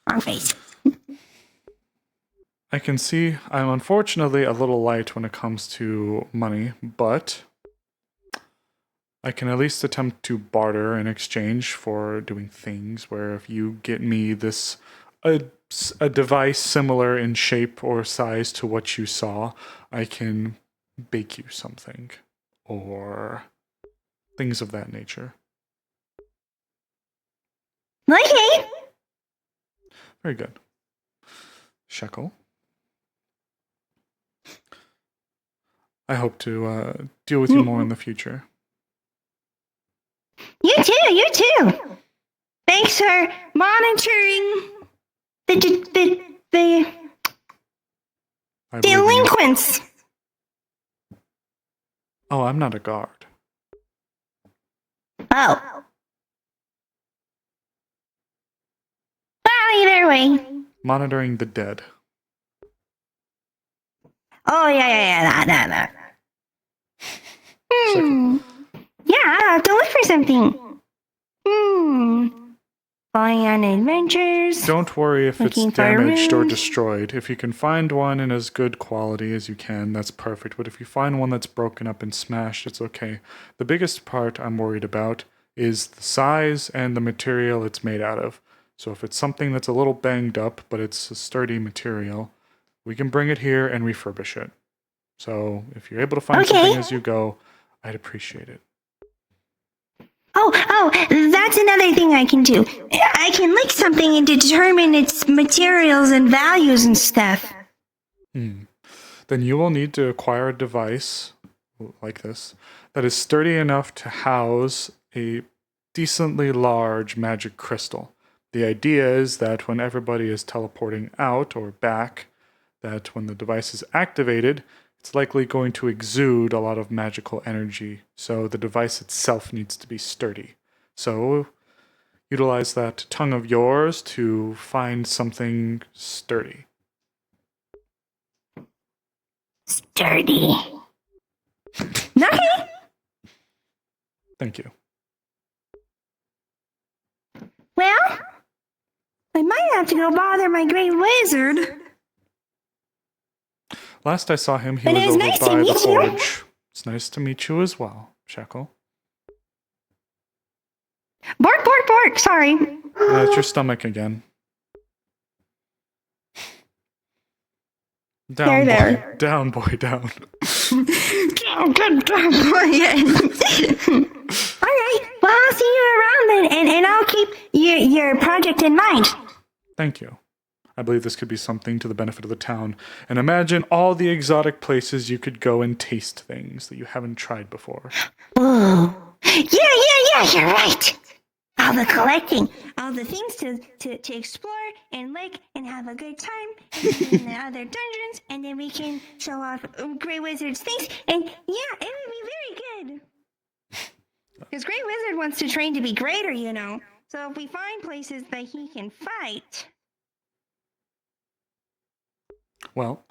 Wrong face. I can see I'm unfortunately a little light when it comes to money, but I can at least attempt to barter in exchange for doing things where if you get me this a device similar in shape or size to what you saw, I can bake you something or things of that nature. Okay. Very good. Shekel. I hope to deal with you more in the future. You too. Thanks for monitoring the I believe in you. delinquents. Oh, I'm not a guard. Oh. Well, either way. Monitoring the dead. Oh, yeah, that. Yeah, I'll have to look for something. Going on adventures. Don't worry if it's Looking for damaged or rooms. destroyed. If you can find one in as good quality as you can, that's perfect. But if you find one that's broken up and smashed, it's okay. The biggest part I'm worried about is the size and the material it's made out of. So if it's something that's a little banged up, but it's a sturdy material, we can bring it here and refurbish it. So if you're able to find something as you go, I'd appreciate it. Oh, that's another thing I can do. I can lick something and determine its materials and values and stuff. Then you will need to acquire a device like this that is sturdy enough to house a decently large magic crystal. The idea is that when everybody is teleporting out or back, that when the device is activated, it's likely going to exude a lot of magical energy, so the device itself needs to be sturdy. So utilize that tongue of yours to find something sturdy. Sturdy. Okay. Thank you. Well, I might have to go bother my great wizard. Last I saw him, he But was it was over nice to by the meet you. forge. It's nice to meet you as well, Shekel. Bork, sorry. It's your stomach again. Down, There. boy. Down, boy, down. Good boy. Alright, well, I'll see you around then, and I'll keep your project in mind. Thank you. I believe this could be something to the benefit of the town. And imagine all the exotic places you could go and taste things that you haven't tried before. Ooh. Yeah, you're right. All the collecting, all the things to explore and lick and have a good time in the other dungeons, and then we can show off Grey Wizard's things, and yeah, it would be very good. Because Grey Wizard wants to train to be greater, you know. So if we find places that he can fight. Well,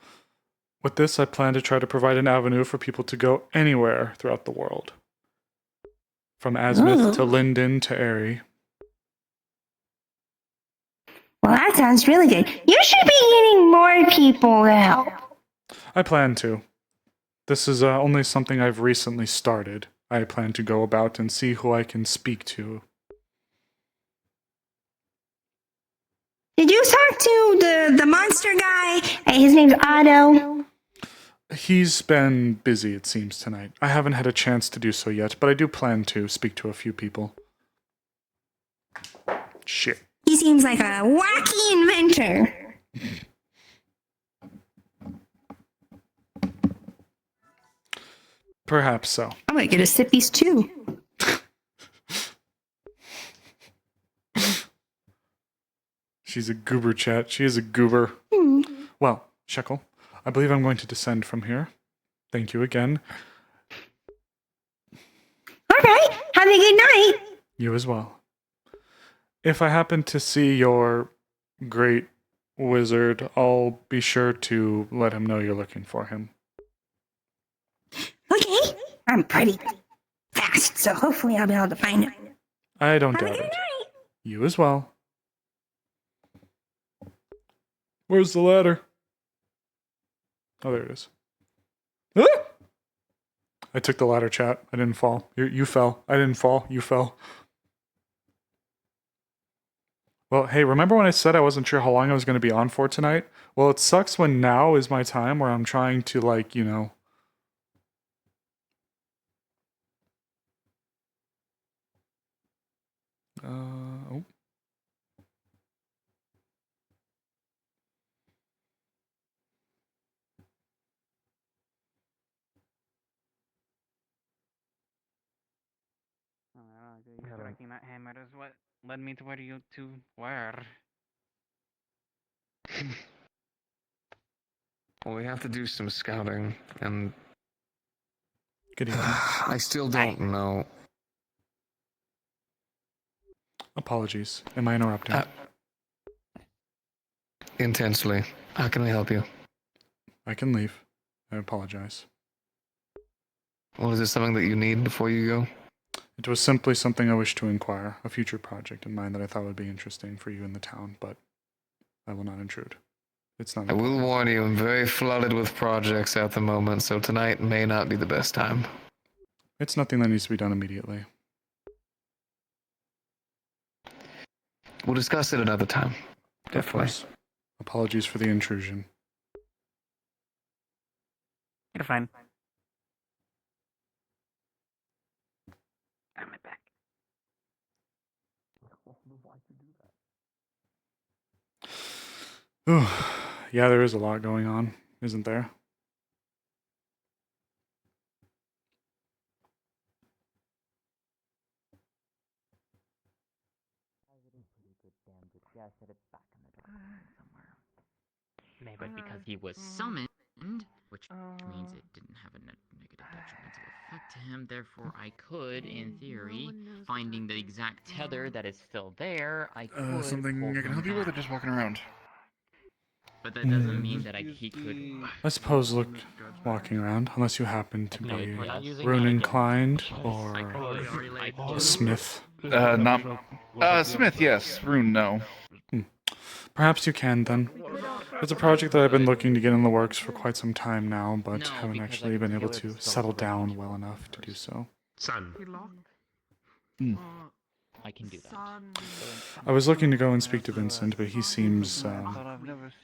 with this, I plan to try to provide an avenue for people to go anywhere throughout the world. From Azmith to Linden to Aerie. Well, that sounds really good. You should be getting more people to help. I plan to. This is only something I've recently started. I plan to go about and see who I can speak to. Did you talk to the monster guy? His name's Otto. He's been busy, it seems, tonight. I haven't had a chance to do so yet, but I do plan to speak to a few people. Shit. He seems like a wacky inventor. Perhaps so. I might get a sippies too. She's a goober, chat. She is a goober. Well, Shekel, I believe I'm going to descend from here. Thank you again. Alright, have a good night. You as well. If I happen to see your great wizard, I'll be sure to let him know you're looking for him. Okay, I'm pretty fast, so hopefully I'll be able to find him. I don't doubt it. You as well. Where's the ladder? Oh, there it is. Ah! I took the ladder, chat. I didn't fall. You fell. I didn't fall. You fell. Well, hey, remember when I said I wasn't sure how long I was going to be on for tonight? Well, it sucks when now is my time where I'm trying to, like, you know... oh. Striking that hammer is what led me to where you two were. Well, we have to do some scouting, and Good evening. I still don't know. Apologies. Am I interrupting? Intensely. How can we help you? I can leave. I apologize. Well, is this something that you need before you go? It was simply something I wish to inquire, a future project in mind that I thought would be interesting for you in the town, but I will not intrude. It's not I will warn you, I'm very flooded with projects at the moment, so tonight may not be the best time. It's nothing that needs to be done immediately. We'll discuss it another time. Of course. Apologies for the intrusion. You're fine. I'm back. Ooh, yeah, there is a lot going on, isn't there? But because he was summoned, which means it didn't have a negative detrimental effect to him, therefore I could, in theory, finding the exact tether that is still there, I could Something pull I can him help you with, or back. just walking around? But that doesn't mean that he could... I suppose look walking around, unless you happen to be rune inclined or a smith. Smith, yes. Rune, no. Perhaps you can then. It's a project that I've been looking to get in the works for quite some time now, but haven't actually been able to settle down well enough to do so. Son. I can do that. I was looking to go and speak to Vincent, but he seems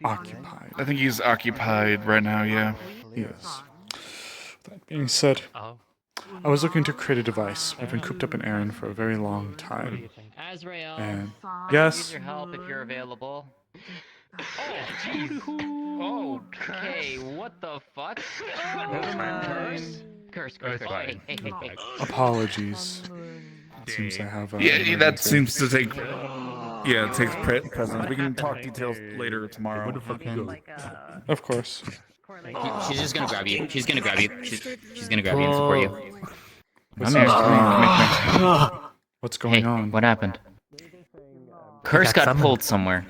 occupied. I think he's occupied right now, yeah. He is. That being said, I was looking to create a device. I've been cooped up in Aaron for a very long time. Azrael, And I yes. could use your help if you're available. Oh, jeez. Okay, what the fuck? Curse. Hey. Apologies. It seems I have a Yeah, that seems to take... Yeah, it takes precedence. We can talk details later tomorrow. Of course. She's just gonna grab you. She's gonna grab you. She's gonna grab you and support you. What's going on? What happened? Curse got pulled somewhere.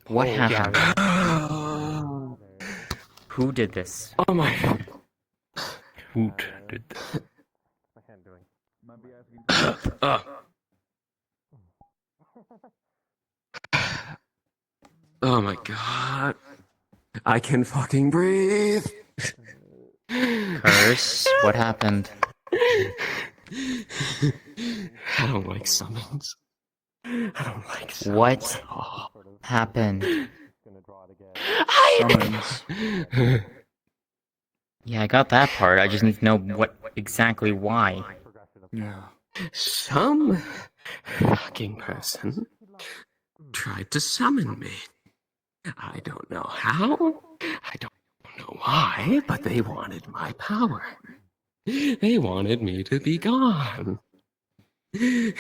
What happened? Who did this? Oh my god. Who did this? Oh my god. I can fucking breathe. Curse, what happened? I don't like summons. I don't like summons. What happened? Summons. Yeah, I got that part. I just need to know what exactly why. Yeah. Some fucking person tried to summon me. I don't know how. I don't know why, but they wanted my power. They wanted me to be gone. I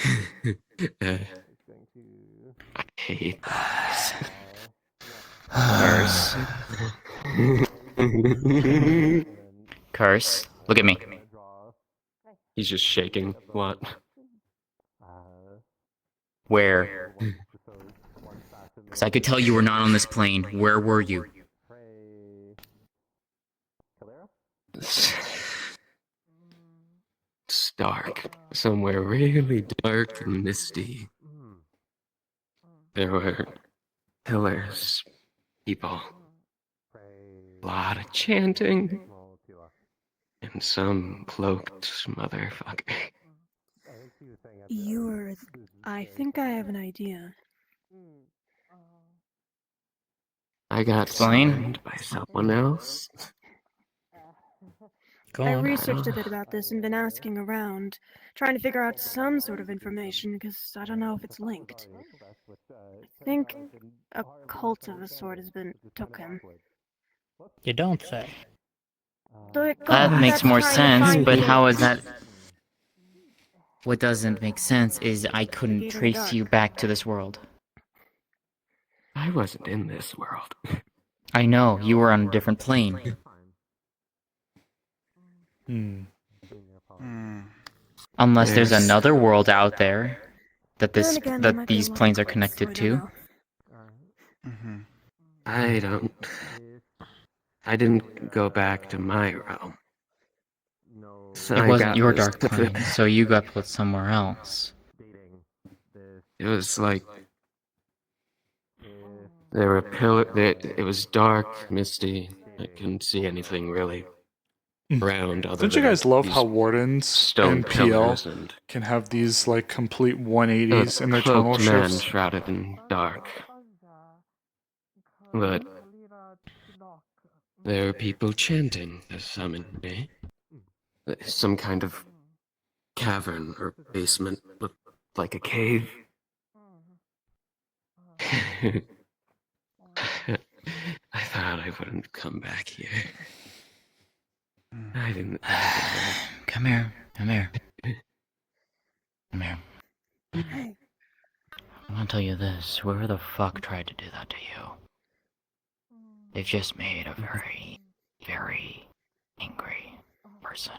hate this. Curse. Curse, look at me. He's just shaking. What? Where? Because I could tell you were not on this plane. Where were you? It's dark. Somewhere really dark and misty. There were pillars, people, a lot of chanting, and some cloaked motherfucker. I think I have an idea. I got Explain. summoned by someone else. I researched a bit about this and been asking around, trying to figure out some sort of information, because I don't know if it's linked. I think a cult of a sort has been took him. You don't say. So That makes more sense, but how is that... What doesn't make sense is I couldn't Gator trace Dark. you back to this world. I wasn't in this world. I know, you were on a different plane. Unless there's There's- another world out there that Then again, there might be a these lot of planes are clues, connected so I to. don't know. I didn't go back to my realm. So It I wasn't got your this- dark plane, so you got put somewhere else. It was like there were it was dark, misty. I couldn't see anything really around. Other Don't you than guys love these how Wardens stone and PL pillars and can have these like complete 180s in their tonal cloaked man shifts? shrouded in dark? But there were people chanting to summon me. Some kind of cavern or basement looked like a cave. I thought I wouldn't come back here. I didn't. Come here. Come here. Come here. Hey. I'm gonna tell you this. Whoever the fuck tried to do that to you, they've just made a very, very angry person.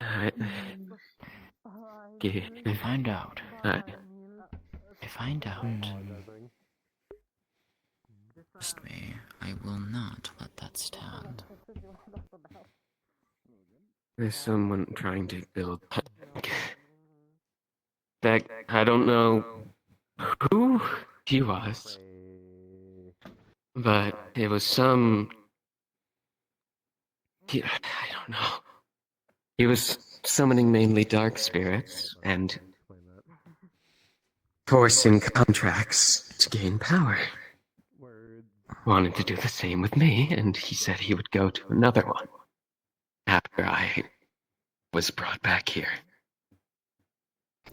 I find out. I find out. Trust me, I will not let that stand. There's someone trying to build that. I don't know who he was, but it was some. I don't know. He was summoning mainly dark spirits and forcing contracts to gain power. Wanted to do the same with me, and he said he would go to another one after I was brought back here.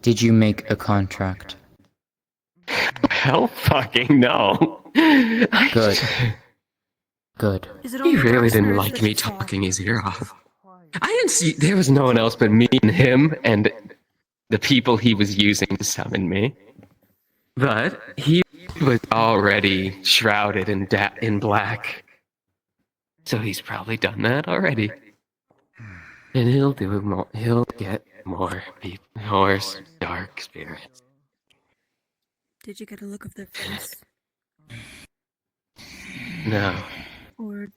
Did you make a contract? Hell fucking no. Good. Good. He really didn't like me talking his ear off. I didn't see. There was no one else but me and him and the people he was using to summon me. But he was already shrouded in black. So he's probably done that already. And he'll do more. He'll get more dark spirits. Did you get a look of their face? No. Or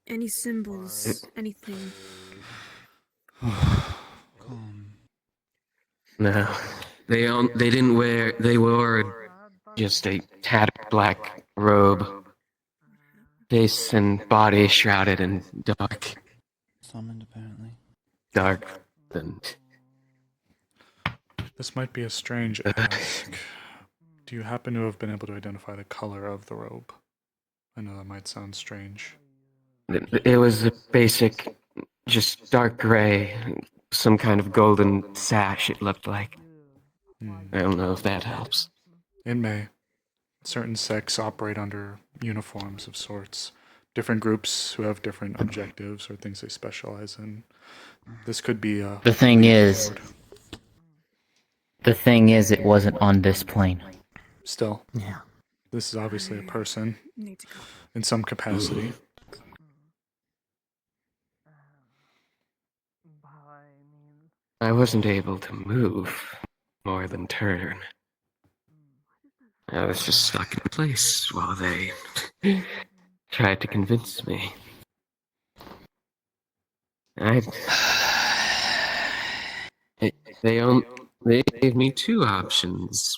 any symbols, anything? No. They didn't wear. They wore just a tattered black robe. Face and body shrouded in dark. Summoned, apparently. Dark and. This might be a strange ask. Do you happen to have been able to identify the color of the robe? I know that might sound strange. It was a basic, just dark gray, some kind of golden sash, it looked like. I don't know if that helps. It may. Certain sects operate under uniforms of sorts. Different groups who have different objectives or things they specialize in. This could be a... The thing is, it wasn't on this plane. Still. Yeah. This is obviously a person in some capacity. I wasn't able to move more than turn. I was just stuck in place while they tried to convince me. They gave me two options.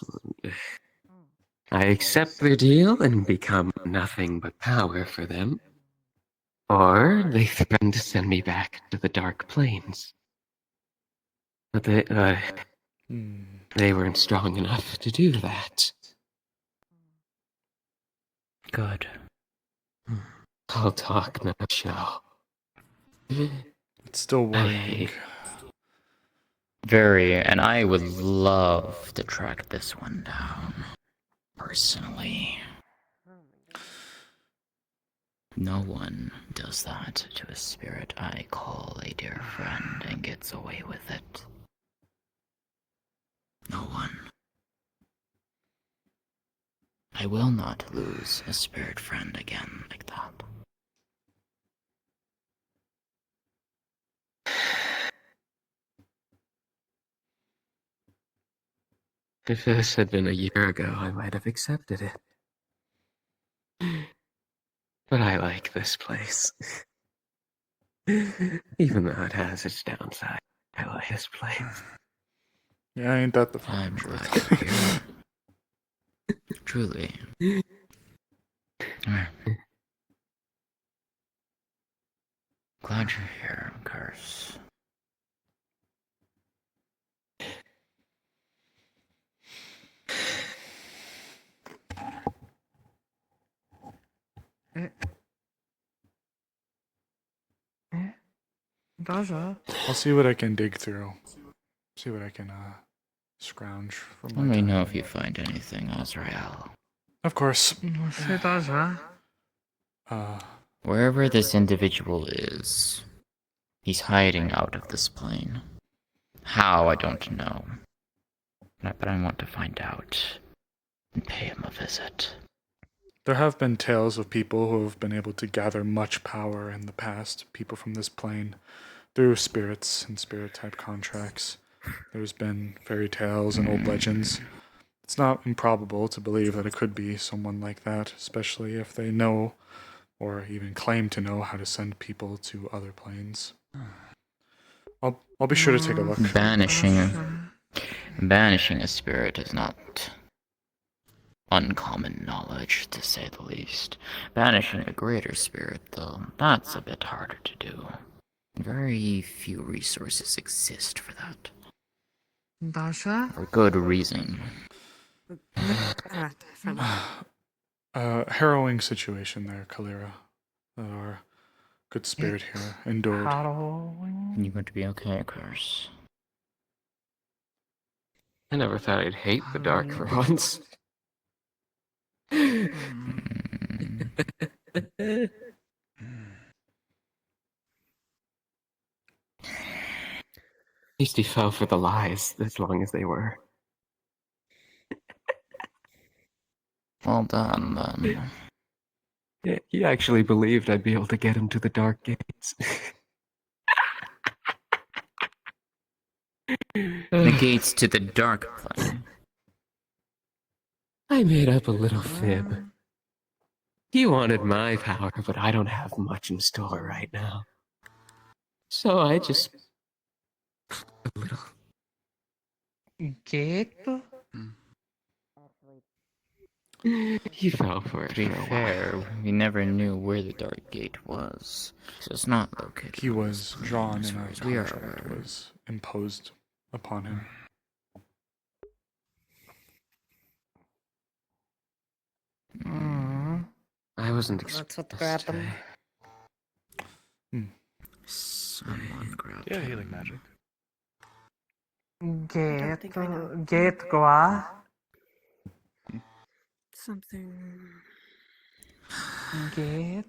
I accept their deal and become nothing but power for them, or they threaten to send me back to the Dark Plains. But they weren't strong enough to do that. Good. I'll talk, not show. It's still worrying. Very, and I would love to track this one down. Personally. No one does that to a spirit I call a dear friend and gets away with it. No one. I will not lose a spirit friend again like that. If this had been a year ago, I might have accepted it. But I like this place. Even though it has its downside, I like this place. Yeah, ain't that the fucking I'm truth? glad you're here. Truly. Come here. Glad you're here, Curse. I'll see what I can dig through. See what I can scrounge from Let my me time. know if you find anything, Azrael. Of course. Wherever this individual is, he's hiding out of this plane. How, I don't know. But I want to find out and pay him a visit. There have been tales of people who have been able to gather much power in the past, people from this plane, through spirits and spirit-type contracts. There's been fairy tales and old legends. It's not improbable to believe that it could be someone like that, especially if they know, or even claim to know, how to send people to other planes. I'll be sure to take a look. Banishing a spirit is not uncommon knowledge, to say the least. Banishing a greater spirit, though, that's a bit harder to do. Very few resources exist for that. For good reason. Harrowing situation there, Kalira. That our good spirit here endured. You're going to be okay, Curse. I never thought I'd hate the dark for once. At least he fell for the lies, as long as they were. Well done, then. Yeah, he actually believed I'd be able to get him to the dark gates. The gates to the dark plane. I made up a little fib. He wanted my power, but I don't have much in store right now. So I just... a little... Gate? He fell for it. To be fair, we never knew where the dark gate was, so it's not located. He was drawn in a we are contract that was imposed upon him. I wasn't That's what expecting. happened. Someone grabbed Yeah, him. healing magic. Gate Goa? Something. Gate?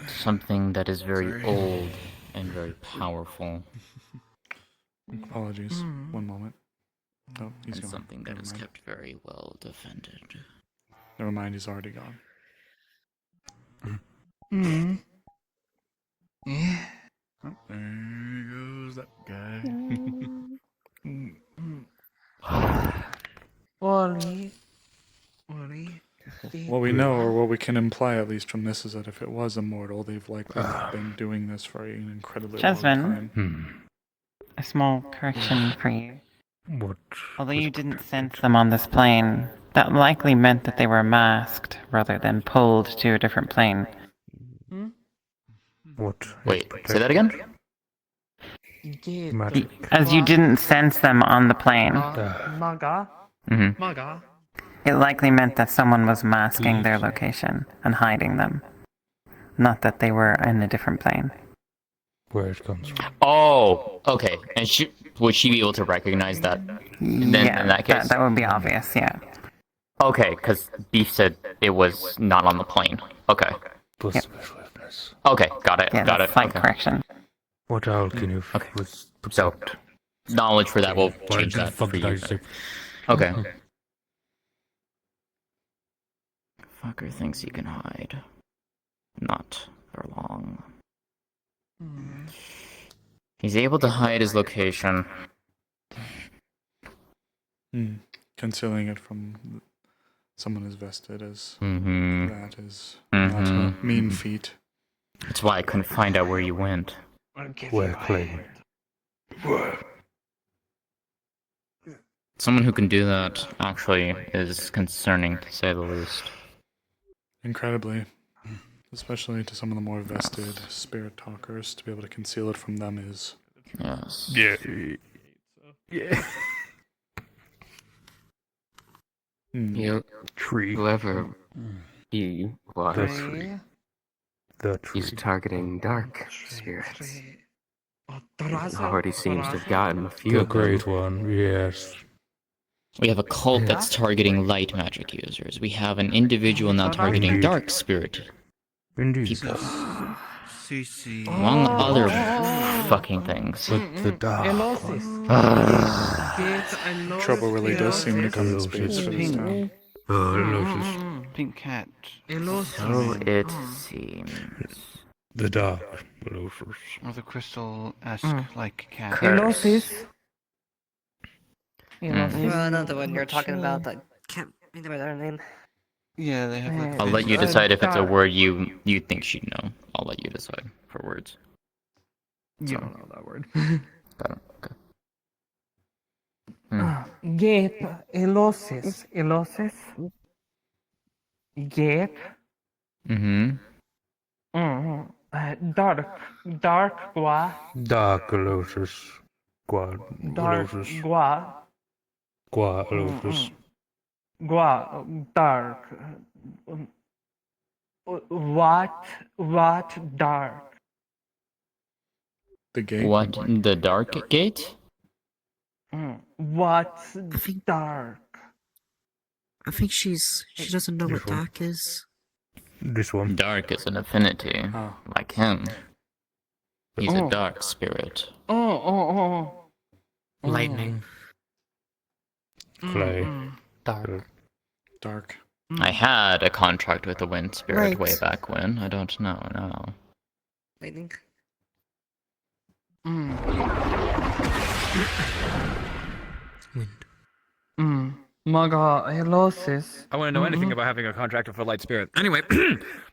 Something that is very old and very powerful. Apologies. One moment. Oh, he's And gone. something that Never is mind. kept very well defended. Never mind, he's already gone. Yeah. Oh, there goes that guy. Wally. What we know, or what we can imply at least from this, is that if it was immortal, they've likely been doing this for an incredibly long Jasmine? time. A small correction for you. What? Although you didn't sense them on this plane, that likely meant that they were masked rather than pulled to a different plane. What? Wait, say that again? Magic. As you didn't sense them on the plane, Maga? Mm-hmm. Maga? it likely meant that someone was masking their location and hiding them. Not that they were in a different plane. Where it comes from. Oh, okay. And would she be able to recognize that? Then, Yeah, in that case, that would be obvious, yeah. Okay, because Beef said it was not on the plane. Okay. Yep. Okay, got it. Yeah, got that's it. slight Okay. correction. What else can you So, knowledge for that will Why change did that fuck for did I you. say? Okay. Fucker thinks he can hide. Not for long. He's able to hide his location. Concealing it from someone as vested as Mm-hmm. that is not a mean feat. That's why I couldn't find out where you went. Where Clay? Someone who can do that actually is concerning, to say the least. Incredibly. Especially to some of the more vested spirit talkers, to be able to conceal it from them is... Yes. Yeah. Yeah. You, Tree. whoever he was, The tree. The tree. he's targeting dark spirits. He already seems to have gotten a few The of them. great one, yes. We have a cult that's targeting light magic users. We have an individual now targeting Indeed. dark spirit people. Among Oh. other fucking things. The dark Trouble really does seem to come in spades for this town. Pink cat. So it seems. The dark loafers. Or the crystal-esque like cat. Curse. Well, not the one you're talking about. I can't remember their name. Yeah, they have like. I'll let you decide if it's a word you think she'd know. I'll let you decide for words. You don't know that word. Got it. Okay. Gape. Elosis. Elosis. Gape. Mm-hmm. Dark gua. Dark loafers. Quad loafers. Gua. Quad loafers. Gua. Dark. What dark? The gate? What? The dark gate? What's dark? I think she doesn't know what dark is. This one. Dark is an affinity. Like him. He's a dark spirit. Lightning. Clay. Dark. Dark. I had a contract with the wind spirit Right. way back when. I don't know now. Lightning. Maga Elosis. I want to know anything about having a contract with a light spirit. Anyway,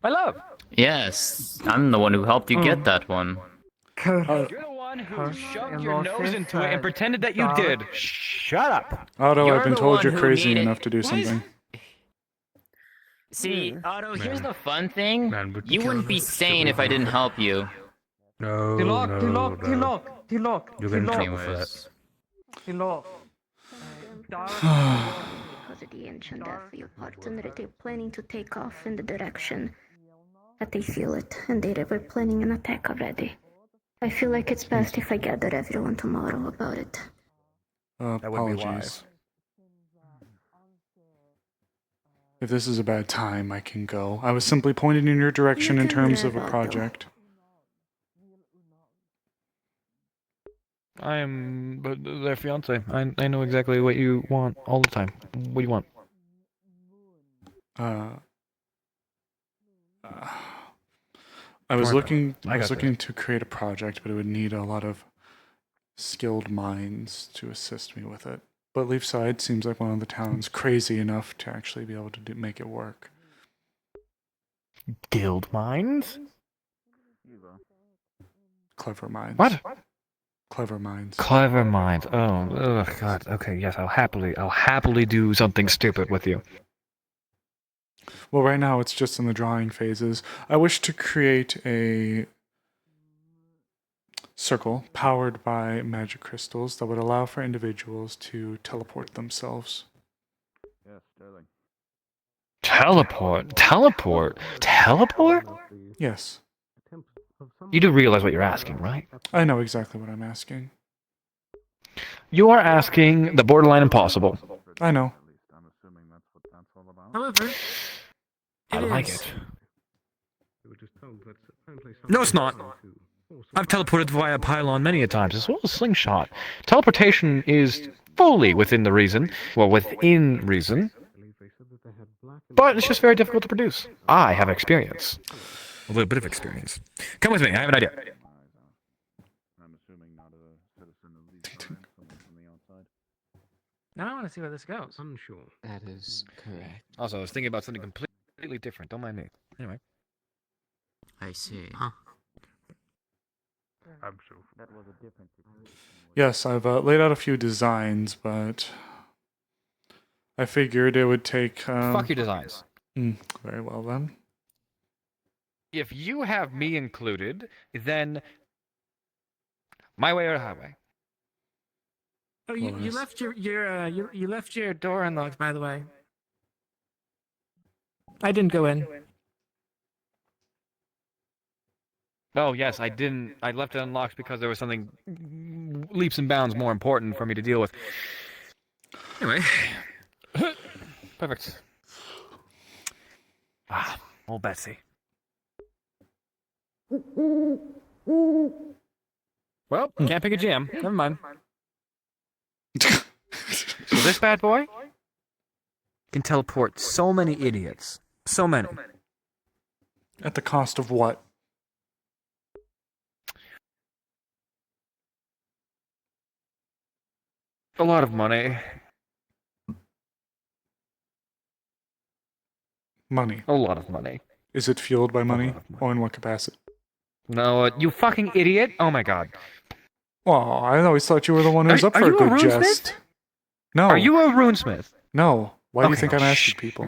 my love. Yes, I'm the one who helped you get that one. You're the one who shoved your nose into it and pretended that you did. Shut up. Otto, You're I've been the told one you're who crazy needed- enough to do something. See, Otto, here's the fun thing. Man, You wouldn't be sane if I didn't help you. No, Tilok. You're getting in trouble for that. Tilok. Because of the ancient death, the opportunity, they're planning to take off in the direction that they feel it, and they were planning an attack already. I feel like it's best if I gather everyone tomorrow about it. That would be wise. Apologies. If this is a bad time, I can go. I was simply pointed in your direction You in can terms leave, of a Otto. project. I am their fiance. I know exactly what you want all the time. What do you want? I was looking got to create a project, but it would need a lot of skilled minds to assist me with it. But Leafside seems like one of the towns crazy enough to actually be able to make it work. Guild mines? Clever minds. What? Clever minds. Clever minds. Oh, God. Okay, yes, I'll happily do something stupid with you. Well, right now it's just in the drawing phases. I wish to create a circle powered by magic crystals that would allow for individuals to teleport themselves. Yes, Sterling. Teleport? Yes. You do realize what you're asking, right? I know exactly what I'm asking. You are asking the borderline impossible. I know. However, I like is. it. No, it's not. I've teleported via pylon many a times, as well as slingshot. Teleportation is fully within the reason. Well, within reason. But it's just very difficult to produce. I have experience. A little bit of experience. Come with me, I have an idea. Now I want to see where this goes. Unsure. That is correct. Also, I was thinking about something completely different. Don't mind me. Anyway. I see. Huh. Yes, I've laid out a few designs, but I figured it would take... Fuck your designs. Very well, then. If you have me included, then my way or the highway. Oh, you left you left your door unlocked, by the way. I didn't go in. Oh, yes, I didn't. I left it unlocked because there was something leaps and bounds more important for me to deal with. Anyway. Perfect. Ah, old Betsy. Well, can't pick a jam. Never mind. So this bad boy can teleport so many idiots. So many. At the cost of what? A lot of money. Money. A lot of money. Is it fueled by money? Or in what capacity? No, you fucking idiot. Oh my god. Well, I always thought you were the one who was up for a good runesmith? jest. No. Are you a runesmith? No. Why do you Okay, think I'm asking people?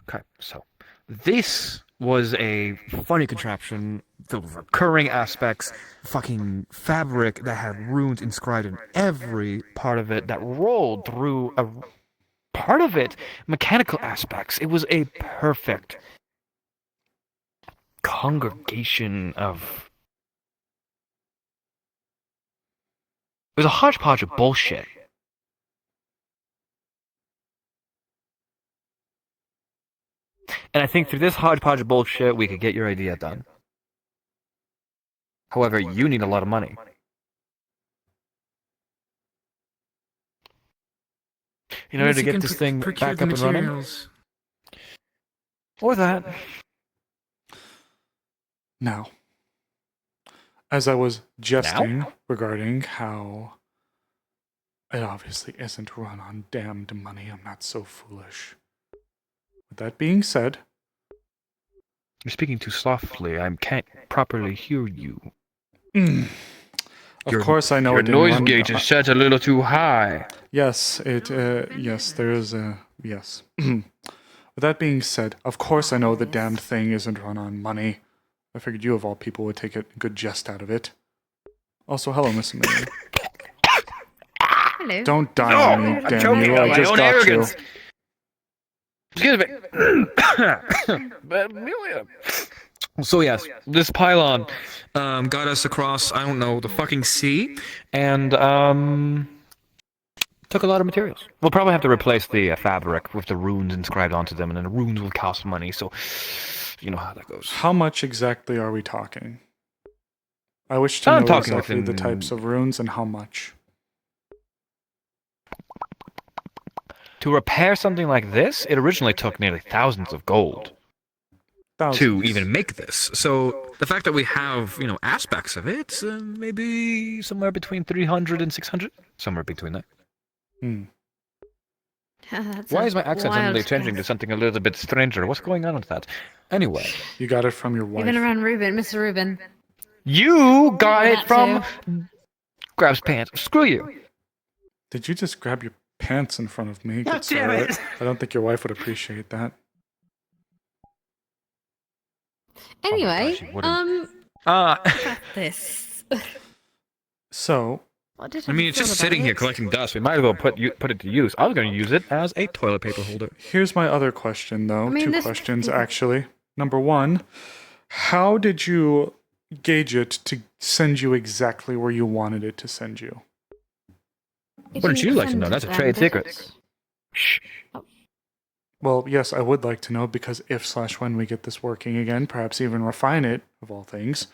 Okay, so this was a funny contraption, the recurring aspects, fucking fabric that had runes inscribed in every part of it that rolled through a part of it, mechanical aspects. It was a perfect congregation of... It was a hodgepodge of bullshit. And I think through this hodgepodge of bullshit, we could get your idea done. However, you need a lot of money. In order to get this thing back up and running. Or that. Now, as I was jesting regarding how it obviously isn't run on damned money, I'm not so foolish. With that being said... You're speaking too softly. I can't properly hear you. Of course I know your it didn't noise run... gauge is set a little too high. Yes, yes, there is a... Yes. With that being said, of course I know the damned thing isn't run on money. I figured you of all people would take a good jest out of it. Also, hello, Miss Amelia. Hello. Don't die on me, damn you. I just got arrogance. you. Excuse me. So yes, this pylon got us across, I don't know, the fucking sea, and took a lot of materials. We'll probably have to replace the fabric with the runes inscribed onto them, and then the runes will cost money, so you know how that goes. How much exactly are we talking? I wish to know exactly the types of runes and how much. To repair something like this, it originally took nearly thousands of gold. To even make this. So the fact that we have, you know, aspects of it, maybe somewhere between 300 and 600? Somewhere between that. Why is my accent suddenly changing to something a little bit stranger? What's going on with that? Anyway. You got it from your wife. You've been around Ruben, Mr. Ruben. You got it from... Grabs pants. Screw you. Did you just grab your pants in front of me? God damn it. I don't think your wife would appreciate that. Anyway, got this. So, I mean, it's just sitting here collecting dust. We might as well put it to use. I was going to use it as a toilet paper holder. Here's my other question, though. Two questions, actually. Number one, how did you gauge it to send you exactly where you wanted it to send you? Wouldn't you like to know? That's a trade secret. Shh. Well, yes, I would like to know, because if/when we get this working again, perhaps even refine it, of all things,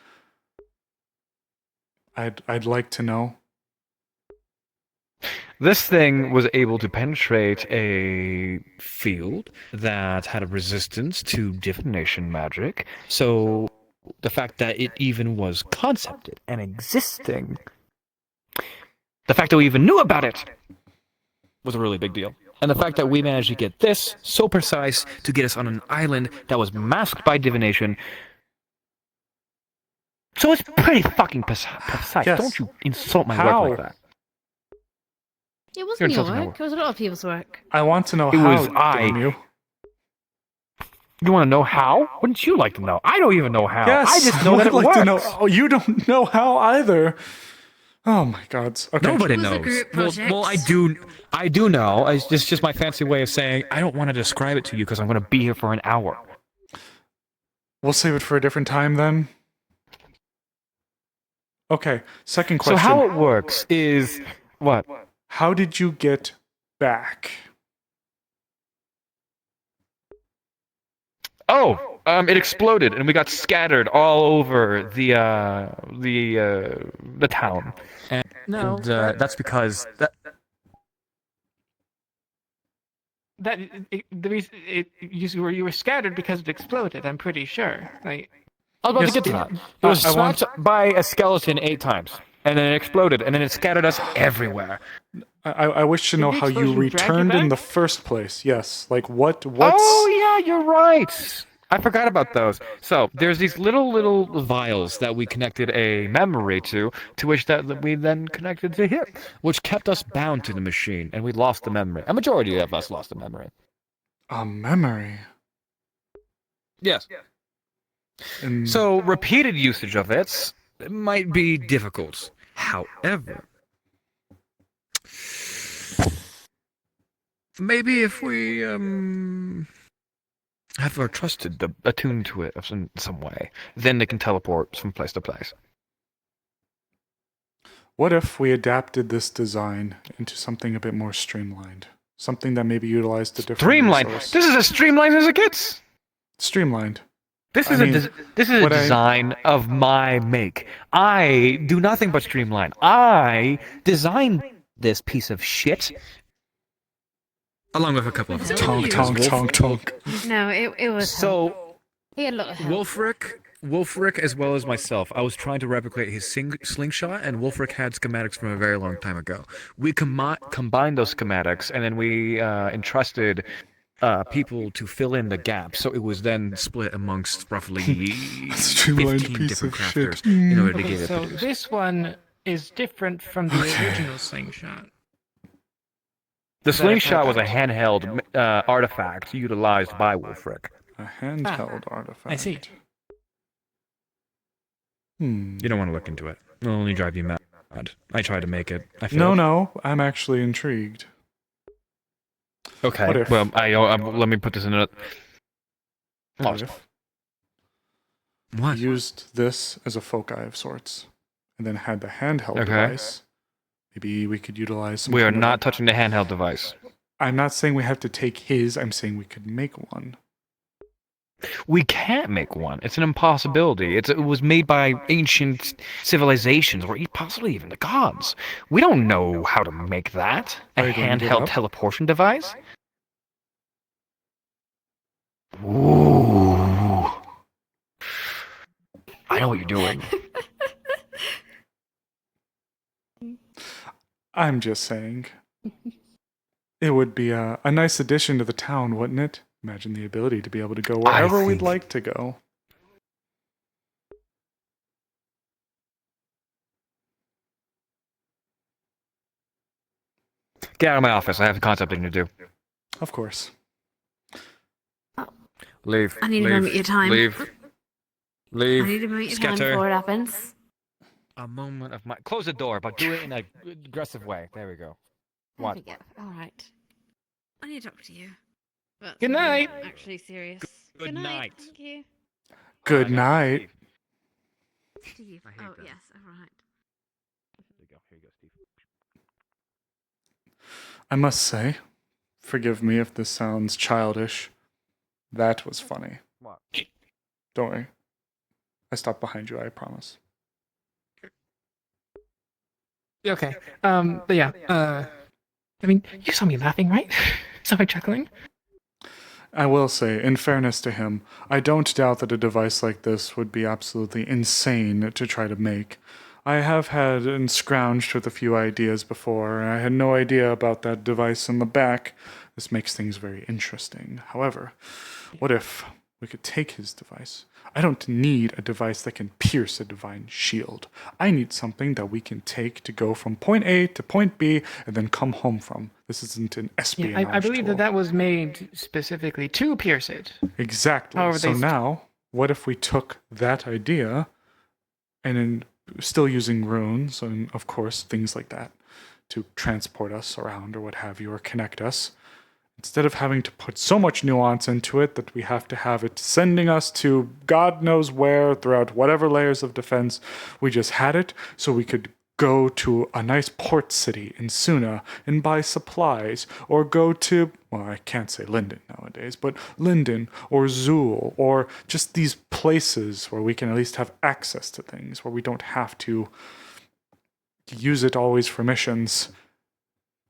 I'd like to know. This thing was able to penetrate a field that had a resistance to divination magic, so the fact that it even was concepted and existing, the fact that we even knew about it, was a really big deal. And the fact that we managed to get this so precise to get us on an island that was masked by divination. So it's pretty fucking precise. Yes. Don't you insult my How? work like that. It wasn't You're your insulting my work. It was a lot of people's work. I want to know It how, was damn you. You want to know how? Wouldn't you like to know? I don't even know how. Yes, I just know that it would like works. to know. Oh, you don't know how either. Oh my God. Okay. Nobody knows. Well, I do know. It's just my fancy way of saying I don't want to describe it to you because I'm going to be here for an hour. We'll save it for a different time then. Okay. Second question. So how it works is what? How did you get back? Oh, it exploded and we got scattered all over the town. And No, that's because that. You were scattered because it exploded. I'm pretty sure. Like, I was about Yes, to get to that. It was I want- smacked by a skeleton 8 times, and then it exploded, and then it scattered us everywhere. I wish to know the how you explosion drag you returned in back? the first place. Yes. Like what's... Oh yeah, you're right. I forgot about those. So there's these little vials that we connected a memory to which that we then connected to here, which kept us bound to the machine, and we lost the memory. A majority of us lost the memory. A memory. Yes. And So repeated usage of it might be difficult. However, maybe if we have our trusted attuned to it in some way, then they can teleport from place to place. what if we adapted this design into something a bit more streamlined? Something that maybe utilized a different Streamlined. resource. This is as streamlined as it gets. Streamlined. This I is mean, this is a what I- design of my make. I do nothing but streamline. I designed this piece of shit. Along with a couple of Tonk, tonk, tonk, tonk. No, it was. So He had a lot of help. Wolfric, as well as myself, I was trying to replicate his slingshot, and Wolfric had schematics from a very long time ago. We combined those schematics, and then we entrusted people to fill in the gaps. So it was then split amongst roughly Streamlined 15 piece different of crafters shit. in order to okay, get it so produced. this one is different from the original slingshot. The Is that a slingshot was a fact? handheld artifact utilized by Wolfric. A handheld artifact. I see. Hmm. You don't want to look into it. It'll only drive you mad. I tried to make it. I No, failed. no. I'm actually intrigued. Okay. What if? Well, let me put this in a. What if What? we used this as a foci of sorts, and then had the handheld Okay. device? Maybe we could utilize some We are kind of- not touching the handheld device. I'm not saying we have to take his. I'm saying we could make one. We can't make one. It's an impossibility. It was made by ancient civilizations, or possibly even the gods. We don't know how to make that. A Are you going to give handheld up? teleportation device? Ooh. I know what you're doing. I'm just saying. It would be a nice addition to the town, wouldn't it? Imagine the ability to be able to go wherever we'd think- like to go. Get out of my office. I have a concepting to do. Of course. Leave. I need a moment of your time. Leave. Leave. I need a moment of your time Scatter. before it happens. A moment of my. Close the door, but do it in an aggressive way. There we go. There What? we go. All right. I need to talk to you. But Good night. I'm actually serious. Good night. Thank you. Good night. Steve. Oh yes. All right. I must say, forgive me if this sounds childish. That was funny. Don't worry. I stopped behind you, I promise. Okay. But yeah. I mean, you saw me laughing, right? Saw me chuckling. I will say, in fairness to him, I don't doubt that a device like this would be absolutely insane to try to make. I have had and scrounged with a few ideas before, and I had no idea about that device in the back. This makes things very interesting. However, what if we could take his device? I don't need a device that can pierce a divine shield. I need something that we can take to go from point A to point B and then come home from. This isn't an espionage I believe tool. that was made specifically to pierce it. Exactly. However, So now, what if we took that idea and then still using runes and, of course, things like that to transport us around or what have you, or connect us, instead of having to put so much nuance into it that we have to have it sending us to God knows where throughout whatever layers of defense, we just had it so we could go to a nice port city in Suna and buy supplies, or go to, well, I can't say Linden nowadays, but Linden or Zool, or just these places where we can at least have access to things, where we don't have to use it always for missions.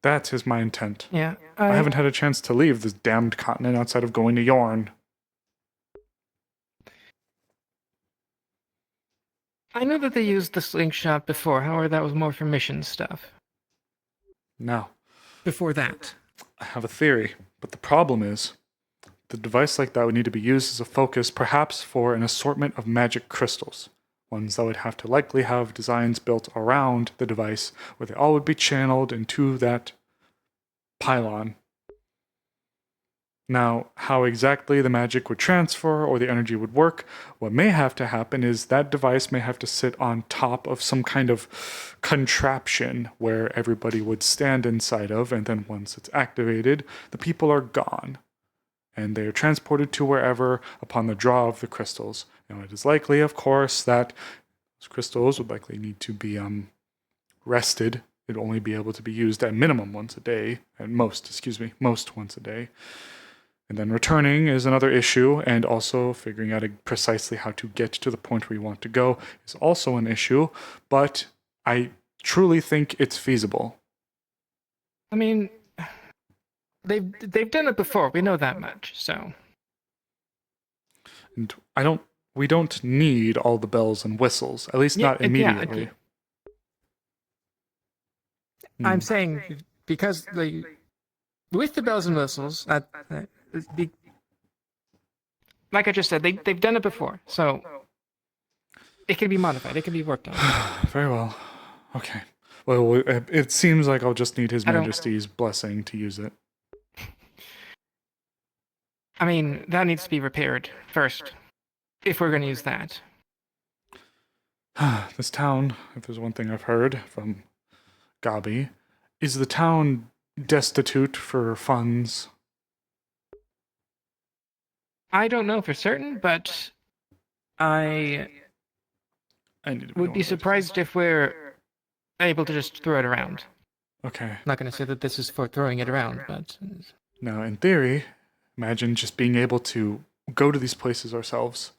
That is my intent. Yeah. I haven't had a chance to leave this damned continent outside of going to Yorn. I know that they used the slingshot before, however, that was more for mission stuff. Now, Before that. I have a theory, but the problem is, the device like that would need to be used as a focus, perhaps for an assortment of magic crystals. Ones that would have to likely have designs built around the device, where they all would be channeled into that pylon. Now, how exactly the magic would transfer or the energy would work, what may have to happen is that device may have to sit on top of some kind of contraption where everybody would stand inside of, and then once it's activated, the people are gone. And they are transported to wherever upon the draw of the crystals. Now, it is likely, of course, that those crystals would likely need to be rested. It'd only be able to be used at minimum once a day, at most once a day. And then returning is another issue, and also figuring out precisely how to get to the point where you want to go is also an issue, but I truly think it's feasible. I mean, they've done it before, we know that much, so. And we don't need all the bells and whistles, at least not immediately. I'm saying, because with the bells and whistles, like I just said, they've done it before, so it can be modified, it can be worked on. Very well. Okay. Well, it seems like I'll just need His Majesty's blessing to use it. I mean, that needs to be repaired first, if we're going to use that. This town, if there's one thing I've heard from Gabi, is the town destitute for funds? I don't know for certain, but I would be surprised if we're able to just throw it around. Okay. I'm not going to say that this is for throwing it around, but... Now, in theory, imagine just being able to go to these places ourselves.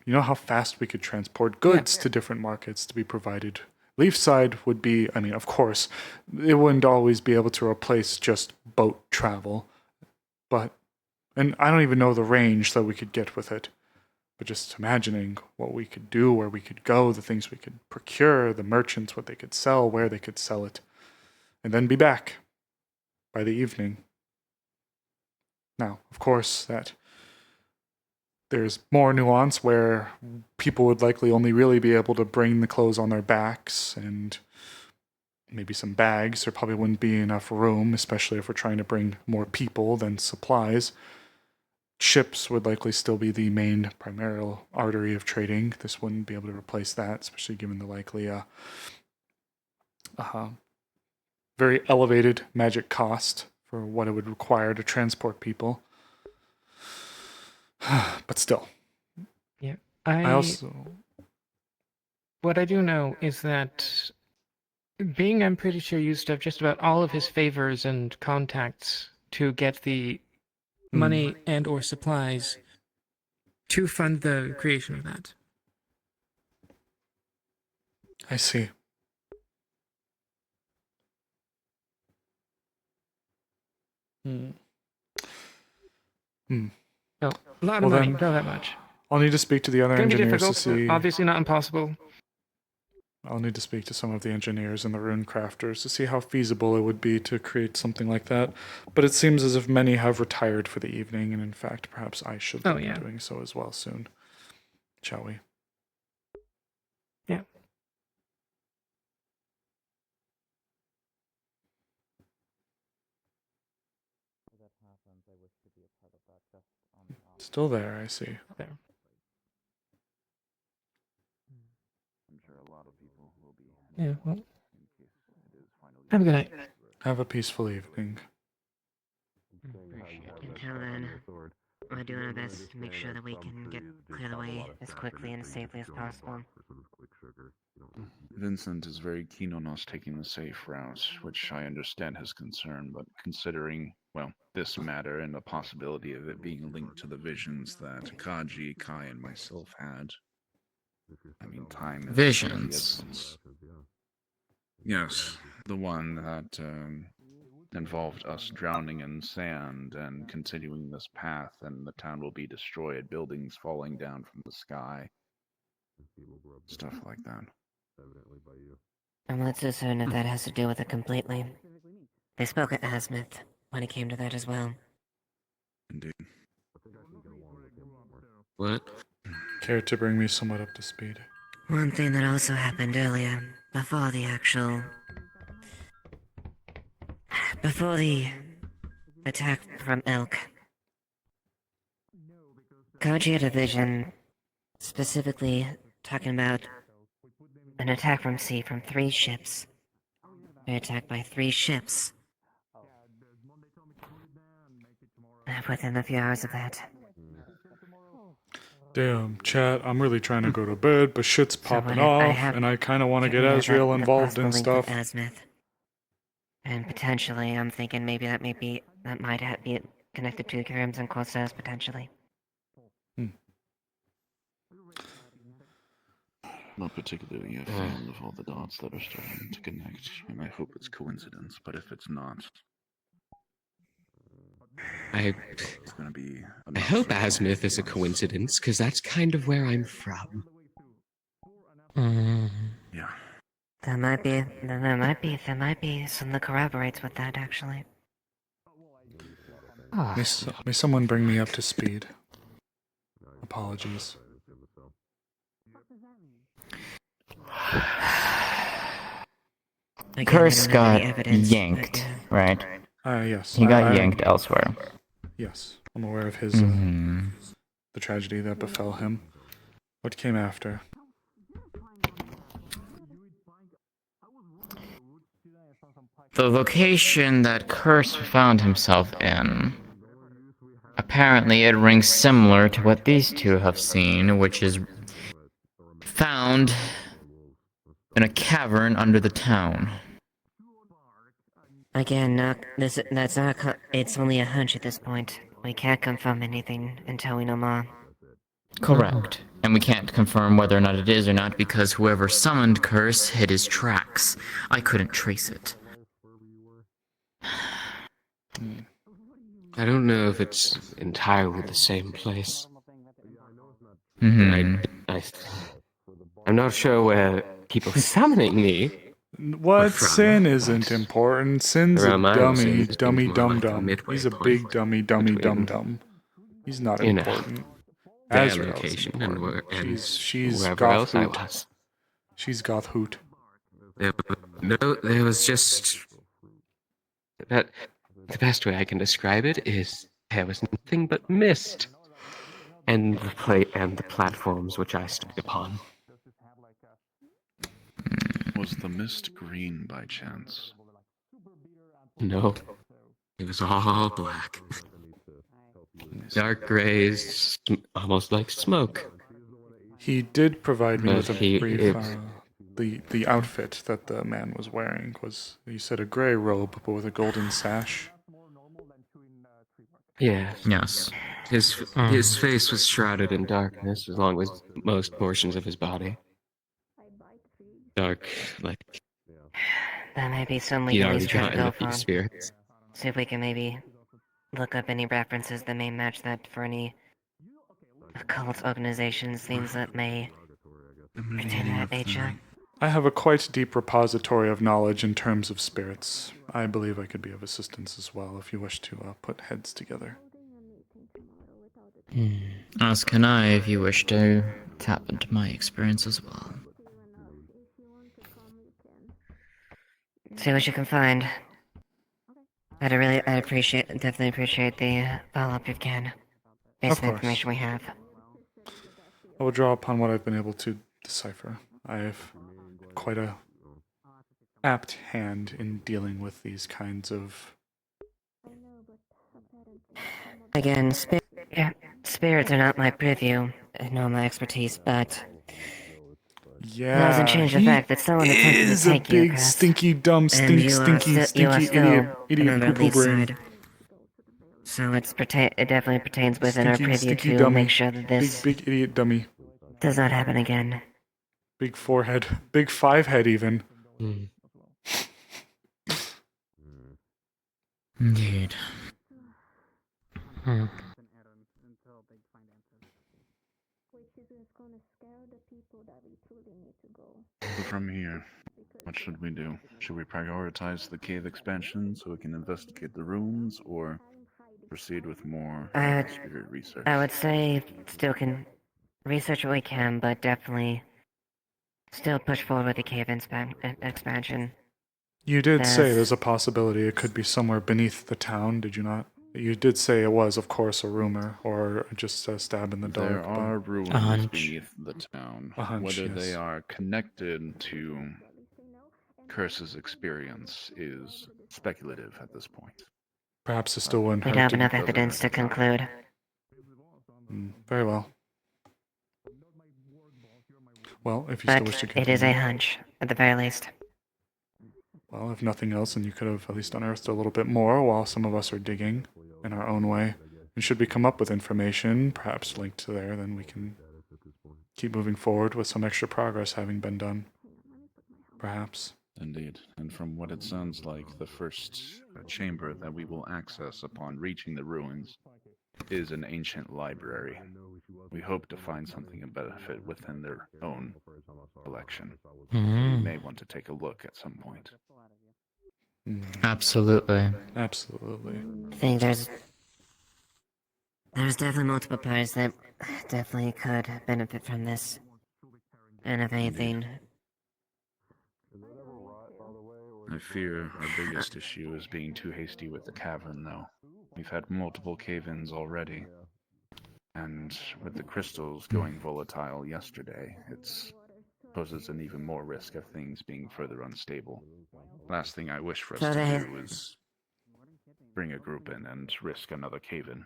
You know how fast we could transport goods to different markets to be provided. Leafside would be, I mean, of course, it wouldn't always be able to replace just boat travel, but, and I don't even know the range that we could get with it, but just imagining what we could do, where we could go, the things we could procure, the merchants, what they could sell, where they could sell it, and then be back by the evening. Now, of course, that there's more nuance where people would likely only really be able to bring the clothes on their backs and maybe some bags. There probably wouldn't be enough room, especially if we're trying to bring more people than supplies. Ships would likely still be the main primary artery of trading. This wouldn't be able to replace that, especially given the likely very elevated magic cost for what it would require to transport people. But still. Yeah. I also... What I do know is that Bing, I'm pretty sure, used up just about all of his favors and contacts to get the money and or supplies to fund the creation of that. I see. Hmm. No, a lot Well of money, then, not that much. I'll need to speak to the other Gonna be engineers to difficult, but see. obviously not impossible. I'll need to speak to some of the engineers and the rune crafters to see how feasible it would be to create something like that. But it seems as if many have retired for the evening, and in fact, perhaps I should be doing so as well soon. Shall we? Yeah. Still there, I see. There. Yeah, well. Have a good night. Have a peaceful evening. Until then, we're doing our best to make sure that we can get cleared away as quickly and safely as possible. Vincent is very keen on us taking the safe route, which I understand his concern, but considering, well, this matter and the possibility of it being linked to the visions that Kaji, Kai, and myself had, I mean, time is Visions? Yes, the one that involved us drowning in sand and continuing this path, and the town will be destroyed, buildings falling down from the sky, stuff like that. I'm not so certain if that has to do with it completely. They spoke at Azimuth when it came to that as well. Indeed. What? Care to bring me somewhat up to speed? One thing that also happened earlier, before the attack from Elk. Koji had a vision, specifically talking about an attack from sea from 3 ships. They're attacked by 3 ships. Within a few hours of that. Damn, chat, I'm really trying to go to bed, but shit's popping off, and I kind of want to get Azrael involved in stuff. Azimuth. And potentially, I'm thinking maybe that might be connected to Crimson Corsair, potentially. Not particularly a fan of all the dots that are starting to connect, and I hope it's coincidence, but if it's not, it's gonna be I hope Azimuth is a coincidence, because that's kind of where I'm from. Yeah. There might be some that corroborates with that, actually. May someone bring me up to speed? Apologies. Curse got yanked, right? Yes. He got yanked elsewhere. Yes, I'm aware of his the tragedy that befell him. What came after? The location that Curse found himself in. Apparently, it rings similar to what these two have seen, which is found in a cavern under the town. Again, that's not. It's only a hunch at this point. We can't confirm anything until we know more. Correct. And we can't confirm whether or not it is or not because whoever summoned Curse hid his tracks. I couldn't trace it. I don't know if it's entirely the same place. Mm-hmm. I'm not sure where people summoning me. What Sin isn't important. Sin's a dummy, dum-dum. He's a big dummy, dum-dum. He's not important. Their location and where she's wherever else I was. She's goth hoot. There was just that. The best way I can describe it is there was nothing but mist, and the platforms which I stood upon. Was the mist green by chance? No, it was all black. Dark grays, almost like smoke. He did provide me with a brief. The outfit that the man was wearing was, you said, a grey robe, but with a golden sash. Yes. Yes. His face was shrouded in darkness, along with most portions of his body. Dark, like That may be some we he'd can at already least try to gotten go a few for. spirits. See if we can maybe look up any references that may match that for any occult organizations, things that may pertain to that nature. I have a quite deep repository of knowledge in terms of spirits. I believe I could be of assistance as well if you wish to put heads together. As can I, if you wish to tap into my experience as well. See what you can find. I'd definitely appreciate the follow-up if you can. Based Of on the course. information we have. I will draw upon what I've been able to decipher. I have quite a apt hand in dealing with these kinds of... Again, spirits are not my purview, nor my expertise, but Yeah, that doesn't change the he fact that someone attempted to is a take you, big, Chris. stinky, dumb, And you are stinky still idiot a member of poo-poo the brain. side. So it definitely pertains within our Stinky, preview stinky to dummy. make sure that this Big idiot dummy. does not happen again. Big forehead. Big five head even. Indeed. So from here, what should we do? Should we prioritize the cave expansion so we can investigate the ruins, or proceed with more spirit research? I would say still can research what we can, but definitely still push forward with the cave expansion. You did say there's a possibility it could be somewhere beneath the town, did you not? You did say it was, of course, a rumor, or just a stab in the dark. There are but... ruins beneath the town. A hunch, Whether yes. they are connected to Curse's experience is speculative at this point. Perhaps it still wouldn't We hurt don't have to- enough evidence to conclude. Very well. Well, if you still But wish to it continue. is a hunch, at the very least. Well, if nothing else, then you could have at least unearthed a little bit more while some of us are digging in our own way. And should we come up with information, perhaps linked to there, then we can keep moving forward with some extra progress having been done. Perhaps. Indeed. And from what it sounds like, the first chamber that we will access upon reaching the ruins is an ancient library. We hope to find something of benefit within their own collection. We may want to take a look at some point. Absolutely. Absolutely. I think there's definitely multiple parties that definitely could benefit from this. And if anything, I fear our biggest issue is being too hasty with the cavern, though. We've had multiple cave-ins already. And with the crystals going volatile yesterday, it poses an even more risk of things being further unstable. Last thing I wish for us So to they- do is bring a group in and risk another cave-in.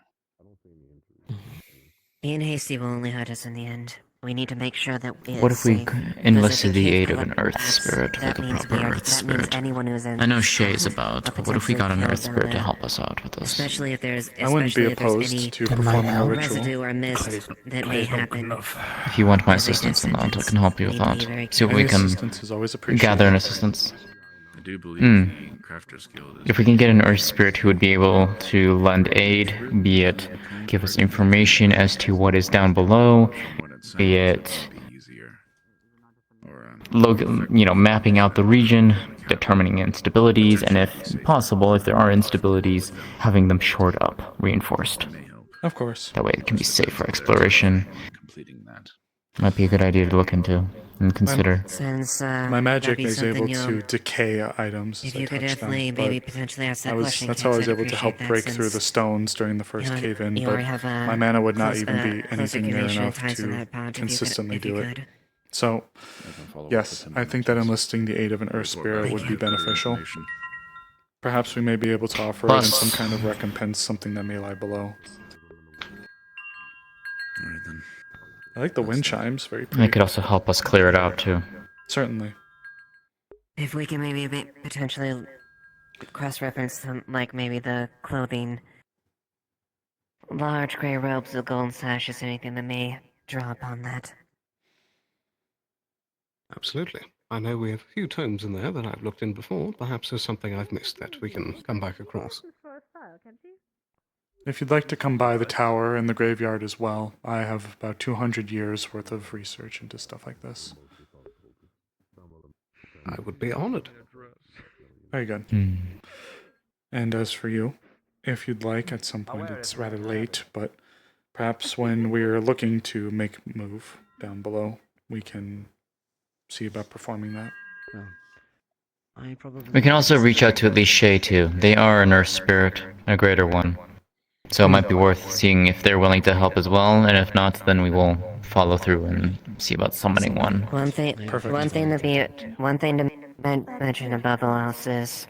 being hasty will only hurt us in the end. We need to make sure that it's What if we safe, because enlisted if the cave aid of an collapses, earth spirit, that like a means proper we are- earth that means spirit? anyone who's in I know Shay's about, will but what if we got an potentially earth kill spirit to them, help us out with this? Especially if there's I wouldn't be especially if there's opposed any to performing a ritual. residue or mist that may happen. If you want my assistance in that, I can help you with that. See what we Any can assistance is always appreciated. gather an assistance. I do believe the Crafters Guild is... If we can get an earth spirit who would be able to lend aid, be it give us information as to what is down below, be it mapping out the region, determining instabilities, and if possible, if there are instabilities, having them shored up, reinforced. Of course. That way it can be safe for exploration. Completing that. Might be a good idea to look into and consider. Since My magic that'd be is able something to you'll- decay items If as I you could touch definitely them. maybe but potentially ask that I was, question, that's how I Kix, was I'd able to help appreciate break that through the since stones during the first you cave-in, you but already have, my mana would not close- even be close anything near circulation enough ties in to that pond, if you could- consistently if you do could. it. So, yes, I think that enlisting the aid of an earth spirit would be beneficial. Perhaps we may be able to offer it in some kind of recompense, something that may lie below. Alright then. I like the wind chimes, very pretty. It could also help us clear it out, too. Certainly. If we can maybe potentially cross-reference some, like maybe the clothing large gray robes with golden sashes, anything that may draw upon that. Absolutely. I know we have a few tomes in there that I've looked in before. Perhaps there's something I've missed that we can come back across. If you'd like to come by the tower and the graveyard as well, I have about 200 years worth of research into stuff like this. I would be honored. Very good. And as for you, if you'd like, at some point, it's rather late, but perhaps when we're looking to make a move down below, we can see about performing that. We can also reach out to at least Shay too. They are an earth spirit, a greater one. So it might be worth seeing if they're willing to help as well, and if not, then we will follow through and see about summoning one. One thing to mention above all else is,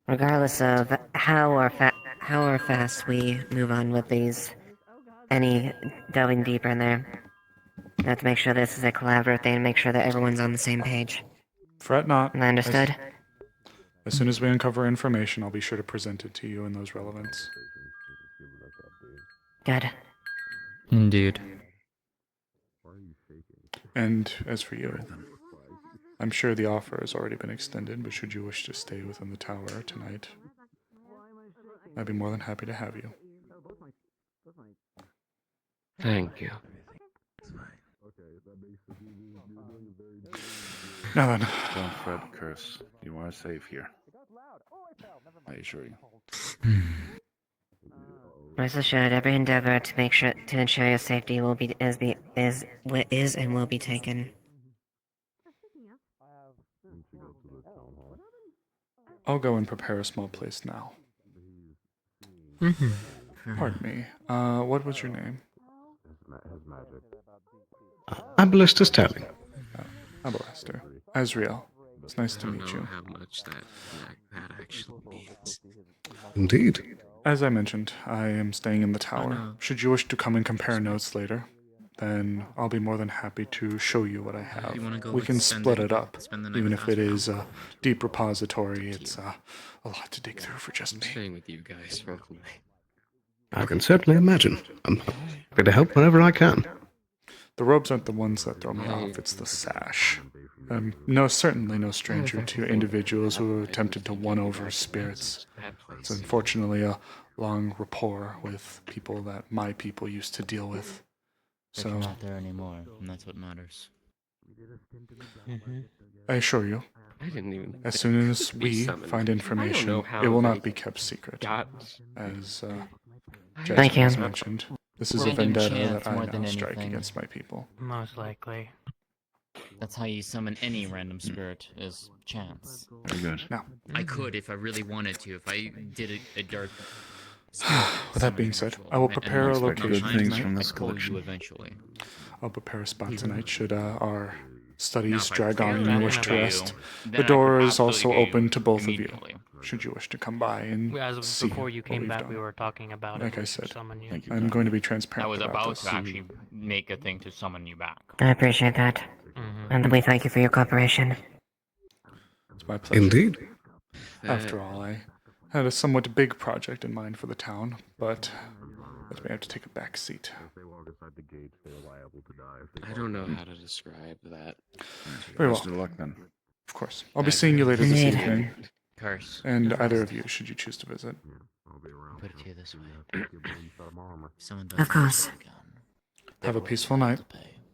regardless of how or fast we move on with any delving deeper in there, we have to make sure this is a collaborative thing and make sure that everyone's on the same page. Fret not. Understood? As soon as we uncover information, I'll be sure to present it to you in those relevance. Good. Indeed. And as for you, I'm sure the offer has already been extended, but should you wish to stay within the tower tonight, I'd be more than happy to have you. Thank you. Now then. Don't fret, Curse. You are safe here. I assure you. Rest assured, every endeavor to ensure your safety will be is and will be taken. I'll go and prepare a small place now. Pardon me. What was your name? Abelister Sterling. Abelister. Azrael. It's nice to meet you. How much that actually means. Indeed. As I mentioned, I am staying in the tower. Should you wish to come and compare notes later, then I'll be more than happy to show you what I have. We can split it up. Even if it is a deep repository, it's a lot to dig through for just me. Staying with you guys for the night. I can certainly imagine. I'm happy to help whenever I can. The robes aren't the ones that throw me off, it's the sash. I'm certainly no stranger to individuals who have attempted to won over spirits. It's unfortunately a long rapport with people that my people used to deal with. But you're not there anymore, and that's what matters. I assure you, as soon as we find information, it will not be kept secret. As Jasmine has mentioned, this is a vendetta that I now strike against my people. Most likely. That's how you summon any random spirit, is chance. Very good. Now, I could if I really wanted to, if I did a dark... With that being said, I will prepare a location tonight. Eventually. I'll prepare a spot tonight should our studies drag on and you wish to rest. The door is also open to both of you, should you wish to come by and see before you came back, we done. were talking about Like it. I said, Summon you. I'm going to be I transparent was about about this. to actually make a thing to summon you back. I appreciate that. And we thank you for your cooperation. It's my pleasure. Indeed. After all, I had a somewhat big project in mind for the town, but that may have to take a back seat. I don't know how to describe that. Very well. Best of luck then. Of course. I'll be seeing you later this Indeed. evening. Curse. And either of you, should you choose to visit. Put it to you this way. Someone Of course. Have a peaceful night.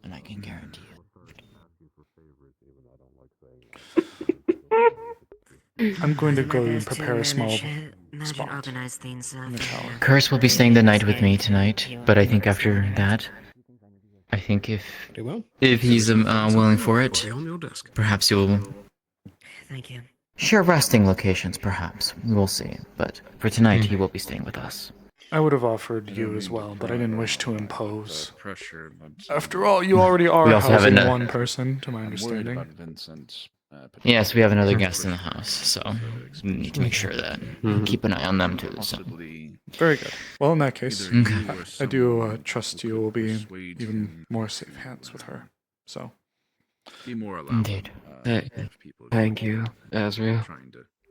And I can guarantee it. I'm going to go and prepare a small spot. Organize things, in the tower. Curse will be staying the night with me tonight, but I think after that, I think if he's willing for it, perhaps you'll Thank you. share resting locations. Perhaps we will see. But for tonight, he will be staying with us. I would have offered you as well, but I didn't wish to impose. Pressure. After all, you already are We also have housing an- one person, to my I'm worried understanding. about Vincent. Yes, we have another guest in the house, so we need to make sure that keep an eye on them too. So. Very good. Well, in that case, Okay. I do trust you will be even more safe hands with her. So, Be more allowed. Indeed. Thank you, Azrael.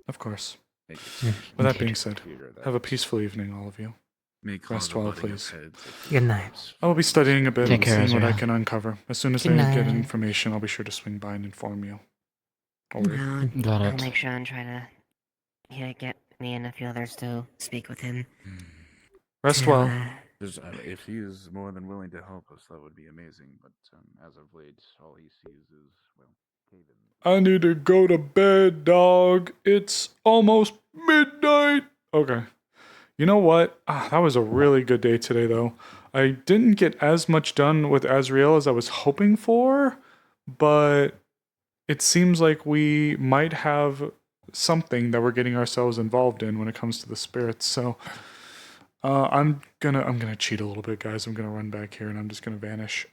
of course. Make it With that being said, have a peaceful evening, all of you. May cause Rest a well, butting of please. heads if Good it night. is I will be studying a bit Take and care, seeing what I Azrael. can uncover. As soon as Good I get night. information, I'll be sure to swing by and inform you. Over. Got I'll it. make sure and try to get me and a few others to speak with him. Rest To, well. If he is more than willing to help us, that would be amazing. But as of late, all he sees is, well, cave-in. I need to go to bed, dog. It's almost midnight. Okay. You know what? That was a really good day today, though. I didn't get as much done with Azrael as I was hoping for, but it seems like we might have something that we're getting ourselves involved in when it comes to the spirits. So I'm gonna cheat a little bit, guys. I'm gonna run back here and I'm just gonna vanish.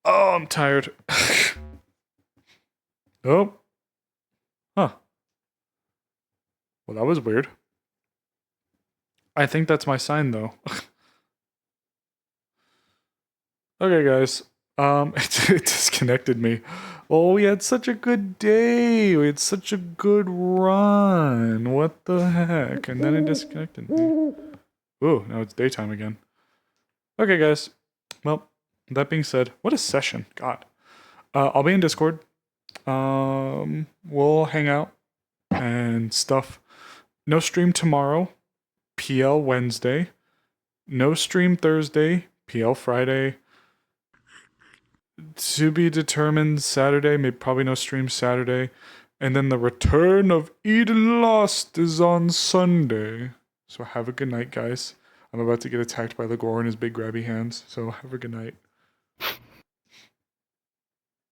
Oh, I'm tired. Oh. Huh. Well, that was weird. I think that's my sign, though. Okay, guys. It disconnected me. Oh, we had such a good day. We had such a good run. What the heck? And then it disconnected me. Ooh, now it's daytime again. Okay, guys. Well, that being said, what a session. God. I'll be in Discord. We'll hang out and stuff. No stream tomorrow. PL Wednesday. No stream Thursday. PL Friday. To be determined Saturday. Maybe probably no stream Saturday. And then the return of Eden Lost is on Sunday. So have a good night, guys. I'm about to get attacked by the Gore in his big grabby hands. So have a good night.